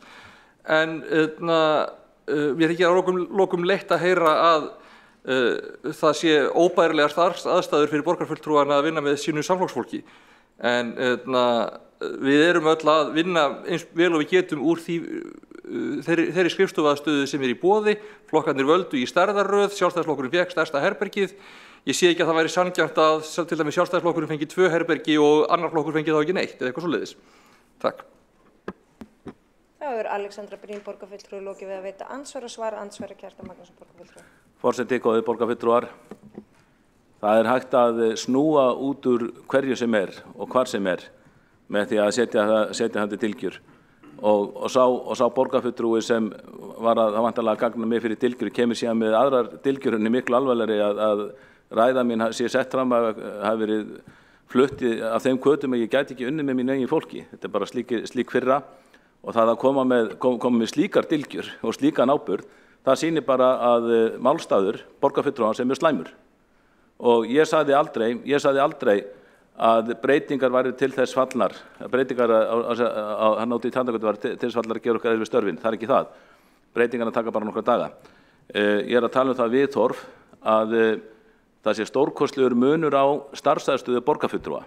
En mér þykir að lokum leitt að heyra að það sé óbærilegar starfsaðstæður fyrir borgarfulltrúana að vinna með sínu samflokksfólki. En við erum öll að vinna eins vel og við getum úr þeirri skrifstofuaðstöðu sem í boði. Flokkarnir völdu í stærðarröð, Sjálfstæðisflokkurinn fékk stærsta herbergið. Ég sé ekki að það væri sanngjarnt að til dæmis Sjálfstæðisflokkurinn fengi 2 herbergi og annar flokkur fengi þá ekki neitt eða eitthvað svoleiðis. Takk. Þá Alexandra Briem, borgarfulltrúi, lokið við að veita andsvar og svara andsvari Kjartan Magnússon, borgarfulltrúi. Forseti, góðir borgarfulltrúar. Það hægt að snúa út úr hverju sem og hvar sem með því að setja hann til dylgjur. Og sá borgarfulltrúi sem var að væntanlega gagna mig fyrir dylgjur kemur síðan með aðrar dylgjur henni miklu alvarlegri að ræða mín sé sett fram að hafi verið flutti af þeim hvötum að ég gæti ekki unnið með mínu eigin fólki. Þetta er bara slík fyrra og það að koma með slíkar dylgjur og slíkan áburð, það sýnir bara að málstaður borgarfulltrúans er mjög slæmur. Og ég sagði aldrei að breytingar væri til þess fallnar, breytingar að nóti í tandagötu var til þess fallar að gera okkar erfið störfin, það er ekki það. Breytingarna taka bara nokkra daga. Ég er að tala það viðhorf að það sé stórkostlegur munur á starfsaðstöðu borgarfulltrúa.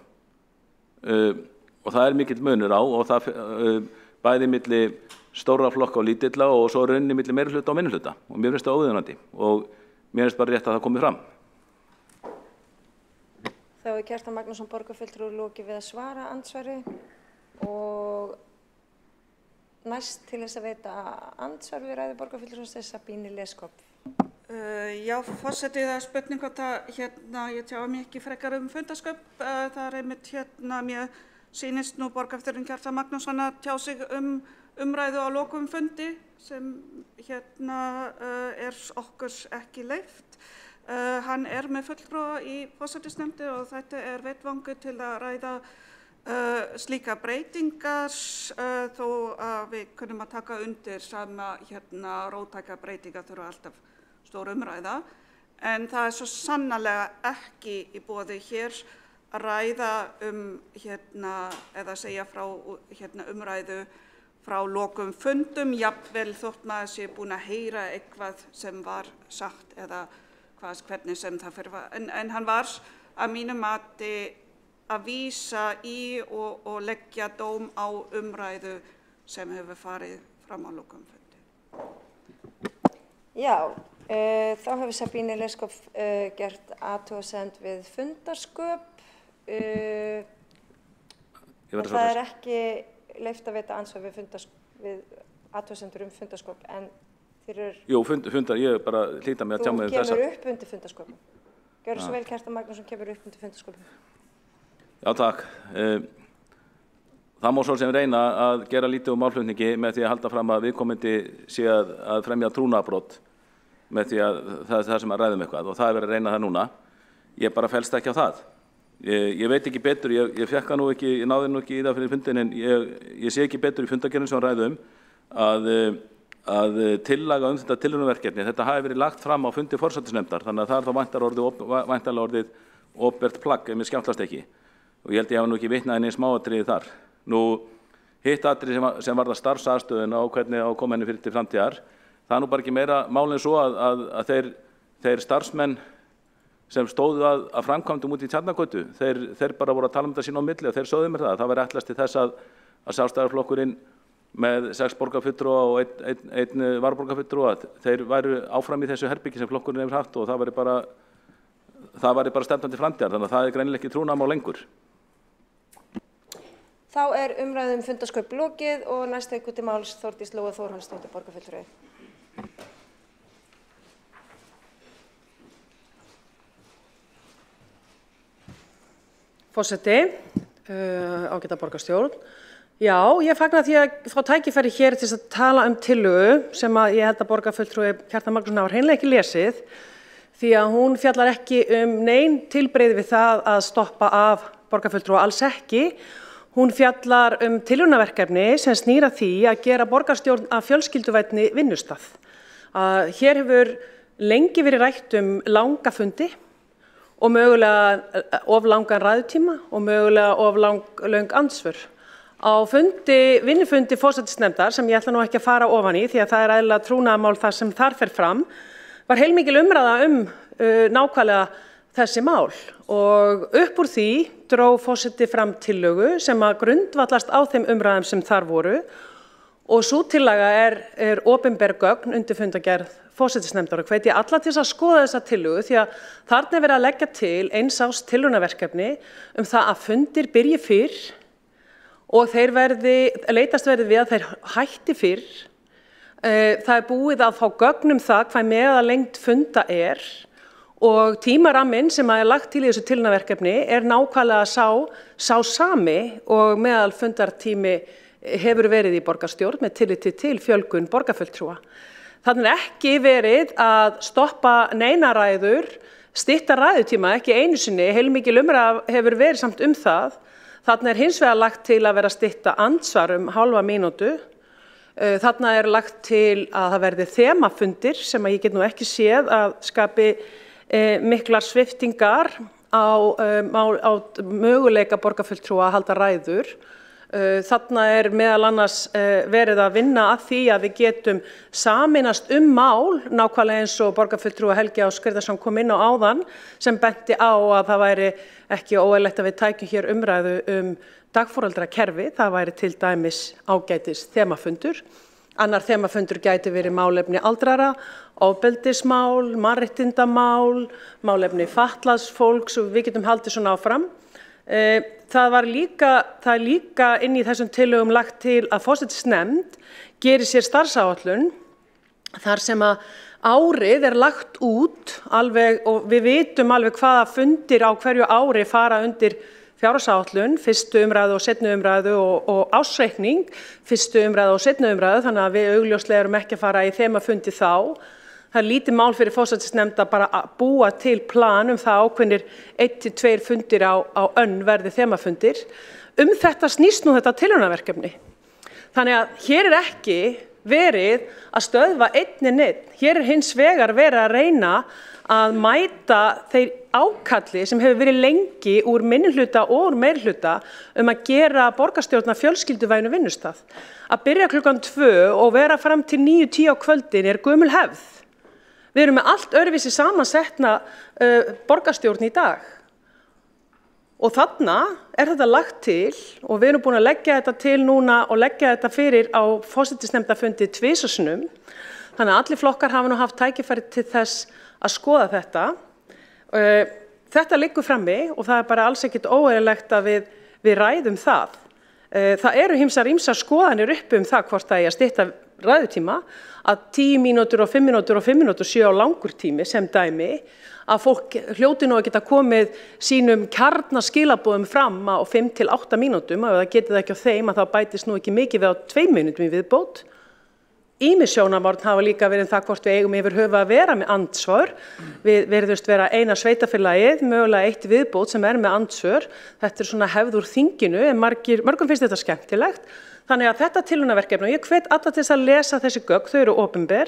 Og það er mikill munur á og það bæði milli stóra flokka og lítilla og svo rauninni milli meirihluta og minnihluta. Og mér finnst það óviðunandi og mér finnst bara rétt að það komi fram. Þá Kjartan Magnússon, borgarfulltrúi, lokið við að svara andsvari og næst til þess að veita andsvar við ræðu borgarfulltrúans Sabine Leskop. Já, forseti, það er spurning hvort að ég tjá mig ekki frekar fundarsköp. Það er einmitt mér sýnist nú borgarfulltrúinn Kjartan Magnússon að tjá sig umræðu á lokum fundi sem er okkur ekki leyft. Hann er með fulltrúa í forsætisnefnd og þetta er vettvangur til að ræða slíka breytingar þó að við kunnum að taka undir sama róttæka breytingar þurfa alltaf stór umræða. En það er svo sannarlega ekki í boði hér að ræða eða segja frá umræðu frá lokum fundum, jafnvel þótt maður sé búin að heyra eitthvað sem var sagt eða hvernig sem það fyrir. En hann var að mínu mati að vísa í og leggja dóm á umræðu sem hefur farið fram á lokum fundi. Já, þá hefur Sabine Leskop gert athugasemd við fundarsköp. Það er ekki leyft að veita ansvar við athugasemdur fundarsköp, en Jú, ég bara hlýta mig að tjá mig þessa. Þú kemur upp undir fundarsköpum. Gjörðu svo vel, Kjartan Magnússon kemur upp undir fundarsköpum. Já, takk. Það má svo sem reyna að gera lítið úr málflutningi með því að halda fram að viðkomandi sé að fremja trúnaðarbrot með því að það er það sem að ræðum eitthvað og það er verið að reyna það núna. Ég bara fellst ekki á það. Ég veit ekki betur, ég fekk það nú ekki, ég náði nú ekki í það fyrir fundin, en ég sé ekki betur í fundargerðinni sem ræðum að tillaga þetta tilraunaverkefni, þetta hafi verið lagt fram á fundi forsætisnefndar, þannig að það er þá væntanlega orðið opinbert plagg ef mér skjátlast ekki. Og ég held ég hafa nú ekki vitnað inn í smáatriði þar. Nú, hitt atriði sem varðar starfsaðstöðuna og hvernig á að koma henni fyrir til framtíðar, það nú bara ekki meira mál en svo að þeir starfsmenn sem stóðu að framkvæmdum út í Tjarnargötu, þeir bara voru að tala þetta sín á milli og þeir sögðu mér það væri ætlast til þess að Sjálfstæðisflokkurinn með 6 borgarfulltrúa og einn varaborgarfulltrúa, þeir væru áfram í þessu herbyggi sem flokkurinn hefur haft og það væri bara stefnandi framtíðar, þannig að það greinilega ekki trúnaðarmál lengur. Þá umræðum fundarsköp lokið og næst tekur til máls Þórdís Lóa Þórhallsdóttir, borgarfulltrúi. Forseti, ágæta borgarstjórn. Já, ég fagna því að fá tækifæri hér til að tala tillögu sem að ég held að borgarfulltrúi Kjartan Magnússon hafa hreinlega ekki lesið, því að hún fjallar ekki nein tilbrigði við það að stoppa af borgarfulltrúa, alls ekki. Hún fjallar tilraunaverkefni sem snýr að því að gera borgarstjórn að fjölskylduvænni vinnustað. Hér hefur lengi verið rætt langa fundi og mögulega of langan ræðutíma og mögulega of löng andsvör. Á vinnufundi forsætisnefndar, sem ég ætla nú ekki að fara ofan í því að það eðlilega trúnaðarmál það sem þar fer fram, var heilmikil umræða nákvæmlega þessi mál og upp úr því dró forseti fram tillögu sem að grundvallast á þeim umræðum sem þar voru og sú tillaga er opinber gögn undir fundargerð forsætisnefndar og hvet ég alla til að skoða þessa tillögu því að þarna verið að leggja til eins árs tilraunaverkefni það að fundir byrji fyrr og leitast verði við að þeir hætti fyrr. Það búið að fá gögn það hvað meðallengd funda og tímaramminn sem er lagt til í þessu tilraunaverkefni nákvæmlega sá sami og meðalfundartími hefur verið í borgarstjórn með tilliti til fjölgun borgarfulltrúa. Þannig ekki verið að stoppa neina ræður, stytta ræðutíma, ekki einu sinni, heilmikil umræða hefur verið samt það. Þannig hins vegar lagt til að vera að stytta andsvar hálfa mínútu. Þannig lagt til að það verði þemafundir sem ég get nú ekki séð að skapi miklar sviptingar á möguleika borgarfulltrúa að halda ræður. Þarna meðal annars verið að vinna að því að við getum sameinast mál, nákvæmlega eins og borgarfulltrúi Helgi Á. Skriðarsson kom inn á áðan, sem benti á að það væri ekki óeðlilegt að við tækjum hér umræðu dagforeldrakerfi, það væri til dæmis ágætis þemafundur. Annar þemafundur gæti verið málefni aldrara, ofbeldismál, mannréttindamál, málefni fatlaðs fólks og við getum haldið svona áfram. Það er líka inn í þessum tillögum lagt til að forsætisnefnd geri sér starfsáætlun þar sem að árið lagt út alveg og við vitum alveg hvaða fundir á hverju ári fara undir fjárhagsáætlun, fyrstu umræðu og seinni umræðu og ársreikning, fyrstu umræðu og seinni umræðu, þannig að við augljóslega erum ekki að fara í þemafundi þá. Það lítið mál fyrir forsætisnefnd að bara búa til plan það ákveðnir 1-2 fundir á verði þemafundir. Þetta snýst nú þetta tilraunaverkefni. Þannig að hér ekki verið að stöðva neinn. Hér hins vegar verið að reyna að mæta þeir ákalli sem hefur verið lengi úr minnihluta og úr meirihluta að gera borgarstjórn að fjölskylduvænu vinnustað. Að byrja klukkan 2 og vera fram til 9-10 á kvöldin gömul hefð. Við erum með allt öðruvísi samansetna borgarstjórn í dag. Og þarna þetta lagt til og við erum búin að leggja þetta til núna og leggja þetta fyrir á forsætisnefndarfundi tvisvarsinnum. Þannig að allir flokkar hafa nú haft tækifæri til þess að skoða þetta. Þetta liggur frammi og það bara alls ekkert óeðlilegt að við ræðum það. Það eru ýmsar skoðanir það hvort það að stytta ræðutíma, að 10 mínútur og 5 mínútur og 5 mínútur séu á langur tími sem dæmi, að fólk hljóti nú að geta komið sínum kjarnaskilaboðum fram á 5-8 mínútum og ef það getið ekki á þeim að þá bætist nú ekki mikið við á 2 mínútum í viðbót. Ýmis sjónarmið hafa líka verið það hvort við eigum yfir höfuð að vera með andsvör. Við virðumst vera eina sveitarfélagið, mögulega eitt viðbót sem með andsvör. Þetta svona hefð úr þinginu en mörgum finnst þetta skemmtilegt. Þannig að þetta tilraunaverkefni, og ég hvet alla til þess að lesa þessi gögn, þau eru opinber.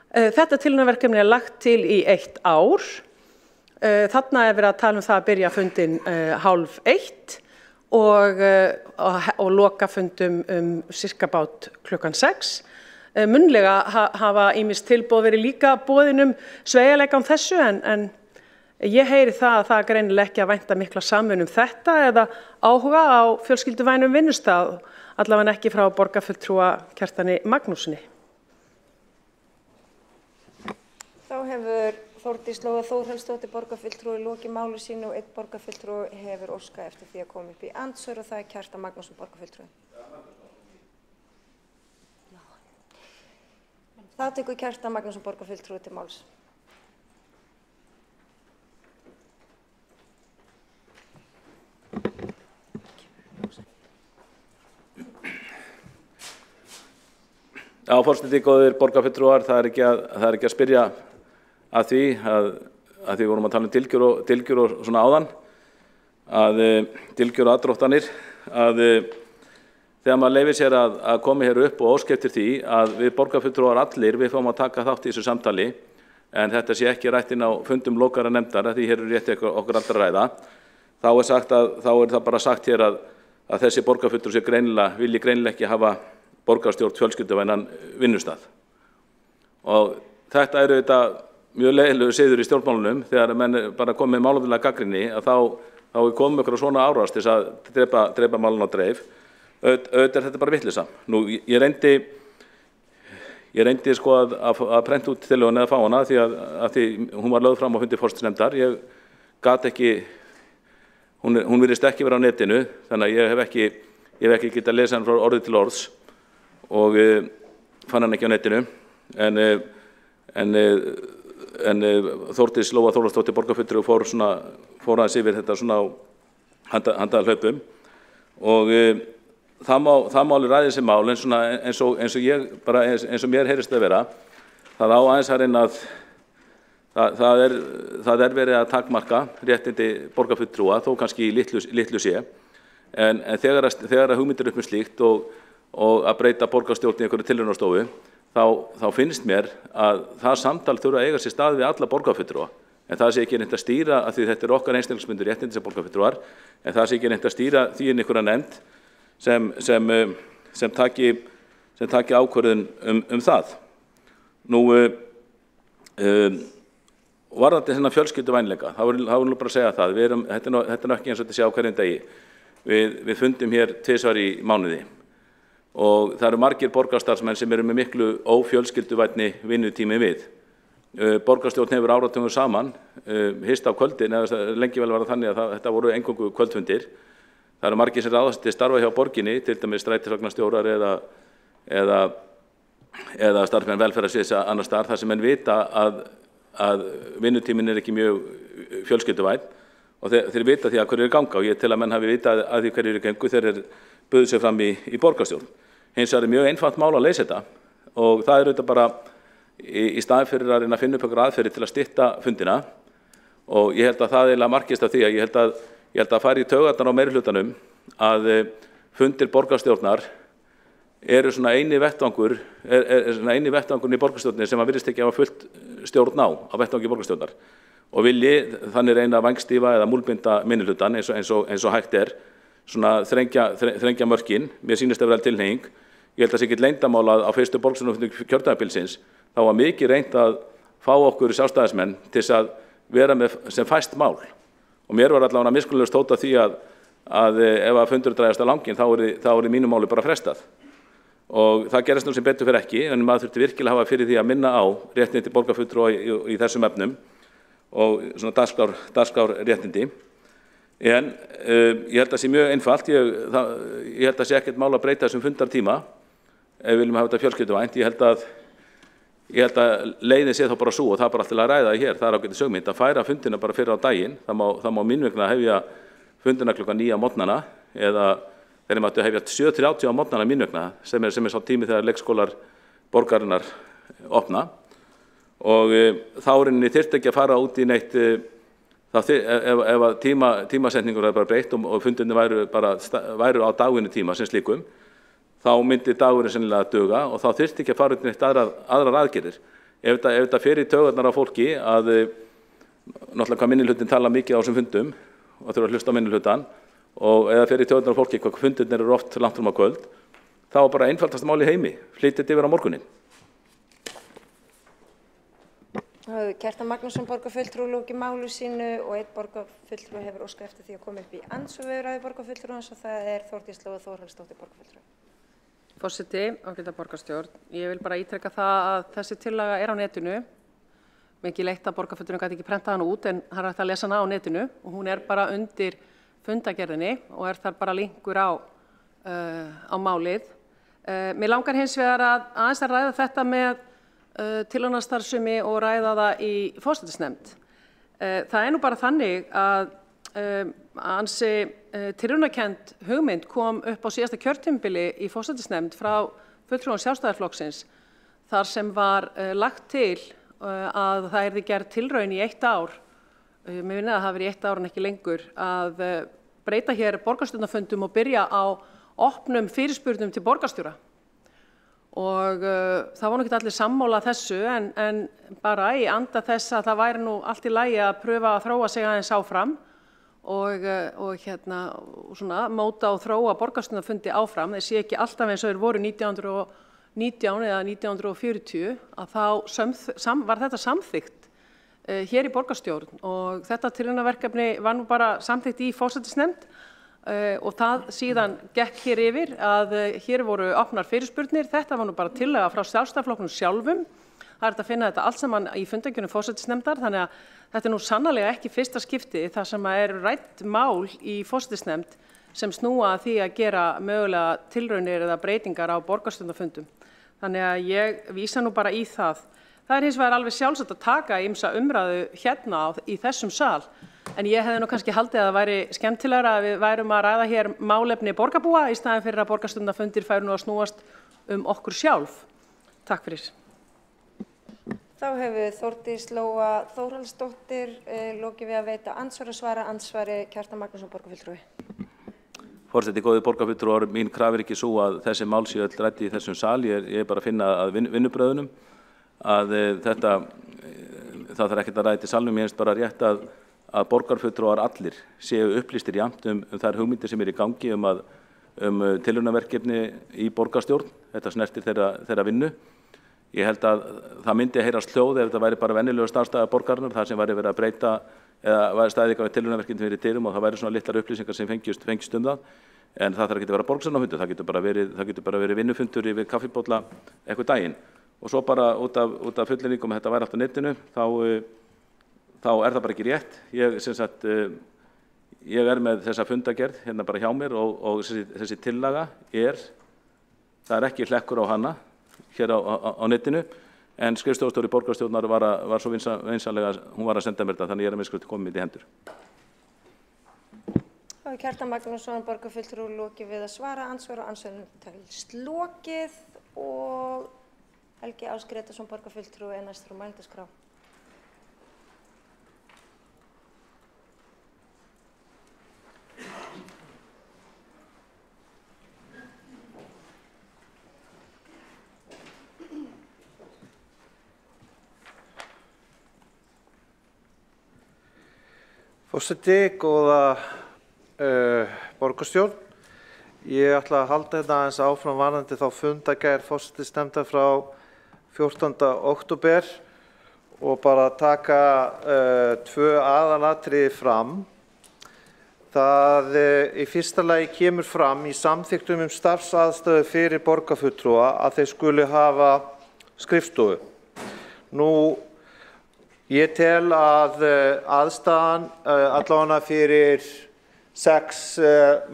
Þetta tilraunaverkefni lagt til í 1 ár. Þarna verið að tala það að byrja fundin 12:30 og loka fundum cirka bát klukkan 6. munnlega hafa ýmis tilboð verið líka boðin sveigjanleika þessu en ég heyri það að það er greinilega ekki að vænta mikla samvinnu þetta eða áhuga á fjölskylduvænum vinnustað, allavega ekki frá borgarfulltrúa Kjartani Magnússyni. Þá hefur Þórdís Lóa Þórhallsdóttir borgarfulltrúi lokið máli sínu og einn borgarfulltrúi hefur óskað eftir því að koma upp í andsvör og það er Kjartan Magnússon borgarfulltrúi. Þá tekur Kjartan Magnússon borgarfulltrúi til máls. Já, forseti, góðir borgarfulltrúar, það er ekki að spyrja að því að því vorum að tala dylgjur og svona áðan, að dylgjur og aðdróttanir, að þegar maður leyfir sér að koma hér upp og óska eftir því að við borgarfulltrúar allir, við fáum að taka þátt í þessu samtali, en þetta sé ekki rætt inn á fundum lokaðra nefndar, því hér rétt okkur allra að ræða, þá er það bara sagt hér að þessi borgarfulltrúi vilji greinilega ekki hafa borgarstjórn fjölskylduvænan vinnustað. Og þetta er auðvitað mjög leiðilegur siður í stjórnmálunum þegar menn bara komið málefnalega gagnrýni að þá er komið ykkur svona árast til að drepa málun á dreif. Auðvitað er þetta bara vitleysa. Nú, ég reyndi sko að prenta út tillöguna eða fá hana því hún var lögð fram á fundi forsætisnefndar. Ég gat ekki, hún virðist ekki vera á netinu, þannig að ég hef ekki getað að lesa hann frá orði til orðs og fann hann ekki á netinu, en Þórdís Lóa Þórhallsdóttir borgarfulltrúi fór aðeins yfir þetta svona á handahlaupum og það máli ræði þessi mál eins og mér heyrist að vera, það á aðeins að reyna að það er verið að takmarka réttindi borgarfulltrúa þó kannski í litlu sé, en þegar hugmyndir upp með slíkt og að breyta borgarstjórn í einhverju tilraunastofu, þá finnst mér að það samtal þurfa að eiga sér stað við alla borgarfulltrúa. En það sé ekki reynt að stýra, af því þetta er okkar einstaklingsbundin réttindi sem borgarfulltrúar, en það sé ekki reynt að stýra því inn einhverja nefnd sem taki ákvörðun það. Nú, varðandi þennan fjölskylduvænleika, þá er nú bara að segja það, þetta er ekki eins og þetta sé á hverjum degi. Við fundum hér 2 sinnum í mánuði. Og það eru margir borgarstarfsmenn sem eru með miklu ófjölskylduvænni vinnutími við. Borgarstjórn hefur áratugum saman, hist á kvöldin, eða lengi vel var það þannig að þetta voru eingöngu kvöldfundir. Það eru margir sem ráðast til starfa hjá borginni, til dæmis strætisvagnastjórar eða starfsmenn velferðarsviðs annars staðar, þar sem menn vita að vinnutíminn er ekki mjög fjölskylduvænn og þeir vita því að hverju er ganga og ég tel að menn hafi vitað að því hverju er gangu þegar buðu sig fram í borgarstjórn. Hins vegar er mjög einfalt mál að leysa þetta og það er auðvitað bara í staðinn fyrir að reyna að finna upp einhverjar aðferðir til að stytta fundina og ég held að það eiginlega markist af því að ég held að fara í taugarnar á meirihlutanum að fundir borgarstjórnar eru svona eini vettvangurinn í borgarstjórninni sem að virðist ekki hafa fullt stjórn á vettvangi borgarstjórnar og vilji þannig reyna að vængstýfa eða múlbinda minnihlutan eins og hægt er, svona þrengja mörkin. Mér sýnist að vera tilhneiging. Ég held að það sé ekki leyndarmál að á fyrstu borgarstjórnarfundi kjörtímabilsins þá var mikið reynt að fá okkur sjálfstæðismenn til þess að vera með sem fæst mál og mér var allavega miskunnlegust tóta því að ef að fundur drægast á langinn þá er mínu máli bara frestað og það gerist nú sem betur fyrir ekki en maður þurfti virkilega að hafa fyrir því að minna á réttindi borgarfulltrúa í þessum efnum og svona dagskrárréttindi. En ég held að það sé mjög einfalt, ég held að það sé ekkert mál að breyta þessum fundartíma ef við viljum hafa þetta fjölskylduvænt. Ég held að leiðin sé þá bara svo og það er bara alltaf að ræða hér, það er ágætis hugmynd að færa fundina bara fyrir á daginn, það má mín vegna hefja fundina klukkan 9 á morgnana eða þeir máttu hefja 7:30 á morgnana mín vegna sem er sá tími þegar leikskólar borgarinnar opna og þá þyrfti ekki að fara út í neitt ef að tímasetningur er bara breytt og fundinni væru á dagvinnu tíma sem slíkum, þá myndi dagurinn sennilega duga og þá þyrfti ekki að fara út í neitt aðrar aðgerðir. Ef þetta fer í taugarnar á fólki að náttúrulega hvað minnihlutin tala mikið á þessum fundum og þurfa að hlusta á minnihlutan og eða fer í taugarnar á fólki hvað fundinir eru oft langt fram á kvöld, þá er bara einfaldasta mál í heimi, flytja þetta yfir á morguninn. Kjartan Magnússon borgarfulltrúi lokið máli sínu og einn borgarfulltrúi hefur óskað eftir því að koma upp í andsvöru borgarfulltrúans og það Þórdís Lóa Þórhallsdóttir borgarfulltrúi. Forseti, ágæta borgarstjórn, ég vil bara ítreka það að þessi tillaga á netinu. Mikið leitt að borgarfulltrúin gæti ekki prenta hana út en hann er hægt að lesa hana á netinu og hún bara undir fundagerðinni og þar bara linkur á málið. Mér langar hins vegar aðeins að ræða þetta með tilraunastarfsemi og ræða það í forsætisnefnd. Það nú bara þannig að ansi tilraunakennd hugmynd kom upp á síðasta kjörtímabili í forsætisnefnd frá fulltrúum Sjálfstæðisflokksins þar sem var lagt til að það yrði gerð tilraun í 1 ár, mér minni að það hafi verið í 1 ár en ekki lengur, að breyta hér borgarstjórnarfundum og byrja á opnum fyrirspurnum til borgarstjóra. Og það var nú ekki allir sammála þessu en bara í anda þess að það væri nú allt í lagi að pröfa að þróa sig aðeins áfram og svona móta og þróa borgarstjórnarfundi áfram. Þeir sé ekki alltaf eins og þeir voru 1919 eða 1940 að þá var þetta samþykkt hér í borgarstjórn og þetta tilraunaverkefni var nú bara samþykkt í forsætisnefnd og það síðan gekk hér yfir að hér voru opnar fyrirspurnir. Þetta var nú bara tillaga frá Sjálfstæðisflokknum sjálfum. Það hægt að finna þetta allt saman í fundagerðum forsætisnefndar þannig að þetta nú sannarlega ekki fyrsta skipti þar sem rætt mál í forsætisnefnd sem snúa að því að gera mögulega tilraunir eða breytingar á borgarstjórnarfundum. Þannig að ég vísa nú bara í það. Það hins vegar alveg sjálfsagt að taka ýmsa umræðu hérna í þessum sal, en ég hefði nú kannski haldið að það væri skemmtilegra að við værum að ræða hér málefni borgarbúa í staðinn fyrir að borgarstjórnarfundir færu nú að snúast okkur sjálf. Takk fyrir. Þá hefur Þórdís Lóa Þórhallsdóttir lokið við að veita andsvari Kjartan Magnússon borgarfulltrúi. Forseti, góðir borgarfulltrúar, mín krafa ekki svo að þessi mál séu öll rædd í þessum sal. Ég bara að finna að vinnubröðunum að það þarf ekkert að ræða í salnum. Ég finnst bara rétt að borgarfulltrúar allir séu upplýstir jafnt þær hugmyndir sem í gangi tilraunaverkefni í borgarstjórn. Þetta snertir þeirra vinnu. Ég held að það myndi að heyrast hljóð ef þetta væri bara venjulegur starfsdagur borgarinnar, þar sem væri verið að breyta eða væri staðið eitthvað með tilraunaverkefni fyrir dyrum og það væri svona litlar upplýsingar sem fengist það. En það þarf ekki að vera borgarstjórnarfundur, það getur bara verið vinnufundur yfir kaffibólla eitthvað daginn. Og svo bara út af fullyrðingum að þetta væri allt á netinu, þá það bara ekki rétt. Ég með þessa fundagerð hérna bara hjá mér og þessi tillaga það ekki hlekkur á hana hér á netinu, en skrifstofustjóri borgarstjórnar var svo vinsamlega, hún var að senda mér þetta, þannig ég með skriftu komið mitt í hendur. Kjartan Magnússon borgarfulltrúi lokið við að svara andsvarinu telst lokið og Helgi Ás Grétarsson borgarfulltrúi næst frá mælendaskrá. Forseti, góða borgarstjórn. Ég ætla að halda þetta aðeins áfram varðandi þá fundagerð forsætisnefndar frá 14. október og bara taka 2 aðalatriði fram. Það í fyrsta lagi kemur fram í samþykktum starfsaðstöðu fyrir borgarfulltrúa að þeir skuli hafa skrifstofu. Nú, ég tel að aðstæðan allavega fyrir 6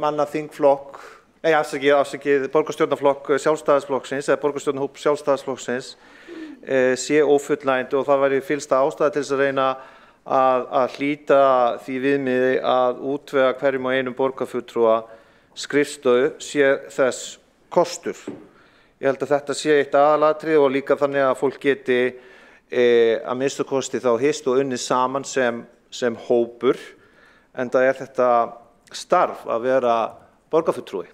manna þingflokk, borgarstjórnarflokk Sjálfstæðisflokksins eða borgarstjórnarhóp Sjálfstæðisflokksins sé ófullnægjandi og það væri fyllsta ástæða til þess að reyna að hlíta því viðmiði að útvega hverjum og einum borgarfulltrúa skrifstofu sé þess kostur. Ég held að þetta sé eitt aðalatriði og líka þannig að fólk geti að minnsta kosti þá hist og unnið saman sem hópur, enda þetta starf að vera borgarfulltrúi.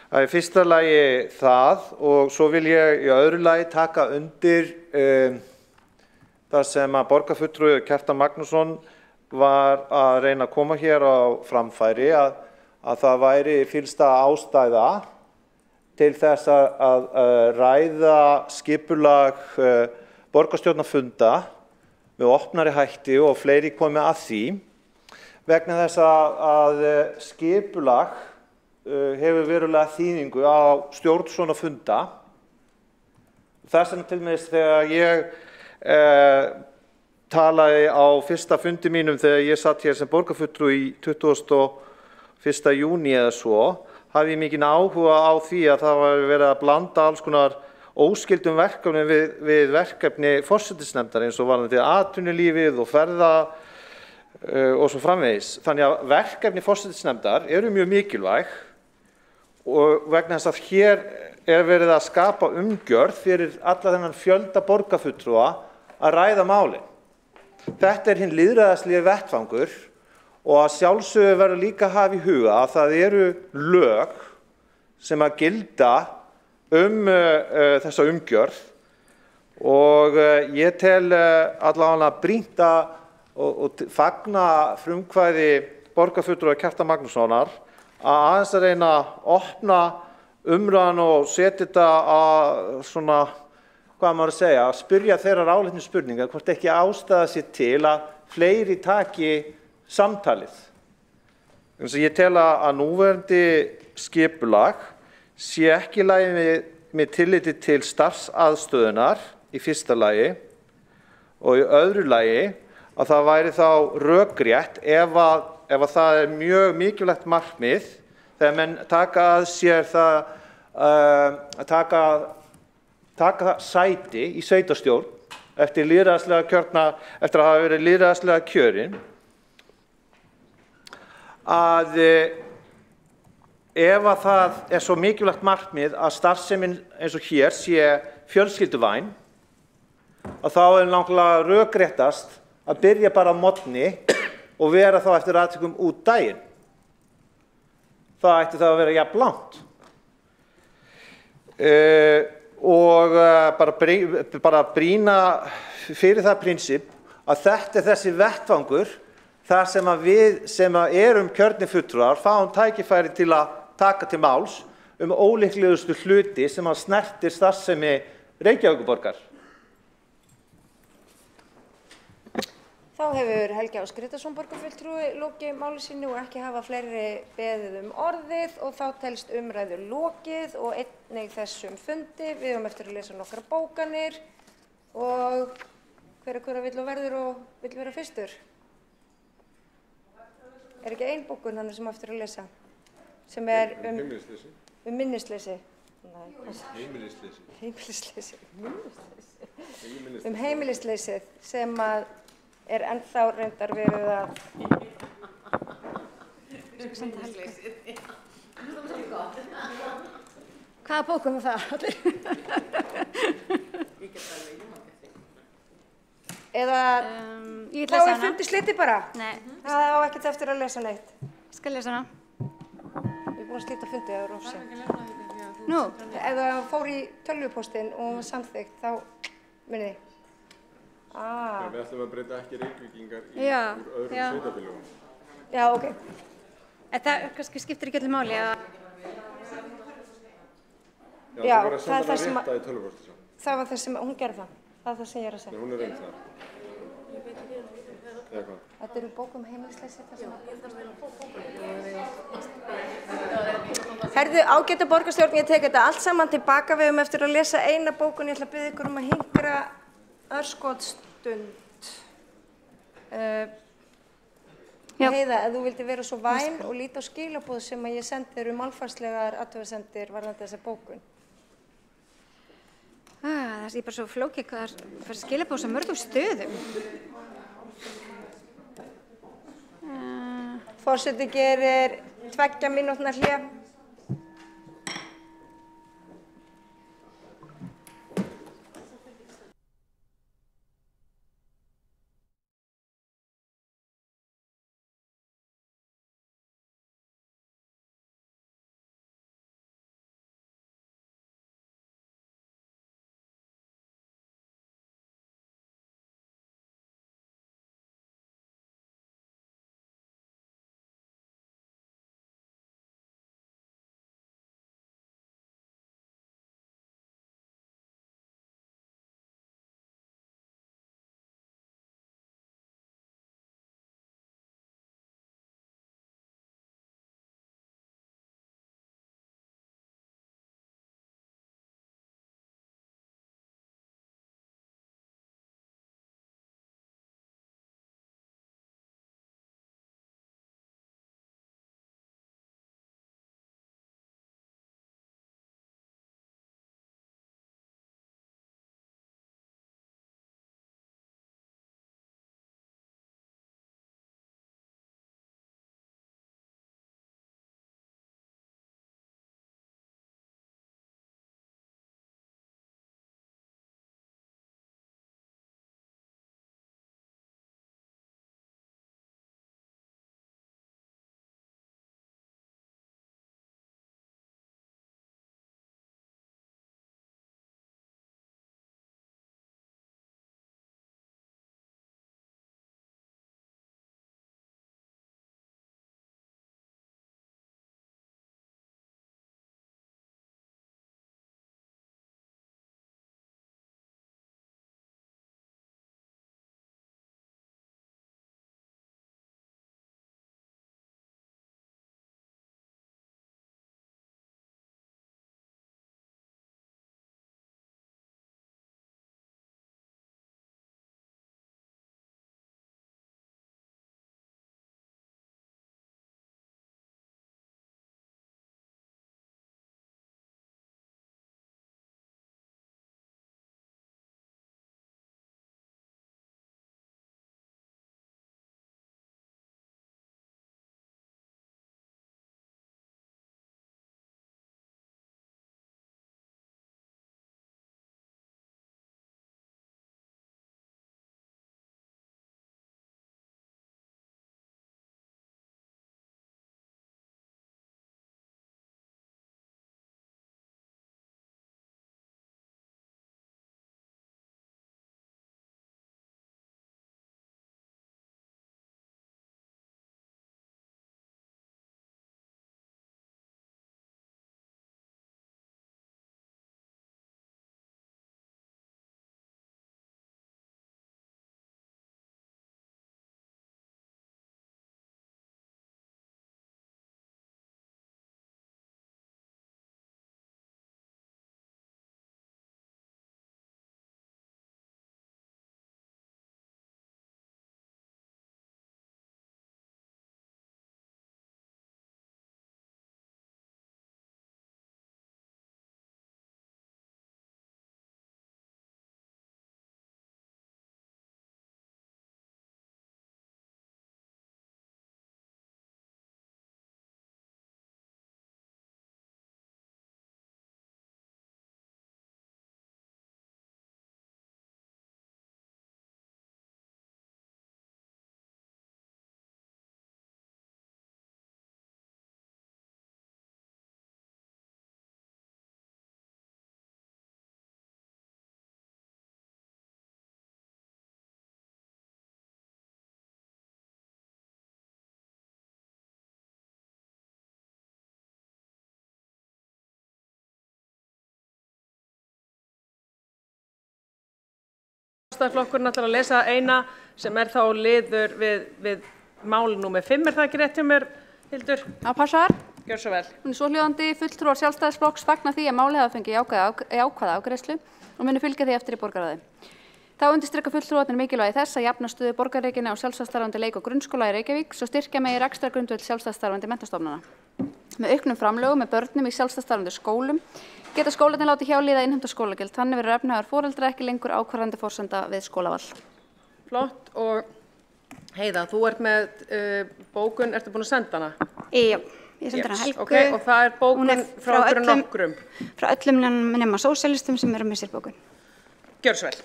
Það í fyrsta lagi það og svo vil ég í öðru lagi taka undir þar sem að borgarfulltrúi Kjartan Magnússon var að reyna að koma hér á framfæri að það væri fyllsta ástæða til þess að ræða skipulag borgarstjórnarfunda með opnari hætti og fleiri komi að því vegna þess að skipulag hefur verulega þýðingu á stjórn svona funda. Þess vegna til dæmis þegar ég talaði á fyrsta fundi mínum þegar ég satt hér sem borgarfulltrúi í 21. júní eða svo, hafði ég mikinn áhuga á því að það var verið að blanda alls konar óskyldum verkefni við verkefni forsætisnefndar eins og varðandi atvinnulífið og ferða og svo framvegis. Þannig að verkefni forsætisnefndar eru mjög mikilvæg og vegna þess að hér verið að skapa umgjörð fyrir alla þennan fjölda borgarfulltrúa að ræða málin. Þetta hinn lýðræðislegi vettvangur og að sjálfsögðu verður líka að hafa í huga að það eru lög sem að gilda þessa umgjörð og ég tel allavega brýnt og fagna frumkvæði borgarfulltrúa Kjartan Magnússonar að aðeins að reyna að opna umræðan og setja þetta að svona, hvað maður að segja, að spyrja þeirra áleitnu spurningar hvort ekki ástæða sér til að fleiri taki samtalið. Þannig að ég tel að núverandi skipulag sé ekki í lagi með tilliti til starfsaðstöðunar í fyrsta lagi og í öðru lagi að það væri þá rökrétt ef að það er mjög mikilvægt markmið þegar menn taka að sér það taka sæti í sveitarstjórn eftir að hafa verið lýðræðislega kjörin að ef að það er svo mikilvægt markmið að starfsemin eins og hér sé fjölskylduvæn að þá er náttúrulega rökréttast að byrja bara á morgni og vera þá eftir atvikum út daginn. Það ætti það að vera jafn langt. Og bara brýna fyrir það prinsip að þetta þessi vettvangur þar sem að við sem að erum kjörnir fulltrúar fáum tækifæri til að taka til máls ólíklegustu hluti sem að snertir starfsemi Reykjavíkurborgar. Þá hefur Helgi Ás Grétarsson borgarfulltrúi lokið máli sínu og ekki hafa fleiri beðið orðið og þá telst umræðu lokið og einnig þessum fundi. Við höfum eftir að lesa nokkrar bókanir og hver vill og verður og vill vera fyrstur? Er ekki ein bókun þannig sem eftir að lesa? Sem er minnisleysi. Heimilisleysi. Heimilisleysið sem að er ennþá reyndar verið að Hvaða bókum er það? Eða þá er fundi slitið bara? Nei. Það á ekkert eftir að lesa neitt. Ég skal lesa hana. Ég er búin að slita fundi á Rósi. Nú? Ef það fór í tölvupóstinn og samþykkt þá munið þið. Við ætlum að breyta ekki Reykvíkingar úr öðrum sveitarfélögum. Já, ok. Þetta kannski skiptir ekki öllu máli að... Já, það var að senda það rétta í tölvupósti. Það var það sem, hún gerði það. Það er það sem ég er að segja. Nei, hún er reynd það. Eða hvað? Þetta eru bókum heimilisleysi þar sem... Herðu, ágæta borgarstjórn, ég tek þetta allt saman tilbaka. Við höfum eftir að lesa eina bókun. Ég ætla að biðja ykkur að hingra örskotsstund. Heiða, ef þú vildi vera svo væn og líta á skilaboð sem að ég sendi þér málfarslegar athugasemdir varðandi þessa bókun. Það er bara svo flókið hvað það er skilaboð sem mörgum stöðum. Forseti gerir 2 mínútna hlé. Sjálfstæðisflokkurinn ætlar að lesa eina sem þá liður við mál númer 5, það ekki rétt hjá mér, Hildur? Já, passar. Gjör svo vel. Hún svohljóðandi: fulltrúar Sjálfstæðisflokks fagna því að málið hafi fengið jákvæða afgreiðslu og muni fylgja því eftir í borgarráði. Þá undirstrika fulltrúarnir mikilvægi þess að jafna stöðu borgarreikinna á sjálfstætt starfandi leik- og grunnskóla í Reykjavík svo styrkja megi rekstrargrundvöll sjálfstætt starfandi menntastofnana. Með auknum framlögum með börnum í sjálfstætt starfandi skólum geta skólarnir látið hjá líða að innheimta skólagjöld. Þannig verður efnahagur foreldra ekki lengur ákvarðandi forsenda við skólavall. Flott. Og Heiða, þú ert með bókun, ertu búin að senda hana? Já, ég sendi hana Helgu. Okay, og það bókun frá nokkrum? Frá öllum nema sósíalistum sem eru að missa bókun. Gjör svo vel.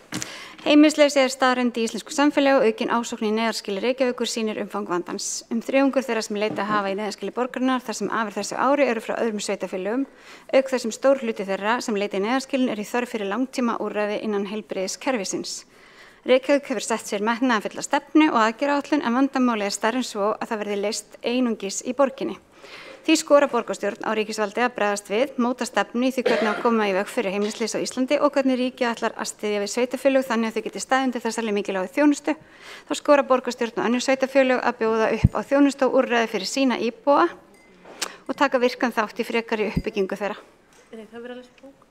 Heimilisleysi staðreynd í íslensku samfélagi og aukin ásókn í neyðarskýli Reykjavíkur sýnir umfang vandans. Þriðjungur þeirra sem leita hafa í neyðarskýli borgarinnar þar sem afir þessu ári eru frá öðrum sveitarfélögum, auk þar sem stór hluti þeirra sem leita í neyðarskýlin í þörf fyrir langtíma úrræði innan heilbrigðiskerfisins. Reykjavík hefur sett sér metnaðarfulla stefnu og aðgerðaáætlun en vandamálið stærri en svo að það verði leyst einungis í borginni. Því skora borgarstjórn á ríkisvaldi að bregðast við, móta stefnu í því hvernig að koma í veg fyrir heimilisleysi á Íslandi og hvernig ríkið ætlar að styðja við sveitarfélög þannig að þau geti staðið undir þessari mikilvægu þjónustu. Þá skora borgarstjórn og önnur sveitarfélög að bjóða upp á þjónustu og úrræði fyrir sína íbúa og taka virkan þátt í frekari uppbyggingu þeirra. Það verður að lesa bók.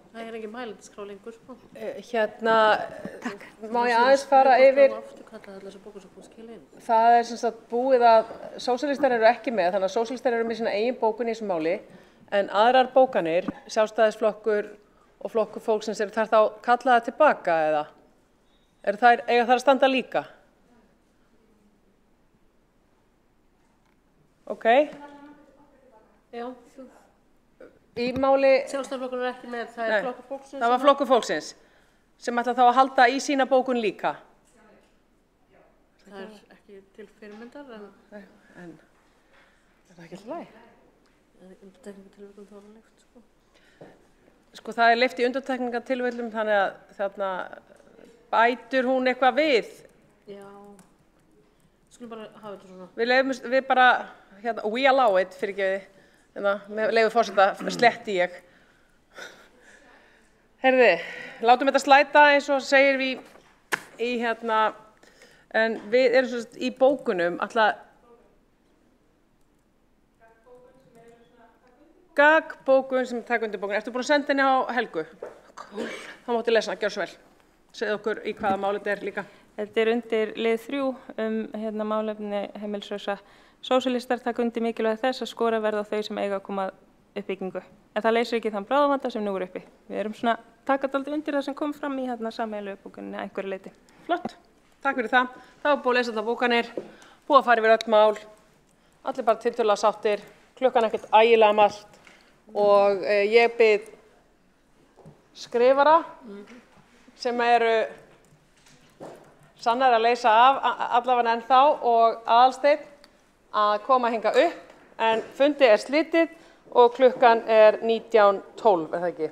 Það ekki mælendaskrá lengur. Takk. Má ég aðeins fara yfir? Það sem sagt búið að sósíalistar eru ekki með, þannig að sósíalistar eru með sína eigin bókun í þessu máli, en aðrar bókanir, Sjálfstæðisflokkur og flokkur fólksins, eru þar þá kallaða tilbaka eða? Eiga þar að standa líka? Ok. Já. Í máli... Sjálfstæðisflokkurinn er ekki með, það er flokkur fólksins. Það var flokkur fólksins, sem ætla þá að halda í sína bókun líka. Það er ekki til fyrirmyndar, en er það ekki alltaf læg? Undantekningartilvikum þá er það leyft, sko. Sko það er leyft í undantekningartilvikum, þannig að þarna bætur hún eitthvað við. Já, skulum bara hafa þetta svona. Við bara, we allow it, fyrirgefiði. Með leyfi forseta, sletti ég. Herði, látum þetta slæta eins og segir við í en við erum svo í bókunum alltaf gagbókun sem taka undir bókun. Ertu búin að senda henni á Helgu? Þá máttu lesa hana, gjör svo vel. Segðu okkur í hvaða máli þetta er líka. Þetta er undir lið 3 málefni heimilislausa. Sósíalistar taka undir mikilvægi þess að skora verða á þau sem eiga að koma uppbyggingu. En það leysir ekki þann bráðavanda sem nú er uppi. Við erum svona takað aldrei undir það sem kom fram í sameiginlegu bókuninni að einhverju leyti. Flott, takk fyrir það. Það var búið að lesa þetta bókanir, búið að fara yfir öll mál, allir bara tiltölulega sáttir, klukkan ekkert ægilega margt og ég bið skrifara sem eru sannar að leysa af allavega ennþá og Aðalsteinn að koma hingað upp en fundi er slitið og klukkan er 19:12, er það ekki?